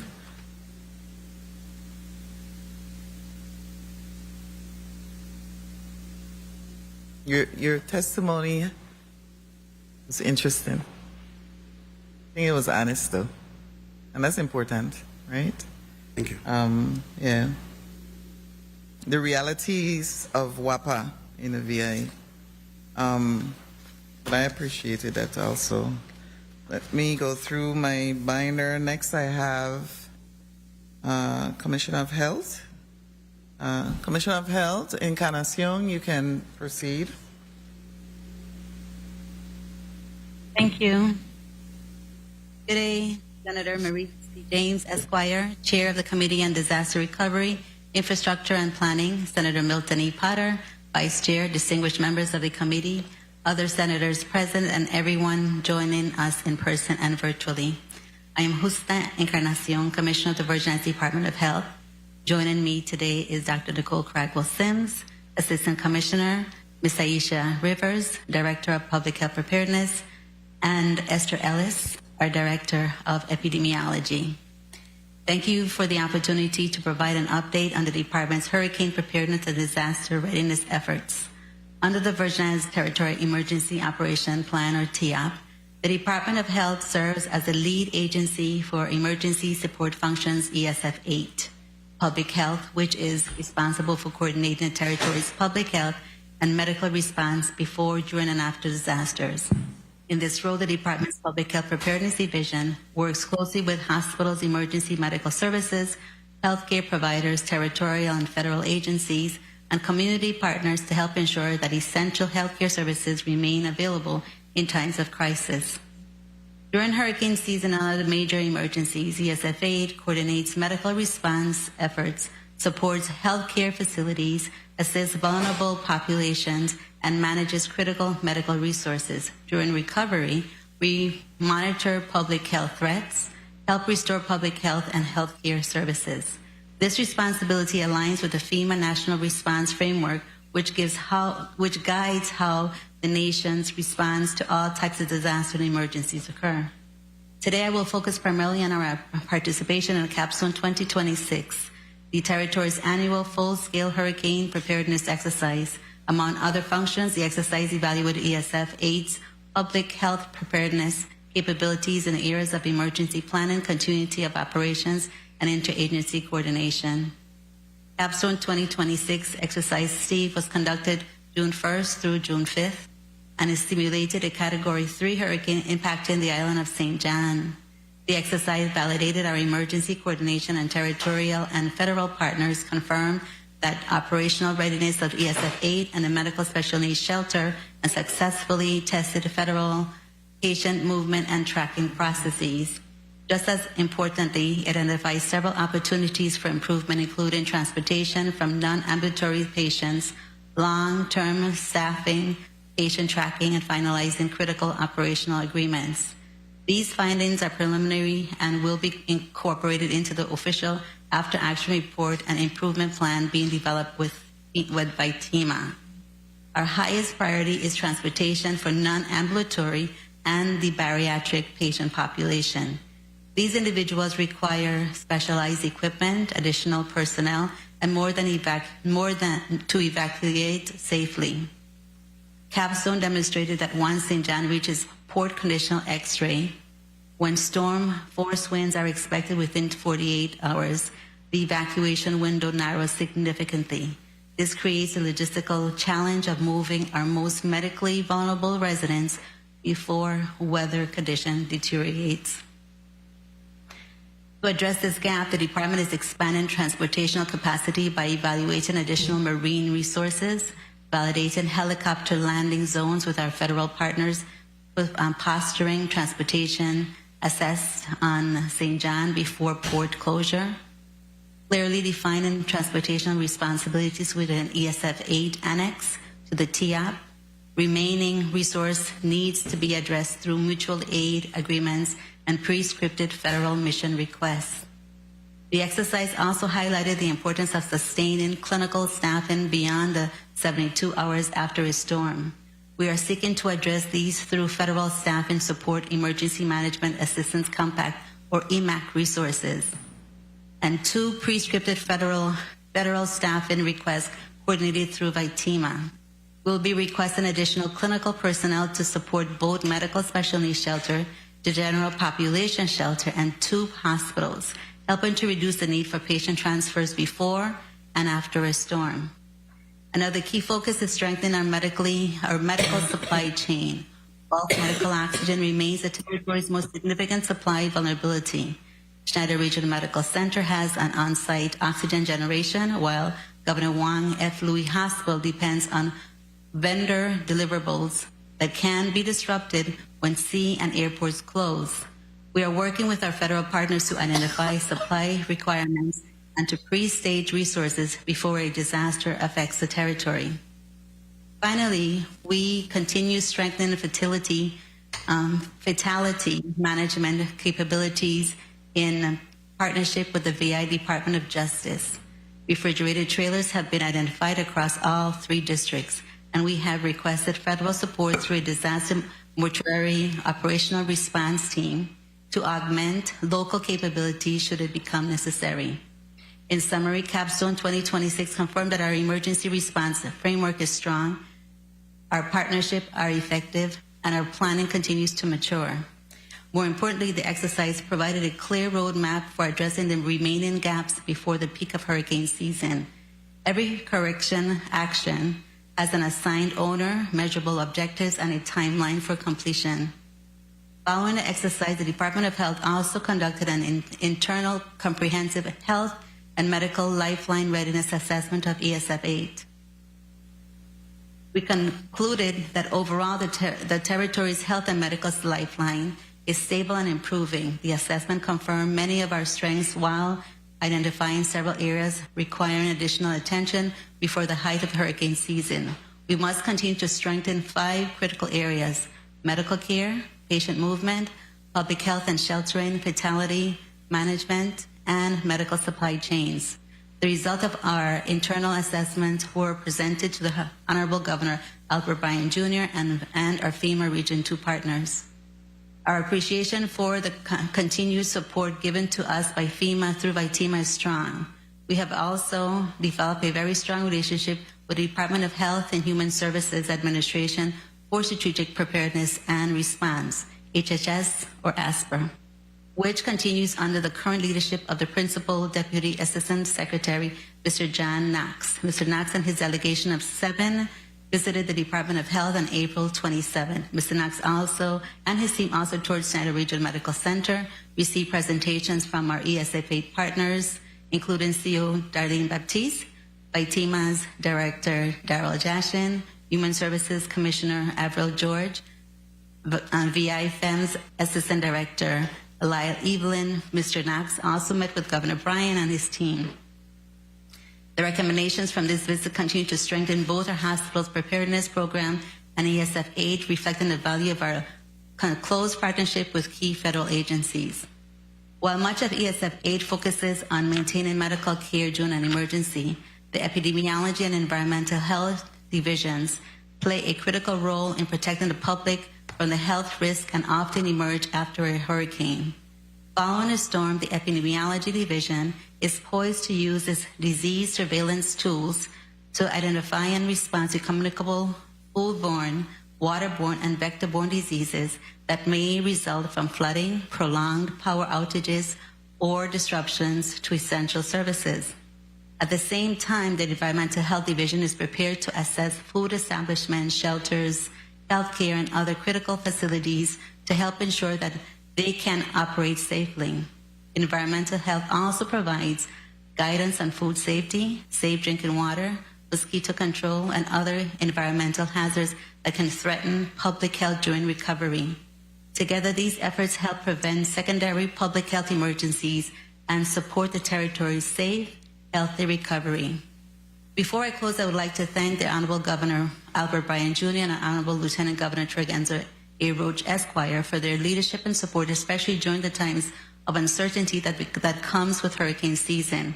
Your testimony was interesting. I think it was honest, though, and that's important, right? Thank you. Yeah. The realities of WAPA in the VA. But I appreciated that also. Let me go through my binder. Next, I have Commissioner of Health. Commissioner of Health, Encarnacion, you can proceed. Thank you. Good day, Senator Marie C. James, Esquire, Chair of the Committee on Disaster Recovery, Infrastructure and Planning, Senator Milton E. Potter, Vice Chair, distinguished members of the committee, other senators present, and everyone joining us in person and virtually. I am Justa Encarnacion, Commissioner of the Virgin Islands Department of Health. Joining me today is Dr. Nicole Cragwell-Sims, Assistant Commissioner, Ms. Aisha Rivers, Director of Public Health Preparedness, and Esther Ellis, our Director of Epidemiology. Thank you for the opportunity to provide an update on the Department's Hurricane Preparedness and Disaster Readiness efforts. Under the Virgin Islands Territorial Emergency Operations Plan, or TEOP, the Department of Health serves as the lead agency for Emergency Support Functions ESF 8. Public Health, which is responsible for coordinating the territory's public health and medical response before, during, and after disasters. In this role, the Department's Public Health Preparedness Division works closely with hospitals, emergency medical services, healthcare providers, territorial and federal agencies, and community partners to help ensure that essential healthcare services remain available in times of crisis. During hurricane season and other major emergencies, ESF 8 coordinates medical response efforts, supports healthcare facilities, assists vulnerable populations, and manages critical medical resources. During recovery, we monitor public health threats, help restore public health and healthcare services. This responsibility aligns with the FEMA National Response Framework, which guides how the nation's response to all types of disaster and emergencies occur. Today, I will focus primarily on our participation in Capstone 2026, the territory's annual full-scale hurricane preparedness exercise. Among other functions, the exercise evaluated ESF 8's public health preparedness capabilities in the areas of emergency planning, continuity of operations, and interagency coordination. Capstone 2026 exercise Steve was conducted June 1st through June 5th and it stimulated a Category 3 hurricane impacting the island of St. John. The exercise validated our emergency coordination, and territorial and federal partners confirmed that operational readiness of ESF 8 and the medical special needs shelter, and successfully tested federal patient movement and tracking processes. Just as importantly, it identifies several opportunities for improvement, including transportation from non-ambulatory patients, long-term staffing, patient tracking, and finalizing critical operational agreements. These findings are preliminary and will be incorporated into the official after-action report and improvement plan being developed by TEMA. Our highest priority is transportation for non-ambulatory and the bariatric patient population. These individuals require specialized equipment, additional personnel, and more than to evacuate safely. Capstone demonstrated that once St. John reaches port conditional X-ray, when storm force winds are expected within 48 hours, the evacuation window narrows significantly. This creates a logistical challenge of moving our most medically vulnerable residents before weather condition deteriorates. To address this gap, the department is expanding transportational capacity by evaluating additional marine resources, validating helicopter landing zones with our federal partners, with posturing transportation assessed on St. John before port closure, clearly defining transportation responsibilities with an ESF 8 annex to the TIAP. Remaining resource needs to be addressed through mutual aid agreements and pre-scripted federal mission requests. The exercise also highlighted the importance of sustaining clinical staffing beyond the 72 hours after a storm. We are seeking to address these through federal staffing support Emergency Management Assistance Compact, or EMAC resources, and 2 pre-scripted federal staffing requests coordinated through VITEMA. We'll be requesting additional clinical personnel to support both medical special needs shelter, the general population shelter, and 2 hospitals, helping to reduce the need for patient transfers before and after a storm. Another key focus is strengthening our medical supply chain. Bulk medical oxygen remains the territory's most significant supply vulnerability. Schneider Regional Medical Center has an on-site oxygen generation, while Governor Juan F. Hospital depends on vendor deliverables that can be disrupted when sea and airports close. We are working with our federal partners to identify supply requirements and to pre-stage resources before a disaster affects the territory. Finally, we continue strengthening fatality management capabilities in partnership with the VI Department of Justice. Refrigerated trailers have been identified across all 3 districts, and we have requested federal support through a disaster mortuary operational response team to augment local capabilities should it become necessary. In summary, Capstone 2026 confirmed that our emergency response framework is strong, our partnerships are effective, and our planning continues to mature. More importantly, the exercise provided a clear roadmap for addressing the remaining gaps before the peak of hurricane season. Every correction action has an assigned owner, measurable objectives, and a timeline for completion. Following the exercise, the Department of Health also conducted an internal comprehensive health and medical lifeline readiness assessment of ESF 8. We concluded that overall the territory's health and medical lifeline is stable and improving. The assessment confirmed many of our strengths while identifying several areas requiring additional attention before the height of hurricane season. We must continue to strengthen 5 critical areas: medical care, patient movement, public health and sheltering, fatality management, and medical supply chains. The result of our internal assessments were presented to the Honorable Governor Albert Bryan Jr. and our FEMA Region 2 partners. Our appreciation for the continued support given to us by FEMA through VITEMA is strong. We have also developed a very strong relationship with the Department of Health and Human Services Administration for Strategic Preparedness and Response, HHS or ASPR, which continues under the current leadership of the Principal Deputy Assistant Secretary, Mr. John Knox. Mr. Knox and his delegation of 7 visited the Department of Health on April 27. Mr. Knox also and his team also toured Schneider Regional Medical Center, received presentations from our ESF 8 partners, including CEO Darlene Baptiste, VITEMA's Director Daryl Jaschen, Human Services Commissioner Averil George, VI FEM's Assistant Director Lyle Evelyn. Mr. Knox also met with Governor Bryan and his team. The recommendations from this visit continue to strengthen both our hospital's preparedness program and ESF 8, reflecting the value of our close partnership with key federal agencies. While much of ESF 8 focuses on maintaining medical care during an emergency, the epidemiology and environmental health divisions play a critical role in protecting the public from the health risk and often emerge after a hurricane. Following a storm, the Epidemiology Division is poised to use its disease surveillance tools to identify and respond to communicable, foodborne, waterborne, and vector-borne diseases that may result from flooding, prolonged power outages, or disruptions to essential services. At the same time, the Environmental Health Division is prepared to assess food establishments, shelters, healthcare, and other critical facilities to help ensure that they can operate safely. Environmental health also provides guidance on food safety, safe drinking water, mosquito control, and other environmental hazards that can threaten public health during recovery. Together, these efforts help prevent secondary public health emergencies and support the territory's safe, healthy recovery. Before I close, I would like to thank the Honorable Governor Albert Bryan Jr. and Honorable Lieutenant Governor Tregenza A. Roach Esquire for their leadership and support, especially during the times of uncertainty that comes with hurricane season.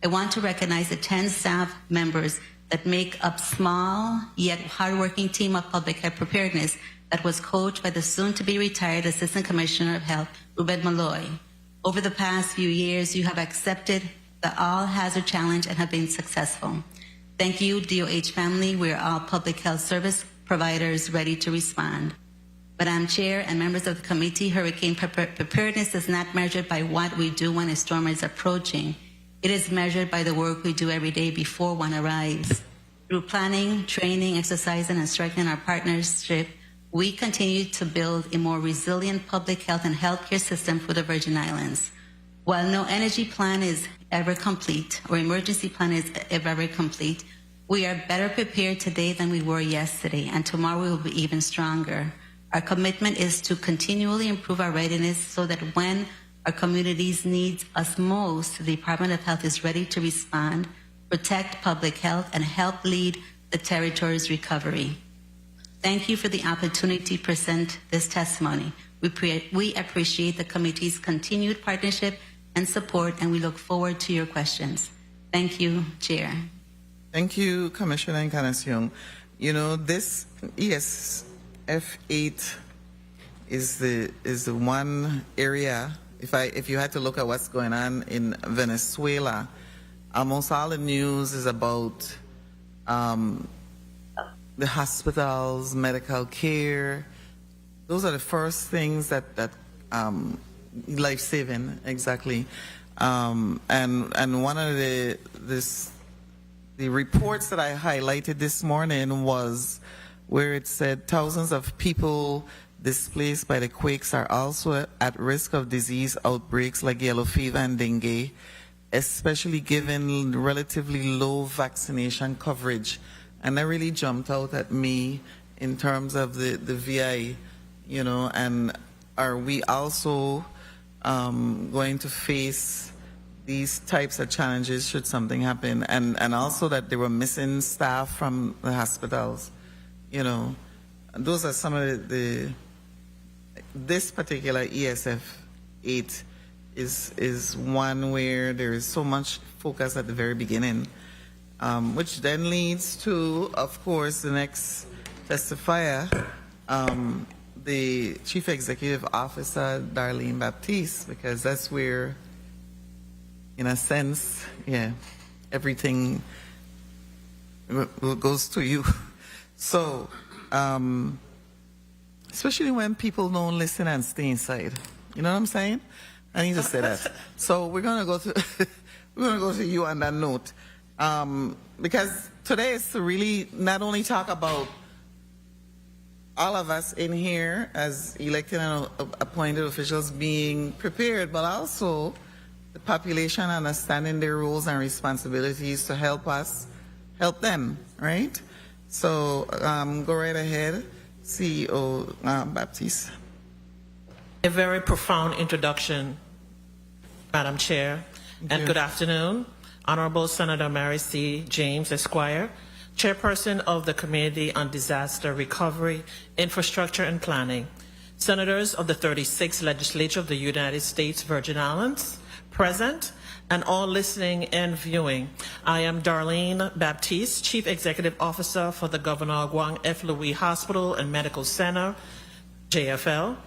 I want to recognize the 10 staff members that make up small yet hardworking team of public health preparedness that was coached by the soon-to-be retired Assistant Commissioner of Health, Ruben Malloy. Over the past few years, you have accepted the all-hazard challenge and have been successful. Thank you, DOH family. We are all public health service providers ready to respond. Madam Chair and members of the committee, hurricane preparedness is not measured by what we do when a storm is approaching. It is measured by the work we do every day before one arrives. Through planning, training, exercising, and strengthening our partnership, we continue to build a more resilient public health and healthcare system for the Virgin Islands. While no energy plan is ever complete or emergency plan is ever complete, we are better prepared today than we were yesterday, and tomorrow we will be even stronger. Our commitment is to continually improve our readiness so that when our communities need us most, the Department of Health is ready to respond, protect public health, and help lead the territory's recovery. Thank you for the opportunity to present this testimony. We appreciate the committee's continued partnership and support, and we look forward to your questions. Thank you, Chair. Thank you, Commissioner Encarnacion. You know, this ESF8 is the one area. If you had to look at what's going on in Venezuela, almost all the news is about the hospitals, medical care. Those are the first things that life-saving, exactly. And one of the reports that I highlighted this morning was where it said thousands of people displaced by the quakes are also at risk of disease outbreaks like yellow fever and dengue, especially given relatively low vaccination coverage. And that really jumped out at me in terms of the VI, you know, and are we also going to face these types of challenges should something happen? And also that they were missing staff from the hospitals, you know. Those are some of this particular ESF8 is one where there is so much focus at the very beginning, which then leads to, of course, the next testifier, the Chief Executive Officer, Darlene Baptiste, because that's where, in a sense, everything goes to you. So, especially when people don't listen and stay inside. You know what I'm saying? I need to say that. So we're gonna go to you on that note, because today is to really not only talk about all of us in here as elected and appointed officials being prepared, but also the population understanding their roles and responsibilities to help us help them, right? So go right ahead, CEO Baptiste. A very profound introduction, Madam Chair, and good afternoon. Honorable Senator Mary C. James, Esquire, Chairperson of the Committee on Disaster Recovery, Infrastructure and Planning, Senators of the 36th Legislature of the United States Virgin Islands, present, and all listening and viewing. I am Darlene Baptiste, Chief Executive Officer for the Governor Juan F. Hospital and Medical Center, JFL,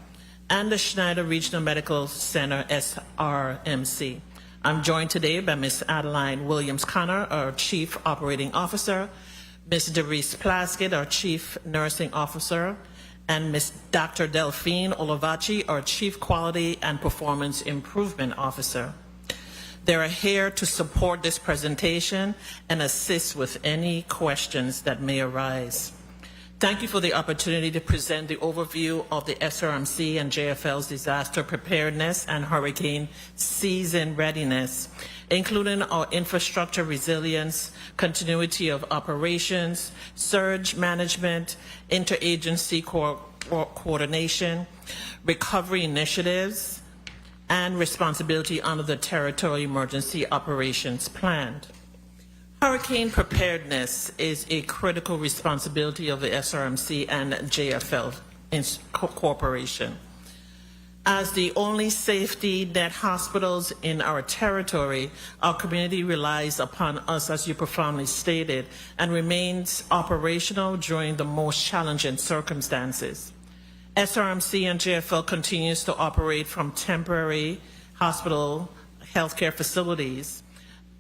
and the Schneider Regional Medical Center, SRMC. I'm joined today by Ms. Adeline Williams-Connor, our Chief Operating Officer, Ms. Derice Plaskett, our Chief Nursing Officer, and Ms. Dr. Delphine Olivaci, our Chief Quality and Performance Improvement Officer. They are here to support this presentation and assist with any questions that may arise. Thank you for the opportunity to present the overview of the SRMC and JFL's disaster preparedness and hurricane season readiness, including our infrastructure resilience, continuity of operations, surge management, interagency coordination, recovery initiatives, and responsibility under the Territorial Emergency Operations Plan. Hurricane preparedness is a critical responsibility of the SRMC and JFL Corporation. As the only safety net hospitals in our territory, our community relies upon us, as you profoundly stated, and remains operational during the most challenging circumstances. SRMC and JFL continues to operate from temporary hospital healthcare facilities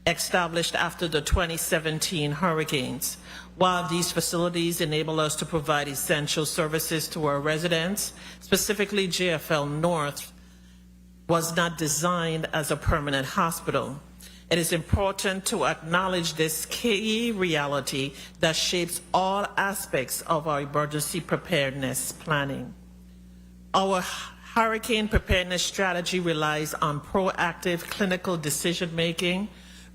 established after the 2017 hurricanes. While these facilities enable us to provide essential services to our residents, specifically JFL North was not designed as a permanent hospital. It is important to acknowledge this key reality that shapes all aspects of our emergency preparedness planning. Our hurricane preparedness strategy relies on proactive clinical decision-making,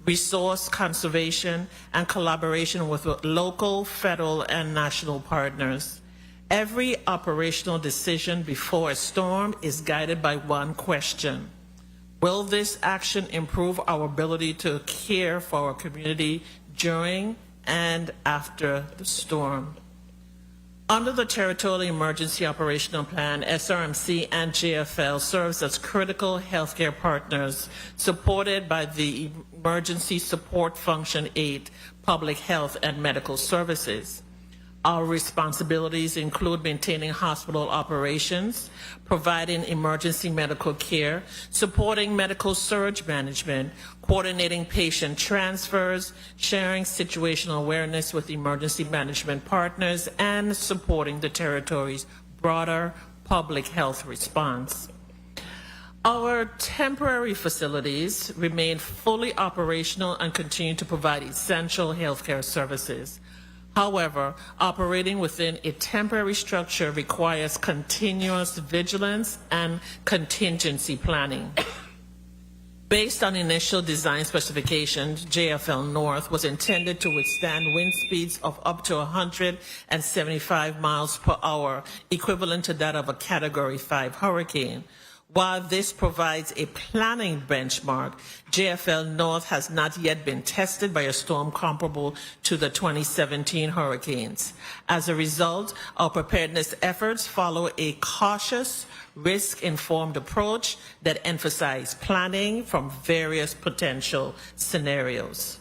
resource conservation, and collaboration with local, federal, and national partners. Every operational decision before a storm is guided by one question: will this action improve our ability to care for our community during and after the storm? Under the Territorial Emergency Operational Plan, SRMC and JFL serves as critical healthcare partners supported by the Emergency Support Function 8, Public Health and Medical Services. Our responsibilities include maintaining hospital operations, providing emergency medical care, supporting medical surge management, coordinating patient transfers, sharing situational awareness with emergency management partners, and supporting the territory's broader public health response. Our temporary facilities remain fully operational and continue to provide essential healthcare services. However, operating within a temporary structure requires continuous vigilance and contingency planning. Based on initial design specifications, JFL North was intended to withstand wind speeds of up to 175 miles per hour, equivalent to that of a Category 5 hurricane. While this provides a planning benchmark, JFL North has not yet been tested by a storm comparable to the 2017 hurricanes. As a result, our preparedness efforts follow a cautious, risk-informed approach that emphasizes planning from various potential scenarios.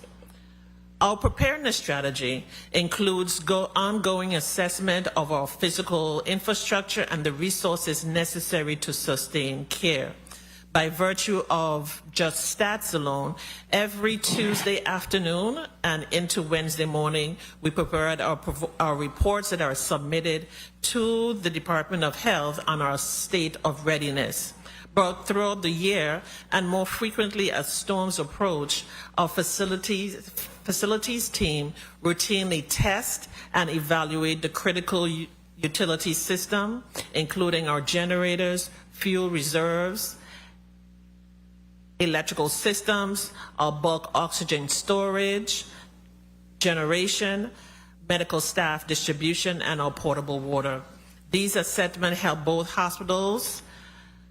Our preparedness strategy includes ongoing assessment of our physical infrastructure and the resources necessary to sustain care. By virtue of just stats alone, every Tuesday afternoon and into Wednesday morning, we prepare our reports that are submitted to the Department of Health on our state of readiness. But throughout the year, and more frequently as storms approach, our facilities team routinely test and evaluate the critical utility system, including our generators, fuel reserves, electrical systems, our bulk oxygen storage, generation, medical staff distribution, and our potable water. These assessments help both hospitals.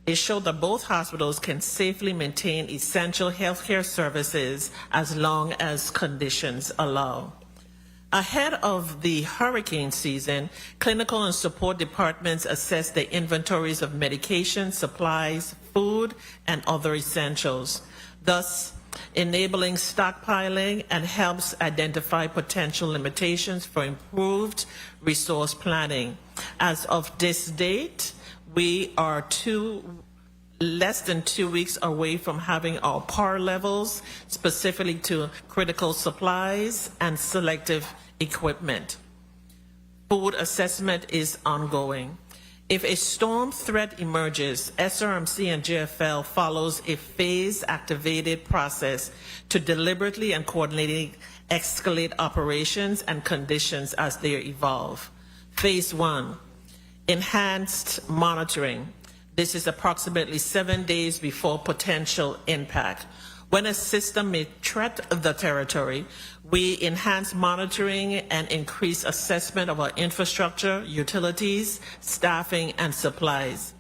It showed that both hospitals can safely maintain essential healthcare services as long as conditions allow. Ahead of the hurricane season, clinical and support departments assess the inventories of medication, supplies, food, and other essentials, thus enabling stockpiling and helps identify potential limitations for improved resource planning. As of this date, we are less than 2 weeks away from having our PAR levels, specifically to critical supplies and selective equipment. Food assessment is ongoing. If a storm threat emerges, SRMC and JFL follows a phase-activated process to deliberately and coordinately escalate operations and conditions as they evolve. Phase 1, enhanced monitoring. This is approximately 7 days before potential impact. When a system may threat the territory, we enhance monitoring and increase assessment of our infrastructure, utilities, staffing, and supplies.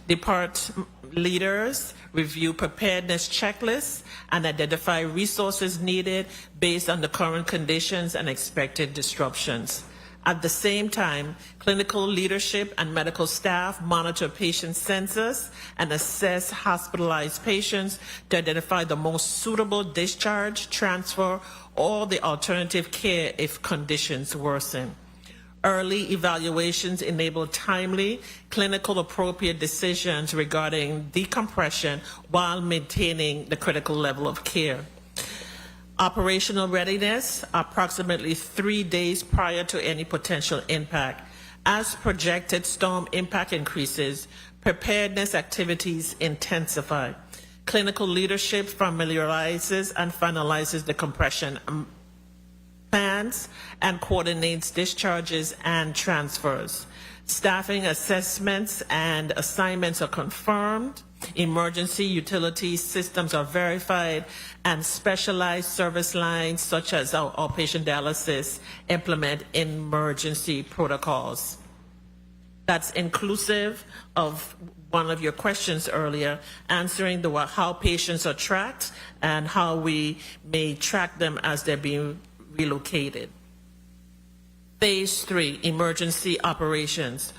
Department leaders review preparedness checklists and identify resources needed based on the current conditions and expected disruptions. At the same time, clinical leadership and medical staff monitor patient census and assess hospitalized patients to identify the most suitable discharge, transfer, or the alternative care if conditions worsen. Early evaluations enable timely, clinical appropriate decisions regarding decompression while maintaining the critical level of care. Operational readiness, approximately 3 days prior to any potential impact. As projected storm impact increases, preparedness activities intensify. Clinical leadership familiarizes and finalizes the compression plans and coordinates discharges and transfers. Staffing assessments and assignments are confirmed. Emergency utility systems are verified, and specialized service lines such as our outpatient dialysis implement emergency protocols. That's inclusive of one of your questions earlier, answering how patients are tracked and how we may track them as they're being relocated. Phase 3, emergency operations.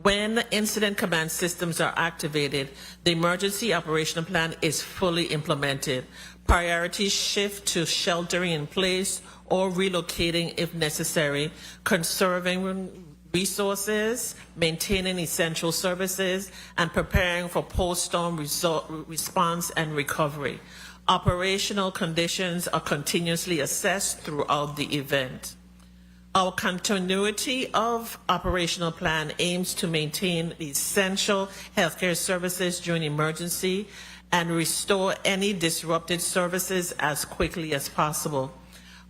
When incident command systems are activated, the emergency operational plan is fully implemented. Priorities shift to sheltering in place or relocating if necessary, conserving resources, maintaining essential services, and preparing for post-storm response and recovery. Operational conditions are continuously assessed throughout the event. Our continuity of operational plan aims to maintain essential healthcare services during emergency and restore any disrupted services as quickly as possible.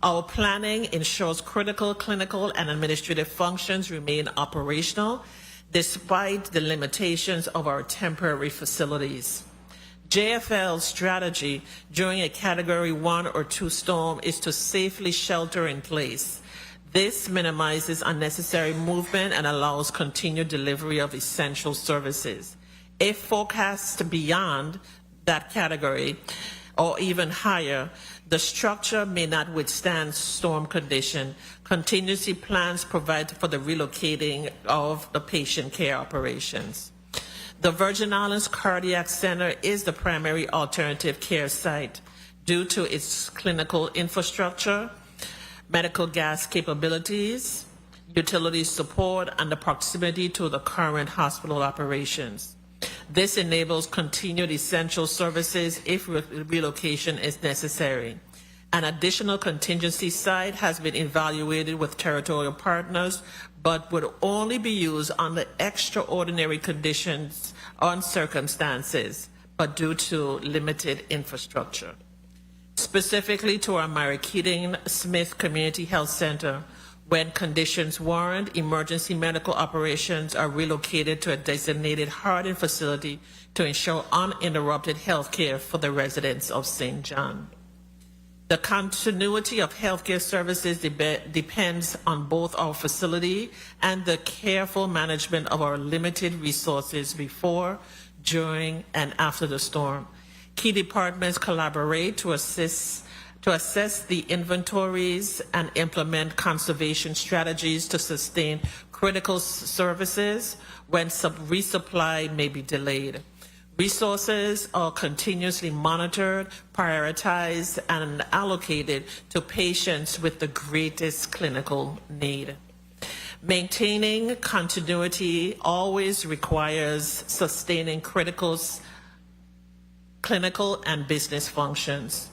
Our planning ensures critical clinical and administrative functions remain operational despite the limitations of our temporary facilities. JFL's strategy during a Category 1 or 2 storm is to safely shelter in place. This minimizes unnecessary movement and allows continued delivery of essential services. If forecast beyond that category or even higher, the structure may not withstand storm condition. Contingency plans provide for the relocating of the patient care operations. The Virgin Islands Cardiac Center is the primary alternative care site due to its clinical infrastructure, medical gas capabilities, utility support, and the proximity to the current hospital operations. This enables continued essential services if relocation is necessary. An additional contingency site has been evaluated with territorial partners, but would only be used under extraordinary conditions or circumstances, but due to limited infrastructure. Specifically to our Mary Keating Smith Community Health Center, when conditions warrant, emergency medical operations are relocated to a designated hardened facility to ensure uninterrupted health care for the residents of St. John. The continuity of healthcare services depends on both our facility and the careful management of our limited resources before, during, and after the storm. Key departments collaborate to assess the inventories and implement conservation strategies to sustain critical services when resupply may be delayed. Resources are continuously monitored, prioritized, and allocated to patients with the greatest clinical need. Maintaining continuity always requires sustaining critical clinical and business functions.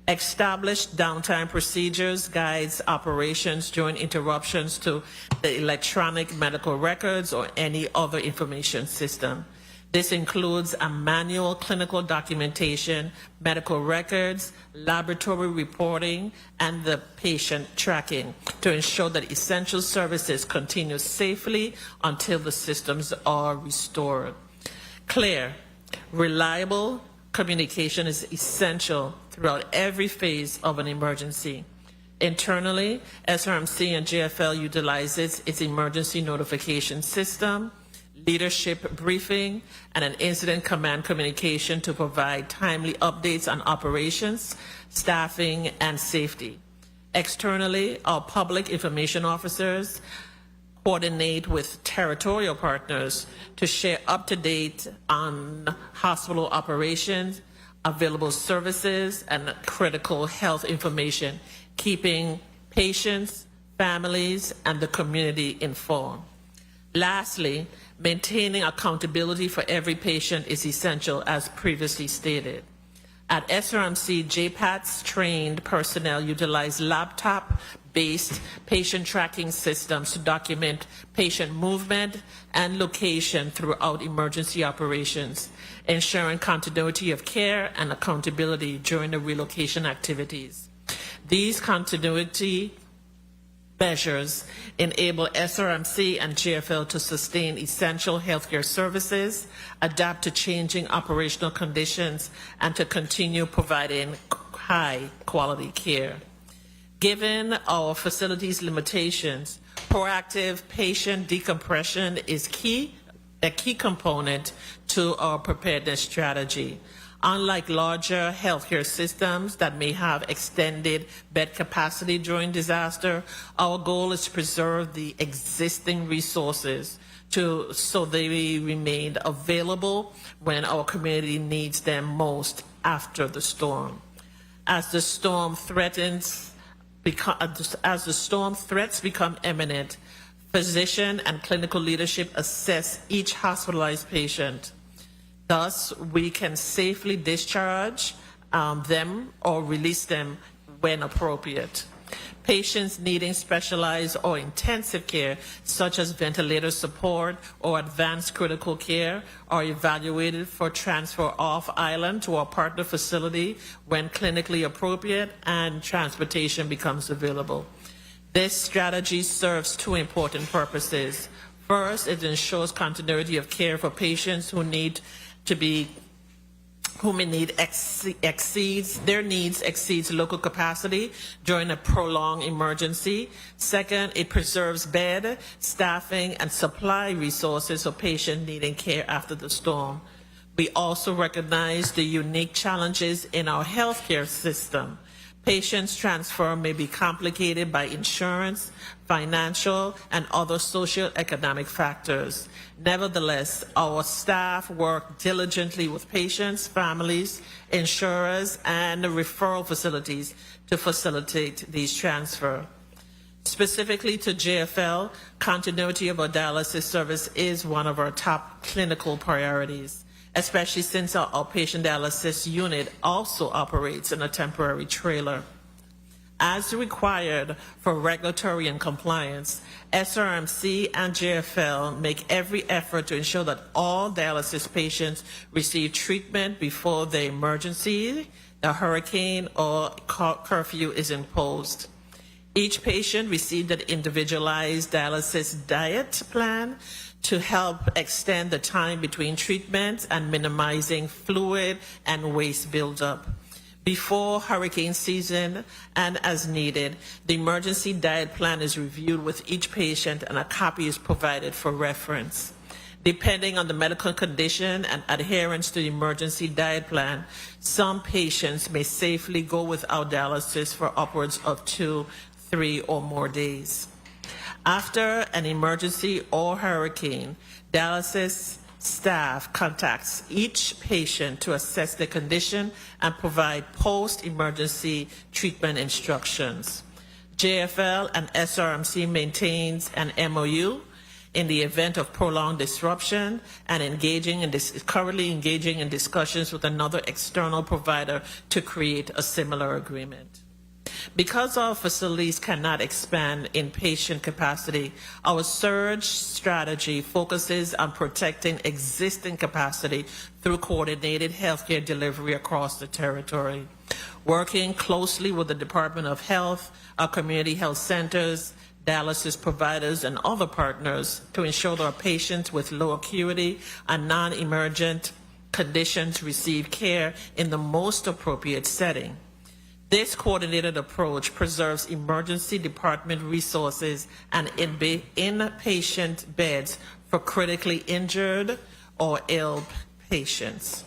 Established downtime procedures guides operations during interruptions to the electronic medical records or any other information system. This includes a manual clinical documentation, medical records, laboratory reporting, and the patient tracking to ensure that essential services continue safely until the systems are restored. Clear, reliable communication is essential throughout every phase of an emergency. Internally, SRMC and JFL utilizes its emergency notification system, leadership briefing, and an incident command communication to provide timely updates on operations, staffing, and safety. Externally, our public information officers coordinate with territorial partners to share up-to-date on hospital operations, available services, and critical health information, keeping patients, families, and the community informed. Lastly, maintaining accountability for every patient is essential, as previously stated. At SRMC, JPAT's trained personnel utilize laptop-based patient tracking systems to document patient movement and location throughout emergency operations, ensuring continuity of care and accountability during the relocation activities. These continuity measures enable SRMC and JFL to sustain essential healthcare services, adapt to changing operational conditions, and to continue providing high-quality care. Given our facilities' limitations, proactive patient decompression is a key component to our preparedness strategy. Unlike larger healthcare systems that may have extended bed capacity during disaster, our goal is to preserve the existing resources so they remain available when our community needs them most after the storm. As the storm threats become imminent, physician and clinical leadership assess each hospitalized patient. Thus, we can safely discharge them or release them when appropriate. Patients needing specialized or intensive care, such as ventilator support or advanced critical care, are evaluated for transfer off island to our partner facility when clinically appropriate and transportation becomes available. This strategy serves two important purposes. First, it ensures continuity of care for patients who their needs exceeds local capacity during a prolonged emergency. Second, it preserves bed, staffing, and supply resources for patients needing care after the storm. We also recognize the unique challenges in our healthcare system. Patients' transfer may be complicated by insurance, financial, and other socio-economic factors. Nevertheless, our staff work diligently with patients, families, insurers, and referral facilities to facilitate these transfers. Specifically to JFL, continuity of our dialysis service is one of our top clinical priorities, especially since our outpatient dialysis unit also operates in a temporary trailer. As required for regulatory and compliance, SRMC and JFL make every effort to ensure that all dialysis patients receive treatment before the emergency, the hurricane, or curfew is imposed. Each patient received an individualized dialysis diet plan to help extend the time between treatments and minimizing fluid and waste buildup. Before hurricane season and as needed, the emergency diet plan is reviewed with each patient and a copy is provided for reference. Depending on the medical condition and adherence to the emergency diet plan, some patients may safely go without dialysis for upwards of 2, 3, or more days. After an emergency or hurricane, dialysis staff contacts each patient to assess their condition and provide post-emergency treatment instructions. JFL and SRMC maintains an MOU in the event of prolonged disruption and currently engaging in discussions with another external provider to create a similar agreement. Because our facilities cannot expand in patient capacity, our surge strategy focuses on protecting existing capacity through coordinated healthcare delivery across the territory. Working closely with the Department of Health, our community health centers, dialysis providers, and other partners to ensure that our patients with low acuity and non-emergent conditions receive care in the most appropriate setting. This coordinated approach preserves emergency department resources and inpatient beds for critically injured or ill patients.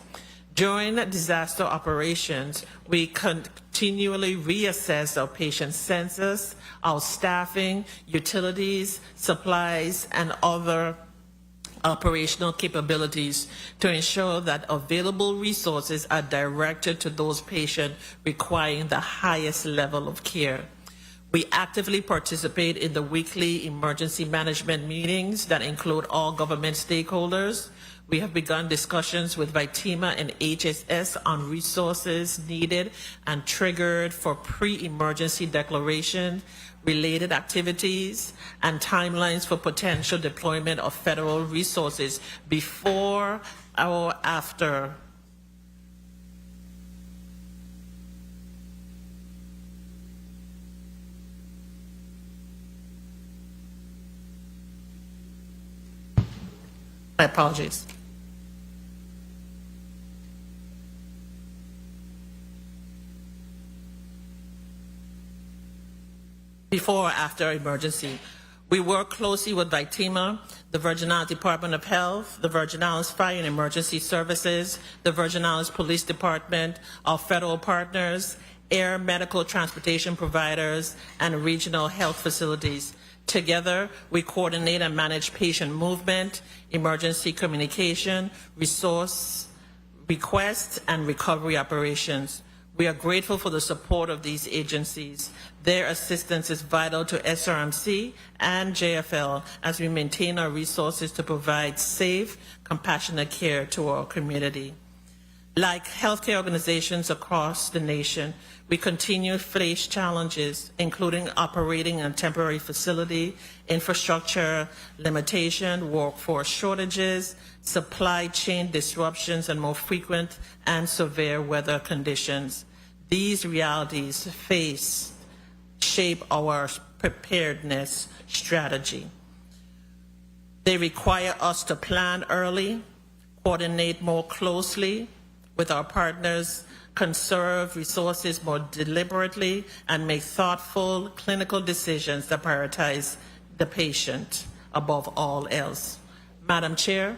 During disaster operations, we continually reassess our patient census, our staffing, utilities, supplies, and other operational capabilities to ensure that available resources are directed to those patients requiring the highest level of care. We actively participate in the weekly emergency management meetings that include all government stakeholders. We have begun discussions with Vitima and HSS on resources needed and triggered for pre-emergency declaration, related activities, and timelines for potential deployment of federal resources before or after. My apologies. Before or after emergency. We work closely with Vitima, the Virgin Islands Department of Health, the Virgin Islands Fire and Emergency Services, the Virgin Islands Police Department, our federal partners, air medical transportation providers, and regional health facilities. Together, we coordinate and manage patient movement, emergency communication, resource requests, and recovery operations. We are grateful for the support of these agencies. Their assistance is vital to SRMC and JFL as we maintain our resources to provide safe, compassionate care to our community. Like healthcare organizations across the nation, we continue to face challenges, including operating in a temporary facility, infrastructure limitation, workforce shortages, supply chain disruptions, and more frequent and severe weather conditions. These realities shape our preparedness strategy. They require us to plan early, coordinate more closely with our partners, conserve resources more deliberately, and make thoughtful clinical decisions that prioritize the patient above all else. Madam Chair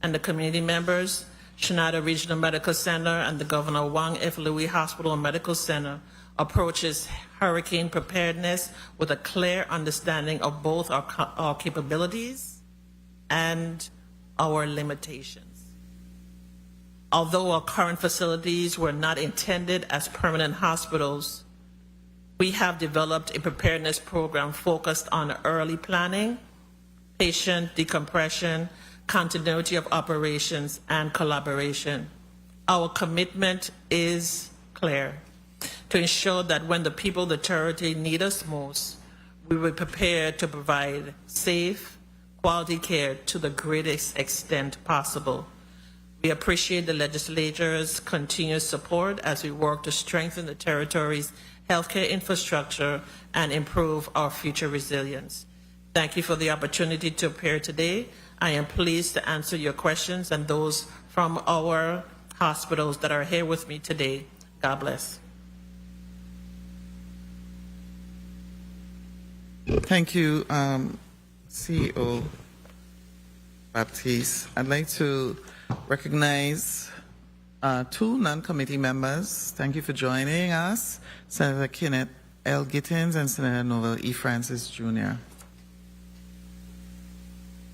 and the community members, Schneider Regional Medical Center and the Governor Juan F. Hospital and Medical Center approaches hurricane preparedness with a clear understanding of both our capabilities and our limitations. Although our current facilities were not intended as permanent hospitals, we have developed a preparedness program focused on early planning, patient decompression, continuity of operations, and collaboration. Our commitment is clear: to ensure that when the people of the territory need us most, we will be prepared to provide safe, quality care to the greatest extent possible. We appreciate the legislature's continued support as we work to strengthen the territory's healthcare infrastructure and improve our future resilience. Thank you for the opportunity to appear today. I am pleased to answer your questions and those from our hospitals that are here with me today. God bless. Thank you, CEO Baptiste. I'd like to recognize two non-committee members. Thank you for joining us, Senator Kenneth L. Gittins and Senator Noel E. Francis Jr.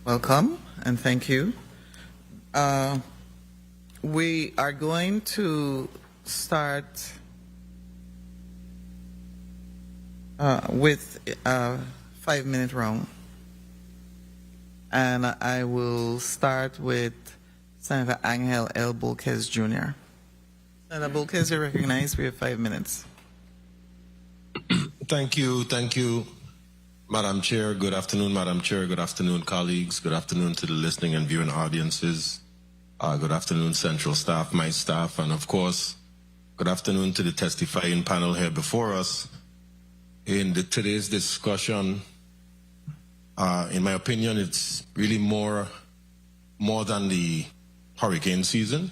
Welcome and thank you. We are going to start with a 5-minute round. And I will start with Senator Angel L. Bolquez Jr. Senator Bolquez, you're recognized. We have 5 minutes. Thank you, Madam Chair. Good afternoon, Madam Chair. Good afternoon, colleagues. Good afternoon to the listening and viewing audiences. Good afternoon, Central staff, my staff, and of course, good afternoon to the testifying panel here before us. In today's discussion, in my opinion, it's really more than the hurricane season.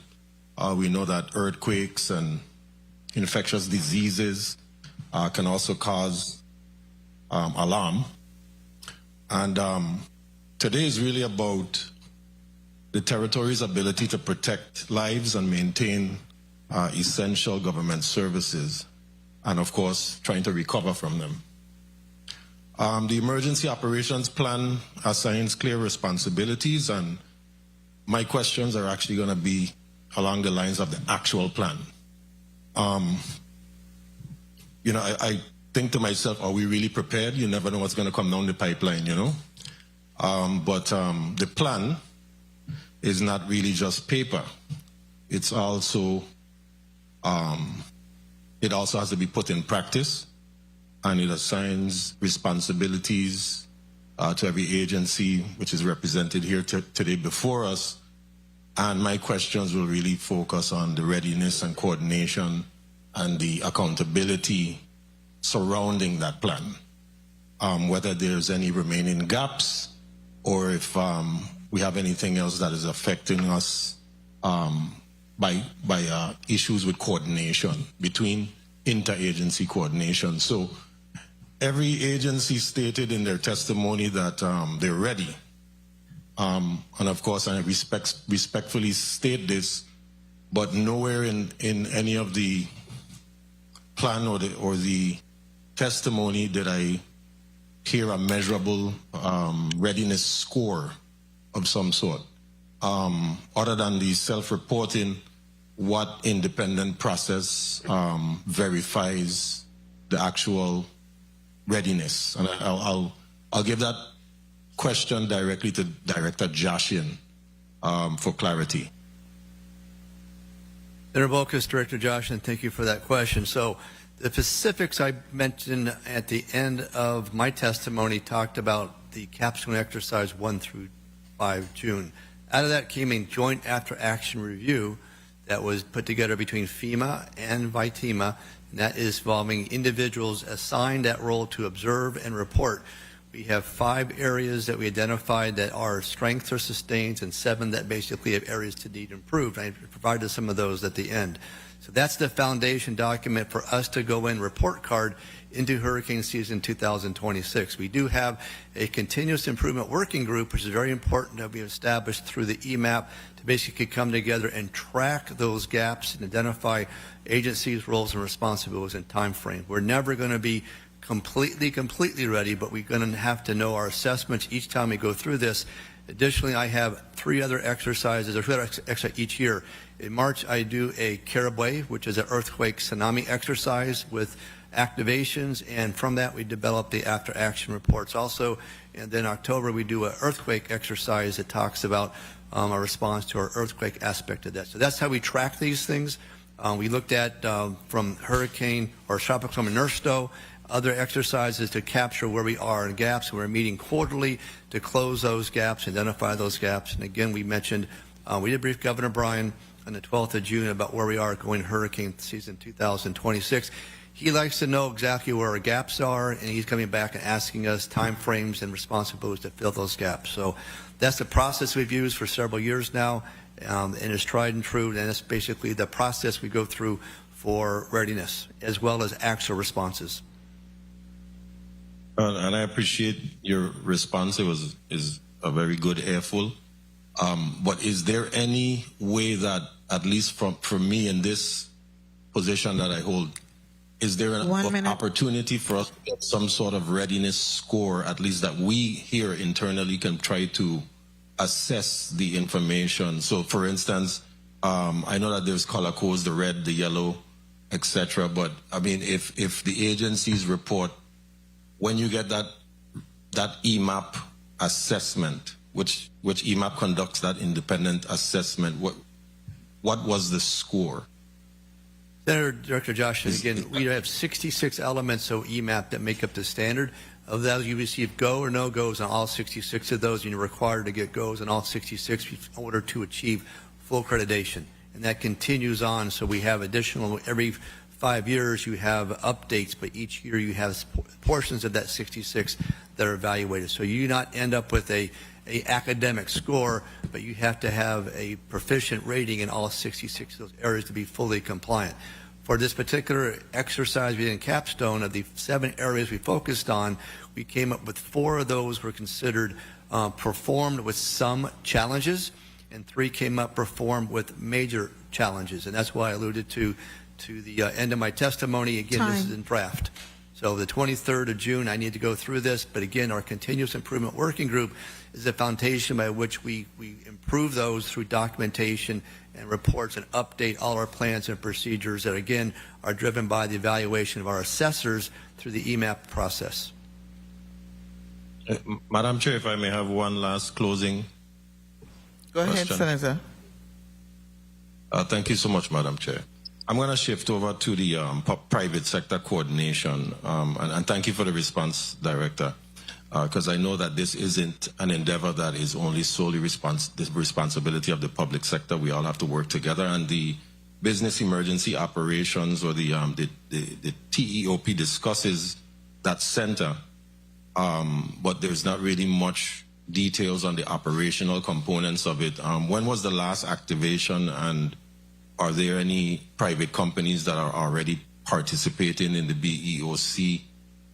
We know that earthquakes and infectious diseases can also cause alarm. And today is really about the territory's ability to protect lives and maintain essential government services, and of course, trying to recover from them. The Emergency Operations Plan assigns clear responsibilities, and my questions are actually going to be along the lines of the actual plan. You know, I think to myself, are we really prepared? You never know what's going to come down the pipeline, you know? But the plan is not really just paper. It's also, it also has to be put in practice, and it assigns responsibilities to every agency which is represented here today before us. And my questions will really focus on the readiness and coordination and the accountability surrounding that plan. Whether there's any remaining gaps, or if we have anything else that is affecting us by issues with coordination, between interagency coordination. So every agency stated in their testimony that they're ready. And of course, I respectfully state this, but nowhere in any of the plan or the testimony did I hear a measurable readiness score of some sort, other than the self-reporting. What independent process verifies the actual readiness? And I'll give that question directly to Director Jaschen for clarity. Senator Bolquez, Director Jaschen, thank you for that question. So the specifics I mentioned at the end of my testimony talked about the capstone exercise 1 through 5 June. Out of that came a joint after-action review that was put together between FEMA and VITEMA, and that is involving individuals assigned that role to observe and report. We have 5 areas that we identified that are strengths or sustains, and 7 that basically have areas to need improved. I provided some of those at the end. So that's the foundation document for us to go in report card into hurricane season 2026. We do have a continuous improvement working group, which is very important that we established through the EMAP to basically come together and track those gaps and identify agencies' roles and responsibilities and time frame. We're never going to be completely ready, but we're going to have to know our assessments each time we go through this. Additionally, I have 3 other exercises, or 2 other exercises each year. In March, I do a Caribou, which is an earthquake tsunami exercise with activations, and from that we develop the after-action reports also. And then October, we do an earthquake exercise that talks about our response to our earthquake aspect of that. So that's how we track these things. We looked at from hurricane or tropical storm Ernesto, other exercises to capture where we are in gaps. We're meeting quarterly to close those gaps, identify those gaps. And again, we mentioned, we did brief Governor Bryan on the 12th of June about where we are going hurricane season 2026. He likes to know exactly where our gaps are, and he's coming back and asking us time frames and responsibilities to fill those gaps. So that's the process we've used for several years now, and it's tried and true, and it's basically the process we go through for readiness as well as actual responses. And I appreciate your response. It is a very good airful. But is there any way that, at least for me in this position that I hold, is there an opportunity for us to get some sort of readiness score, at least that we here internally can try to assess the information? So, for instance, I know that there's color codes, the red, the yellow, etc. But I mean, if the agencies report when you get that EMAP assessment, which EMAP conducts that independent assessment, what was the score? Senator Director Jaschen, again, we have 66 elements of EMAP that make up the standard. Of those, you receive go or no goes on all 66 of those, and you're required to get goes on all 66 in order to achieve full accreditation. And that continues on, so we have additional, every 5 years you have updates, but each year you have portions of that 66 that are evaluated. So you do not end up with a academic score, but you have to have a proficient rating in all 66 of those areas to be fully compliant. For this particular exercise within Capstone, of the 7 areas we focused on, we came up with 4 of those were considered performed with some challenges, and 3 came up performed with major challenges. And that's why I alluded to the end of my testimony. Again, This is in draft. So the 23rd of June, I need to go through this, but again, our continuous improvement working group is the foundation by which we improve those through documentation and reports and update all our plans and procedures that, again, are driven by the evaluation of our assessors through the EMAP process. Madam Chair, if I may have one last closing Go ahead, question. Senator. Thank you so much, Madam Chair. I'm going to shift over to the private sector coordination, and thank you for the response, Director, because I know that this isn't an endeavor that is only solely the responsibility of the public sector. We all have to work together, and the business emergency operations, or the TEOP, discusses that center, but there's not really much details on the operational components of it. When was the last activation, and are there any private companies that are already participating in the BEOC,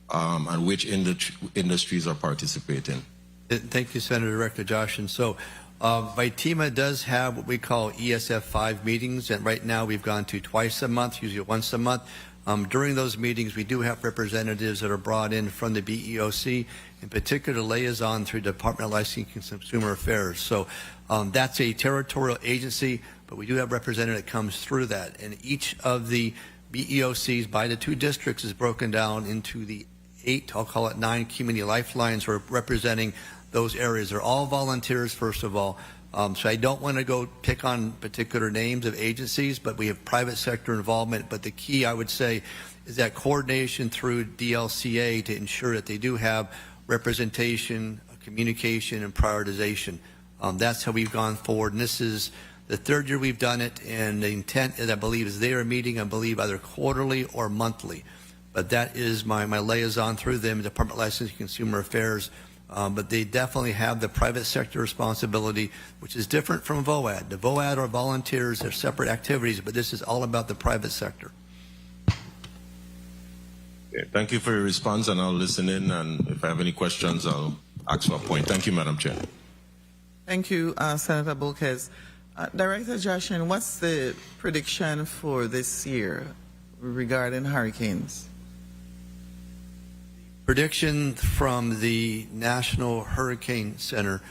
and which industries are participating? Thank you, Senator Director Jaschen. So VITEMA does have what we call ESF 5 meetings, and right now we've gone to twice a month, usually once a month. During those meetings, we do have representatives that are brought in from the BEOC, in particular liaison through Department of Licensing and Consumer Affairs. So that's a territorial agency, but we do have a representative that comes through that. And each of the BEOCs by the 2 districts is broken down into the 8, I'll call it 9 community lifelines who are representing those areas. They're all volunteers, first of all. So I don't want to go pick on particular names of agencies, but we have private sector involvement. But the key, I would say, is that coordination through DLCA to ensure that they do have representation, communication, and prioritization. That's how we've gone forward. And this is the 3rd year we've done it, and the intent is, I believe, is they are meeting, I believe, either quarterly or monthly. But that is my liaison through them, Department of Licensing and Consumer Affairs. But they definitely have the private sector responsibility, which is different from VOAD. The VOAD are volunteers, they're separate activities, but this is all about the private sector. Okay, thank you for your response, and I'll listen in, and if I have any questions, I'll ask for a point. Thank you, Madam Chair. Thank you, Senator Bulkes. Director Jaschen, what's the prediction for this year regarding hurricanes? Prediction from the National Hurricane Center,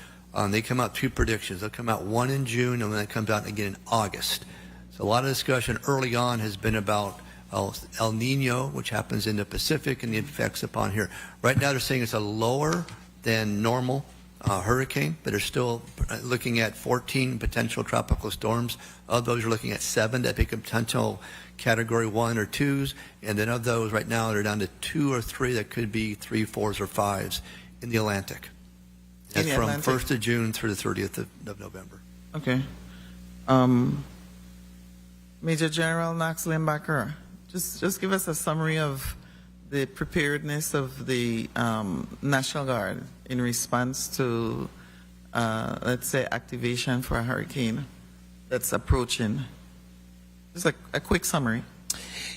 they come out 2 predictions. They'll come out one in June, and then it comes out again in August. So a lot of discussion early on has been about El Nino, which happens in the Pacific, and the effects upon here. Right now they're saying it's a lower than normal hurricane, but they're still looking at 14 potential tropical storms. Of those, you're looking at 7 that become potential Category 1 or 2s, and then of those right now they're down to 2 or 3 that could be 3, 4s, or 5s in the Atlantic. That's from 1st of June through the 30th of November. Okay. Major General Knox-Limbacker, just give us a summary of the preparedness of the National Guard in response to, let's say, activation for a hurricane that's approaching. Just a quick summary.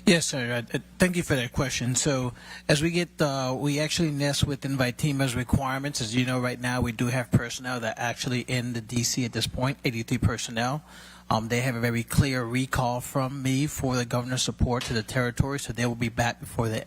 Yes, sir. Thank you for that question. So as we get, we actually nest within VITEMA's requirements. As you know, right now we do have personnel that are actually in the DC at this point, 83 personnel. They have a very clear recall from me for the governor's support to the territory, so they will be back before the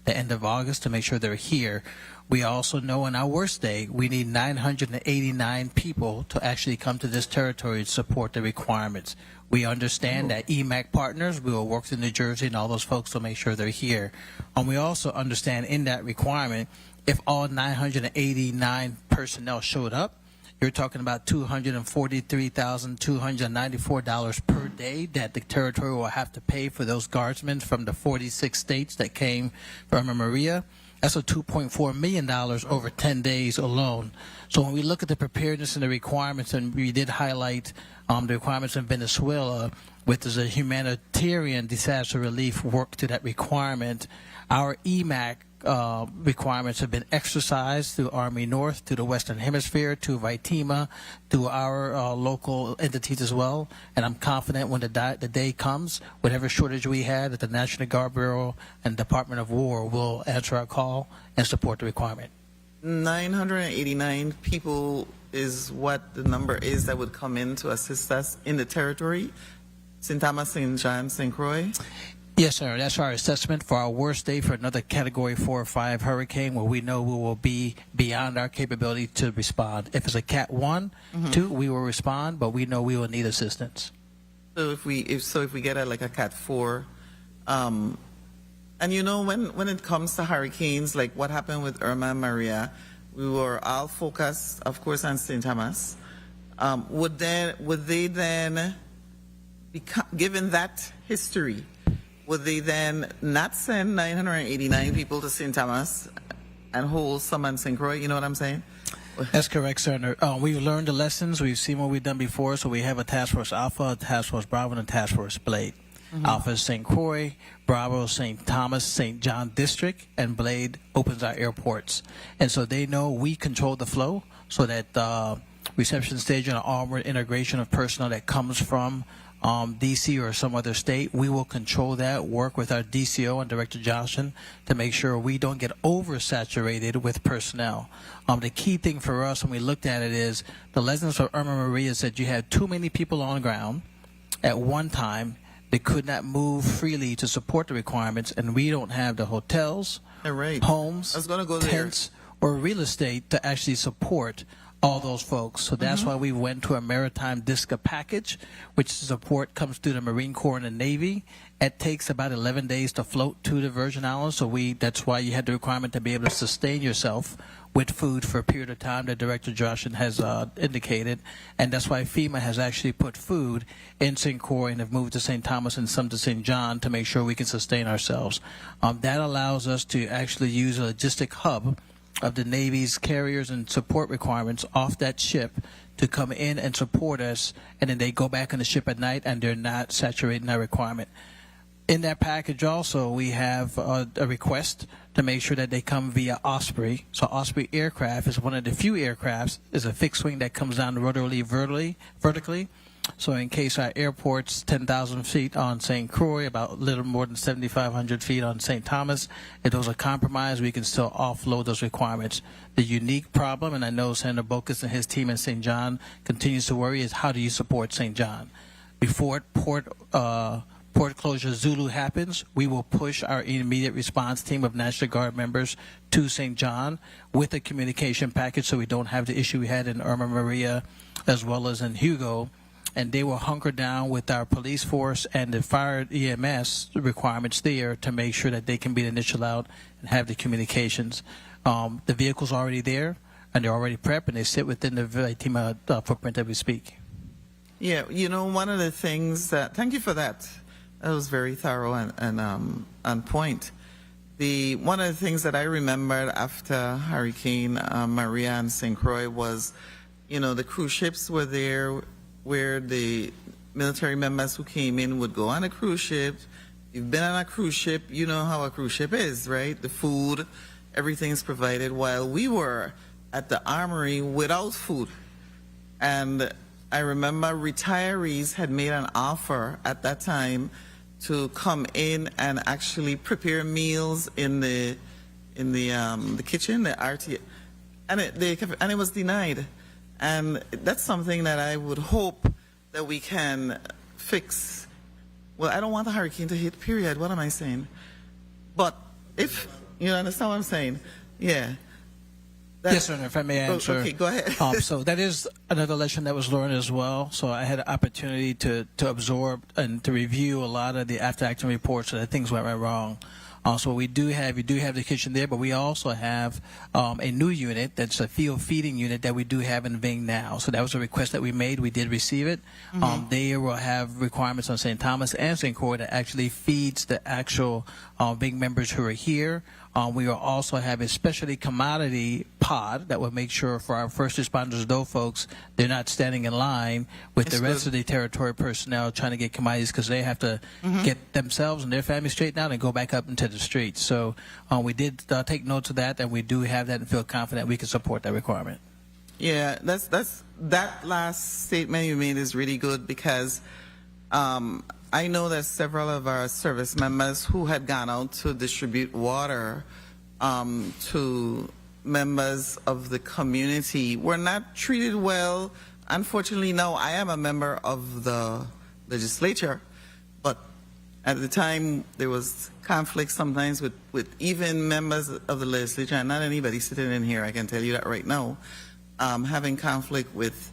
end of August to make sure they're here. We also know on our worst day, we need 989 people to actually come to this territory to support the requirements. We understand that EMAC partners, we will work in New Jersey and all those folks to make sure they're here. And we also understand in that requirement, if all 989 personnel showed up, you're talking about $243,294 per day that the territory will have to pay for those guardsmen from the 46 states that came from Irma Maria. That's a $2.4 million over 10 days alone. So when we look at the preparedness and the requirements, and we did highlight the requirements in Venezuela, which is a humanitarian disaster relief work to that requirement, our EMAC requirements have been exercised through Army North, to the Western Hemisphere, to Vitima, to our local entities as well. And I'm confident when the day comes, whatever shortage we had, that the National Guard Bureau and Department of War will answer our call and support the requirement. 989 people is what the number is that would come in to assist us in the territory. St. Thomas, St. John, St. Croix. Yes, sir. That's our assessment for our worst day for another Category 4 or 5 hurricane, where we know we will be beyond our capability to respond. If it's a Cat 1, 2, we will respond, but we know we will need assistance. So if we get a Cat 4, and you know, when it comes to hurricanes, like what happened with Irma and Maria, we were all focused, of course, on St. Thomas. Would they then, given that history, would they then not send 989 people to St. Thomas and hold some in St. Croix? You know what I'm saying? That's correct, Senator. We've learned the lessons. We've seen what we've done before. So we have a Task Force Alpha, a Task Force Bravo, and a Task Force Blade. Alpha is St. Croix, Bravo, St. Thomas, St. John District, and Blade opens our airports. And so they know we control the flow, so that reception stage and armored integration of personnel that comes from D.C. or some other state, we will control that, work with our DCO and Director Jaschen to make sure we don't get oversaturated with personnel. The key thing for us when we looked at it is the lessons of Irma Maria said you had too many people on the ground at one time. They could not move freely to support the requirements, and we don't have the hotels, homes, tents, or real estate to actually support all those folks. So that's why we went to a maritime DISCA package, which support comes through the Marine Corps and the Navy. It takes about 11 days to float to the Virgin Islands, so that's why you had the requirement to be able to sustain yourself with food for a period of time that Director Jaschen has indicated, and that's why FEMA has actually put food in St. Croix and have moved to St. Thomas and some to St. John to make sure we can sustain ourselves. That allows us to actually use a logistic hub of the Navy's carriers and support requirements off that ship to come in and support us, and then they go back on the ship at night and they're not saturating that requirement. In that package also, we have a request to make sure that they come via Osprey. So Osprey aircraft is one of the few aircrafts, is a fixed wing that comes down rotary vertically. So in case our airport's 10,000 feet on St. Croix, about a little more than 7,500 feet on St. Thomas, if those are compromised, we can still offload those requirements. The unique problem, and I know Senator Bocus and his team in St. John continues to worry, is how do you support St. John? Before port closure Zulu happens, we will push our immediate response team of National Guard members to St. John with a communication package so we don't have the issue we had in Irma Maria as well as in Hugo. And they will hunker down with our police force and the fire EMS requirements there to make sure that they can be the initial out and have the communications. The vehicle's already there, and they're already prepped, and they sit within the Vitima footprint that we speak. Yeah, you know, one of the things that, thank you for that. That was very thorough and on point. One of the things that I remembered after Hurricane Maria and St. Croix was, you know, the cruise ships were there where the military members who came in would go on a cruise ship. You've been on a cruise ship, you know how a cruise ship is, right? The food, everything's provided, while we were at the armory without food. And I remember retirees had made an offer at that time to come in and actually prepare meals in the kitchen, the RT, and it was denied. And that's something that I would hope that we can fix. Well, I don't want the hurricane to hit, period. What am I saying? But if, you understand what I'm saying? Yeah. Yes, sir. If I may answer. Okay, go ahead. So that is another lesson that was learned as well. So I had an opportunity to absorb and to review a lot of the after-action reports so that things went right wrong. So we do have the kitchen there, but we also have a new unit that's a field feeding unit that we do have in Ving now. So that was a request that we made. We did receive it. They will have requirements on St. Thomas and St. Croix that actually feeds the actual Ving members who are here. We will also have a specialty commodity pod that will make sure for our first responders, those folks, they're not standing in line with the rest of the territory personnel trying to get commodities because they have to get themselves and their families straightened out and go back up into the streets. So we did take notes of that, and we do have that and feel confident we can support that requirement. Yeah, that last statement you made is really good because I know that several of our service members who had gone out to distribute water to members of the community were not treated well. Unfortunately, no, I am a member of the legislature, but at the time there was conflict sometimes with even members of the legislature, and not anybody sitting in here, I can tell you that right now, having conflict with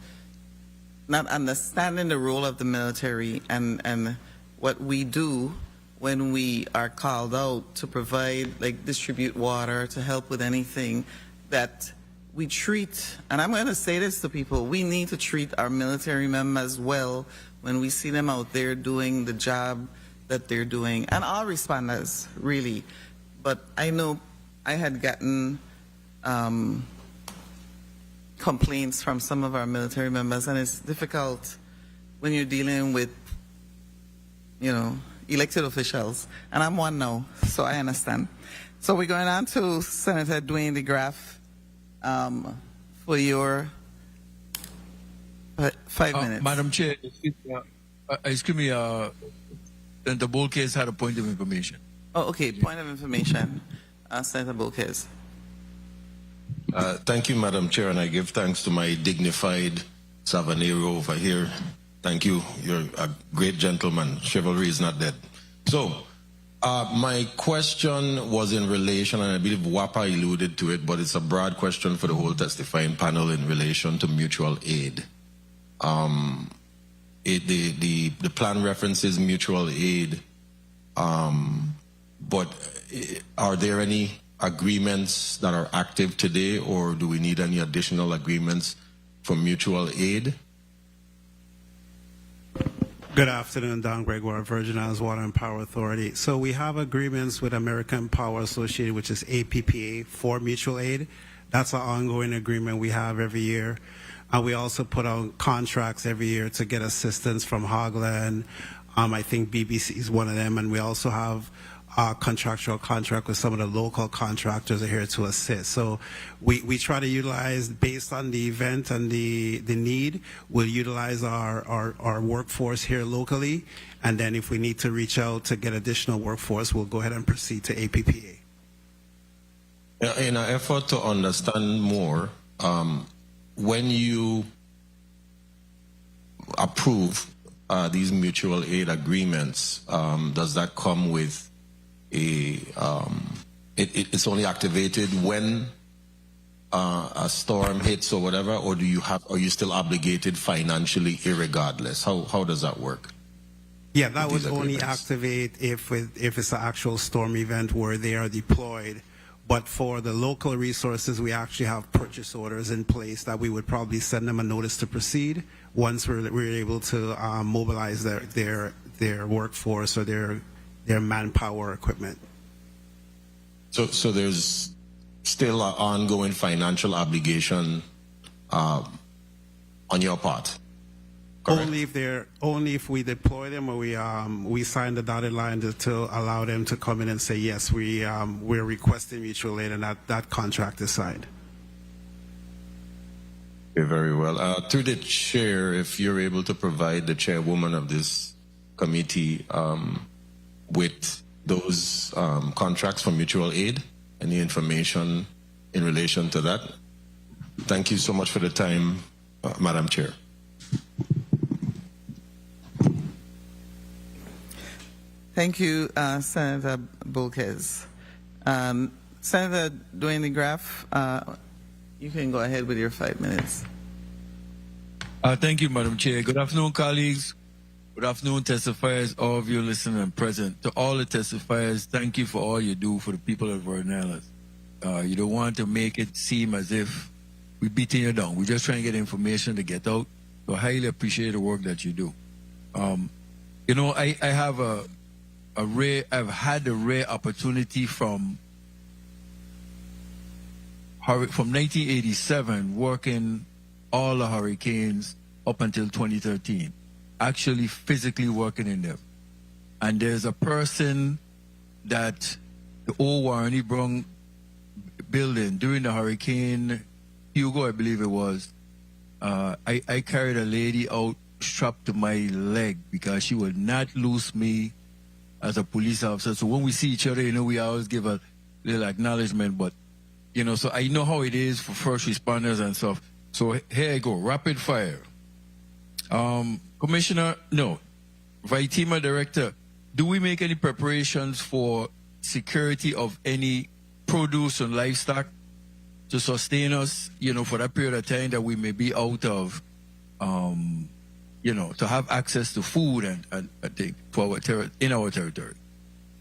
not understanding the role of the military and what we do when we are called out to provide, like distribute water, to help with anything, that we treat, and I'm going to say this to people, we need to treat our military members well when we see them out there doing the job that they're doing, and all responders, really. But I know I had gotten complaints from some of our military members, and it's difficult when you're dealing with, elected officials, and I'm one now, so I understand. So we're going on to Senator Dwayne DeGraff for your 5 minutes. Madam Chair, excuse me, the Bull case had a point of information. Oh, okay, point of information. Senator Bulkes. Thank you, Madam Chair, and I give thanks to my dignified Savanero over here. Thank you. You're a great gentleman. Chivalry is not dead. So, my question was in relation, and I believe WAPA alluded to it, but it's a broad question for the whole testifying panel in relation to mutual aid. The plan references mutual aid, but are there any agreements that are active today, or do we need any additional agreements for mutual aid? Good afternoon, Don Gregoire, Virgin Islands Water and Power Authority. So we have agreements with American Power Associated, which is APPA, for mutual aid. That's an ongoing agreement we have every year. We also put out contracts every year to get assistance from Hogland. I think BBC is one of them, and we also have a contractual contract with some of the local contractors are here to assist. So we try to utilize, based on the event and the need, we'll utilize our workforce here locally, and then if we need to reach out to get additional workforce, we'll go ahead and proceed to APPA. In an effort to understand more, when you approve these mutual aid agreements, does that come with it's only activated when a storm hits or whatever, or are you still obligated financially irregardless? How does that work? Yeah, that would only activate if it's an actual storm event where they are deployed. But for the local resources, we actually have purchase orders in place that we would probably send them a notice to proceed once we're able to mobilize their workforce or their manpower equipment. So there's still an ongoing financial obligation on your part. Correct. Only if we deploy them or we sign the dotted line to allow them to come in and say yes, we're requesting mutual aid, and that contract is signed. Okay, very well. Through the chair, if you're able to provide the chairwoman of this committee with those contracts for mutual aid, any information in relation to that. Thank you so much for the time, Madam Chair. Thank you, Senator Bulkes. Senator Dwayne DeGraff, You can go ahead with your 5 minutes. Thank you, Madam Chair. Good afternoon, colleagues. Good afternoon, testifiers, all of you listening and present. To all the testifiers, thank you for all you do for the people of Virgin Islands. You don't want to make it seem as if we're beating you down. We're just trying to get information to get out. So I highly appreciate the work that you do. You know, I have I've had a rare opportunity from 1987 working all the hurricanes up until 2013, actually physically working in them. And there's a person that the old Warren Brung building during the Hurricane Hugo, I believe it was, I carried a lady out strapped to my leg because she would not lose me as a police officer. So when we see each other, you know, we always give a little acknowledgement, but, you know, so I know how it is for first responders and stuff. So here I go, rapid fire. Commissioner, no, Vitima Director, do we make any preparations for security of any produce and livestock to sustain us, you know, for that period of time that we may be out of, you know, to have access to food and I think for in our territory?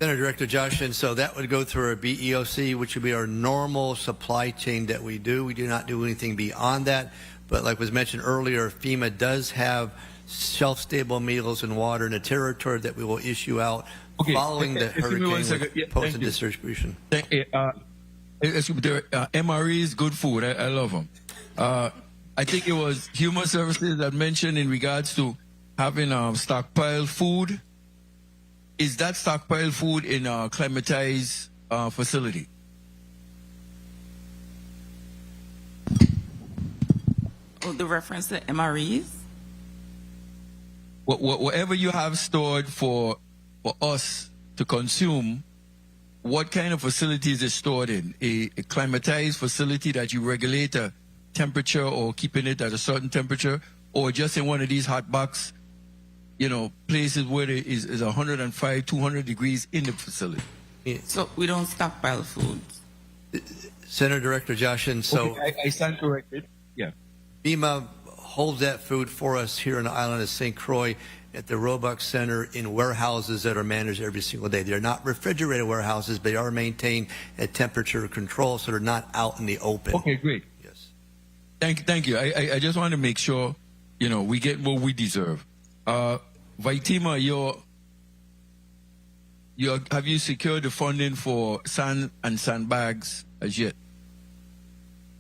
Senator Director Jaschen, so that would go through our BEOC, which would be our normal supply chain that we do. We do not do anything beyond that. But like was mentioned earlier, FEMA does have shelf-stable meals and water in a territory that we will issue out following the hurricane post and distribution. MREs, good food. I love them. I think it was Human Services that mentioned in regards to having stockpile food. Is that stockpile food in a climatized facility? Oh, the reference to MREs? Whatever you have stored for us to consume, what kind of facilities is stored in? A climatized facility that you regulate a temperature or keeping it at a certain temperature, or just in one of these hot box, you know, places where there is 105, 200 degrees in the facility? So we don't stockpile food. Senator Director Jaschen, so I stand corrected. Yeah. FEMA holds that food for us here in the island of St. Croix at the Roebuck Center in warehouses that are managed every single day. They're not refrigerated warehouses, but they are maintained at temperature control, so they're not out in the open. Okay, great. Yes. Thank you. I just want to make sure, you know, we get what we deserve. Vitima, have you secured the funding for sand and sandbags as yet?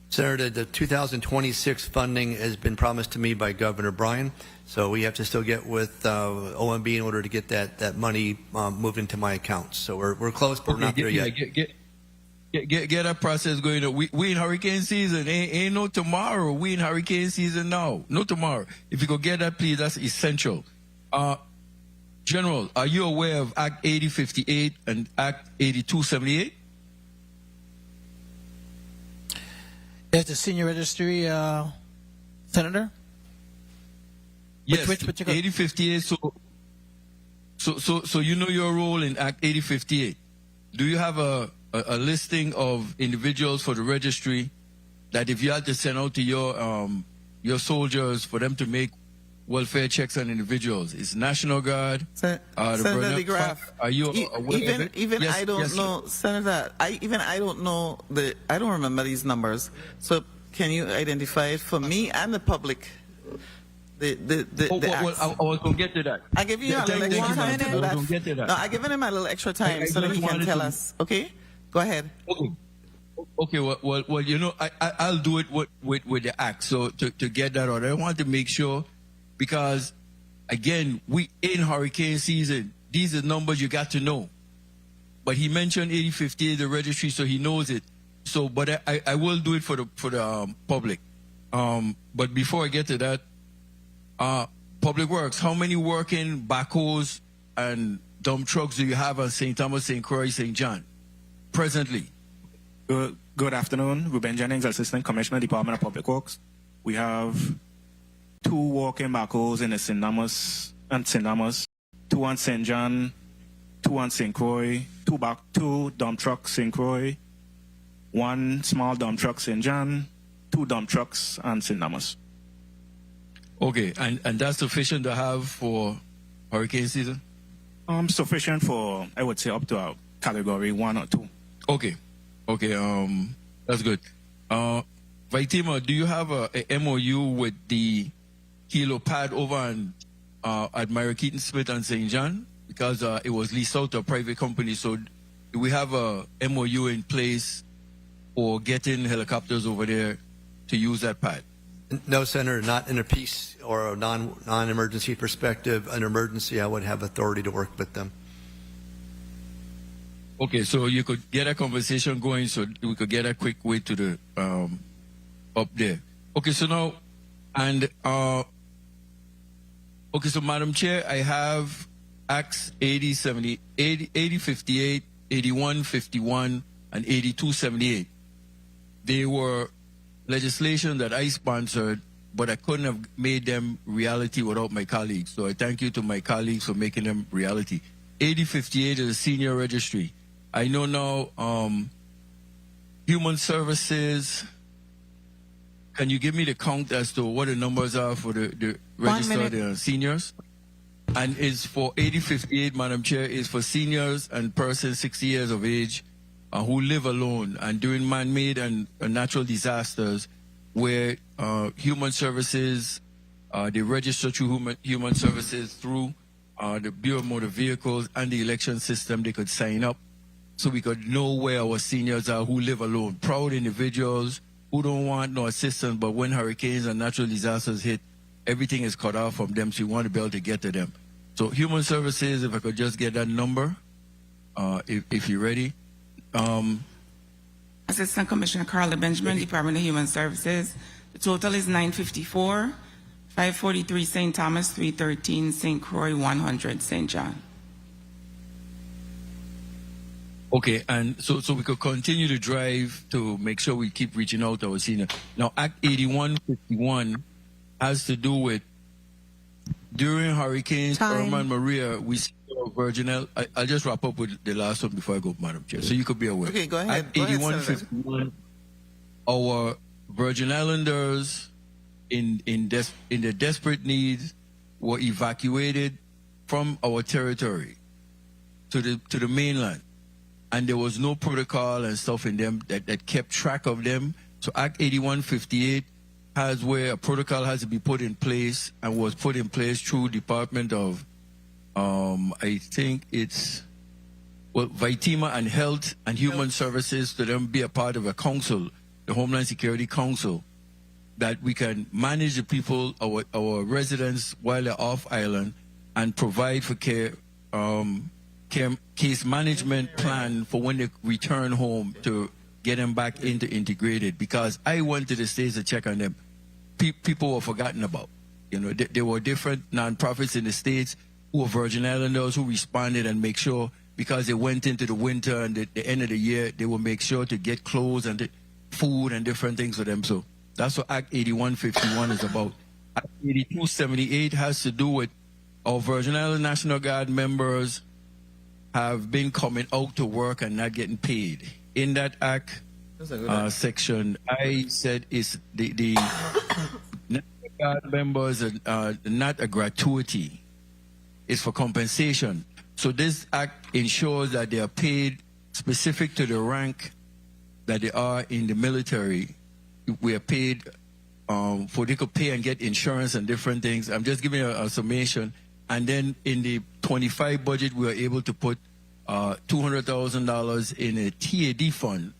Senator, the 2026 funding has been promised to me by Governor Bryan, so we have to still get with OMB in order to get that money moved into my account. So we're close, but we're not there yet. Get that process going. We in hurricane season. Ain't no tomorrow. We in hurricane season now. No tomorrow. If you could get that, please, that's essential. General, are you aware of Act 8058 and Act 8278? As the senior registry senator? Yes, Which particular? 8058. So you know your role in Act 8058. Do you have a listing of individuals for the registry that if you had to send out to your soldiers for them to make welfare checks on individuals, it's National Guard? Senator DeGraff, are you aware of it? Even Yes, I don't yes, know, Senator. I don't know I don't remember these numbers. So can you identify it for me and the public? I was going to get to that. I give you a little extra time to do that. I was going to get to that. No, I given him a little extra time so that he can tell us. Okay, go ahead. Okay. Well, you know, I'll do it with the act. So to get that out, I want to make sure, because again, we in hurricane season. These are numbers you got to know. But he mentioned 8050, the registry, so he knows it. So, but I will do it for the public. But before I get to that, Public Works, how many working backhoes and dump trucks do you have on St. Thomas, St. Croix, St. John presently? Good afternoon. Ruben Jennings, Assistant Commissioner, Department of Public Works. We have 2 walking backhoes in the St. Thomas and St. Thomas, 2 on St. John, 2 on St. Croix, 2 dump trucks St. Croix, 1 small dump truck St. John, 2 dump trucks and cindamers. Okay, and that's sufficient to have for hurricane season? Sufficient for, I would say, up to a category 1 or 2. Okay, that's good. Vaitima, do you have a MOU with the Kilo pad over at Myra Keaton Smith and St. John? Because it was leased out to a private company, so do we have a MOU in place for getting helicopters over there to use that pad? No, Senator, not in a peace or a non-emergency perspective. An emergency, I would have authority to work with them. Okay, so you could get a conversation going so we could get a quick way to the up there. Okay, so now, and okay, so Madam Chair, I have Acts 80, 58, 81, 51, and 82, 78. They were legislation that I sponsored, but I couldn't have made them reality without my colleagues. So I thank you to my colleagues for making them reality. 8058 is a senior registry. I know now human services. Can you give me the count as to what the numbers are for the registered seniors? And is for 8058, Madam Chair, is for seniors and persons 60 years of age who live alone and during man-made and natural disasters where human services, they register through human services through the Bureau of Motor Vehicles and the election system, they could sign up so we could know where our seniors are who live alone. Proud individuals who don't want no assistance, but when hurricanes and natural disasters hit, everything is cut off from them, so we want to be able to get to them. So human services, if I could just get that number, if you're ready. Assistant Commissioner Karl Benjamin, Department of Human Services. The total is 954, 543 St. Thomas, 313 St. Croix, 100 St. John. Okay, and so we could continue to drive to make sure we keep reaching out to our seniors. Now, Act 8151 has to do with during hurricanes Hermon, Maria, we see our Virgin. I'll just wrap up with the last one before I go, Madam Chair, so you could be aware. Okay, go ahead. Act 8151, our Virgin Islanders in the desperate needs were evacuated from our territory to the mainland, and there was no protocol and stuff in them that kept track of them. So Act 8158 has where a protocol has to be put in place and was put in place through Department of, I think it's, well, Vaitima and Health and Human Services to them be a part of a council, the Homeland Security Council, that we can manage the people, our residents while they're off island and provide for care case management plan for when they return home to get them back into integrated, because I went to the States to check on them. People were forgotten about. You know, there were different nonprofits in the States who were Virgin Islanders who responded and make sure, because they went into the winter and the end of the year, they will make sure to get clothes and food and different things for them. So that's what Act 8151 is about. Act 8278 has to do with our Virgin Island National Guard members have been coming out to work and not getting paid. In that act section, I said is the National Guard members are not a gratuity. It's for compensation. So this act ensures that they are paid specific to the rank that they are in the military. We are paid for they could pay and get insurance and different things. I'm just giving a summation. And then in the 25 budget, we were able to put $200,000 in a TAD fund,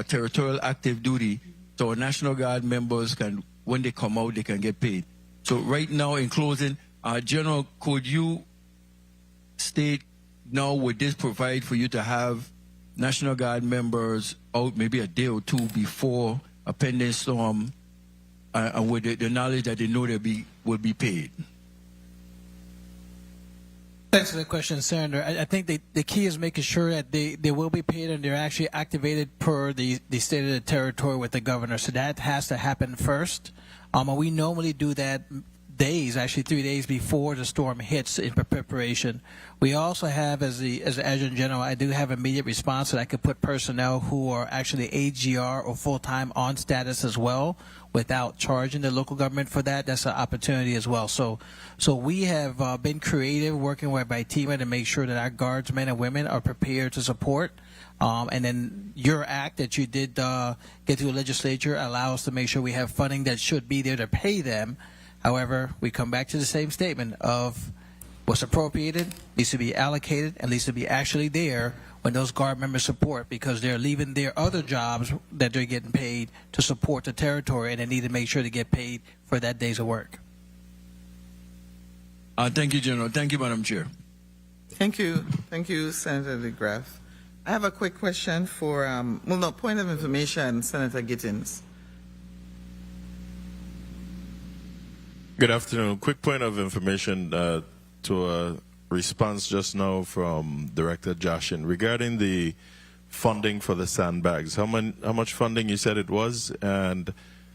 Territorial Active Duty, so our National Guard members can, when they come out, they can get paid. So right now, in closing, General, could you state now, would this provide for you to have National Guard members out maybe a day or two before a pending storm, and with the knowledge that they know they will be paid? Thanks for the question, Senator. I think the key is making sure that they will be paid and they're actually activated per the state of the territory with the governor. So that has to happen first. We normally do that days, actually 3 days before the storm hits in preparation. We also have, as the Adjutant General, I do have immediate response that I could put personnel who are actually AGR or full-time on status as well without charging the local government for that. That's an opportunity as well. So we have been creative working with my team to make sure that our guardsmen and women are prepared to support. And then your act that you did get to the legislature allows us to make sure we have funding that should be there to pay them. However, we come back to the same statement of what's appropriated needs to be allocated and needs to be actually there when those guard members support, because they're leaving their other jobs that they're getting paid to support the territory, and they need to make sure to get paid for that days of work. Thank you, General. Thank you, Madam Chair. Thank you, Senator DeGraff. I have a quick question for, point of information, Senator Gittins. Good afternoon. Quick point of information to a response just now from Director Jaschen regarding the funding for the sandbags. How much funding you said it was? And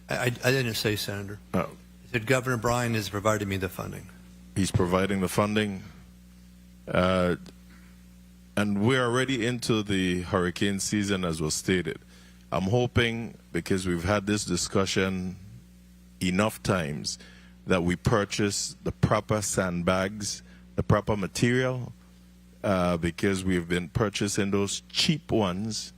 I didn't say, Senator. Oh. I said Governor Bryan has provided me the funding. He's providing the funding. And we're already into the hurricane season, as was stated. I'm hoping, because we've had this discussion enough times, that we purchase the proper sandbags, the proper material, because we've been purchasing those cheap ones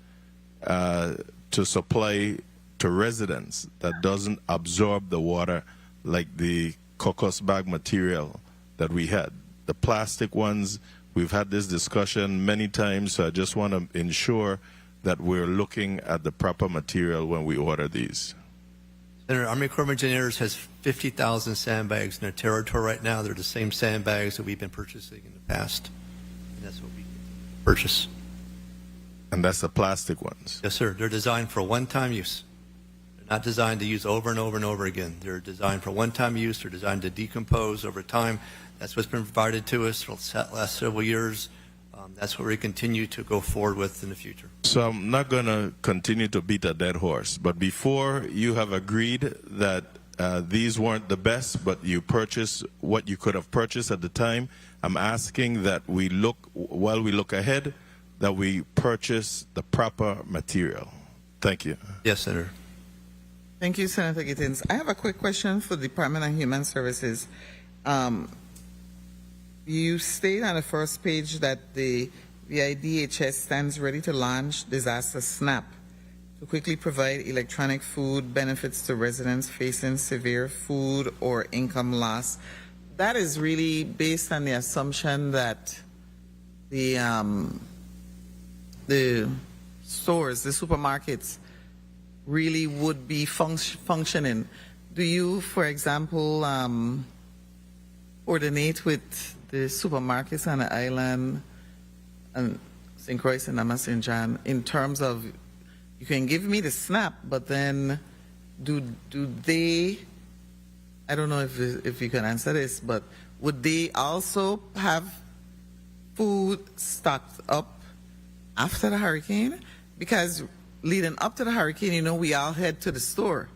to supply to residents that doesn't absorb the water like the caucus bag material that we had. The plastic ones, we've had this discussion many times, so I just want to ensure that we're looking at the proper material when we order these. Senator, Army Corps of Engineers has 50,000 sandbags in their territory right now. They're the same sandbags that we've been purchasing in the past. And that's what we purchase. And that's the plastic ones? Yes, sir. They're designed for one-time use. They're not designed to use over and over and over again. They're designed for one-time use. They're designed to decompose over time. That's what's been provided to us for the last several years. That's what we continue to go forward with in the future. So I'm not going to continue to beat a dead horse, but before you have agreed that these weren't the best, but you purchased what you could have purchased at the time, I'm asking that we look, while we look ahead, that we purchase the proper material. Thank you. Yes, Senator. Thank you, Senator Gittins. I have a quick question for the Department of Human Services. You state on the first page that the VIDHS stands ready to launch Disaster SNAP to quickly provide electronic food benefits to residents facing severe food or income loss. That is really based on the assumption that the stores, the supermarkets, really would be functioning. Do you, for example, coordinate with the supermarkets on the island and St. Croix and St. John in terms of, you can give me the SNAP, but then do they, I don't know if you can answer this, but would they also have food stocked up after the hurricane? Because leading up to the hurricane, you know, we all head to the store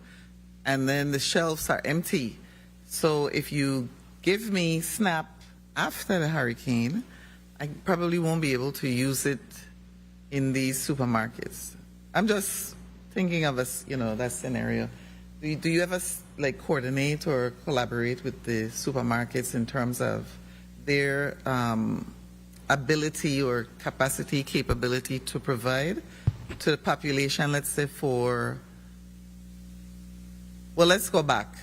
and then the shelves are empty. So if you give me SNAP after the hurricane, I probably won't be able to use it in these supermarkets. I'm just thinking of that scenario. Do you ever coordinate or collaborate with the supermarkets in terms of their ability or capability to provide to the population, let's say let's go back.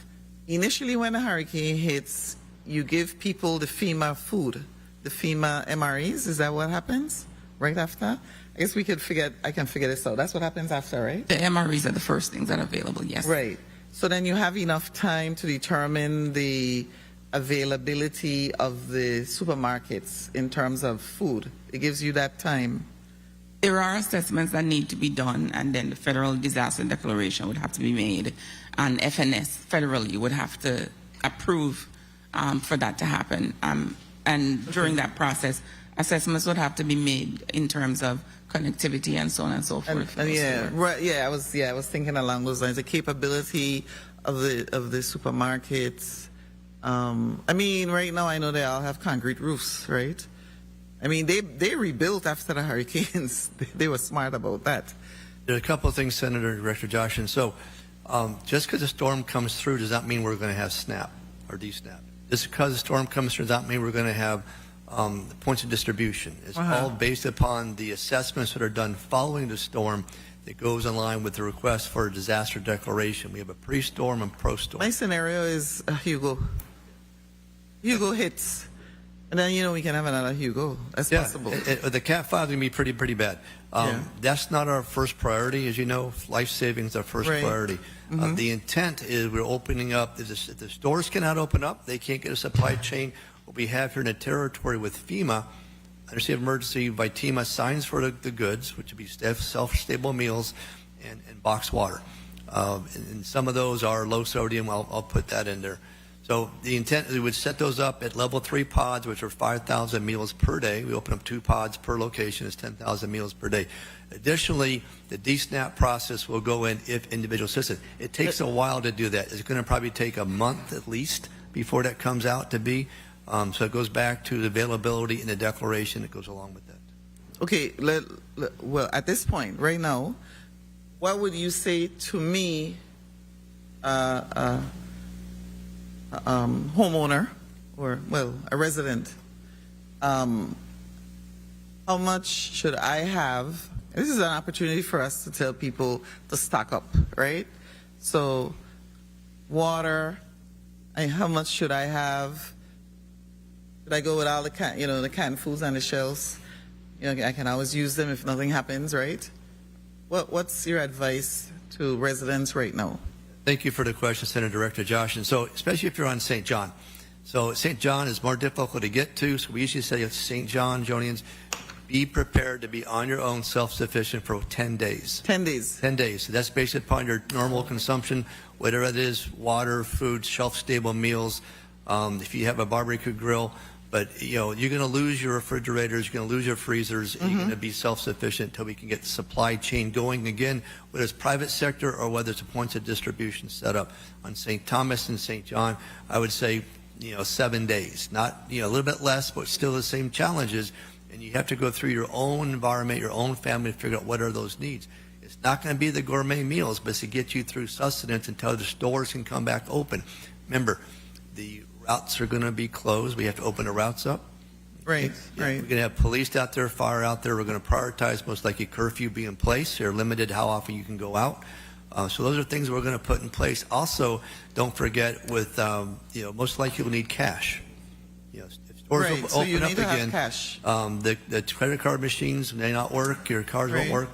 Initially, when the hurricane hits, you give people the FEMA food, the FEMA MREs. Is that what happens right after? I guess I can figure this out. That's what happens after, right? The MREs are the first things that are available, yes. Right. So then you have enough time to determine the availability of the supermarkets in terms of food. It gives you that time. There are assessments that need to be done, and then the federal disaster declaration would have to be made, and FNS federally would have to approve for that to happen. And during that process, assessments would have to be made in terms of connectivity and so on and so forth. I was thinking along those lines. The capability of the supermarkets I mean, right now I know they all have concrete roofs, right? I mean, they rebuilt after the hurricanes. They were smart about that. There are a couple of things, Senator Director Jaschen. So just because a storm comes through does not mean we're going to have snap or de-snap. Just because a storm comes through does not mean we're going to have points of distribution. It's all based upon the assessments that are done following the storm that goes in line with the request for a disaster declaration. We have a pre-storm and post-storm. My scenario is Hugo. Hugo hits. And then, we can have another Hugo. That's possible. The Cat 5 is going to be pretty bad. That's not our first priority. As you know, life saving is our first priority. The intent is we're opening up. If the stores cannot open up, they can't get a supply chain. What we have here in the territory with FEMA, under state of emergency, VITEMA signs for the goods, which would be self-stable meals and boxed water. And some of those are low sodium. I'll put that in there. So the intent is we would set those up at level 3 pods, which are 5,000 meals per day. We open up 2 pods per location. It's 10,000 meals per day. Additionally, the DSNAP process will go in if individual assistance. It takes a while to do that. It's going to probably take a month at least before that comes out to be. So it goes back to the availability in the declaration that goes along with that. Okay, well, at this point, right now, what would you say to me, homeowner, or, well, a resident? How much should I have? This is an opportunity for us to tell people to stock up, right? So, water, how much should I have? Should I go with all the canned foods on the shelves? I can always use them if nothing happens, right? What's your advice to residents right now? Thank you for the question, Senator Director Jaschen. So, especially if you're on St. John. So, St. John is more difficult to get to, so we usually say St. John, Jonians, be prepared to be on your own, self-sufficient for 10 days. 10 days. 10 days. So that's based upon your normal consumption, whatever it is, water, food, shelf-stable meals, if you have a barbecue grill. But, you're going to lose your refrigerators, you're going to lose your freezers, and you're going to be self-sufficient until we can get the supply chain going again, whether it's private sector or whether it's a points of distribution set up. On St. Thomas and St. John, I would say, 7 days. Not, a little bit less, but still the same challenges. And you have to go through your own environment, your own family to figure out what are those needs. It's not going to be the gourmet meals, but it's to get you through sustenance until the stores can come back open. Remember, the routes are going to be closed. We have to open the routes up. Right, right. We're going to have police out there, fire out there. We're going to prioritize most likely curfew be in place. They're limited how often you can go out. So those are things we're going to put in place. Also, don't forget with, most likely we'll need cash. If stores so open you up need to have again, cash. the credit card machines may not work. Your cards won't work.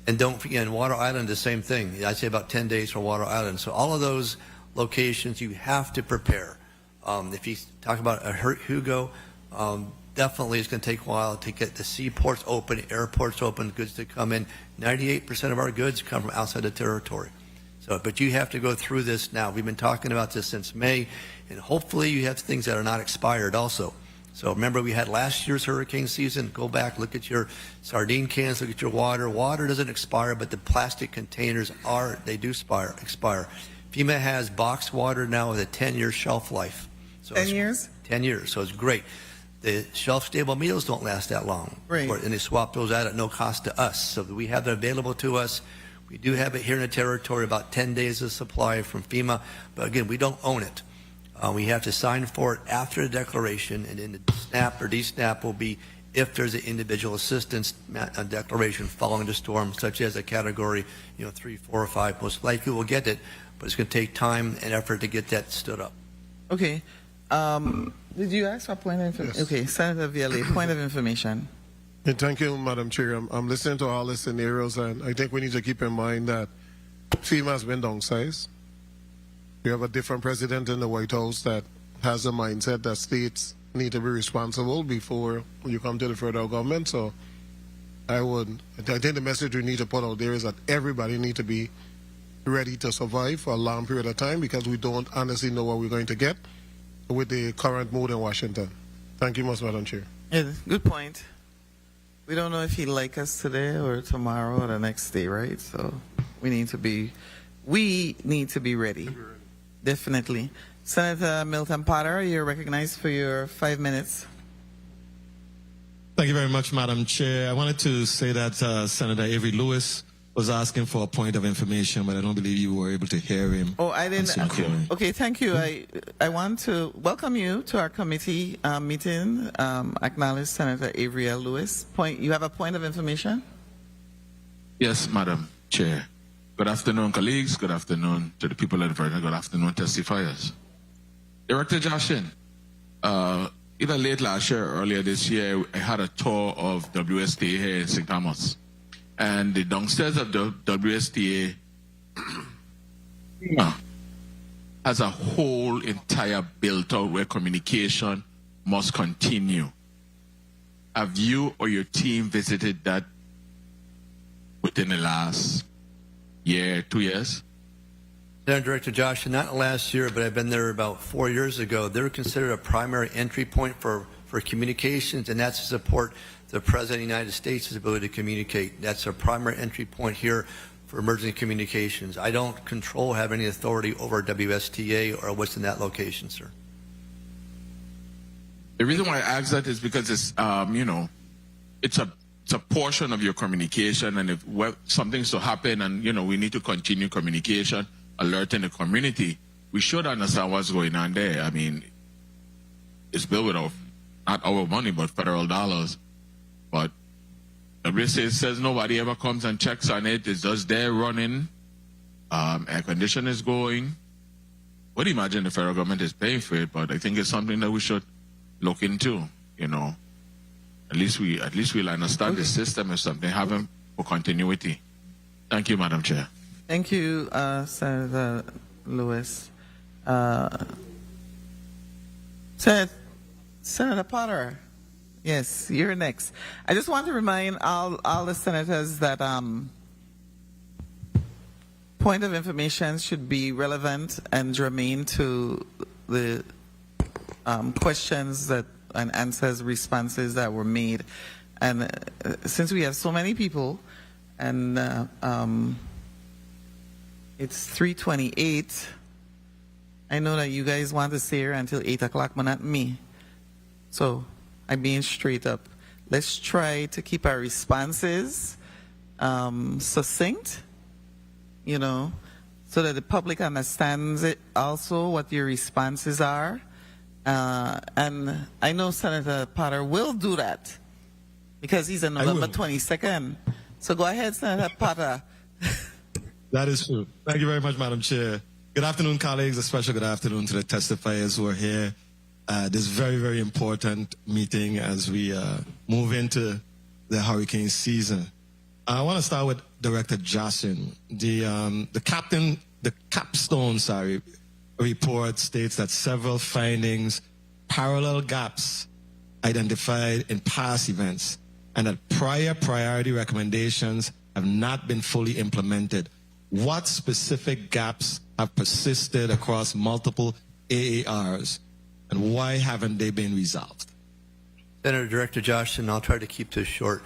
And don't forget, Water Island, the same thing. I'd say about 10 days for Water Island. So all of those locations you have to prepare. If you talk about a Hugo, definitely it's going to take a while to get the seaports open, airports open, goods to come in. 98% of our goods come from outside the territory. So, but you have to go through this now. We've been talking about this since May, and hopefully you have things that are not expired also. So remember, we had last year's hurricane season. Go back, look at your sardine cans, look at your water. Water doesn't expire, but the plastic containers they do expire. FEMA has boxed water now with a 10-year shelf life. So 10 years? 10 years, so it's great. The shelf-stable meals don't last that long. Right. And they swap those out at no cost to us. So we have that available to us. We do have it here in the territory, about 10 days of supply from FEMA. But again, we don't own it. We have to sign for it after the declaration, and then the SNAP or DSNAP will be if there's an individual assistance declaration following the storm, such as a category 3, 4, or 5. Most likely we'll get it, but it's going to take time and effort to get that stood up. Okay. Did you ask for a point of information? Yes. Okay, Senator Viale, point of information. Thank you, Madam Chair. I'm listening to all the scenarios, and I think we need to keep in mind that FEMA has been downsized. We have a different president in the White House that has a mindset that states need to be responsible before you come to the federal government. So I think the message we need to put out there is that everybody needs to be ready to survive for a long period of time, because we don't honestly know what we're going to get with the current mood in Washington. Thank you much, Madam Chair. Yeah, good point. We don't know if he'll like us today or tomorrow or the next day, right? So we need to be ready. Definitely. Senator Milton Potter, you're recognized for your 5 minutes. Thank you very much, Madam Chair. I wanted to say that Senator Avery Lewis was asking for a point of information, but I don't believe you were able to hear him. Oh, I didn't. Okay, thank you. I want to welcome you to our committee meeting. Acknowledge Senator Avery L. Lewis. You have a point of information? Yes, Madam Chair. Good afternoon, colleagues. Good afternoon to the people at the Virginia. Good afternoon, testifiers. Director Jaschen, either late last year or earlier this year, I had a tour of WSTA here in St. Thomas. And the downstairs of the WSTA has a whole entire built out where communication must continue. Have you or your team visited that within the last year, 2 years? Senator Director Josh, not last year, but I've been there about 4 years ago. They're considered a primary entry point for communications, and that's to support the President of the United States' ability to communicate. That's a primary entry point here for emergency communications. I don't have any authority over WSTA or what's in that location, sir. The reason why I ask that is because it's, it's a portion of your communication, and if something's to happen and, we need to continue communication, alerting the community, we should understand what's going on there. I mean, it's built with not our money, but federal dollars. But WSA says nobody ever comes and checks on it. It's just there running. Air conditioning is going. Would imagine the federal government is paying for it, but I think it's something that we should look into. At least we'll understand the system if something happens for continuity. Thank you, Madam Chair. Thank you, Senator Lewis. Senator Potter. Yes, you're next. I just want to remind all the senators that point of information should be relevant and germane to the questions and answers, responses that were made. And since we have so many people, and it's 3:28, I know that you guys want to stay here until 8 o'clock, but not me. So I'm being straight up. Let's try to keep our responses succinct, so that the public understands it also, what your responses are. And I know Senator Potter will do that because he's on November 22nd. So go ahead, Senator Potter. That is true. Thank you very much, Madam Chair. Good afternoon, colleagues. A special good afternoon to the testifiers who are here. This very, very important meeting as we move into the hurricane season. I want to start with Director Jaschen. The capstone report states that several findings, parallel gaps identified in past events, and that prior priority recommendations have not been fully implemented. What specific gaps have persisted across multiple AARs? And why haven't they been resolved? Senator Director Jaschen, I'll try to keep this short.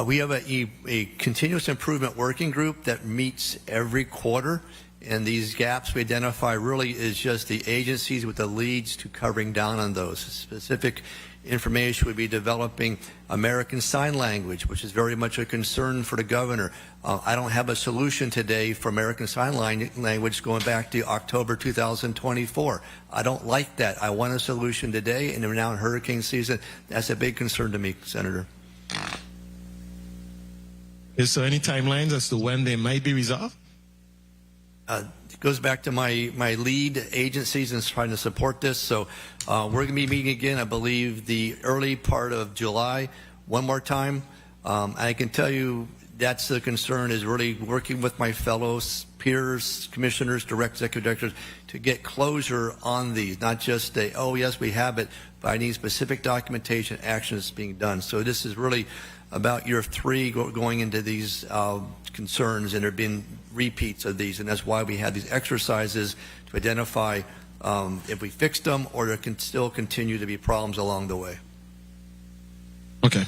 We have a continuous improvement working group that meets every quarter, and these gaps we identify really is just the agencies with the leads to covering down on those. Specific information would be developing American Sign Language, which is very much a concern for the governor. I don't have a solution today for American Sign Language going back to October 2024. I don't like that. I want a solution today, and we're now in hurricane season. That's a big concern to me, Senator. Is there any timelines as to when they might be resolved? It goes back to my lead agencies and trying to support this. So we're going to be meeting again, I believe, the early part of July, one more time. I can tell you that's the concern, is really working with my fellow peers, commissioners, executive directors, to get closure on these, not just oh, yes, we have it, but I need specific documentation, actions being done. So this is really about year 3 going into these concerns, and there have been repeats of these, and that's why we had these exercises to identify if we fixed them or there can still continue to be problems along the way. Okay.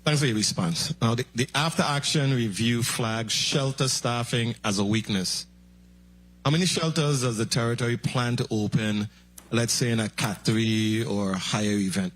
Thanks for your response. Now, the after-action review flags shelter staffing as a weakness. How many shelters does the territory plan to open, let's say in a Cat 3 or higher event?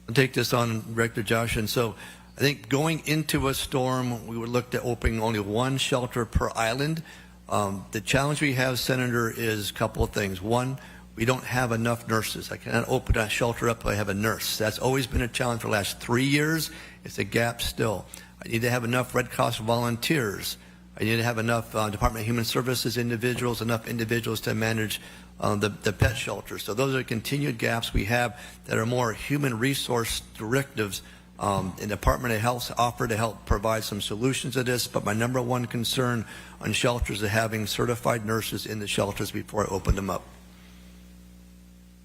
I'll take this on, Director Jaschen. So I think going into a storm, we would look at opening only one shelter per island. The challenge we have, Senator, is a couple of things. One, we don't have enough nurses. I cannot open a shelter up if I have a nurse. That's always been a challenge for the last 3 years. It's a gap still. I need to have enough Red Cross volunteers. I need to have enough Department of Human Services individuals, enough individuals to manage the pet shelter. So those are continued gaps we have that are more human resource directives in Department of Health offer to help provide some solutions to this. But my number one concern on shelters is having certified nurses in the shelters before I open them up.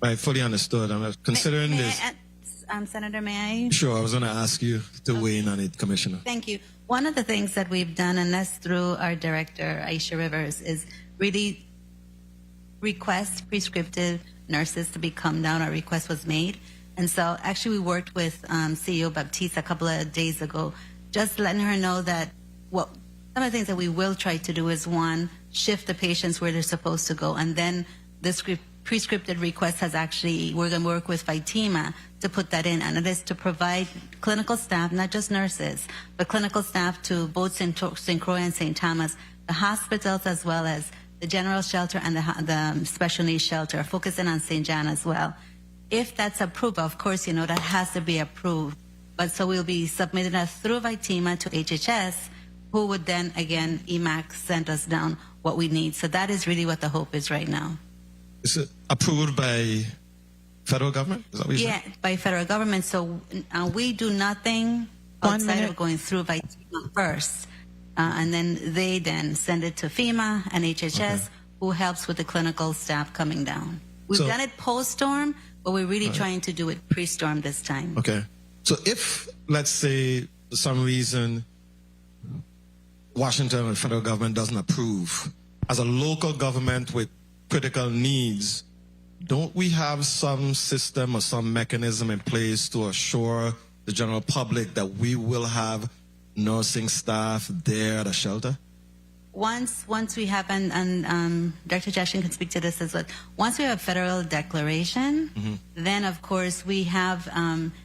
I fully understood. I'm considering this. Senator, may I? Sure, I was going to ask you to weigh in on it, Commissioner. Thank you. One of the things that we've done, and that's through our director, Aisha Rivers, is really request prescriptive nurses to be come down. Our request was made. And so actually we worked with CEO Baptiste a couple of days ago, just letting her know that some of the things that we will try to do is, one, shift the patients where they're supposed to go. And then this prescriptive request has actually, we're going to work with Vitima to put that in, and it is to provide clinical staff, not just nurses, but clinical staff to both St. Croix and St. Thomas, the hospitals, as well as the general shelter and the special needs shelter, focusing on St. John as well. If that's approved, of course, that has to be approved. But so we'll be submitting that through Vitima to HHS, who would then, again, EMAC send us down what we need. So that is really what the hope is right now. Is it approved by federal government? Is that what you said? By federal government. So we do nothing outside of going through Vitima first. And then they then send it to FEMA and HHS, who helps with the clinical staff coming down. We've done it post-storm, but we're really trying to do it pre-storm this time. Okay. So if, let's say, for some reason, Washington or the federal government doesn't approve, as a local government with critical needs, don't we have some system or some mechanism in place to assure the general public that we will have nursing staff there at a shelter? Once we have, and Dr. Jaschen can speak to this as well, once we have a federal declaration, then of course we have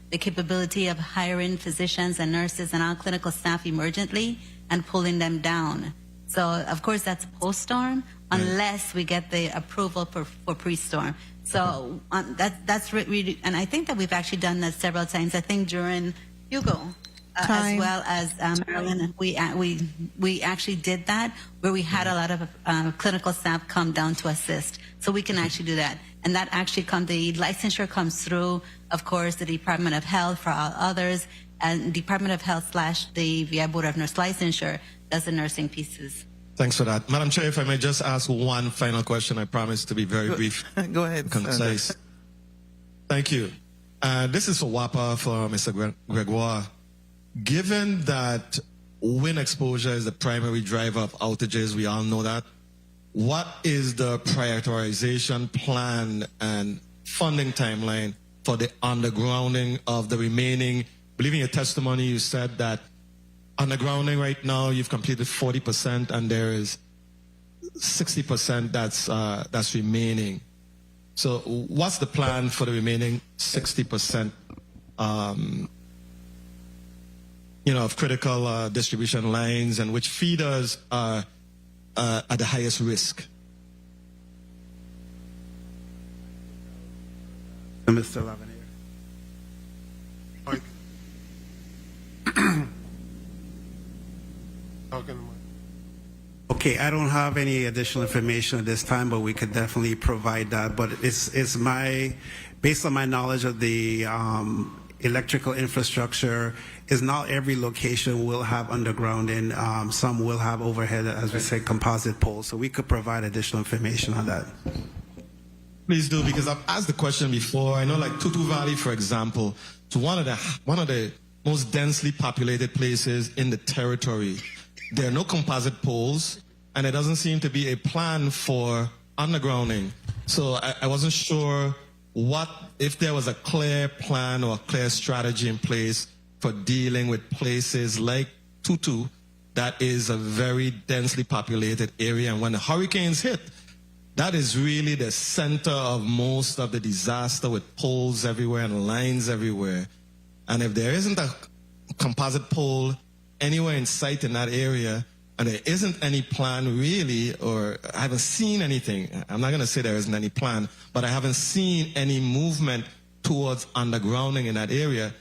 the capability of hiring physicians and nurses and all clinical staff emergently and pulling them down. So of course that's post-storm, unless we get the approval for pre-storm. So that's really, and I think that we've actually done that several times. I think during Hugo, as well as Maryland, we actually did that, where we had a lot of clinical staff come down to assist. So we can actually do that. And that actually the licensure comes through, of course, the Department of Health for all others, and Department of Health / the VI Board of Nurse Licensure does the nursing pieces. Thanks for that. Madam Chair, if I may just ask one final question, I promise to be very brief. Go ahead, concise. Thank you. This is for WAPA, for Mr. Gregoire. Given that wind exposure is the primary driver of outages, we all know that, what is the prioritization plan and funding timeline for the undergrounding of the remaining? I believe in your testimony you said that undergrounding right now you've completed 40% and there is 60% that's remaining. So what's the plan for the remaining 60%? Of critical distribution lines, and which feeders are at the highest risk? Mr. Lavenier. Okay, I don't have any additional information at this time, but we could definitely provide that. But it's based on my knowledge of the electrical infrastructure, is not every location will have undergrounding. Some will have overhead, as we say, composite poles. So we could provide additional information on that. Please do, because I've asked the question before. I know, like Tutu Valley, for example, it's one of the most densely populated places in the territory. There are no composite poles, and there doesn't seem to be a plan for undergrounding. So I wasn't sure if there was a clear plan or a clear strategy in place for dealing with places like Tutu that is a very densely populated area. And when the hurricanes hit, that is really the center of most of the disaster, with poles everywhere and lines everywhere. And if there isn't a composite pole anywhere in sight in that area, and there isn't any plan really, or I haven't seen anything, I'm not going to say there isn't any plan, but I haven't seen any movement towards undergrounding in that area.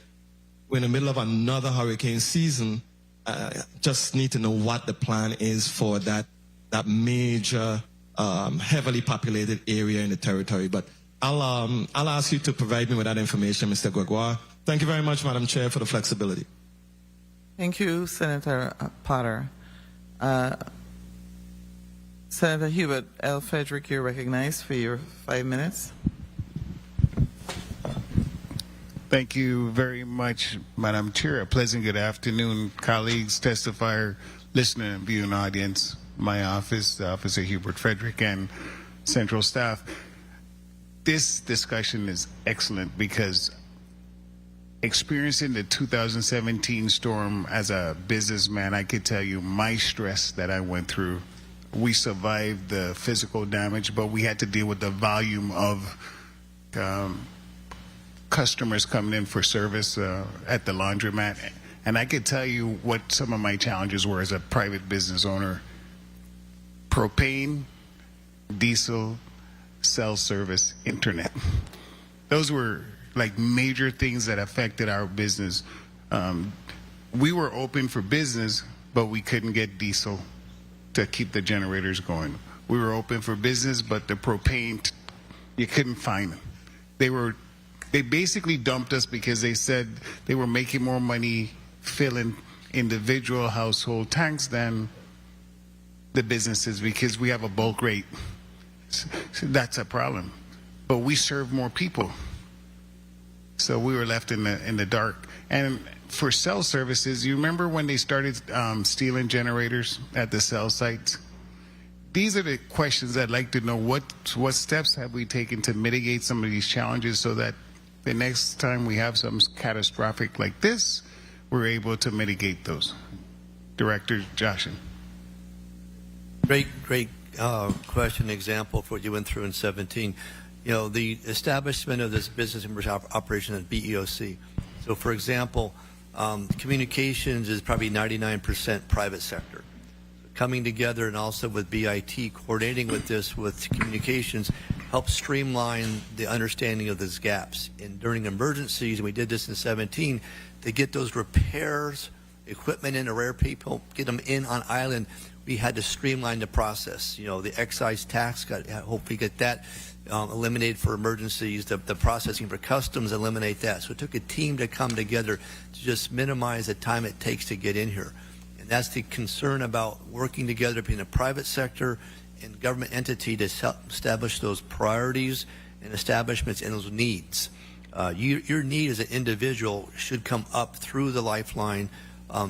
We're in the middle of another hurricane season. Just need to know what the plan is for that major, heavily populated area in the territory. But I'll ask you to provide me with that information, Mr. Gregoire. Thank you very much, Madam Chair, for the flexibility. Thank you, Senator Potter. Senator Hubert L. Frederick, you're recognized for your 5 minutes. Thank you very much, Madam Chair. A pleasant good afternoon, colleagues, testifier, listener, and viewing audience. My office, the Office of Hubert Frederick, and Central staff. This discussion is excellent because experiencing the 2017 storm as a businessman, I could tell you my stress that I went through. We survived the physical damage, but we had to deal with the volume of customers coming in for service at the laundromat. And I could tell you what some of my challenges were as a private business owner. Propane, diesel, cell service, internet. Those were like major things that affected our business. We were open for business, but we couldn't get diesel to keep the generators going. We were open for business, but the propane, you couldn't find them. They basically dumped us because they said they were making more money filling individual household tanks than the businesses because we have a bulk rate. So that's a problem. But we serve more people. So we were left in the dark. And for cell services, you remember when they started stealing generators at the cell sites? These are the questions I'd like to know. What steps have we taken to mitigate some of these challenges so that the next time we have something catastrophic like this, we're able to mitigate those? Director Jaschen. Great question, example for what you went through in 17. You know, the establishment of this business operation at BEOC. So, for example, communications is probably 99% private sector. Coming together and also with BIT, coordinating with this with communications, helps streamline the understanding of those gaps. And during emergencies, and we did this in 17, to get those repairs, equipment in, rare people, get them in on island, we had to streamline the process. You know, the excise tax, hope we get that eliminated for emergencies, the processing for customs, eliminate that. So it took a team to come together to just minimize the time it takes to get in here. And that's the concern about working together between the private sector and government entity to establish those priorities and establishments and those needs. Your need as an individual should come up through the lifeline,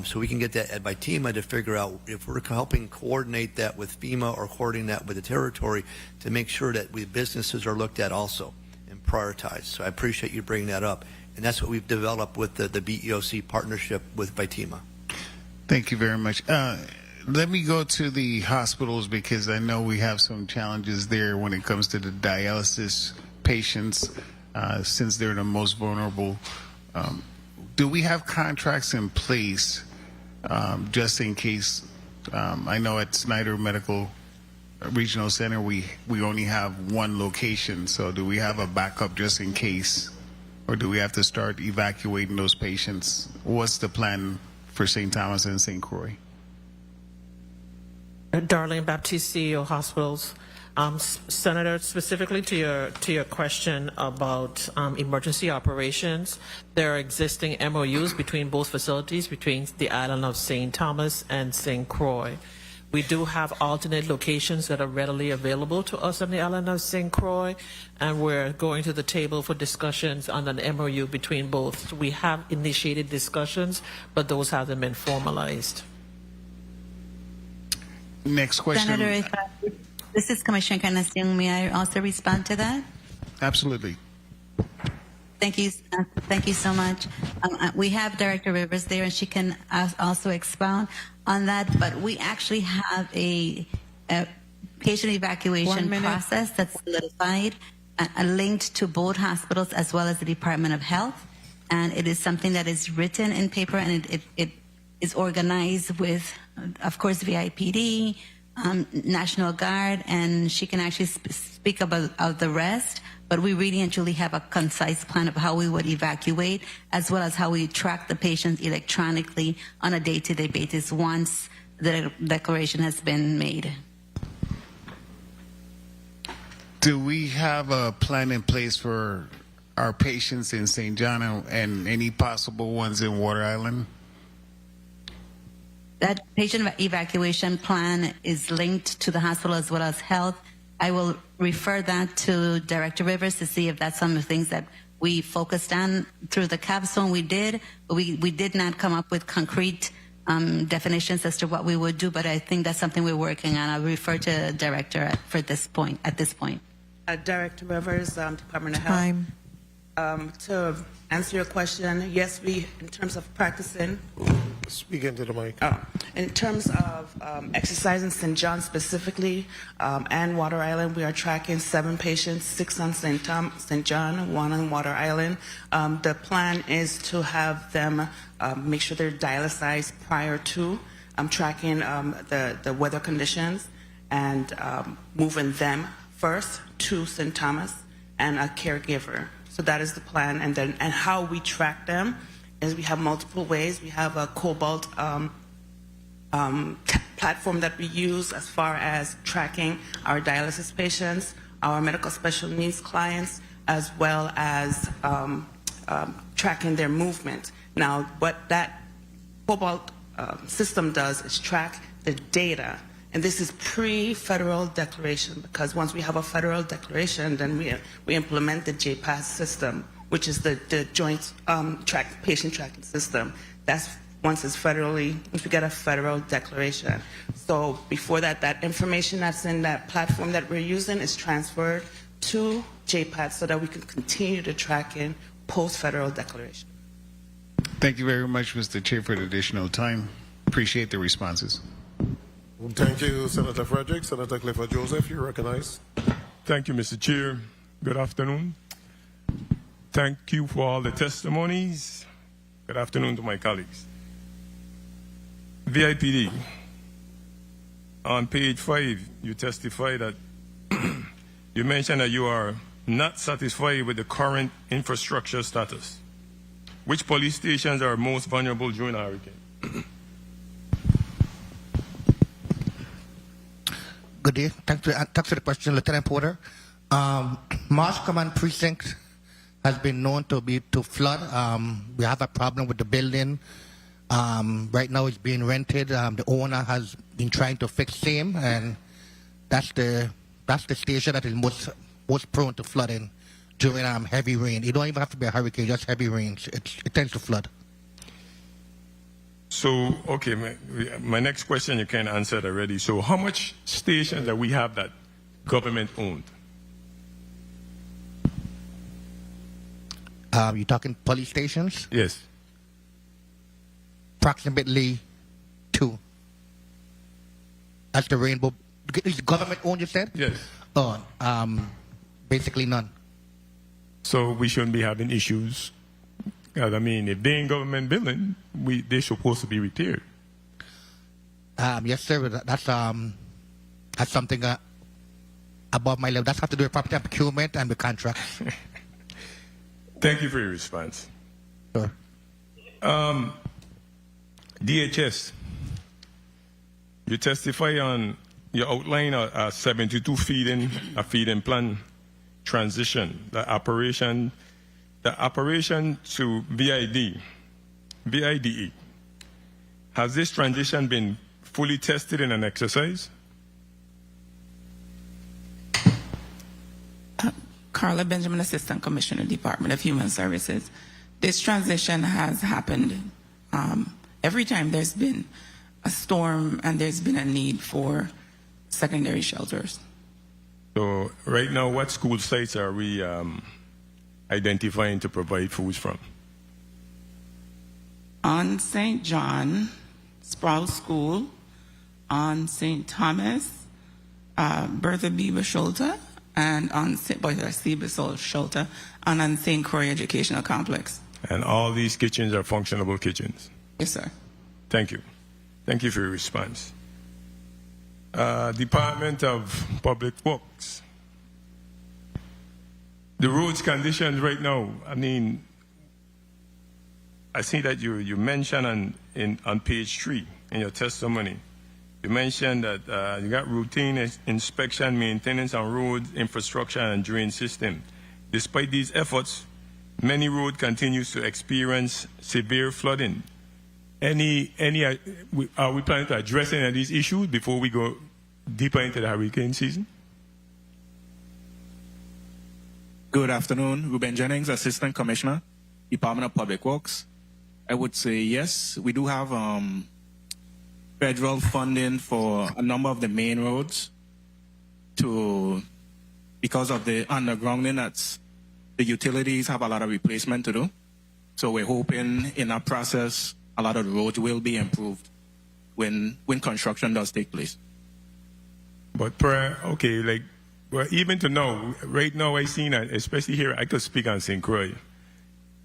so we can get that by TEMA to figure out if we're helping coordinate that with FEMA or coordinating that with the territory to make sure that businesses are looked at also and prioritized. So I appreciate you bringing that up. And that's what we've developed with the BEOC partnership with TEMA. Thank you very much. Let me go to the hospitals because I know we have some challenges there when it comes to the dialysis patients since they're the most vulnerable. Do we have contracts in place just in case? I know at Schneider Medical Regional Center we only have one location, so do we have a backup just in case? Or do we have to start evacuating those patients? What's the plan for St. Thomas and St. Croix? Darlene, Baptiste, CEO Hospitals. Senator, specifically to your question about emergency operations, there are existing MOUs between both facilities, between the island of St. Thomas and St. Croix. We do have alternate locations that are readily available to us on the island of St. Croix, and we're going to the table for discussions on an MOU between both. We have initiated discussions, but those haven't been formalized. Next question. Senator, this is Commissioner Encarnacion. May I also respond to that? Absolutely. Thank you so much. We have Director Rivers there, and she can also expound on that. But we actually have a patient evacuation process that's solidified, linked to both hospitals as well as the Department of Health, and it is something that is written in paper, and it is organized with, of course, VIPD, National Guard, and she can actually speak about the rest. But we really and truly have a concise plan of how we would evacuate, as well as how we track the patients electronically on a day-to-day basis once the declaration has been made. Do we have a plan in place for our patients in St. John and any possible ones in Water Island? That patient evacuation plan is linked to the hospital as well as health. I will refer that to Director Rivers to see if that's some of the things that we focused on through the capstone. We did, but we did not come up with concrete definitions as to what we would do, but I think that's something we're working on. I'll refer to Director at this point. Director Rivers, Department of Health. To answer your question, yes, we, in terms of practicing. Speak into the mic. In terms of exercise in St. John specifically and Water Island, we are tracking 7 patients, 6 on St. John, 1 on Water Island. The plan is to have them make sure they're dialyzed prior to tracking the weather conditions and moving them first to St. Thomas and a caregiver. So that is the plan, and how we track them is we have multiple ways. We have a Cobalt platform that we use as far as tracking our dialysis patients, our medical special needs clients, as well as tracking their movement. Now, what that Cobalt system does is track the data. And this is pre-federal declaration, because once we have a federal declaration, then we implement the JPAS system, which is the joint patient tracking system. That's once we get a federal declaration. So before that, that information that's in that platform that we're using is transferred to JPAS so that we can continue to track in post-federal declaration. Thank you very much, Mr. Chair, for the additional time. Appreciate the responses. Thank you, Senator Frederick. Senator Clifford Joseph, you're recognized. Thank you, Mr. Chair. Good afternoon. Thank you for all the testimonies. Good afternoon to my colleagues. VIPD, on page 5, you testify that you mentioned that you are not satisfied with the current infrastructure status. Which police stations are most vulnerable during a hurricane? Good day. Thanks for the question, Lieutenant Porter. Marsh Command Precinct has been known to flood. We have a problem with the building. Right now it's being rented. The owner has been trying to fix same, and that's the station that is most prone to flooding during heavy rain. It don't even have to be a hurricane, just heavy rains. It tends to flood. So, okay, my next question you can answer it already. So how much stations that we have that government owned? You talking police stations? Yes. Approximately 2. That's the Rainbow. Is government owned, you said? Yes. Oh, basically none. So we shouldn't be having issues. I mean, if they ain't government building, they're supposed to be repaired. Yes, sir. That's something above my level. That's have to do with property procurement and the contract. Thank you for your response. Sure. DHS, you testify on, you outline a 72 feeding plan transition, the operation to VIDE. Has this transition been fully tested in an exercise? Carla Benjamin, Assistant Commissioner, Department of Human Services. This transition has happened every time there's been a storm and there's been a need for secondary shelters. So right now, what school sites are we identifying to provide foods from? On St. John, Sproul School, on St. Thomas, Bertha Bieber Schulte, and on Schulte, and on St. Croix Educational Complex. And all these kitchens are functionable kitchens? Yes, sir. Thank you. Thank you for your response. Department of Public Works. The roads conditions right now, I mean, I see that you mentioned on page 3 in your testimony, you mentioned that you got routine inspection, maintenance on roads, infrastructure, and drain system. Despite these efforts, many roads continues to experience severe flooding. Are we planning to address any of these issues before we go deeper into the hurricane season? Good afternoon, Ruben Jennings, Assistant Commissioner, Department of Public Works. I would say yes, we do have federal funding for a number of the main roads because of the undergrounding, the utilities have a lot of replacement to do. So we're hoping in that process, a lot of the roads will be improved when construction does take place. But well, even to know, right now I seen that, especially here, I could speak on St. Croix.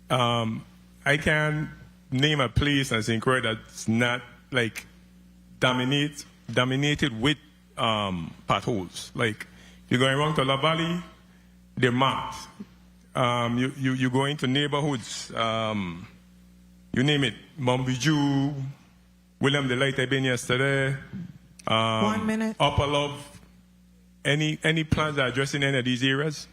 I can name a place on St. Croix that's not like dominated with potholes. Like you're going around to La Valley, they're marked. You go into neighborhoods, you name it, Mombiju, William the Light, I've been yesterday. 1 minute. Upper Love. Any plans that are addressing any of these areas?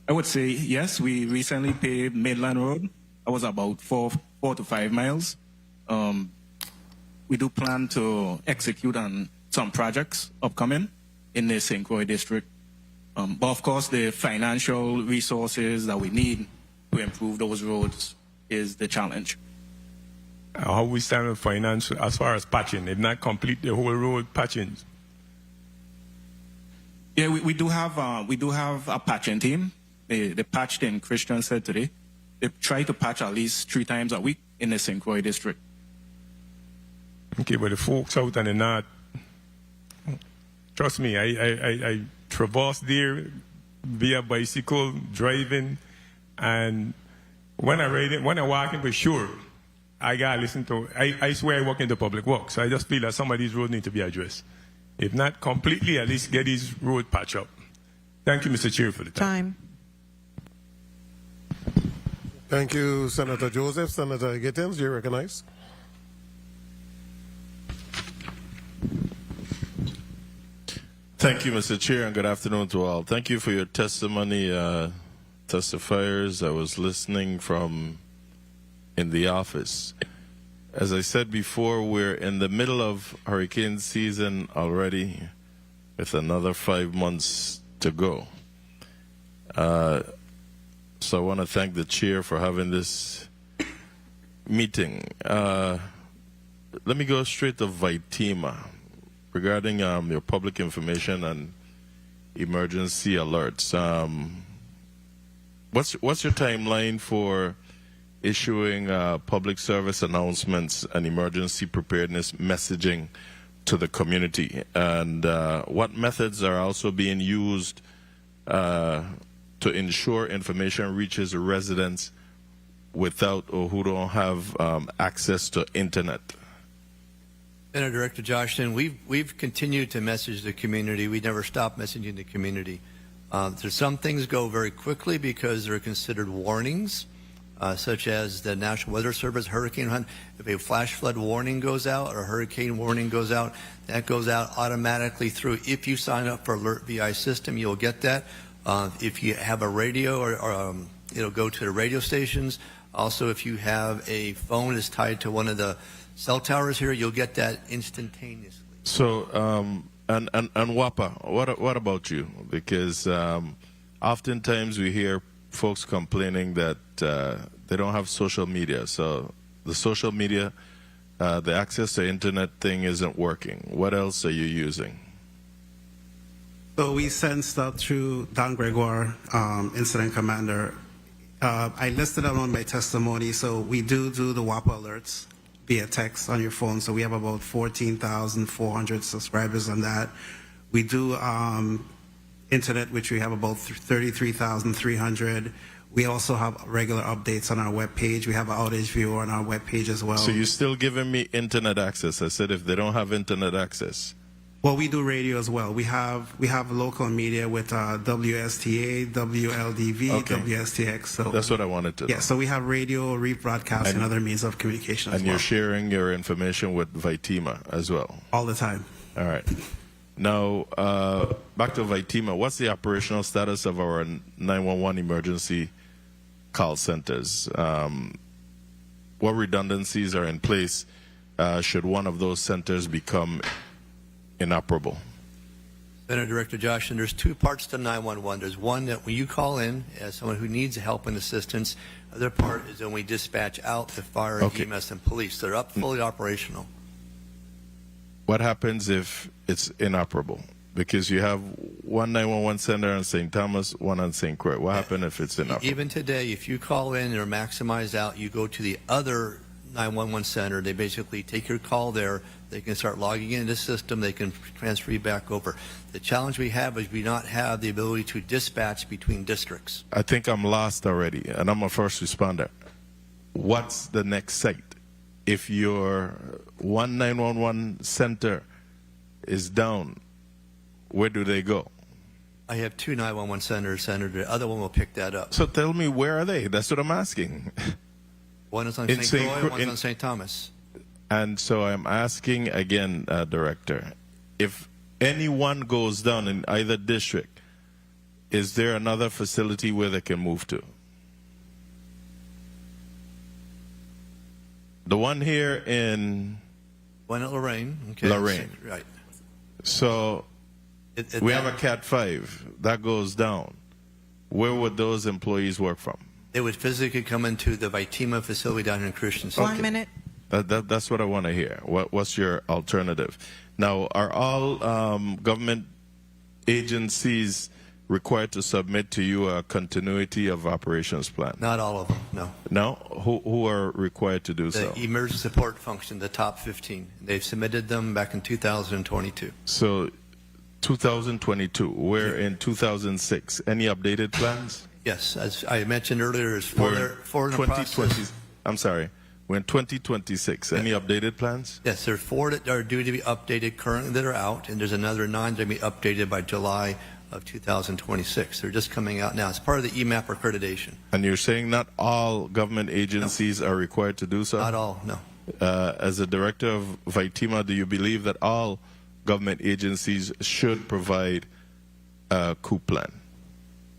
I would say yes. We recently paved Midland Road. That was about 4 to 5 miles. We do plan to execute on some projects upcoming in the St. Croix district. But of course, the financial resources that we need to improve those roads is the challenge. How we stand with finance as far as patching? If not complete the whole road patching. Yeah, we do have a patching team. They patched in Christian said today. They try to patch at least 3 times a week in the St. Croix district. Okay, but the folks out in the north, trust me, I traverse there via bicycle, driving, and when I walk in for sure, I gotta listen to. I swear I work in the public works, so I just feel that some of these roads need to be addressed. If not completely, at least get these roads patched up. Thank you, Mr. Chair, for the time. Thank you, Senator Joseph. Senator Gittins, you're recognized. Thank you, Mr. Chair, and good afternoon to all. Thank you for your testimony, testifiers. I was listening from in the office. As I said before, we're in the middle of hurricane season already with another 5 months to go. So I want to thank the chair for having this meeting. Let me go straight to Vitima regarding your public information and emergency alerts. What's your timeline for issuing public service announcements and emergency preparedness messaging to the community? And what methods are also being used to ensure information reaches residents without or who don't have access to internet? Senator Director Jaschen, we've continued to message the community. We never stop messaging the community. There's some things go very quickly because they're considered warnings, such as the National Weather Service hurricane hunt. If a flash flood warning goes out or a hurricane warning goes out, that goes out automatically through. If you sign up for Alert VI system, you'll get that. If you have a radio or it'll go to the radio stations. Also, if you have a phone that's tied to one of the cell towers here, you'll get that instantaneously. So, and WAPA, what about you? Because oftentimes we hear folks complaining that they don't have social media. So the social media, the access to internet thing isn't working. What else are you using? So we send stuff through Don Gregoire, incident commander. I listed them on my testimony. So we do the WAPA alerts via text on your phone. So we have about 14,400 subscribers on that. We do internet, which we have about 33,300. We also have regular updates on our webpage. We have an outage viewer on our webpage as well. So you're still giving me internet access. I said if they don't have internet access. Well, we do radio as well. We have local media with WSTA, WLDV, Okay. WSTX. So That's what I wanted to know. yeah, so we have radio, rebroadcast, and other means of communication as And well. you're sharing your information with Vitima as well. All the time. All right. Now, back to Vitima. What's the operational status of our 911 emergency call centers? What redundancies are in place should one of those centers become inoperable? Senator Director Jaschen, there's two parts to 911. There's one that when you call in as someone who needs help and assistance. The other part is when we dispatch out to fire, Okay. EMS, and police. They're up fully operational. What happens if it's inoperable? Because you have one 911 center in St. Thomas, one on St. Croix. What happens if it's inoperable? Even today, if you call in and are maximized out, you go to the other 911 center. They basically take your call there. They can start logging into the system. They can transfer you back over. The challenge we have is we not have the ability to dispatch between districts. I think I'm lost already, and I'm a first responder. What's the next site? If your 911 center is down, where do they go? I have two 911 centers, Senator. The other one will pick that up. So tell me, where are they? That's what I'm asking. One is on In St. Croix, Croix- one's on St. Thomas. And so I'm asking again, Director, if anyone goes down in either district, is there another facility where they can move to? The one here in One at Lorraine. Okay. Lorraine. Right. So we have a Cat 5 that goes down. Where would those employees work from? They would physically come into the Vitima facility down in Christiansburg. 1 minute. That's what I want to hear. What's your alternative? Now, are all government agencies required to submit to you a continuity of operations plan? Not all of them, no. No? Who are required to do The so? emergency support function, the top 15. They've submitted them back in 2022. So 2022, we're in 2006. Any updated plans? Yes, as I mentioned earlier, there's four in the process. I'm sorry. We're in 2026. Any updated plans? Yes, there are 4 that are due to be updated currently that are out, and there's another 9 that will be updated by July of 2026. They're just coming out now. It's part of the EMAP accreditation. And you're saying not all government agencies are required to do so? Not all, no. As a director of Vitima, do you believe that all government agencies should provide a coup plan?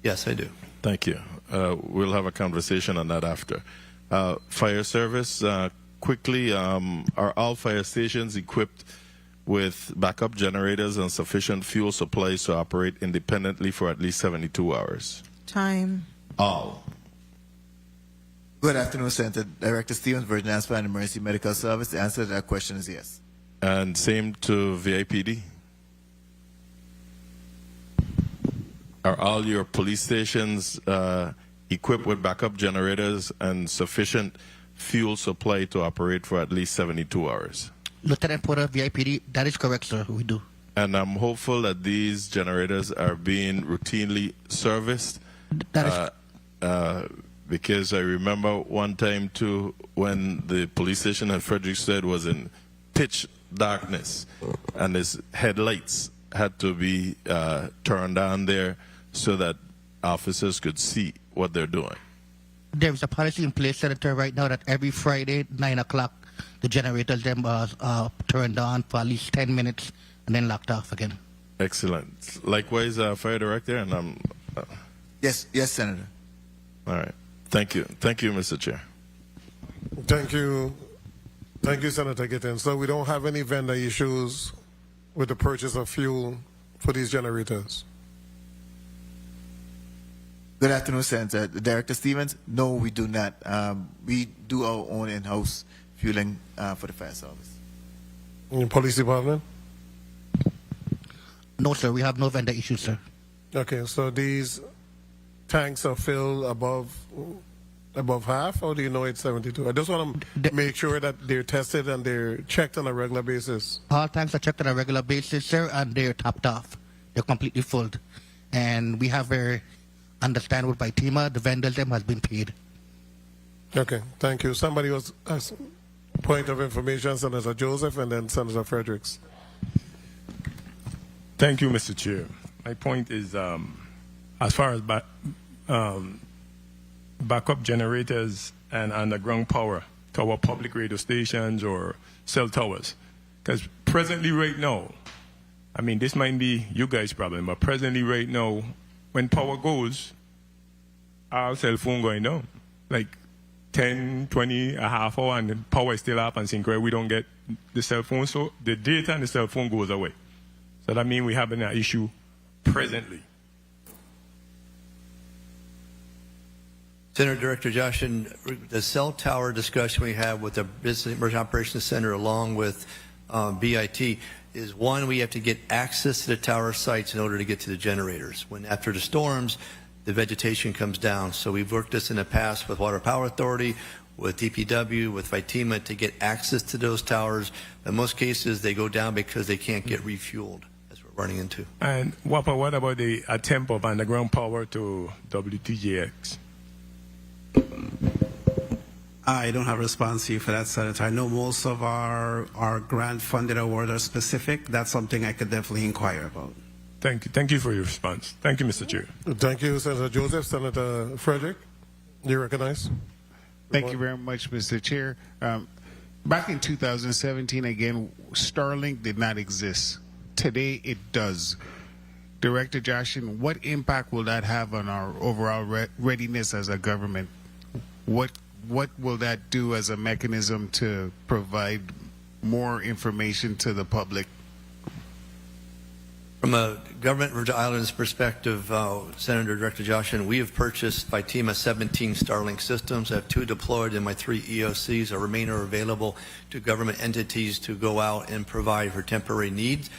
Yes, I do. Thank you. We'll have a conversation on that after. Fire service, quickly, are all fire stations equipped with backup generators and sufficient fuel supplies to operate independently for at least 72 hours? Time. All. Good afternoon, Senator. Director Stevens, Virgin Islands and Emergency Medical Service. The answer to that question is yes. And same to VIPD? Are all your police stations equipped with backup generators and sufficient fuel supply to operate for at least 72 hours? Lieutenant Porter, VIPD, that is correct, sir. We do. And I'm hopeful that these generators are being routinely serviced. Because I remember one time, too, when the police station at Frederiksted was in pitch darkness and his headlights had to be turned on there so that officers could see what they're doing. There is a policy in place, Senator, right now that every Friday, 9 o'clock, the generators them turned on for at least 10 minutes and then locked off again. Excellent. Likewise, Fire Director, and I'm... Yes, Senator. All right. Thank you. Thank you, Mr. Chair. Thank you. Thank you, Senator Gitten. So we don't have any vendor issues with the purchase of fuel for these generators? Good afternoon, Senator. Director Stevens, no, we do not. We do our own in-house fueling for the fire service. In the police department? No, sir, we have no vendor issues, sir. Okay, so these tanks are filled above half, or do you know it's 72? I just want to make sure that they're tested and they're checked on a regular basis. All tanks are checked on a regular basis, sir, and they're topped off. They're completely full. And we have a understand with Vitima, the vendors them has been paid. Okay, thank you. Somebody was point of information, Senator Joseph, and then Senator Fredericks. Thank you, Mr. Chair. My point is, as far as backup generators and underground power to our public radio stations or cell towers, because presently right now, I mean, this might be you guys' problem, but presently right now, when power goes, our cell phone going down. Like 10, 20, a half hour, and the power is still up and sync where we don't get the cell phone, so the data and the cell phone goes away. So that means we have an issue presently. Senator Director Jaschen, the cell tower discussion we have with the Business Emergency Operations Center along with BIT is, one, we have to get access to the tower sites in order to get to the generators. When after the storms, the vegetation comes down. So we've worked this in the past with Water Power Authority, with DPW, with Vitima to get access to those towers. In most cases, they go down because they can't get refueled, as we're running into. And what about the attempt of underground power to WTJX? I don't have a response to you for that, Senator. I know most of our grant-funded awards are specific. That's something I could definitely inquire about. Thank you. Thank you for your response. Thank you, Mr. Chair. Thank you, Senator Joseph. Senator Frederick, you recognize? Thank you very much, Mr. Chair. Back in 2017, again, Starlink did not exist. Today, it does. Director Jaschen, what impact will that have on our overall readiness as a government? What will that do as a mechanism to provide more information to the public? From a government Virgin Islands perspective, Senator Director Jaschen, we have purchased by TEMA 17 Starlink systems. I have 2 deployed in my 3 EOCs. The remainder are available to government entities to go out and provide for temporary needs.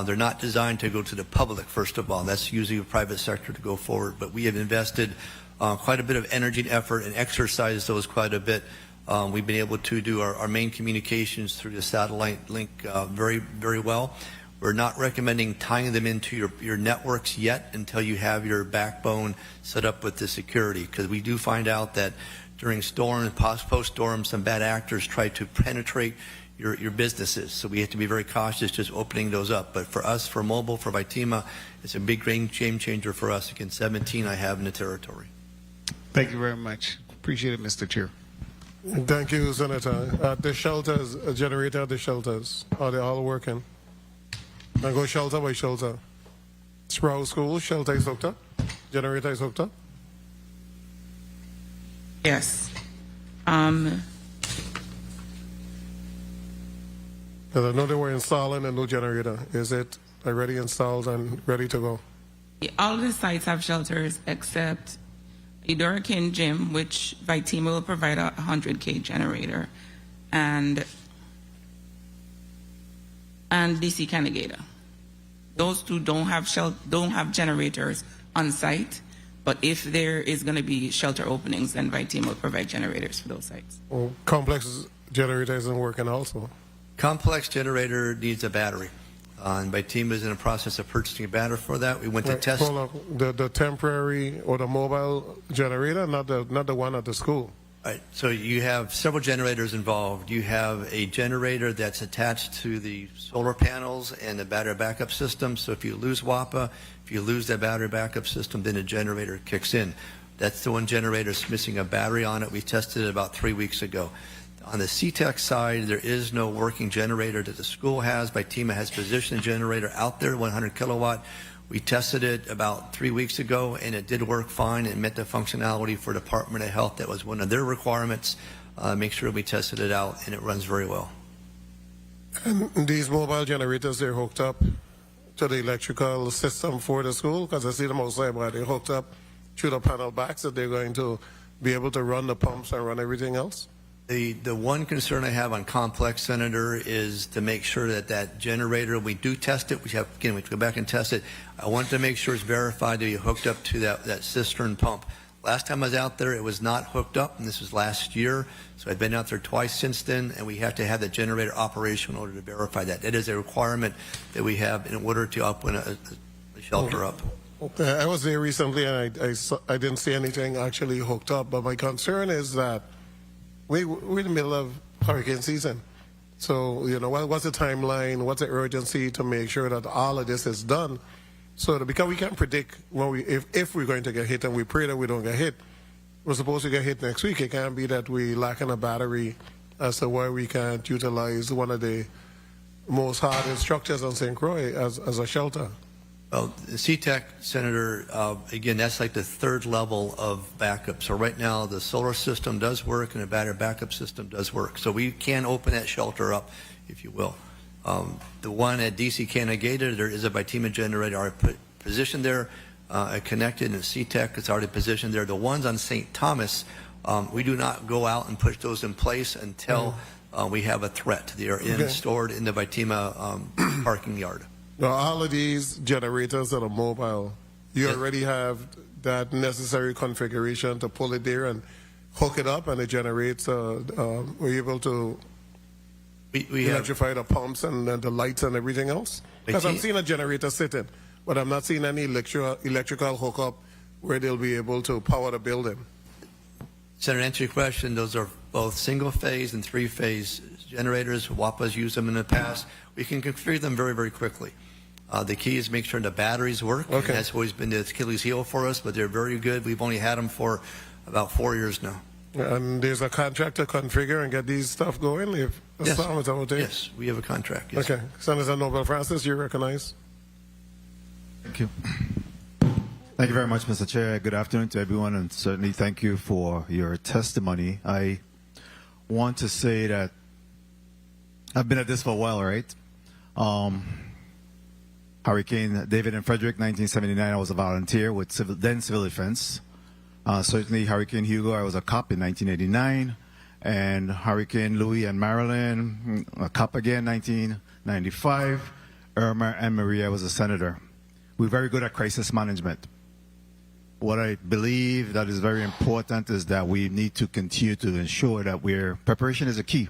They're not designed to go to the public, first of all. That's usually the private sector to go forward. But we have invested quite a bit of energy and effort and exercised those quite a bit. We've been able to do our main communications through the satellite link very, very well. We're not recommending tying them into your networks yet until you have your backbone set up with the security, because we do find out that during storms, post-storm, some bad actors try to penetrate your businesses. So we have to be very cautious just opening those up. But for us, for mobile, for Vitima, it's a big game changer for us. Again, 17 I have in the territory. Thank you very much. Appreciate it, Mr. Chair. Thank you, Senator. The shelters, generator at the shelters, are they all working? I go shelter by shelter. Sproul School, shelter is hooked up? Generator is hooked up? Yes. Because I know they were installing a new generator. Is it already installed and ready to go? All the sites have shelters except Idorican Gym, which Vitima will provide a 100K generator, and DC Canagata. Those 2 don't have generators on site, but if there is going to be shelter openings, then Vitima will provide generators for those sites. Well, complex generator isn't working also. Complex generator needs a battery. And Vitima is in the process of purchasing a battery for that. We went to test. Hold on. The temporary or the mobile generator, not the one at the school. Right. So you have several generators involved. You have a generator that's attached to the solar panels and the battery backup system. So if you lose WAPA, if you lose that battery backup system, then the generator kicks in. That's the one generator that's missing a battery on it. We tested it about 3 weeks ago. On the CTEC side, there is no working generator that the school has. Vitima has positioned a generator out there, 100 kilowatt. We tested it about 3 weeks ago, and it did work fine. It met the functionality for Department of Health. That was one of their requirements. Make sure we tested it out, and it runs very well. And these mobile generators, they're hooked up to the electrical system for the school? Because I see them outside, but they're hooked up to the panel backs that they're going to be able to run the pumps and run everything else? The one concern I have on complex, Senator, is to make sure that that generator, we do test it. We have to go back and test it. I want to make sure it's verified to be hooked up to that cistern pump. Last time I was out there, it was not hooked up, and this was last year. So I've been out there twice since then, and we have to have the generator operational in order to verify that. That is a requirement that we have in order to open a shelter up. Okay. I was there recently, and I didn't see anything actually hooked up. But my concern is that we're in the middle of hurricane season. So, you know, what's the timeline? What's the urgency to make sure that all of this is done? So that, because we can't predict when if we're going to get hit, and we pray that we don't get hit. We're supposed to get hit next week. It can't be that we lacking a battery as to why we can't utilize one of the most hardened structures on St. Croix as a shelter. Well, the CTEC, Senator, again, that's like the third level of backup. So right now, the solar system does work and the battery backup system does work. So we can open that shelter up, if you will. The one at DC Canada Gated, there is a Vitima generator already positioned there, connected, and CTEC is already positioned there. The ones on St. Thomas, we do not go out and push those in place until we have a threat. They are stored in the Vitima parking yard. Now, all of these generators that are mobile, you already have that necessary configuration to pull it there and hook it up, and it generates. We're able to electrify the pumps and the lights and everything else. Because I'm seeing a generator sitting, but I'm not seeing any electrical hookup where they'll be able to power the building. Senator, to answer your question, those are both single-phase and three-phase generators. WAPA's used them in the past. We can configure them very, very quickly. The key is make sure the batteries work. Okay. And that's always been the Achilles heel for us, but they're very good. We've only had them for about 4 years now. And there's a contract to configure and get these stuff going? Yes, we have a contract. Yes. Okay. Senator Nobel Francis, you recognize? Thank you. Thank you very much, Mr. Chair. Good afternoon to everyone, and certainly thank you for your testimony. I want to say that I've been at this for a while, right? Hurricane David and Frederick, 1979, I was a volunteer with then Civil Defense. Certainly Hurricane Hugo, I was a cop in 1989. And Hurricane Louis and Marilyn, a cop again, 1995. Irma and Maria, I was a senator. We're very good at crisis management. What I believe that is very important is that we need to continue to ensure that preparation is a key.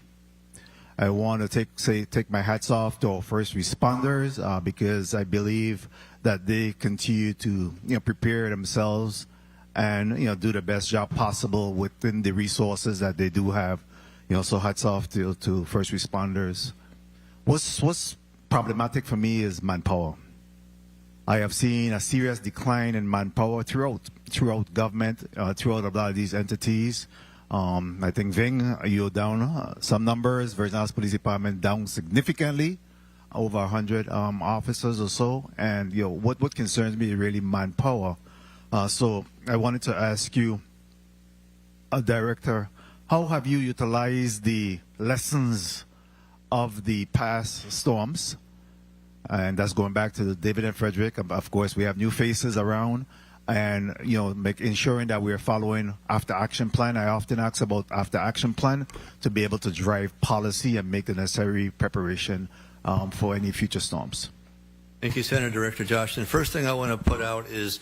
I want to take my hats off to our first responders because I believe that they continue to prepare themselves and do the best job possible within the resources that they do have. So hats off to first responders. What's problematic for me is manpower. I have seen a serious decline in manpower throughout government, throughout a lot of these entities. I think Ving, you're down some numbers. Virgin Islands Police Department down significantly, over 100 officers or so. And what concerns me is really manpower. So I wanted to ask you, Director, how have you utilized the lessons of the past storms? And that's going back to the David and Frederick. Of course, we have new faces around. And ensuring that we're following after action plan. I often ask about after action plan to be able to drive policy and make the necessary preparation for any future storms. Thank you, Senator Director Jaschen. First thing I want to put out is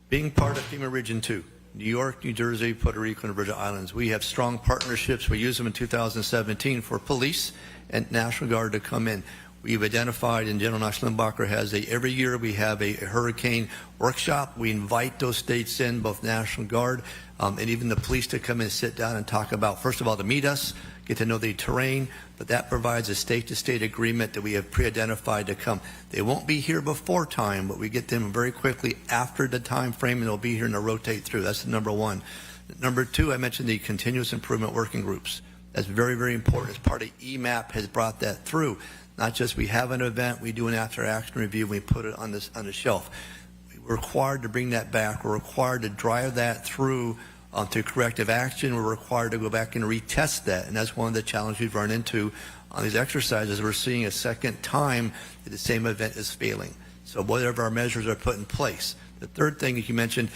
being part of FEMA Region 2, New York, New Jersey, Puerto Rico, and the Virgin Islands. We have strong partnerships. We used them in 2017 for police and National Guard to come in. We've identified, and General Knox-Limbacker has every year we have a hurricane workshop. We invite those states in, both National Guard and even the police, to come and sit down and talk about, first of all, to meet us, get to know the terrain, but that provides a state-to-state agreement that we have pre-identified to come. They won't be here before time, but we get them very quickly after the time frame, and they'll be here and they'll rotate through. That's the number one. Number two, I mentioned the continuous improvement working groups. That's very, very important. As part of EMAP has brought that through. Not just we have an event, we do an after-action review, we put it on the shelf. We're required to bring that back. We're required to drive that through to corrective action. We're required to go back and retest that, and that's one of the challenges we've run into on these exercises. We're seeing a second time that the same event is failing. So whatever our measures are put in place. The third thing that you mentioned,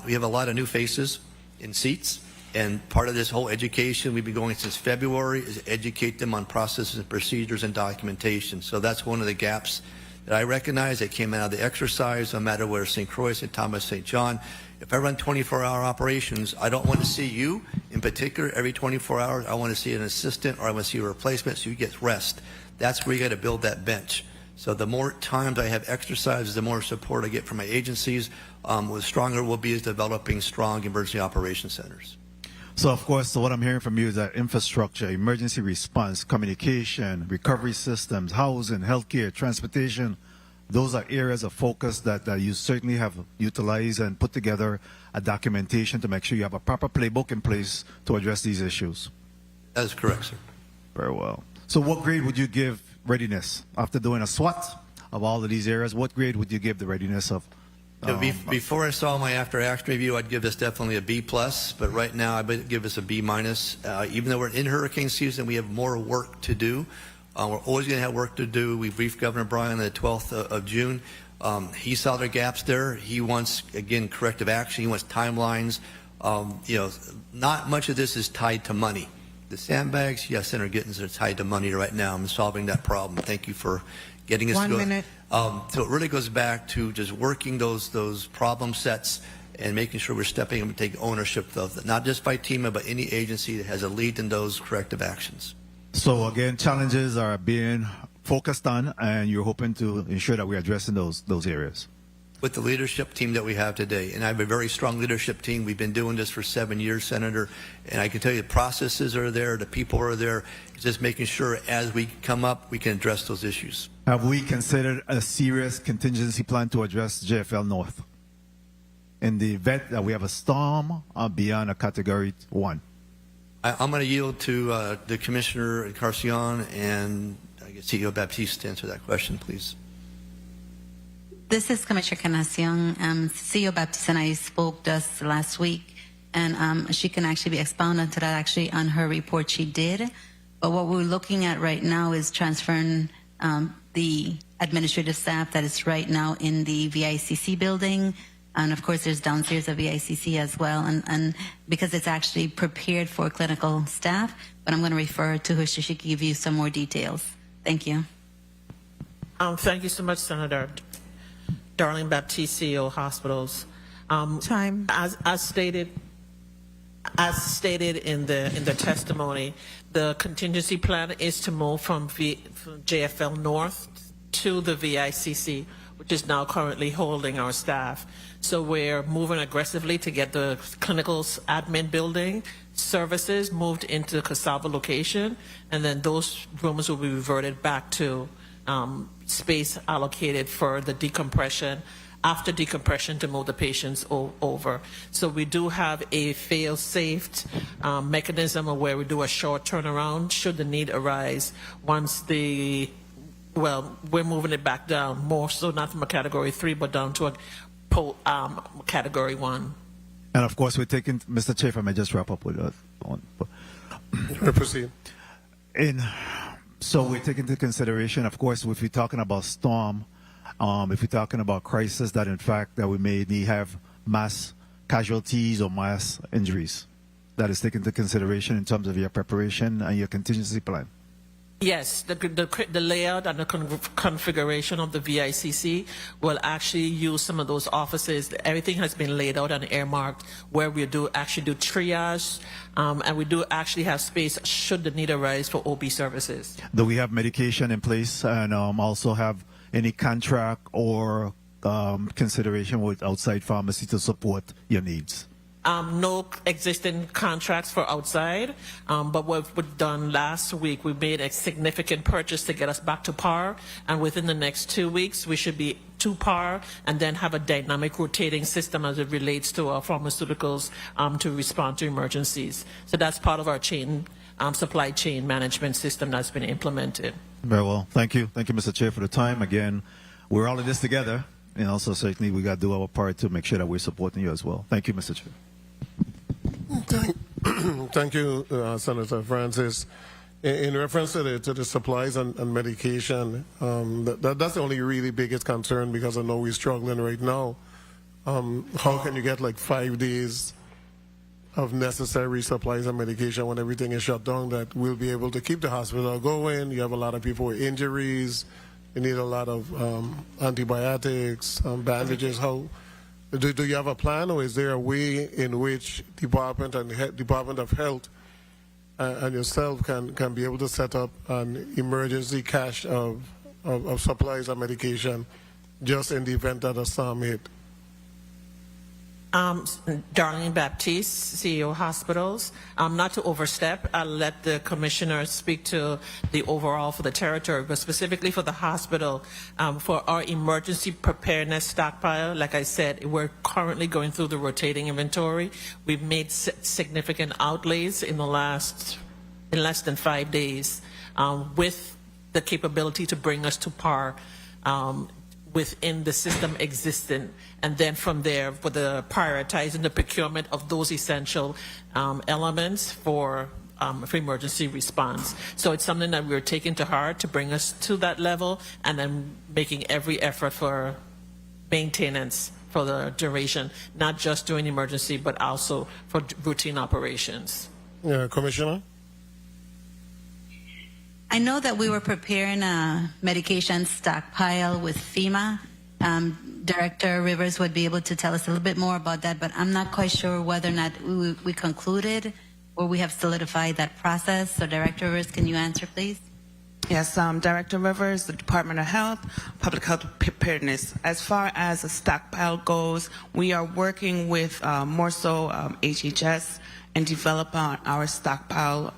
we have a lot of new faces in seats. And part of this whole education we've been going since February is educate them on processes and procedures and documentation. So that's one of the gaps that I recognize that came out of the exercise, no matter where St. Croix, St. Thomas, St. John. If I run 24-hour operations, I don't want to see you in particular every 24 hours. I want to see an assistant or I want to see a replacement so you get rest. That's where you got to build that bench. So the more times I have exercises, the more support I get from my agencies, the stronger we'll be as developing strong emergency operations centers. So, of course, so what I'm hearing from you is that infrastructure, emergency response, communication, recovery systems, housing, healthcare, transportation, those are areas of focus that you certainly have utilized and put together a documentation to make sure you have a proper playbook in place to address these issues. That is correct, sir. Very well. So what grade would you give readiness? After doing a SWOT of all of these areas, what grade would you give the readiness of? Before I saw my after-action review, I'd give this definitely a B+, but right now I would give us a B-. Even though we're in hurricane season, we have more work to do. We're always going to have work to do. We briefed Governor Bryan on the 12th of June. He saw their gaps there. He wants, again, corrective action. He wants timelines. Not much of this is tied to money. The sandbags, yes, Senator Gittens, are tied to money right now. I'm solving that problem. Thank you for getting us 1 minute. So it really goes back to just working those problem sets and making sure we're stepping up and taking ownership of that, not just by TEMA, but any agency that has a lead in those corrective actions. So again, challenges are being focused on, and you're hoping to ensure that we're addressing those areas. With the leadership team that we have today, and I have a very strong leadership team. We've been doing this for 7 years, Senator, and I can tell you the processes are there, the people are there. It's just making sure as we come up, we can address those issues. Have we considered a serious contingency plan to address JFL North in the event that we have a storm beyond a Category 1? I'm going to yield to the Commissioner Encarnacion and I guess CEO Baptiste to answer that question, please. This is Commissioner Encarnacion. CEO Baptiste and I spoke just last week, and she can actually expound on to that actually on her report she did. But what we're looking at right now is transferring the administrative staff that is right now in the VICC building. And of course, there's downstairs of VICC as well. And because it's actually prepared for clinical staff, but I'm going to refer to her so she can give you some more details. Thank you. Thank you so much, Senator. Darlene Baptiste, CEO Hospitals. Time. As stated in the testimony, the contingency plan is to move from JFL North to the VICC, which is now currently holding our staff. So we're moving aggressively to get the clinical admin building services moved into the Cassava location, and then those rooms will be reverted back to space allocated for the decompression, after decompression to move the patients over. So we do have a fail-safe mechanism of where we do a short turnaround should the need arise once we're moving it back down, more so not from a Category 3, but down to a Category 1. And of course, we're taking, Mr. Chair, if I may just wrap up with that one. Proceed. So we're taking into consideration, of course, if we're talking about storm, if we're talking about crisis, that in fact that we may have mass casualties or mass injuries. That is taken into consideration in terms of your preparation and your contingency plan. Yes, the layout and the configuration of the VICC will actually use some of those offices. Everything has been laid out and earmarked where we actually do triage, and we do actually have space should the need arise for OB services. Do we have medication in place and also have any contract or consideration with outside pharmacy to support your needs? No existing contracts for outside, but what we've done last week, we made a significant purchase to get us back to par, and within the next 2 weeks, we should be to par, and then have a dynamic rotating system as it relates to our pharmaceuticals to respond to emergencies. So that's part of our supply chain management system that's been implemented. Very well. Thank you. Thank you, Mr. Chair, for the time. Again, we're all in this together, and also certainly we got to do our part to make sure that we're supporting you as well. Thank you, Mr. Chair. Thank you, Senator Francis. In reference to the supplies and medication, that's the only really biggest concern, because I know we're struggling right now. How can you get like 5 days of necessary supplies and medication when everything is shut down, that we'll be able to keep the hospital going. You have a lot of people with injuries. You need a lot of antibiotics, bandages. How do you have a plan, or is there a way in which Department of Health and yourself can be able to set up an emergency cache of supplies and medication just in the event that a storm hit? Darlene Baptiste, CEO Hospitals. Not to overstep, I'll let the commissioner speak to the overall for the territory, but specifically for the hospital, for our emergency preparedness stockpile. Like I said, we're currently going through the rotating inventory. We've made significant outlays in less than 5 days, with the capability to bring us to par within the system existent, and then from there for the prioritizing the procurement of those essential elements for emergency response. So it's something that we're taking to heart to bring us to that level, and then making every effort for maintenance for the duration, not just during emergency, but also for routine operations. Yeah, Commissioner? I know that we were preparing a medication stockpile with FEMA. Director Rivers would be able to tell us a little bit more about that, but I'm not quite sure whether or not we concluded or we have solidified that process. So Director Rivers, can you answer, please? Yes, Director Rivers, the Department of Health, Public Health Preparedness. As far as a stockpile goes, we are working with more so HHS and develop our stockpile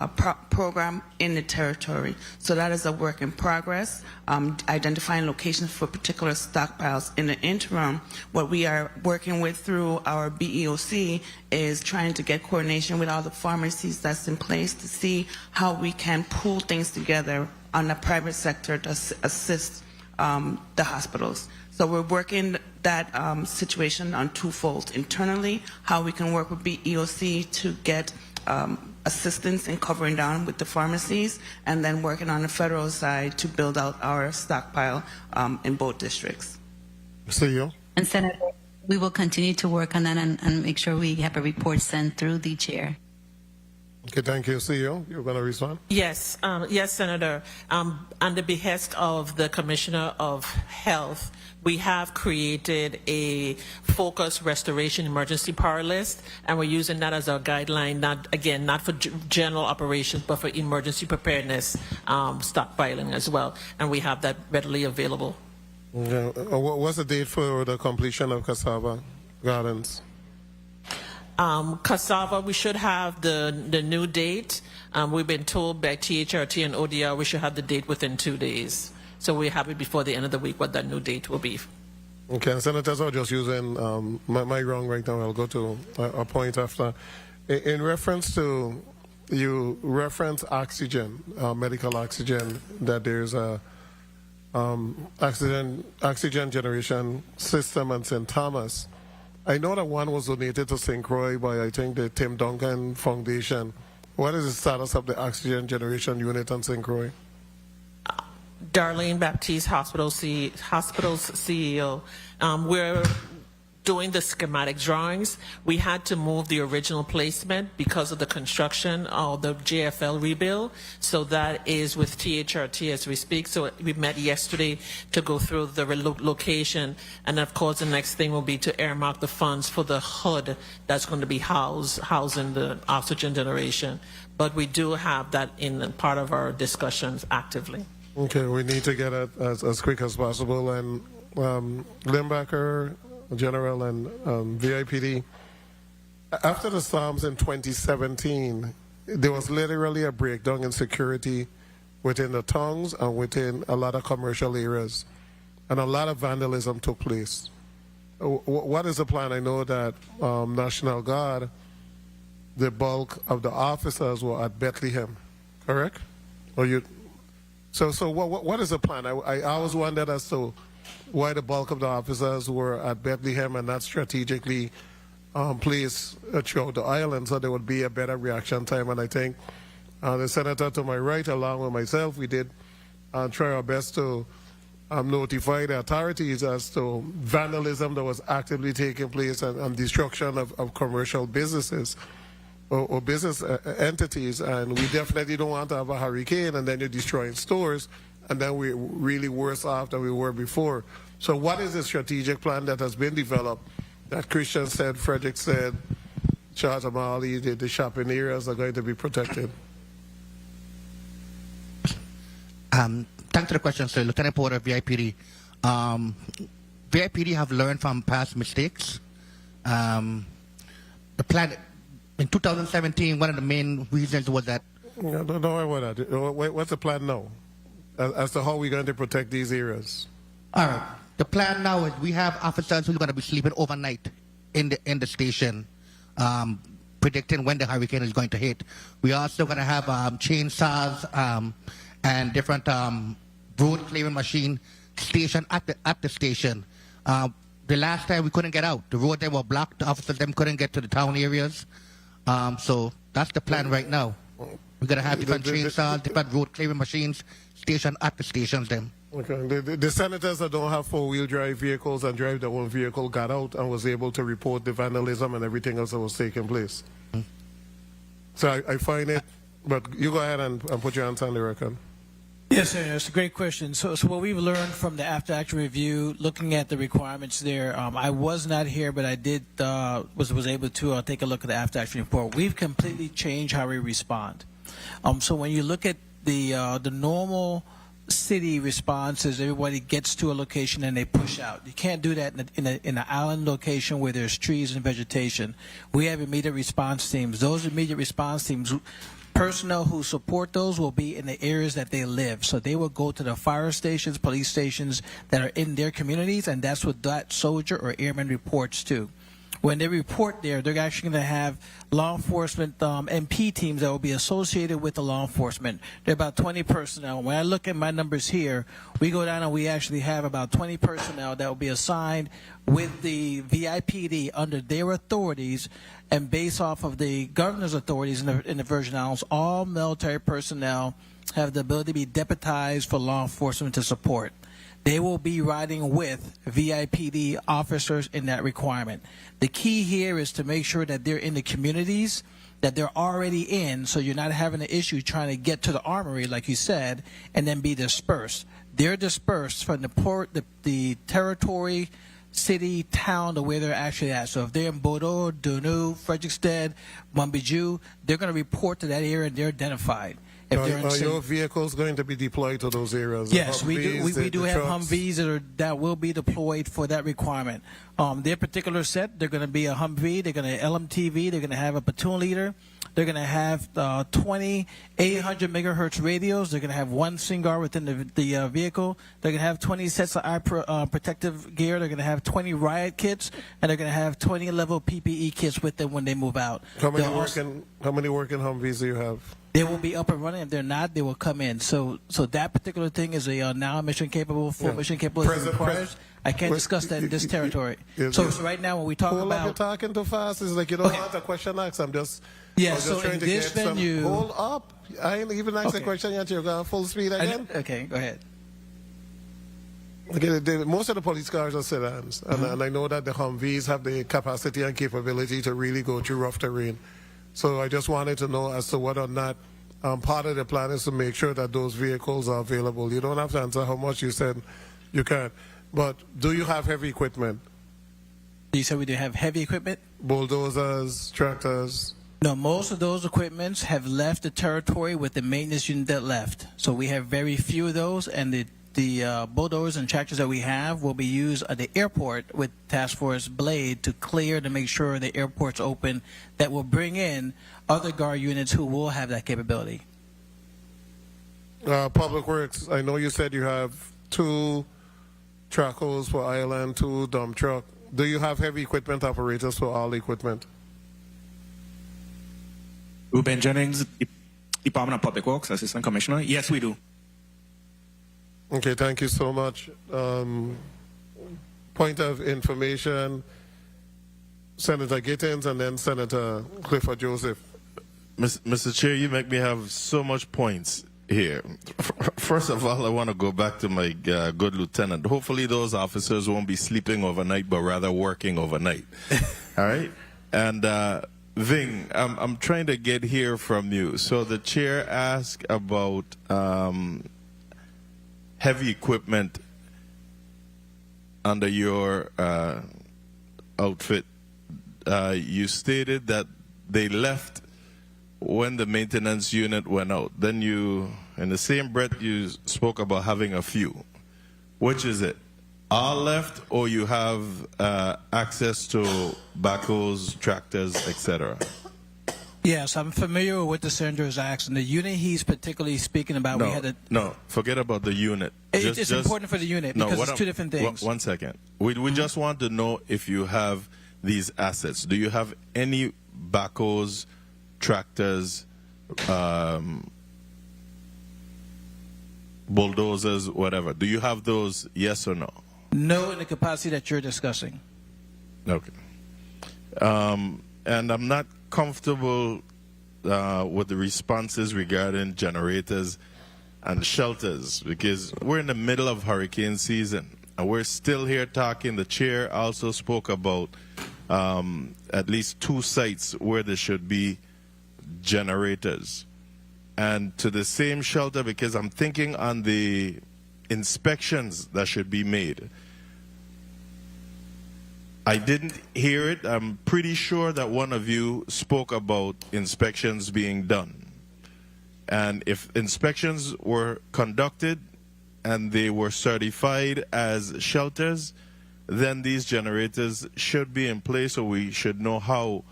program in the territory. So that is a work in progress, identifying locations for particular stockpiles. In the interim, what we are working with through our BEOC is trying to get coordination with all the pharmacies that's in place to see how we can pool things together on the private sector to assist the hospitals. So we're working that situation on twofold. Internally, how we can work with BEOC to get assistance in covering down with the pharmacies, and then working on the federal side to build out our stockpile in both districts. CEO? And Senator, we will continue to work on that and make sure we have a report sent through the chair. Okay, thank you. CEO, you're going to respond? Yes, yes, Senator. On the behest of the Commissioner of Health, we have created a focused restoration emergency power list, and we're using that as our guideline, not for general operations, but for emergency preparedness stockpiling as well. And we have that readily available. Okay. What's the date for the completion of Cassava Gardens? Cassava, we should have the new date. We've been told by THRT and ODR we should have the date within 2 days. So we have it before the end of the week what that new date will be. Okay, Senators are just using my wrong right now. I'll go to a point after. In reference to, you reference oxygen, medical oxygen, that there's a oxygen generation system in St. Thomas. I know that one was donated to St. Croix by, I think, the Tim Duncan Foundation. What is the status of the oxygen generation unit on St. Croix? Darlene Baptiste, Hospital's CEO. We're doing the schematic drawings. We had to move the original placement because of the construction of the JFL rebuild. So that is with THRT as we speak. So we met yesterday to go through the location. And of course, the next thing will be to earmark the funds for the hood that's going to be housing the oxygen generation. But we do have that in part of our discussions actively. Okay, we need to get it as quick as possible. And Limbacker, General, and VIPD, after the storms in 2017, there was literally a breakdown in security within the towns and within a lot of commercial areas, and a lot of vandalism took place. What is the plan? I know that National Guard, the bulk of the officers were at Bethlehem, correct? Or you? So what is the plan? I always wondered as to why the bulk of the officers were at Bethlehem and not strategically placed throughout the island, so there would be a better reaction time. And I think the senator to my right, along with myself, we did try our best to notify the authorities as to vandalism that was actively taking place and destruction of commercial businesses. or business entities, and we definitely don't want to have a hurricane and then you're destroying stores, and then we're really worse off than we were before. So what is the strategic plan that has been developed that Christian said, Frederick said, Chatamali, the shopping areas are going to be protected? Thanks for the question, sir. Lieutenant Porter, VIPD. VIPD have learned from past mistakes. The plan in 2017, one of the main reasons was that. No, don't worry about that. What's the plan now as to how we're going to protect these areas? All right. The plan now is we have officers who are going to be sleeping overnight in the station, predicting when the hurricane is going to hit. We're also going to have chainsaws and different road clearing machine stationed at the station. The last time we couldn't get out. The road they were blocked. The officers them couldn't get to the town areas. So that's the plan right now. We're going to have different chainsaws, different road clearing machines stationed at the stations then. Okay. The senators that don't have four-wheel drive vehicles and drive their own vehicle got out and was able to report the vandalism and everything else that was taking place. So I find it, but you go ahead and put your answer on the record. Yes, sir. That's a great question. So what we've learned from the after-action review, looking at the requirements there, I was not here, but I did was able to take a look at the after-action report. We've completely changed how we respond. So when you look at the normal city responses, everybody gets to a location and they push out. You can't do that in an island location where there's trees and vegetation. We have immediate response teams. Those immediate response teams, personnel who support those will be in the areas that they live. So they will go to the fire stations, police stations that are in their communities, and that's what that soldier or airman reports to. When they report there, they're actually going to have law enforcement MP teams that will be associated with the law enforcement. There are about 20 personnel. When I look at my numbers here, we go down and we actually have about 20 personnel that will be assigned with the VIPD under their authorities, and based off of the governor's authorities in the Virgin Islands, all military personnel have the ability to be deputized for law enforcement to support. They will be riding with VIPD officers in that requirement. The key here is to make sure that they're in the communities that they're already in, so you're not having an issue trying to get to the armory, like you said, and then be dispersed. They're dispersed from the port, the territory, city, town, to where they're actually at. So if they're in Bodo, Dunu, Frederiksted, Mumbiju, they're going to report to that area and they're identified. Are your vehicles going to be deployed to those areas? Yes, we do. We do have Humvees that will be deployed for that requirement. Their particular set, they're going to be a Humvee, they're going to LMTV, they're going to have a platoon leader, they're going to have 20 800 megahertz radios, they're going to have one SINGAR within the vehicle, they're going to have 20 sets of eye protective gear, they're going to have 20 riot kits, and they're going to have 20 level PPE kits with them when they move out. How many working Humvees do you have? They will be up and running. If they're not, they will come in. So that particular thing is a now mission capable, full mission capable. I can't discuss that in this territory. So right now, when we talk about, you're talking too fast. It's like you don't want a question asked. I'm just so trying in to this get venue, hold up. I ain't even asked the question yet. You're going full speed again. Okay, go ahead. Okay, most of the police cars are sedans, and I know that the Humvees have the capacity and capability to really go through rough terrain. So I just wanted to know as to whether or not part of the plan is to make sure that those vehicles are available. You don't have to answer how much you said you can. But do you have heavy equipment? You said we do have heavy equipment? Bulldozers, tractors? No, most of those equipments have left the territory with the maintenance unit that left. So we have very few of those, and the bulldozers and tractors that we have will be used at the airport with Task Force Blade to clear to make sure the airport's open. That will bring in other guard units who will have that capability. Public Works, I know you said you have 2 tracos for Ireland, 2 dump truck. Do you have heavy equipment operators for all equipment? Ruben Jennings, Department of Public Works, Assistant Commissioner. Yes, we do. Okay, thank you so much. Point of information, Senator Gittins and then Senator Clifford Joseph. Mr. Chair, you make me have so much points here. First of all, I want to go back to my good lieutenant. Hopefully those officers won't be sleeping overnight, but rather working overnight. All right? And Ving, I'm trying to get here from you. So the chair asked about heavy equipment under your outfit. You stated that they left when the maintenance unit went out. Then you, in the same breath, you spoke about having a few. Which is it? All left, or you have access to backhoes, tractors, etc.? Yes, I'm familiar with what the senator is asking. The unit he's particularly speaking about, we had a... No, forget about the unit. It's important for the unit because it's two different things. One second. We just want to know if you have these assets. Do you have any backhoes, tractors, bulldozers, whatever? Do you have those, yes or no? No, in the capacity that you're discussing. Okay. And I'm not comfortable with the responses regarding generators and shelters because we're in the middle of hurricane season and we're still here talking. The chair also spoke about at least 2 sites where there should be generators. And to the same shelter, because I'm thinking on the inspections that should be made. I didn't hear it. I'm pretty sure that one of you spoke about inspections being done. And if inspections were conducted and they were certified as shelters, then these generators should be in place, or we should know how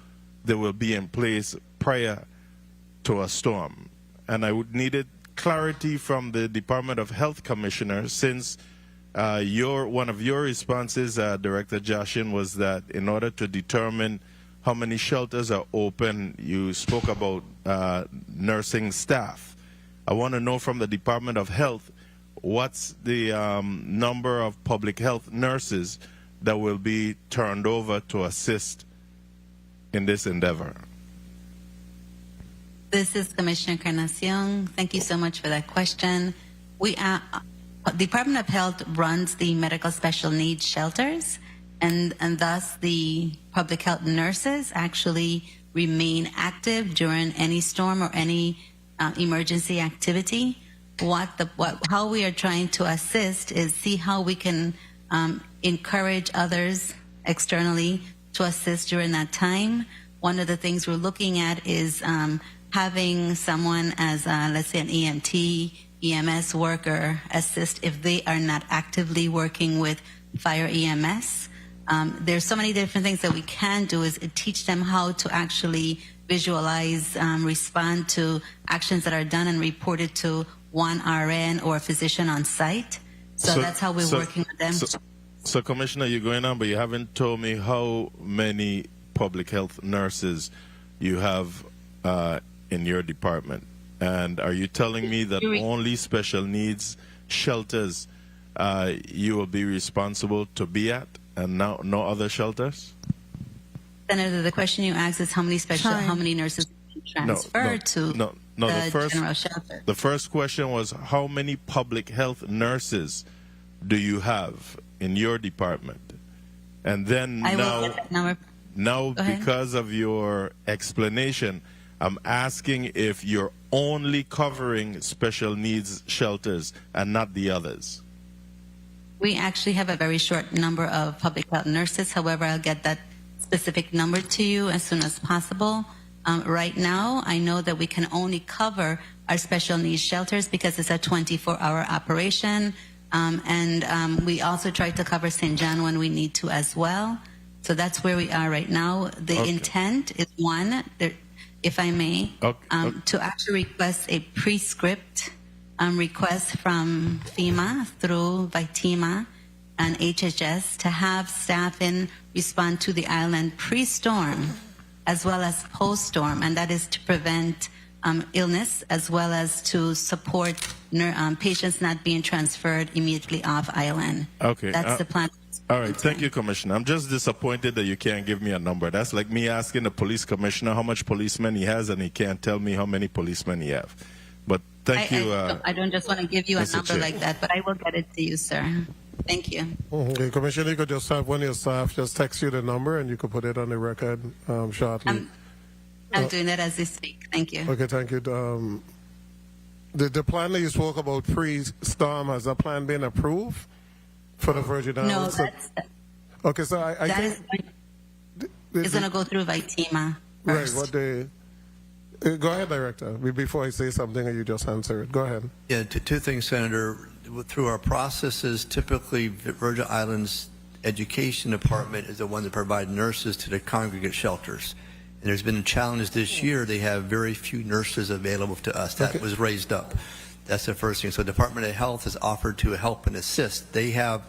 they will be in place prior to a storm. And I would needed clarity from the Department of Health Commissioner, since one of your responses, Director Jaschen, was that in order to determine how many shelters are open, you spoke about nursing staff. I want to know from the Department of Health, what's the number of public health nurses that will be turned over to assist in this endeavor? This is Commissioner Encarnacion. Thank you so much for that question. Department of Health runs the medical special needs shelters, and thus the public health nurses actually remain active during any storm or any emergency activity. How we are trying to assist is see how we can encourage others externally to assist during that time. One of the things we're looking at is having someone as, let's say, an EMT, EMS worker assist if they are not actively working with fire EMS. There's so many different things that we can do is teach them how to actually visualize, respond to actions that are done and reported to one RN or a physician on site. So that's how we're working with them. So, Commissioner, you're going on, but you haven't told me how many public health nurses you have in your department. And are you telling me that only special needs shelters you will be responsible to be at, and no other shelters? Senator, the question you asked is how many nurses transfer to the general shelter. The first question was how many public health nurses do you have in your department? And then now because of your explanation, I'm asking if you're only covering special needs shelters and not the others. We actually have a very short number of public health nurses. However, I'll get that specific number to you as soon as possible. Right now, I know that we can only cover our special needs shelters because it's a 24-hour operation. And we also try to cover St. John when we need to as well. So that's where we are right now. The intent is if I may, to actually request a pre-script request from FEMA through VITEMA and HHS to have staff respond to the island pre-storm as well as post-storm, and that is to prevent illness as well as to support patients not being transferred immediately off island. Okay. That's the plan. All right. Thank you, Commissioner. I'm just disappointed that you can't give me a number. That's like me asking the police commissioner how much policemen he has, and he can't tell me how many policemen he have. But thank you. I don't just want to give you a number like that, but I will get it to you, sir. Thank you. Okay, Commissioner, you could just have one of your staff just text you the number, and you could put it on the record shortly. I'm doing that as we speak. Thank you. Okay, thank you. The plan that you spoke about pre-storm, has that plan been approved for the Virgin Islands? No, okay, so I that think is going to go through VITEMA first. Right, what they... Go ahead, Director. Before I say something, you just answer it. Go ahead. Yeah, two things, Senator. Through our processes, typically Virgin Islands Education Department is the one that provides nurses to the congregate shelters. And there's been a challenge this year. They have very few nurses available to us. That was raised up. That's the first thing. So the Department of Health has offered to help and assist. They have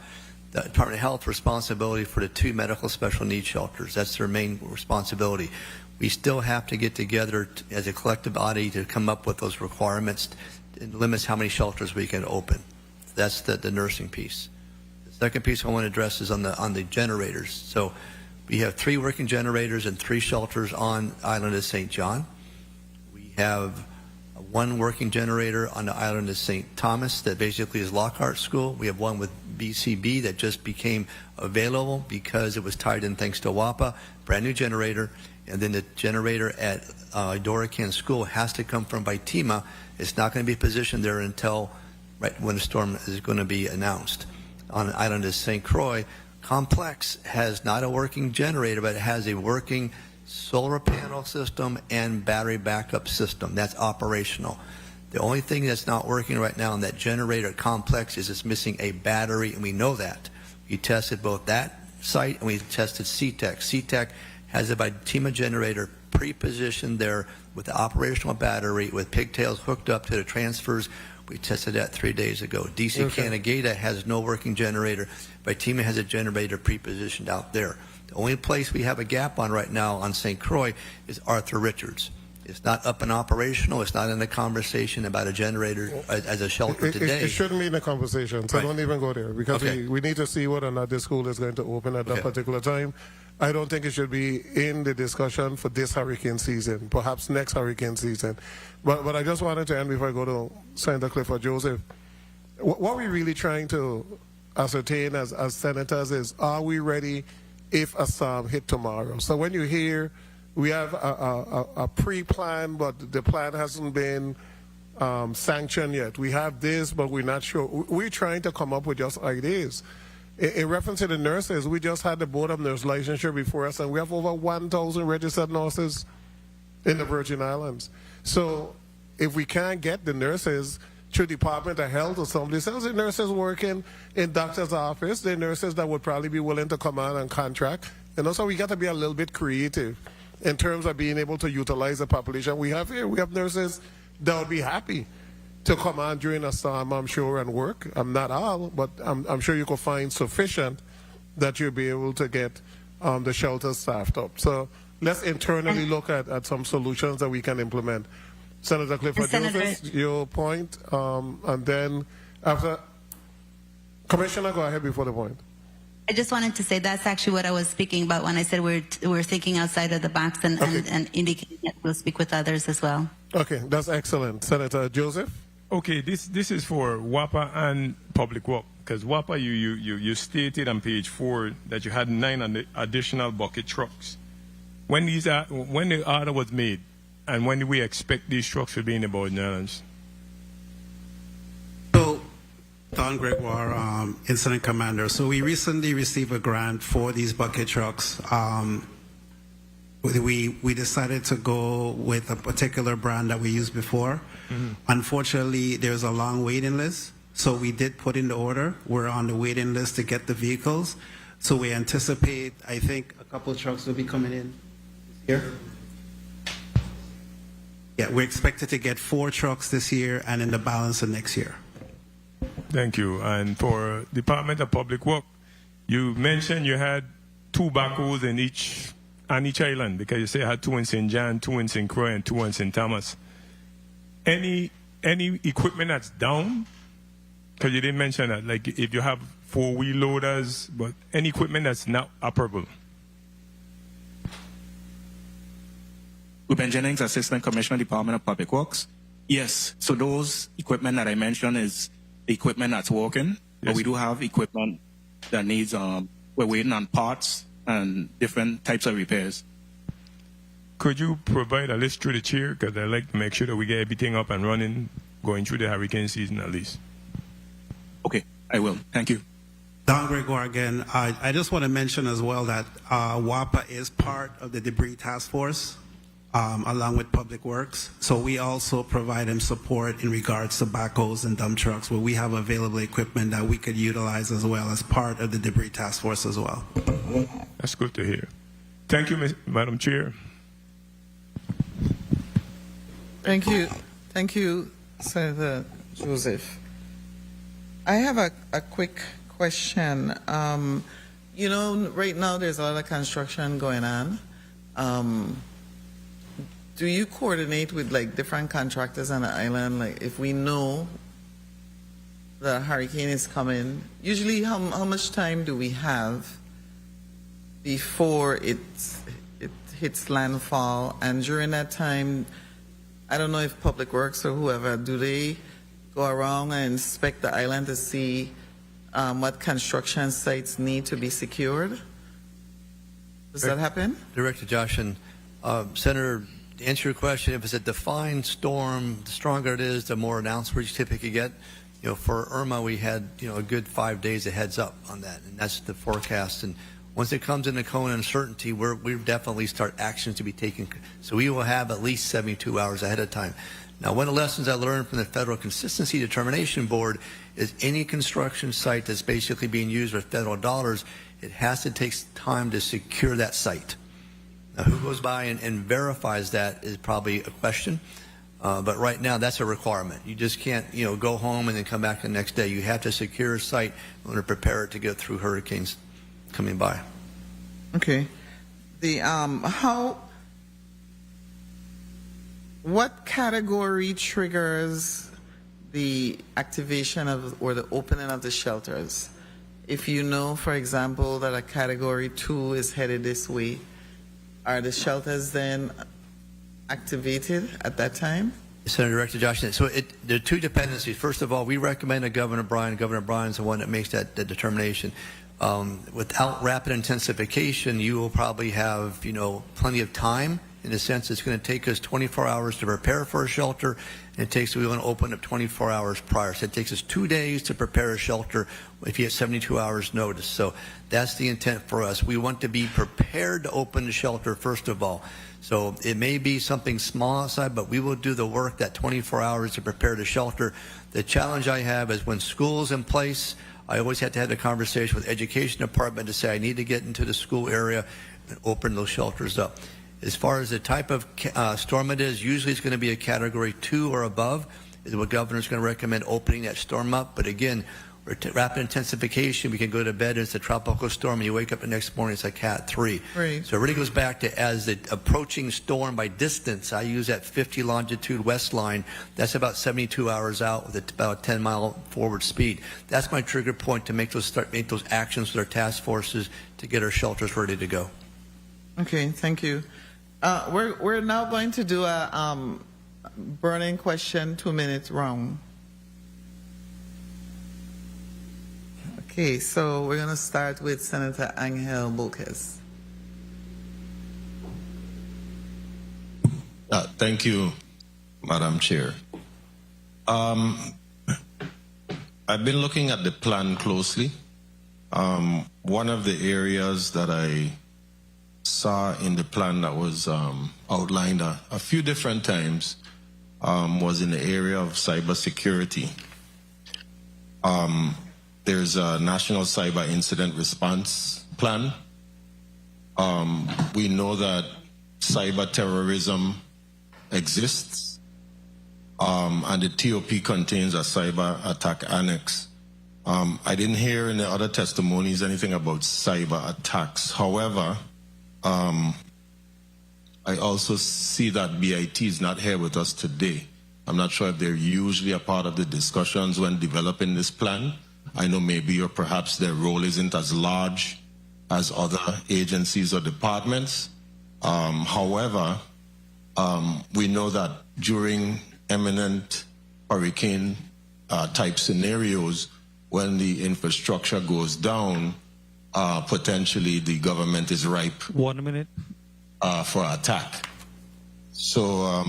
the Department of Health responsibility for the 2 medical special needs shelters. That's their main responsibility. We still have to get together as a collective body to come up with those requirements. It limits how many shelters we can open. That's the nursing piece. The second piece I want to address is on the generators. So we have 3 working generators and 3 shelters on island of St. John. We have 1 working generator on the island of St. Thomas that basically is Lockhart School. We have 1 with BCB that just became available because it was tied in thanks to WAPA, brand new generator. And then the generator at Dorican School has to come from VITEMA. It's not going to be positioned there until right when the storm is going to be announced. On the island of St. Croix, Complex has not a working generator, but it has a working solar panel system and battery backup system. That's operational. The only thing that's not working right now in that generator complex is it's missing a battery, and we know that. We tested both that site and we tested CTEC. CTEC has a VITEMA generator pre-positioned there with the operational battery with pigtails hooked up to the transfers. We tested that 3 days ago. DC Canagata has no working generator. VITEMA has a generator pre-positioned out there. The only place we have a gap on right now on St. Croix is Arthur Richards. It's not up and operational. It's not in the conversation about a generator as a shelter today. It shouldn't be in the conversation, so don't even go there, because we need to see whether or not this school is going to open at that particular time. I don't think it should be in the discussion for this hurricane season, perhaps next hurricane season. But I just wanted to end before I go to Senator Clifford Joseph. What we're really trying to ascertain as senators is, are we ready if a storm hit tomorrow? So when you hear we have a pre-plan, but the plan hasn't been sanctioned yet. We have this, but we're not sure. We're trying to come up with just ideas. In reference to the nurses, we just had the Board of Nurse Licensure before us, and we have over 1,000 registered nurses in the Virgin Islands. So if we can't get the nurses through Department of Health or somebody else, the nurses working in doctor's office, the nurses that would probably be willing to come on and contract. And also we got to be a little bit creative in terms of being able to utilize the population we have here. We have nurses that would be happy to come on during a storm, I'm sure, and work. I'm not all, but I'm sure you could find sufficient that you'll be able to get the shelters staffed up. So let's internally look at some solutions that we can implement. Senator Clifford Joseph, your point, and then after, Commissioner, go ahead before the point. I just wanted to say that's actually what I was speaking about when I said we're thinking outside of the box and indicating that we'll speak with others as well. Okay, that's excellent. Senator Joseph? Okay, this is for WAPA and Public Work, because WAPA, you stated on page 4 that you had 9 additional bucket trucks. When the order was made, and when do we expect these trucks to be in the Virgin Islands? So, Don Gregoire, Incident Commander. So we recently received a grant for these bucket trucks. We decided to go with a particular brand that we used before. Unfortunately, there's a long waiting list, so we did put in the order. We're on the waiting list to get the vehicles. So we anticipate, I think, a couple of trucks will be coming in here. Yeah, we're expected to get 4 trucks this year and in the balance of next year. Thank you. And for Department of Public Work, you mentioned you had 2 backhoes on each island, because you say you had 2 in St. John, 2 in St. Croix, and 2 in St. Thomas. Any equipment that's down? Because you didn't mention that, like if you have 4-wheel loaders, but any equipment that's not operable. Ruben Jennings, Assistant Commissioner, Department of Public Works. Yes, so those equipment that I mentioned is the equipment that's working, yes. But we do have equipment that needs, we're waiting on parts and different types of repairs. Could you provide a list through the chair? Because I'd like to make sure that we get everything up and running going through the hurricane season at least. Okay, I will. Thank you. Don Gregoire again. I just want to mention as well that WAPA is part of the debris task force, along with Public Works. So we also provide them support in regards to backhoes and dump trucks, where we have available equipment that we could utilize as well as part of the debris task force as well. That's good to hear. Thank you, Madam Chair. Thank you, Senator Joseph. I have a quick question. You know, right now there's a lot of construction going on. Do you coordinate with like different contractors on the island? Like if we know the hurricane is coming, usually how much time do we have before it hits landfall? And during that time, I don't know if Public Works or whoever, do they go around and inspect the island to see what construction sites need to be secured? Does that happen? Director Jaschen, Senator, to answer your question, if it's a defined storm, the stronger it is, the more announcements you typically get. You know, for Irma, we had, you know, a good 5 days of heads up on that, and that's the forecast. And once it comes into cone uncertainty, we definitely start actions to be taken. So we will have at least 72 hours ahead of time. Now, one of the lessons I learned from the Federal Consistency Determination Board is any construction site that's basically being used with federal dollars, it has to take time to secure that site. Now, who goes by and verifies that is probably a question. But right now, that's a requirement. You just can't, you know, go home and then come back the next day. You have to secure a site in order to prepare it to get through hurricanes coming by. Okay. The what category triggers the activation of or the opening of the shelters? If you know, for example, that a category 2 is headed this way, are the shelters then activated at that time? Senator Director Jaschen, so there are two dependencies. First of all, we recommend to Governor Bryan. Governor Bryan's the one that makes that determination. Without rapid intensification, you will probably have, you know, plenty of time. In a sense, it's going to take us 24 hours to prepare for a shelter, and we want to open up 24 hours prior. So it takes us 2 days to prepare a shelter if you have 72 hours notice. So that's the intent for us. We want to be prepared to open the shelter first of all. So it may be something small outside, but we will do the work that 24 hours to prepare the shelter. The challenge I have is when school's in place, I always have to have a conversation with the education department to say I need to get into the school area and open those shelters up. As far as the type of storm it is, usually it's going to be a category 2 or above is what governor's going to recommend opening that storm up. But again, rapid intensification, we can go to bed, it's a tropical storm, and you wake up the next morning, it's a Cat 3. Right. So it really goes back to as the approaching storm by distance, I use that 50 longitude west line, that's about 72 hours out with about a 10-mile forward speed. That's my trigger point to make those actions with our task forces to get our shelters ready to go. Okay, thank you. We're now going to do a burning question 2-minute round. Okay, so we're going to start with Senator Angel Boques. Thank you, Madam Chair. I've been looking at the plan closely. One of the areas that I saw in the plan that was outlined a few different times was in the area of cybersecurity. There's a National Cyber Incident Response Plan. We know that cyber terrorism exists, and the TOP contains a cyber attack annex. I didn't hear in the other testimonies anything about cyber attacks. However, I also see that BIT is not here with us today. I'm not sure if they're usually a part of the discussions when developing this plan. I know maybe or perhaps their role isn't as large as other agencies or departments. However, we know that during imminent hurricane type scenarios, when the infrastructure goes down, potentially the government is ripe 1 minute for attack. So,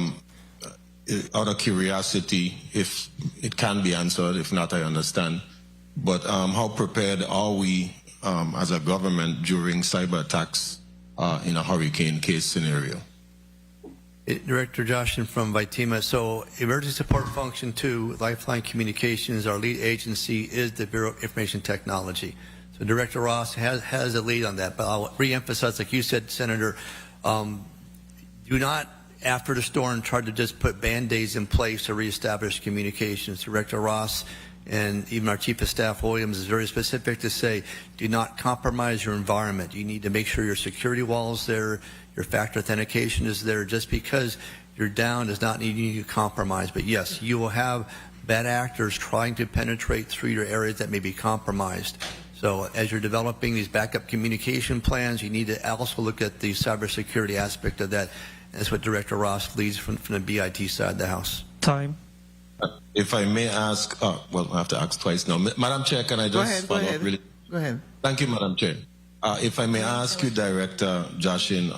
out of curiosity, if it can be answered, if not, I understand. But how prepared are we as a government during cyber attacks in a hurricane case scenario? Director Jaschen from Vitima. So Emergency Support Function 2, Lifeline Communications, our lead agency is the Bureau of Information Technology. So Director Ross has a lead on that. But I'll reemphasize, like you said, Senator, do not, after the storm, try to just put Band-Aids in place to reestablish communications. Director Ross and even our Chief of Staff, Williams, is very specific to say, do not compromise your environment. You need to make sure your security wall is there, your factor authentication is there. Just because you're down does not mean you compromise. But yes, you will have bad actors trying to penetrate through your areas that may be compromised. So as you're developing these backup communication plans, you need to also look at the cybersecurity aspect of that. And that's what Director Ross leads from the BIT side of the House. Time. If I may ask, well, I have to ask twice now. Madam Chair, can I just follow up really? Go ahead. Thank you, Madam Chair. If I may ask you, Director Jaschen,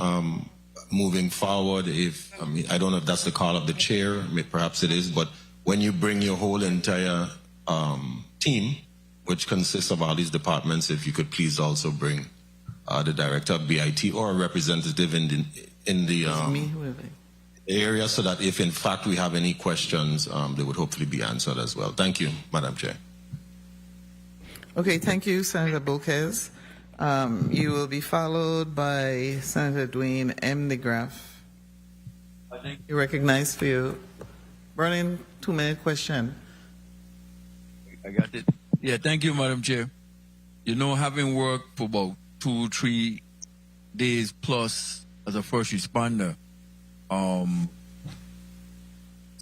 moving forward, I don't know if that's the call of the chair, perhaps it is, but when you bring your whole entire team, which consists of all these departments, if you could please also bring the Director of BIT or a representative in the area, so that if in fact we have any questions, they would hopefully be answered as well. Thank you, Madam Chair. Okay, thank you, Senator Boquez. You will be followed by Senator Dwayne M. DeGraff. You recognized for your burning 2-minute question. I got it. Yeah, thank you, Madam Chair. You know, having worked for about 2-3 days plus as a first responder,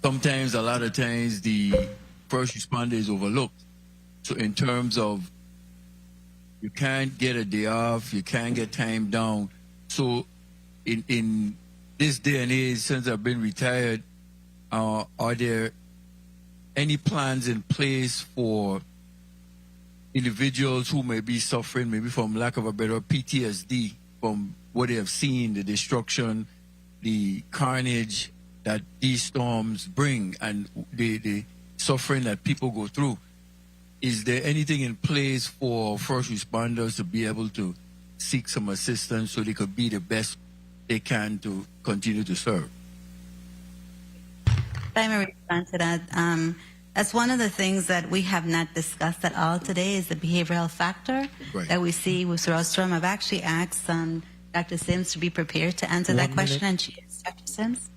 sometimes, a lot of times, the first responder is overlooked. So in terms of you can't get a day off, you can't get time down. So in this day and age, since I've been retired, are there any plans in place for individuals who may be suffering, maybe from lack of a better PTSD, from what they have seen, the destruction, the carnage that these storms bring, and the suffering that people go through? Is there anything in place for first responders to be able to seek some assistance so they could be the best they can to continue to serve? If I may respond to that, that's one of the things that we have not discussed at all today is the behavioral factor that we see with throughout storm. I've actually asked Dr. Sims to be prepared to answer that question, and she is. Dr. Sims?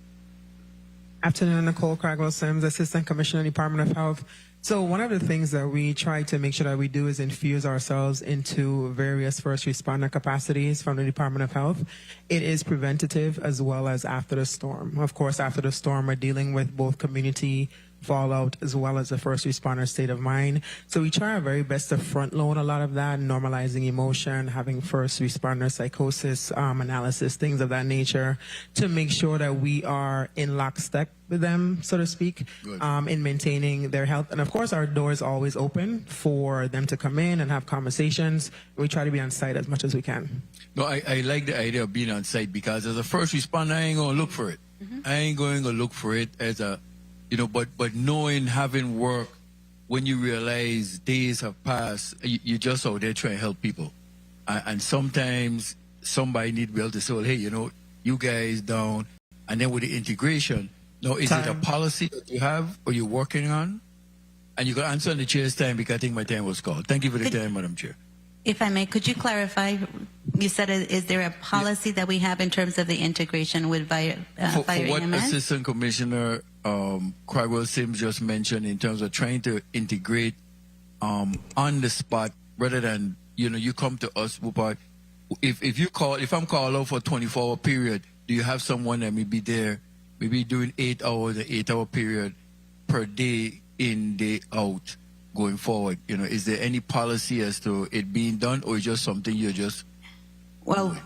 Afternoon, Nicole Cragwell Sims, Assistant Commissioner, Department of Health. So one of the things that we try to make sure that we do is infuse ourselves into various first responder capacities from the Department of Health. It is preventative as well as after the storm. Of course, after the storm, we're dealing with both community fallout as well as the first responder state of mind. So we try our very best to front load a lot of that, normalizing emotion, having first responder psychosis analysis, things of that nature, to make sure that we are in lockstep with them, so to speak, in maintaining their health. And of course, our door is always open for them to come in and have conversations. We try to be on site as much as we can. No, I like the idea of being on site, because as a first responder, I ain't going to look for it. I ain't going to look for it as a, but knowing, having work, when you realize days have passed, you're just out there trying to help people. And sometimes somebody need to be able to say, well, hey, you guys down. And then with the integration, is it a policy that you have or you're working on? And you can answer on the chair's time, because I think my time was called. Thank you for the time, Madam Chair. If I may, could you clarify? You said, is there a policy that we have in terms of the integration with fire for what EMS? Assistant Commissioner Cragwell Sims just mentioned, in terms of trying to integrate on the spot, rather than you come to us, but if I'm called out for a 24-hour period, do you have someone that may be there, maybe doing 8 hours, an 8-hour period per day, in, day out, going forward? Is there any policy as to it being done, or is just something you're just? Well,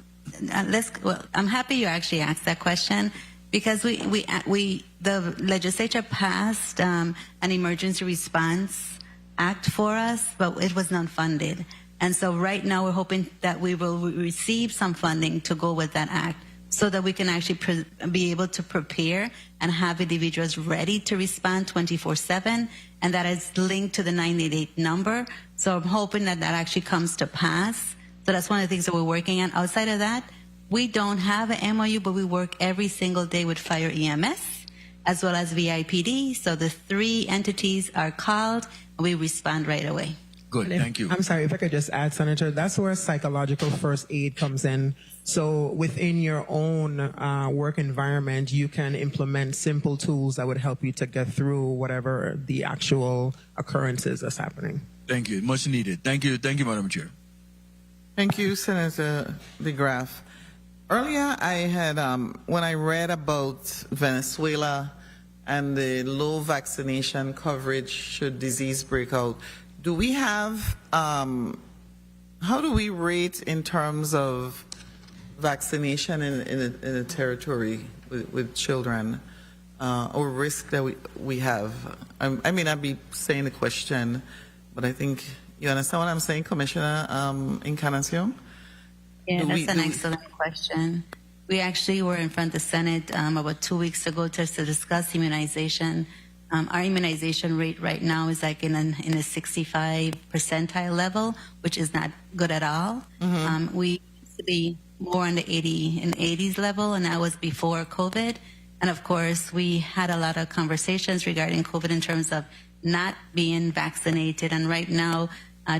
I'm happy you actually asked that question, because the legislature passed an emergency response act for us, but it was not funded. And so right now we're hoping that we will receive some funding to go with that act so that we can actually be able to prepare and have individuals ready to respond 24/7, and that is linked to the 988 number. So I'm hoping that that actually comes to pass. So that's one of the things that we're working on. Outside of that, we don't have an MOU, but we work every single day with Fire EMS as well as VIPD. So the three entities are called, and we respond right away. Good, thank you. I'm sorry, if I could just add, Senator, that's where psychological first aid comes in. So within your own work environment, you can implement simple tools that would help you to get through whatever the actual occurrences that's happening. Thank you. Much needed. Thank you, Madam Chair. Thank you, Senator DeGraff. Earlier, I had, when I read about Venezuela and the low vaccination coverage should disease break out, do we have, how do we rate in terms of vaccination in a territory with children, or risk that we have? I may not be saying the question, but I think you understand what I'm saying, Commissioner Encarnacion? Yeah, that's an excellent question. We actually were in front of the Senate about 2 weeks ago just to discuss immunization. Our immunization rate right now is like in the 65 percentile level, which is not good at all. We used to be more in the 80s level, and that was before COVID. And of course, we had a lot of conversations regarding COVID in terms of not being vaccinated. And right now,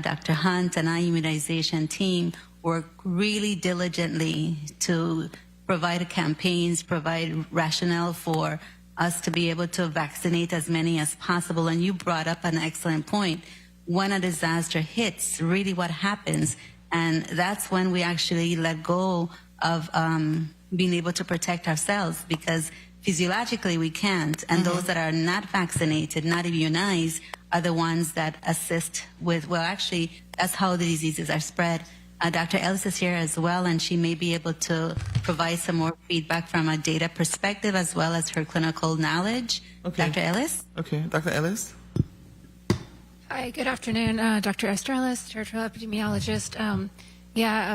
Dr. Hunt and our immunization team work really diligently to provide campaigns, provide rationale for us to be able to vaccinate as many as possible. And you brought up an excellent point. When a disaster hits, really what happens, and that's when we actually let go of being able to protect ourselves, because physiologically we can't. And those that are not vaccinated, not immunized, are the ones that assist with, well, actually, that's how the diseases are spread. Dr. Ellis is here as well, and she may be able to provide some more feedback from a data perspective as well as her clinical knowledge. Okay. Dr. Ellis? Okay, Dr. Ellis? Hi, good afternoon. Dr. Esther Ellis, territorial epidemiologist.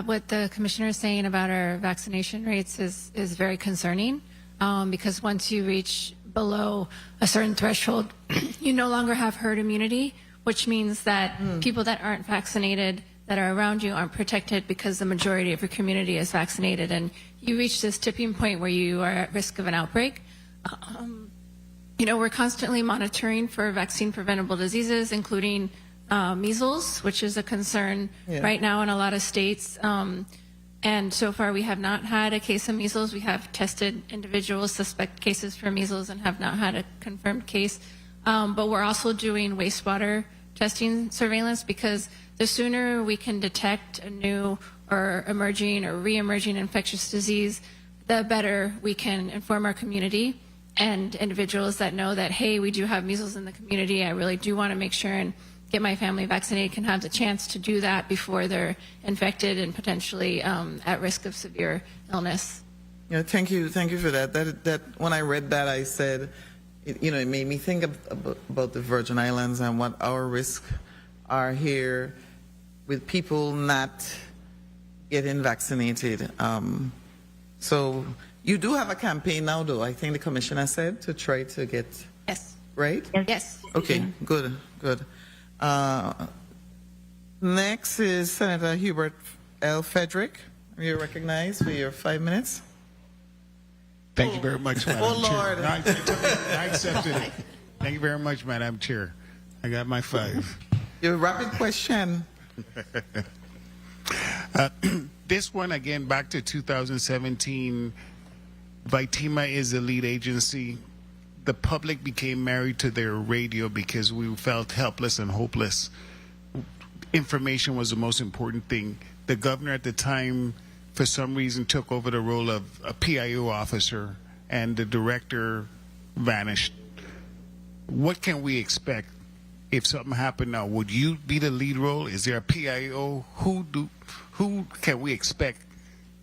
What the commissioner is saying about our vaccination rates is very concerning, because once you reach below a certain threshold, you no longer have herd immunity, which means that people that aren't vaccinated that are around you aren't protected because the majority of your community is vaccinated, and you reach this tipping point where you are at risk of an outbreak. We're constantly monitoring for vaccine preventable diseases, including measles, which is a concern right now in a lot of states. And so far we have not had a case of measles. We have tested individuals, suspect cases for measles, and have not had a confirmed case. But we're also doing wastewater testing surveillance, because the sooner we can detect a new or emerging or re-emerging infectious disease, the better we can inform our community and individuals that know that, hey, we do have measles in the community. I really do want to make sure and get my family vaccinated, can have the chance to do that before they're infected and potentially at risk of severe illness. Thank you for that. That when I read that, I said, it made me think about the Virgin Islands and what our risks are here with people not getting vaccinated. So you do have a campaign now, though, I think the commissioner said, to try to get... Yes. Right? Yes. Okay, good. Next is Senator Hubert L. Frederick. You're recognized for your 5 minutes. Thank you very much, Madam Chair. Lord. I accepted it. Thank you very much, Madam Chair. I got my 5. Your rapid question. This one, again, back to 2017, Vitima is the lead agency. The public became married to their radio because we felt helpless and hopeless. Information was the most important thing. The governor at the time, for some reason, took over the role of a PIO officer, and the director vanished. What can we expect if something happened now? Would you be the lead role? Is there a PIO? Who can we expect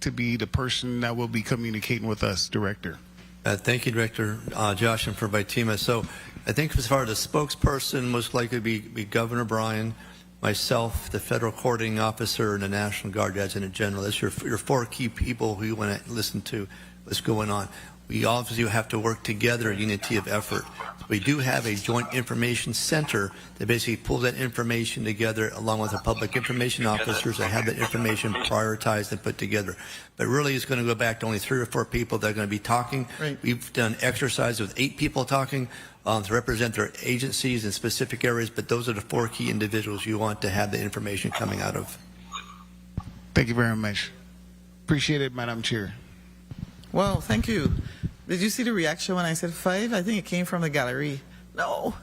to be the person that will be communicating with us, Director? Thank you, Director Jaschen, for Vitima. So I think as far as the spokesperson, most likely be Governor Bryan. myself, the Federal Coordinating Officer, and the National Guard Adjutant General. That's your 4 key people who you want to listen to what's going on. We obviously have to work together, a unity of effort. We do have a joint information center that basically pulls that information together along with the public information officers that have that information prioritized and put together. But really it's going to go back to only 3 or 4 people that are going to be talking. Right. We've done exercise with 8 people talking to represent their agencies in specific areas, but those are the 4 key individuals you want to have the information coming out of. Thank you very much. Appreciate it, Madam Chair. Well, thank you. Did you see the reaction when I said 5? I think it came from the gallery. No.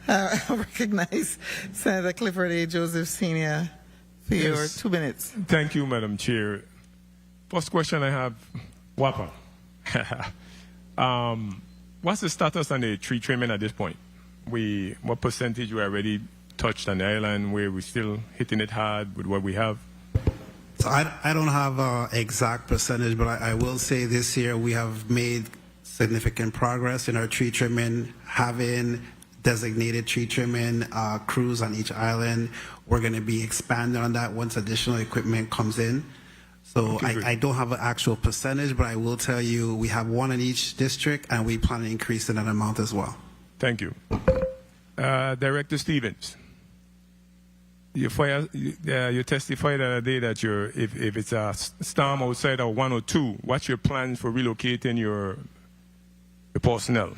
I recognize Senator Clifford A. Joseph Sr. for your 2 minutes. Thank you, Madam Chair. First question I have, WAPA. What's the status on the tree trimming at this point? What percentage we already touched on the island, where we're still hitting it hard with what we have? So I don't have an exact percentage, but I will say this year we have made significant progress in our tree trimming, having designated tree trimming crews on each island. We're going to be expanding on that once additional equipment comes in. So I don't have an actual percentage, but I will tell you we have 1 in each district, and we plan to increase in that amount as well. Thank you. Director Stevens. You testified the other day that if it's a storm outside of 102, what's your plan for relocating your personnel?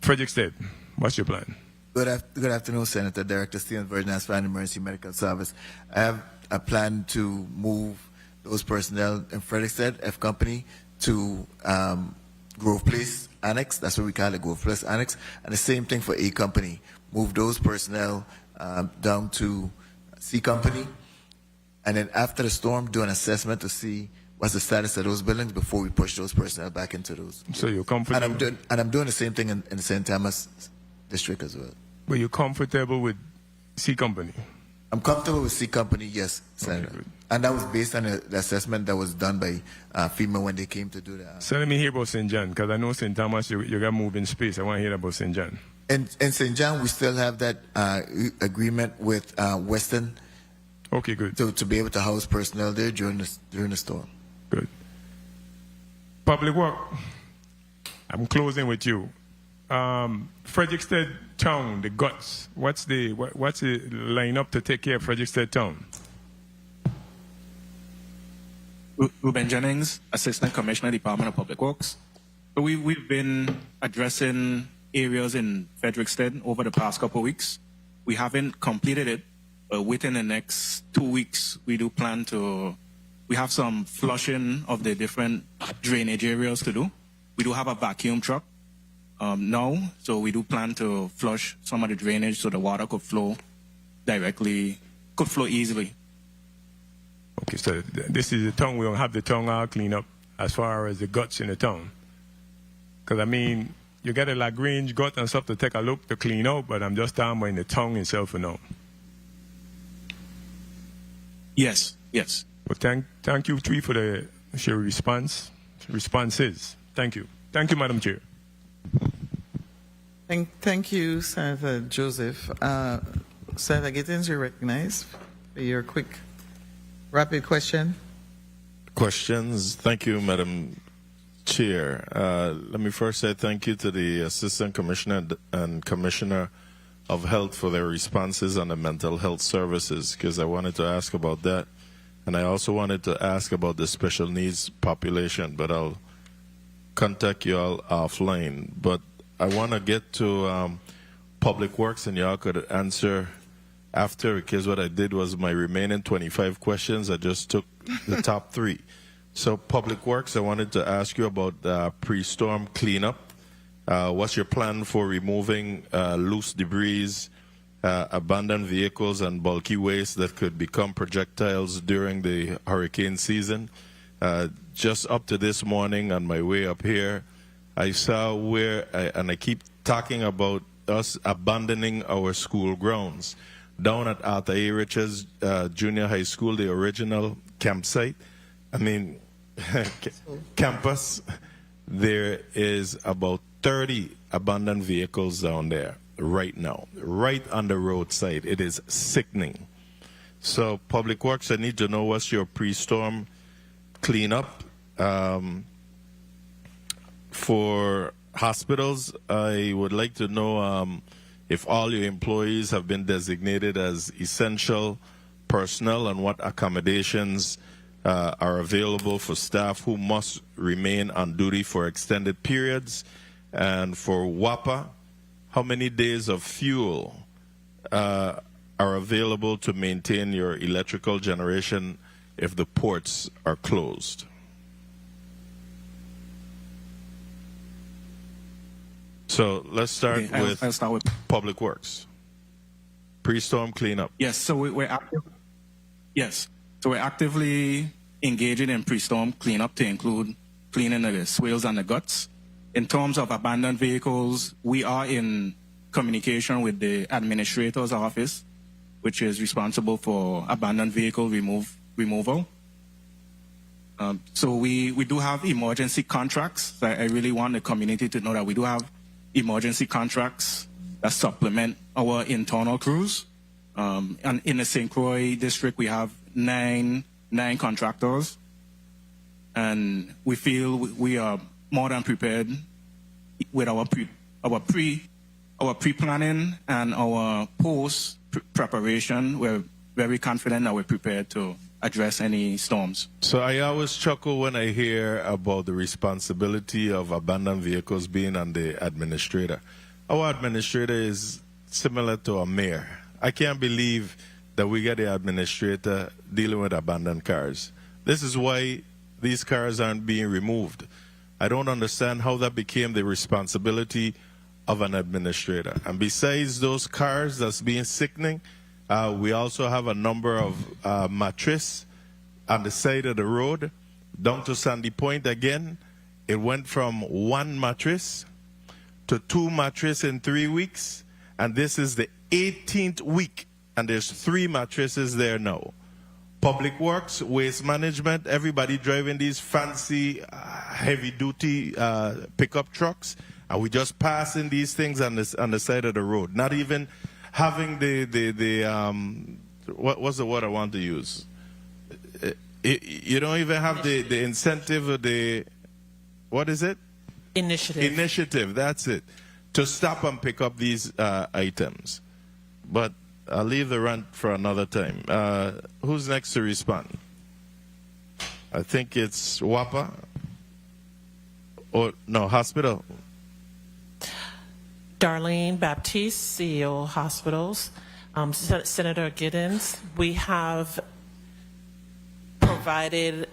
Frederickstead, what's your plan? Good afternoon, Senator. Director Stevens, Virgin Islands Emergency Medical Service. I have a plan to move those personnel in Frederickstead, F Company, to Grove Place Annex. That's what we call it, Grove Place Annex. And the same thing for A Company. Move those personnel down to C Company, and then after the storm, do an assessment to see what's the status of those buildings before we push those personnel back into those. So you're comfortable? And I'm doing the same thing in the St. Thomas district as well. But you're comfortable with C Company? I'm comfortable with C Company, yes, Senator. Okay, and that was based on the assessment that was done by FEMA when they came to do that. So let me hear about St. John, because I know St. Thomas, you got moved in space. I want to hear about St. John. In St. John, we still have that agreement with Western. Okay, good. To be able to house personnel there during the storm. Good. Public Work. I'm closing with you. Frederickstead Town, the guts. What's the lineup to take care of Frederickstead Town? Ruben Jennings, Assistant Commissioner, Department of Public Works. So we've been addressing areas in Frederickstead over the past couple of weeks. We haven't completed it, but within the next 2 weeks, we do plan to. We have some flushing of the different drainage areas to do. We do have a vacuum truck now, so we do plan to flush some of the drainage so the water could flow easily. Okay, so this is the town. We don't have the town all cleaned up as far as the guts in the town. Because, I mean, you got a Lagrange gut and stuff to take a look to clean out, but I'm just talking about in the town itself for now. Yes. Well, thank you, Tree, for your responses. Thank you. Thank you, Madam Chair. Thank you, Senator Joseph. Senator Gittins, you're recognized for your quick, rapid question. Questions? Thank you, Madam Chair. Let me first say thank you to the Assistant Commissioner and Commissioner of Health for their responses on the mental health services, because I wanted to ask about that. And I also wanted to ask about the special needs population, but I'll contact you all offline. But I want to get to Public Works, and y'all could answer after, because what I did was my remaining 25 questions, I just took the top 3. So Public Works, I wanted to ask you about pre-storm cleanup. What's your plan for removing loose debris, abandoned vehicles, and bulky waste that could become projectiles during the hurricane season? Just up to this morning on my way up here, I saw and I keep talking about us abandoning our school grounds. Down at Arthur A. Richards Junior High School, the original campsite, campus, there is about 30 abandoned vehicles down there. right now, right on the roadside. It is sickening. So Public Works, I need to know what's your pre-storm cleanup. For hospitals, I would like to know if all your employees have been designated as essential personnel and what accommodations are available for staff who must remain on duty for extended periods. And for WAPA, how many days of fuel are available to maintain your electrical generation if the ports are closed? So let's start I'll start with Public Works. Pre-storm cleanup. Yes, so we're actively engaging in pre-storm cleanup to include cleaning the swales and the guts. In terms of abandoned vehicles, we are in communication with the administrator's office, which is responsible for abandoned vehicle removal. So we do have emergency contracts. I really want the community to know that we do have emergency contracts that supplement our internal crews. And in the St. Croix district, we have nine contractors, and we feel we are more than prepared with our pre-planning and our post preparation. We're very confident that we're prepared to address any storms. So I always chuckle when I hear about the responsibility of abandoned vehicles being on the administrator. Our administrator is similar to a mayor. I can't believe that we get the administrator dealing with abandoned cars. This is why these cars aren't being removed. I don't understand how that became the responsibility of an administrator. And besides those cars that's being sickening, we also have a number of mattresses on the side of the road. Down to Sandy Point again, it went from 1 mattress to 2 mattresses in 3 weeks. And this is the 18th week, and there's 3 mattresses there now. Public Works, Waste Management, everybody driving these fancy, heavy-duty pickup trucks, and we just passing these things on the side of the road. Not even having what's the word I want to use? You don't even have the incentive of the, what is it? Initiative. Initiative, that's it, to stop and pick up these items. But I'll leave the rant for another time. Who's next to respond? I think it's WAPA. Or, no, hospital. Darlene Baptiste, CEO Hospitals. Senator Giddens, we have provided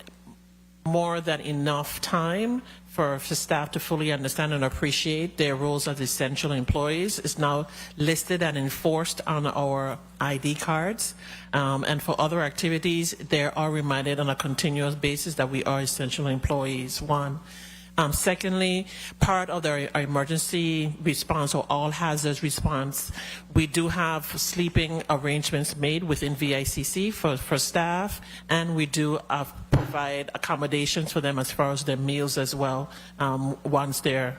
more than enough time for staff to fully understand and appreciate their roles as essential employees. It's now listed and enforced on our ID cards. And for other activities, they are reminded on a continuous basis that we are essential employees, one. Secondly, part of their emergency response or all hazards response, we do have sleeping arrangements made within VICC for staff, and we do provide accommodations for them as far as their meals as well, once they're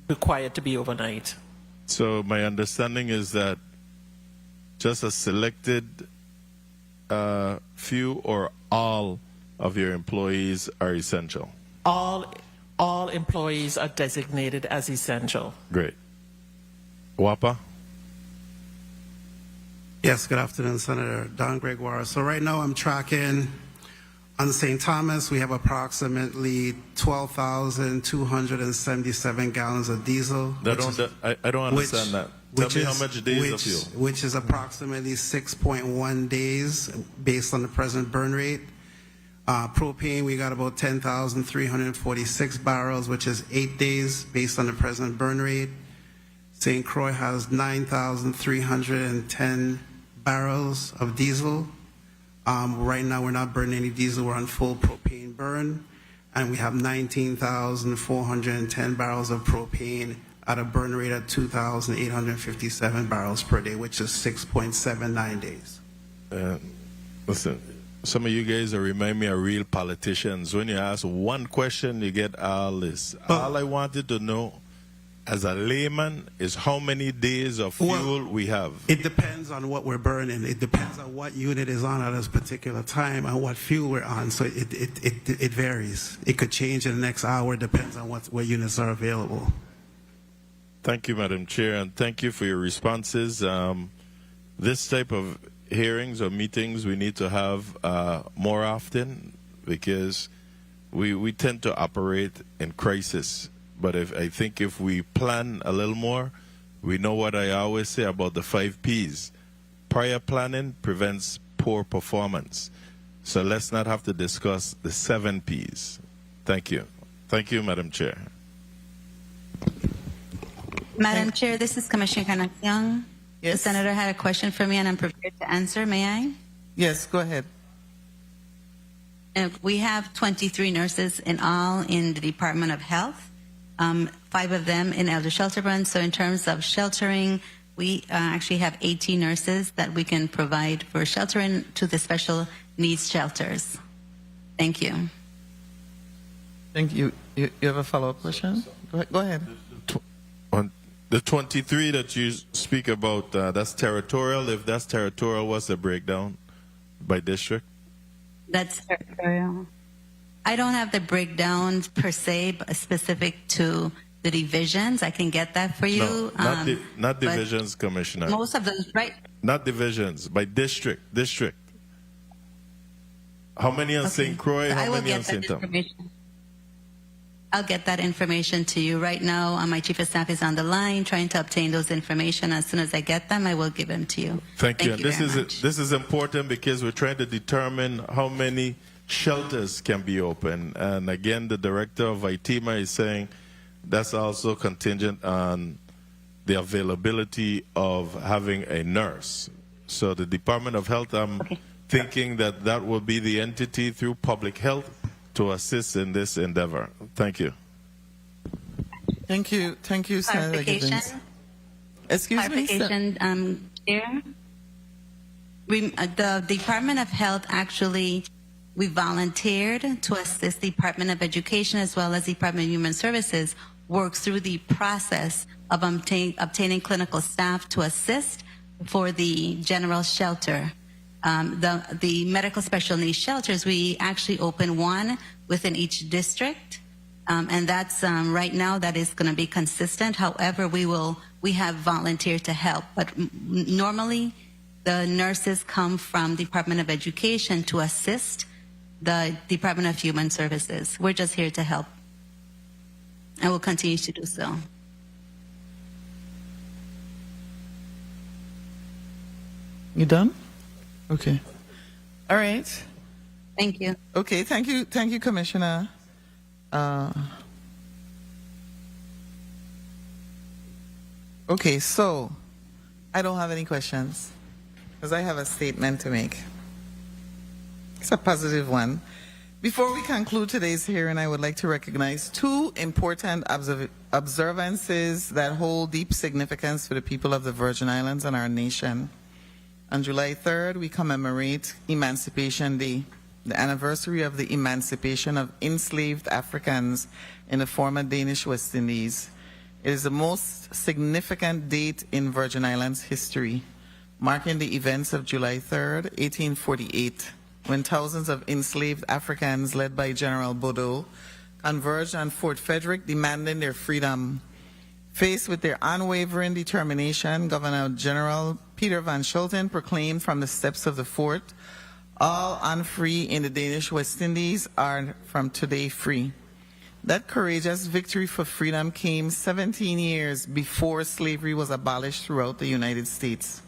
required to be overnight. So my understanding is that just a selected few or all of your employees are essential? All employees are designated as essential. Great. WAPA? Yes, good afternoon, Senator Don Gregoire. So right now I'm tracking on St. Thomas, we have approximately 12,277 gallons of diesel. I don't understand that. Tell me how much days of fuel. Which is approximately 6.1 days based on the present burn rate. Propane, we got about 10,346 barrels, which is 8 days based on the present burn rate. St. Croix has 9,310 barrels of diesel. Right now, we're not burning any diesel. We're on full propane burn. And we have 19,410 barrels of propane at a burn rate of 2,857 barrels per day, which is 6.79 days. Listen. Some of you guys remind me of real politicians. When you ask one question, you get all this. All I wanted to know as a layman, is how many days of fuel we have. It depends on what we're burning. It depends on what unit is on at this particular time and what fuel we're on. So it varies. It could change in the next hour. Depends on what units are available. Thank you, Madam Chair, and thank you for your responses. This type of hearings or meetings we need to have more often, because we tend to operate in crisis. But I think if we plan a little more, we know what I always say about the 5 Ps. Prior planning prevents poor performance. So let's not have to discuss the 7 Ps. Thank you. Thank you, Madam Chair. Madam Chair, this is Commissioner Encarnacion. Yes. The Senator had a question for me, and I'm prepared to answer. May I? Yes, go ahead. We have 23 nurses in all in the Department of Health, 5 of them in elder shelter runs. So in terms of sheltering, we actually have 18 nurses that we can provide for sheltering to the special needs shelters. Thank you. Thank you. You have a follow-up question? Go ahead. On the 23 that you speak about, that's territorial. If that's territorial, what's the breakdown by district? That's territorial. I don't have the breakdowns per se, but specific to the divisions. I can get that for you. No, not divisions, Commissioner. Most of those, right? Not divisions, by district. How many on St. Croix? How many on St. Thomas? I'll get that information to you right now. My chief of staff is on the line trying to obtain those information. As soon as I get them, I will give them to you. Thank you. Thank you very much. This is important because we're trying to determine how many shelters can be open. And again, the director of ITEMA is saying that's also contingent on the availability of having a nurse. So the Department of Health, I'm thinking that will be the entity through public health to assist in this endeavor. Thank you. Thank you, Senator Gibbons. Excuse me, Clarification, Chair. The Department of Health actually, we volunteered to assist the Department of Education as well as the Department of Human Services work through the process of obtaining clinical staff to assist for the general shelter. The medical special needs shelters, we actually open one within each district, and that's right now that is going to be consistent. However, we have volunteered to help, but normally the nurses come from Department of Education to assist the Department of Human Services. We're just here to help, and we'll continue to do so. You done? Okay. All right. Thank you. Okay, thank you, Commissioner. Okay, so I don't have any questions because I have a statement to make. It's a positive one. Before we conclude today's hearing, I would like to recognize 2 important observances that hold deep significance for the people of the Virgin Islands and our nation. On July 3rd, we commemorate Emancipation Day, the anniversary of the emancipation of enslaved Africans in the former Danish West Indies. It is the most significant date in Virgin Islands history, marking the events of July 3rd, 1848, when thousands of enslaved Africans led by General Kodjo converged on Fort Frederick demanding their freedom. Faced with their unwavering determination, Governor General Peter van Schulten proclaimed from the steps of the fort, all unfree in the Danish West Indies are from today free. That courageous victory for freedom came 17 years before slavery was abolished throughout the United States.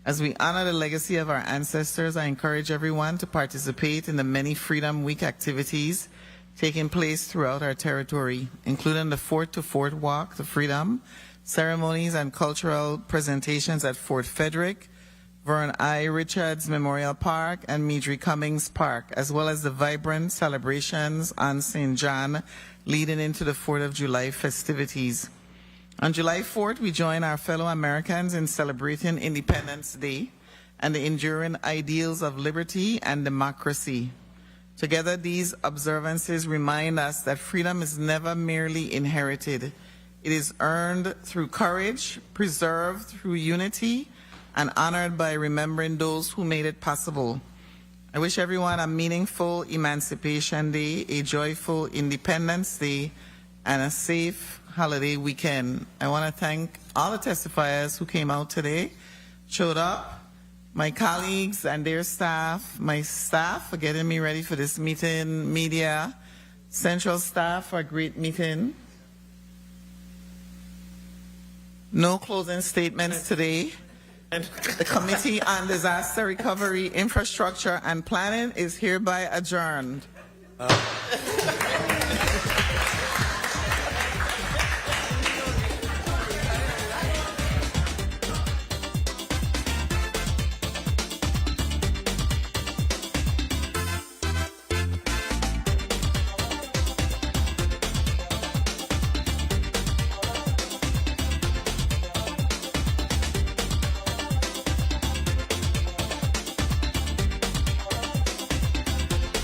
As we honor the legacy of our ancestors, I encourage everyone to participate in the many Freedom Week activities taking place throughout our territory, including the Fort to Fort Walk to Freedom, ceremonies and cultural presentations at Fort Frederick, Vern I. Richards Memorial Park, and Meadry Cummings Park, as well as the vibrant celebrations on St. John leading into the 4th of July festivities. On July 4th, we join our fellow Americans in celebrating Independence Day and the enduring ideals of liberty and democracy. Together, these observances remind us that freedom is never merely inherited. It is earned through courage, preserved through unity, and honored by remembering those who made it possible. I wish everyone a meaningful Emancipation Day, a joyful Independence Day, and a safe holiday weekend. I want to thank all the testifiers who came out today, showed up, my colleagues and their staff, my staff for getting me ready for this meeting, media, central staff for a great meeting. No closing statements today. The Committee on Disaster Recovery, Infrastructure, and Planning is hereby adjourned.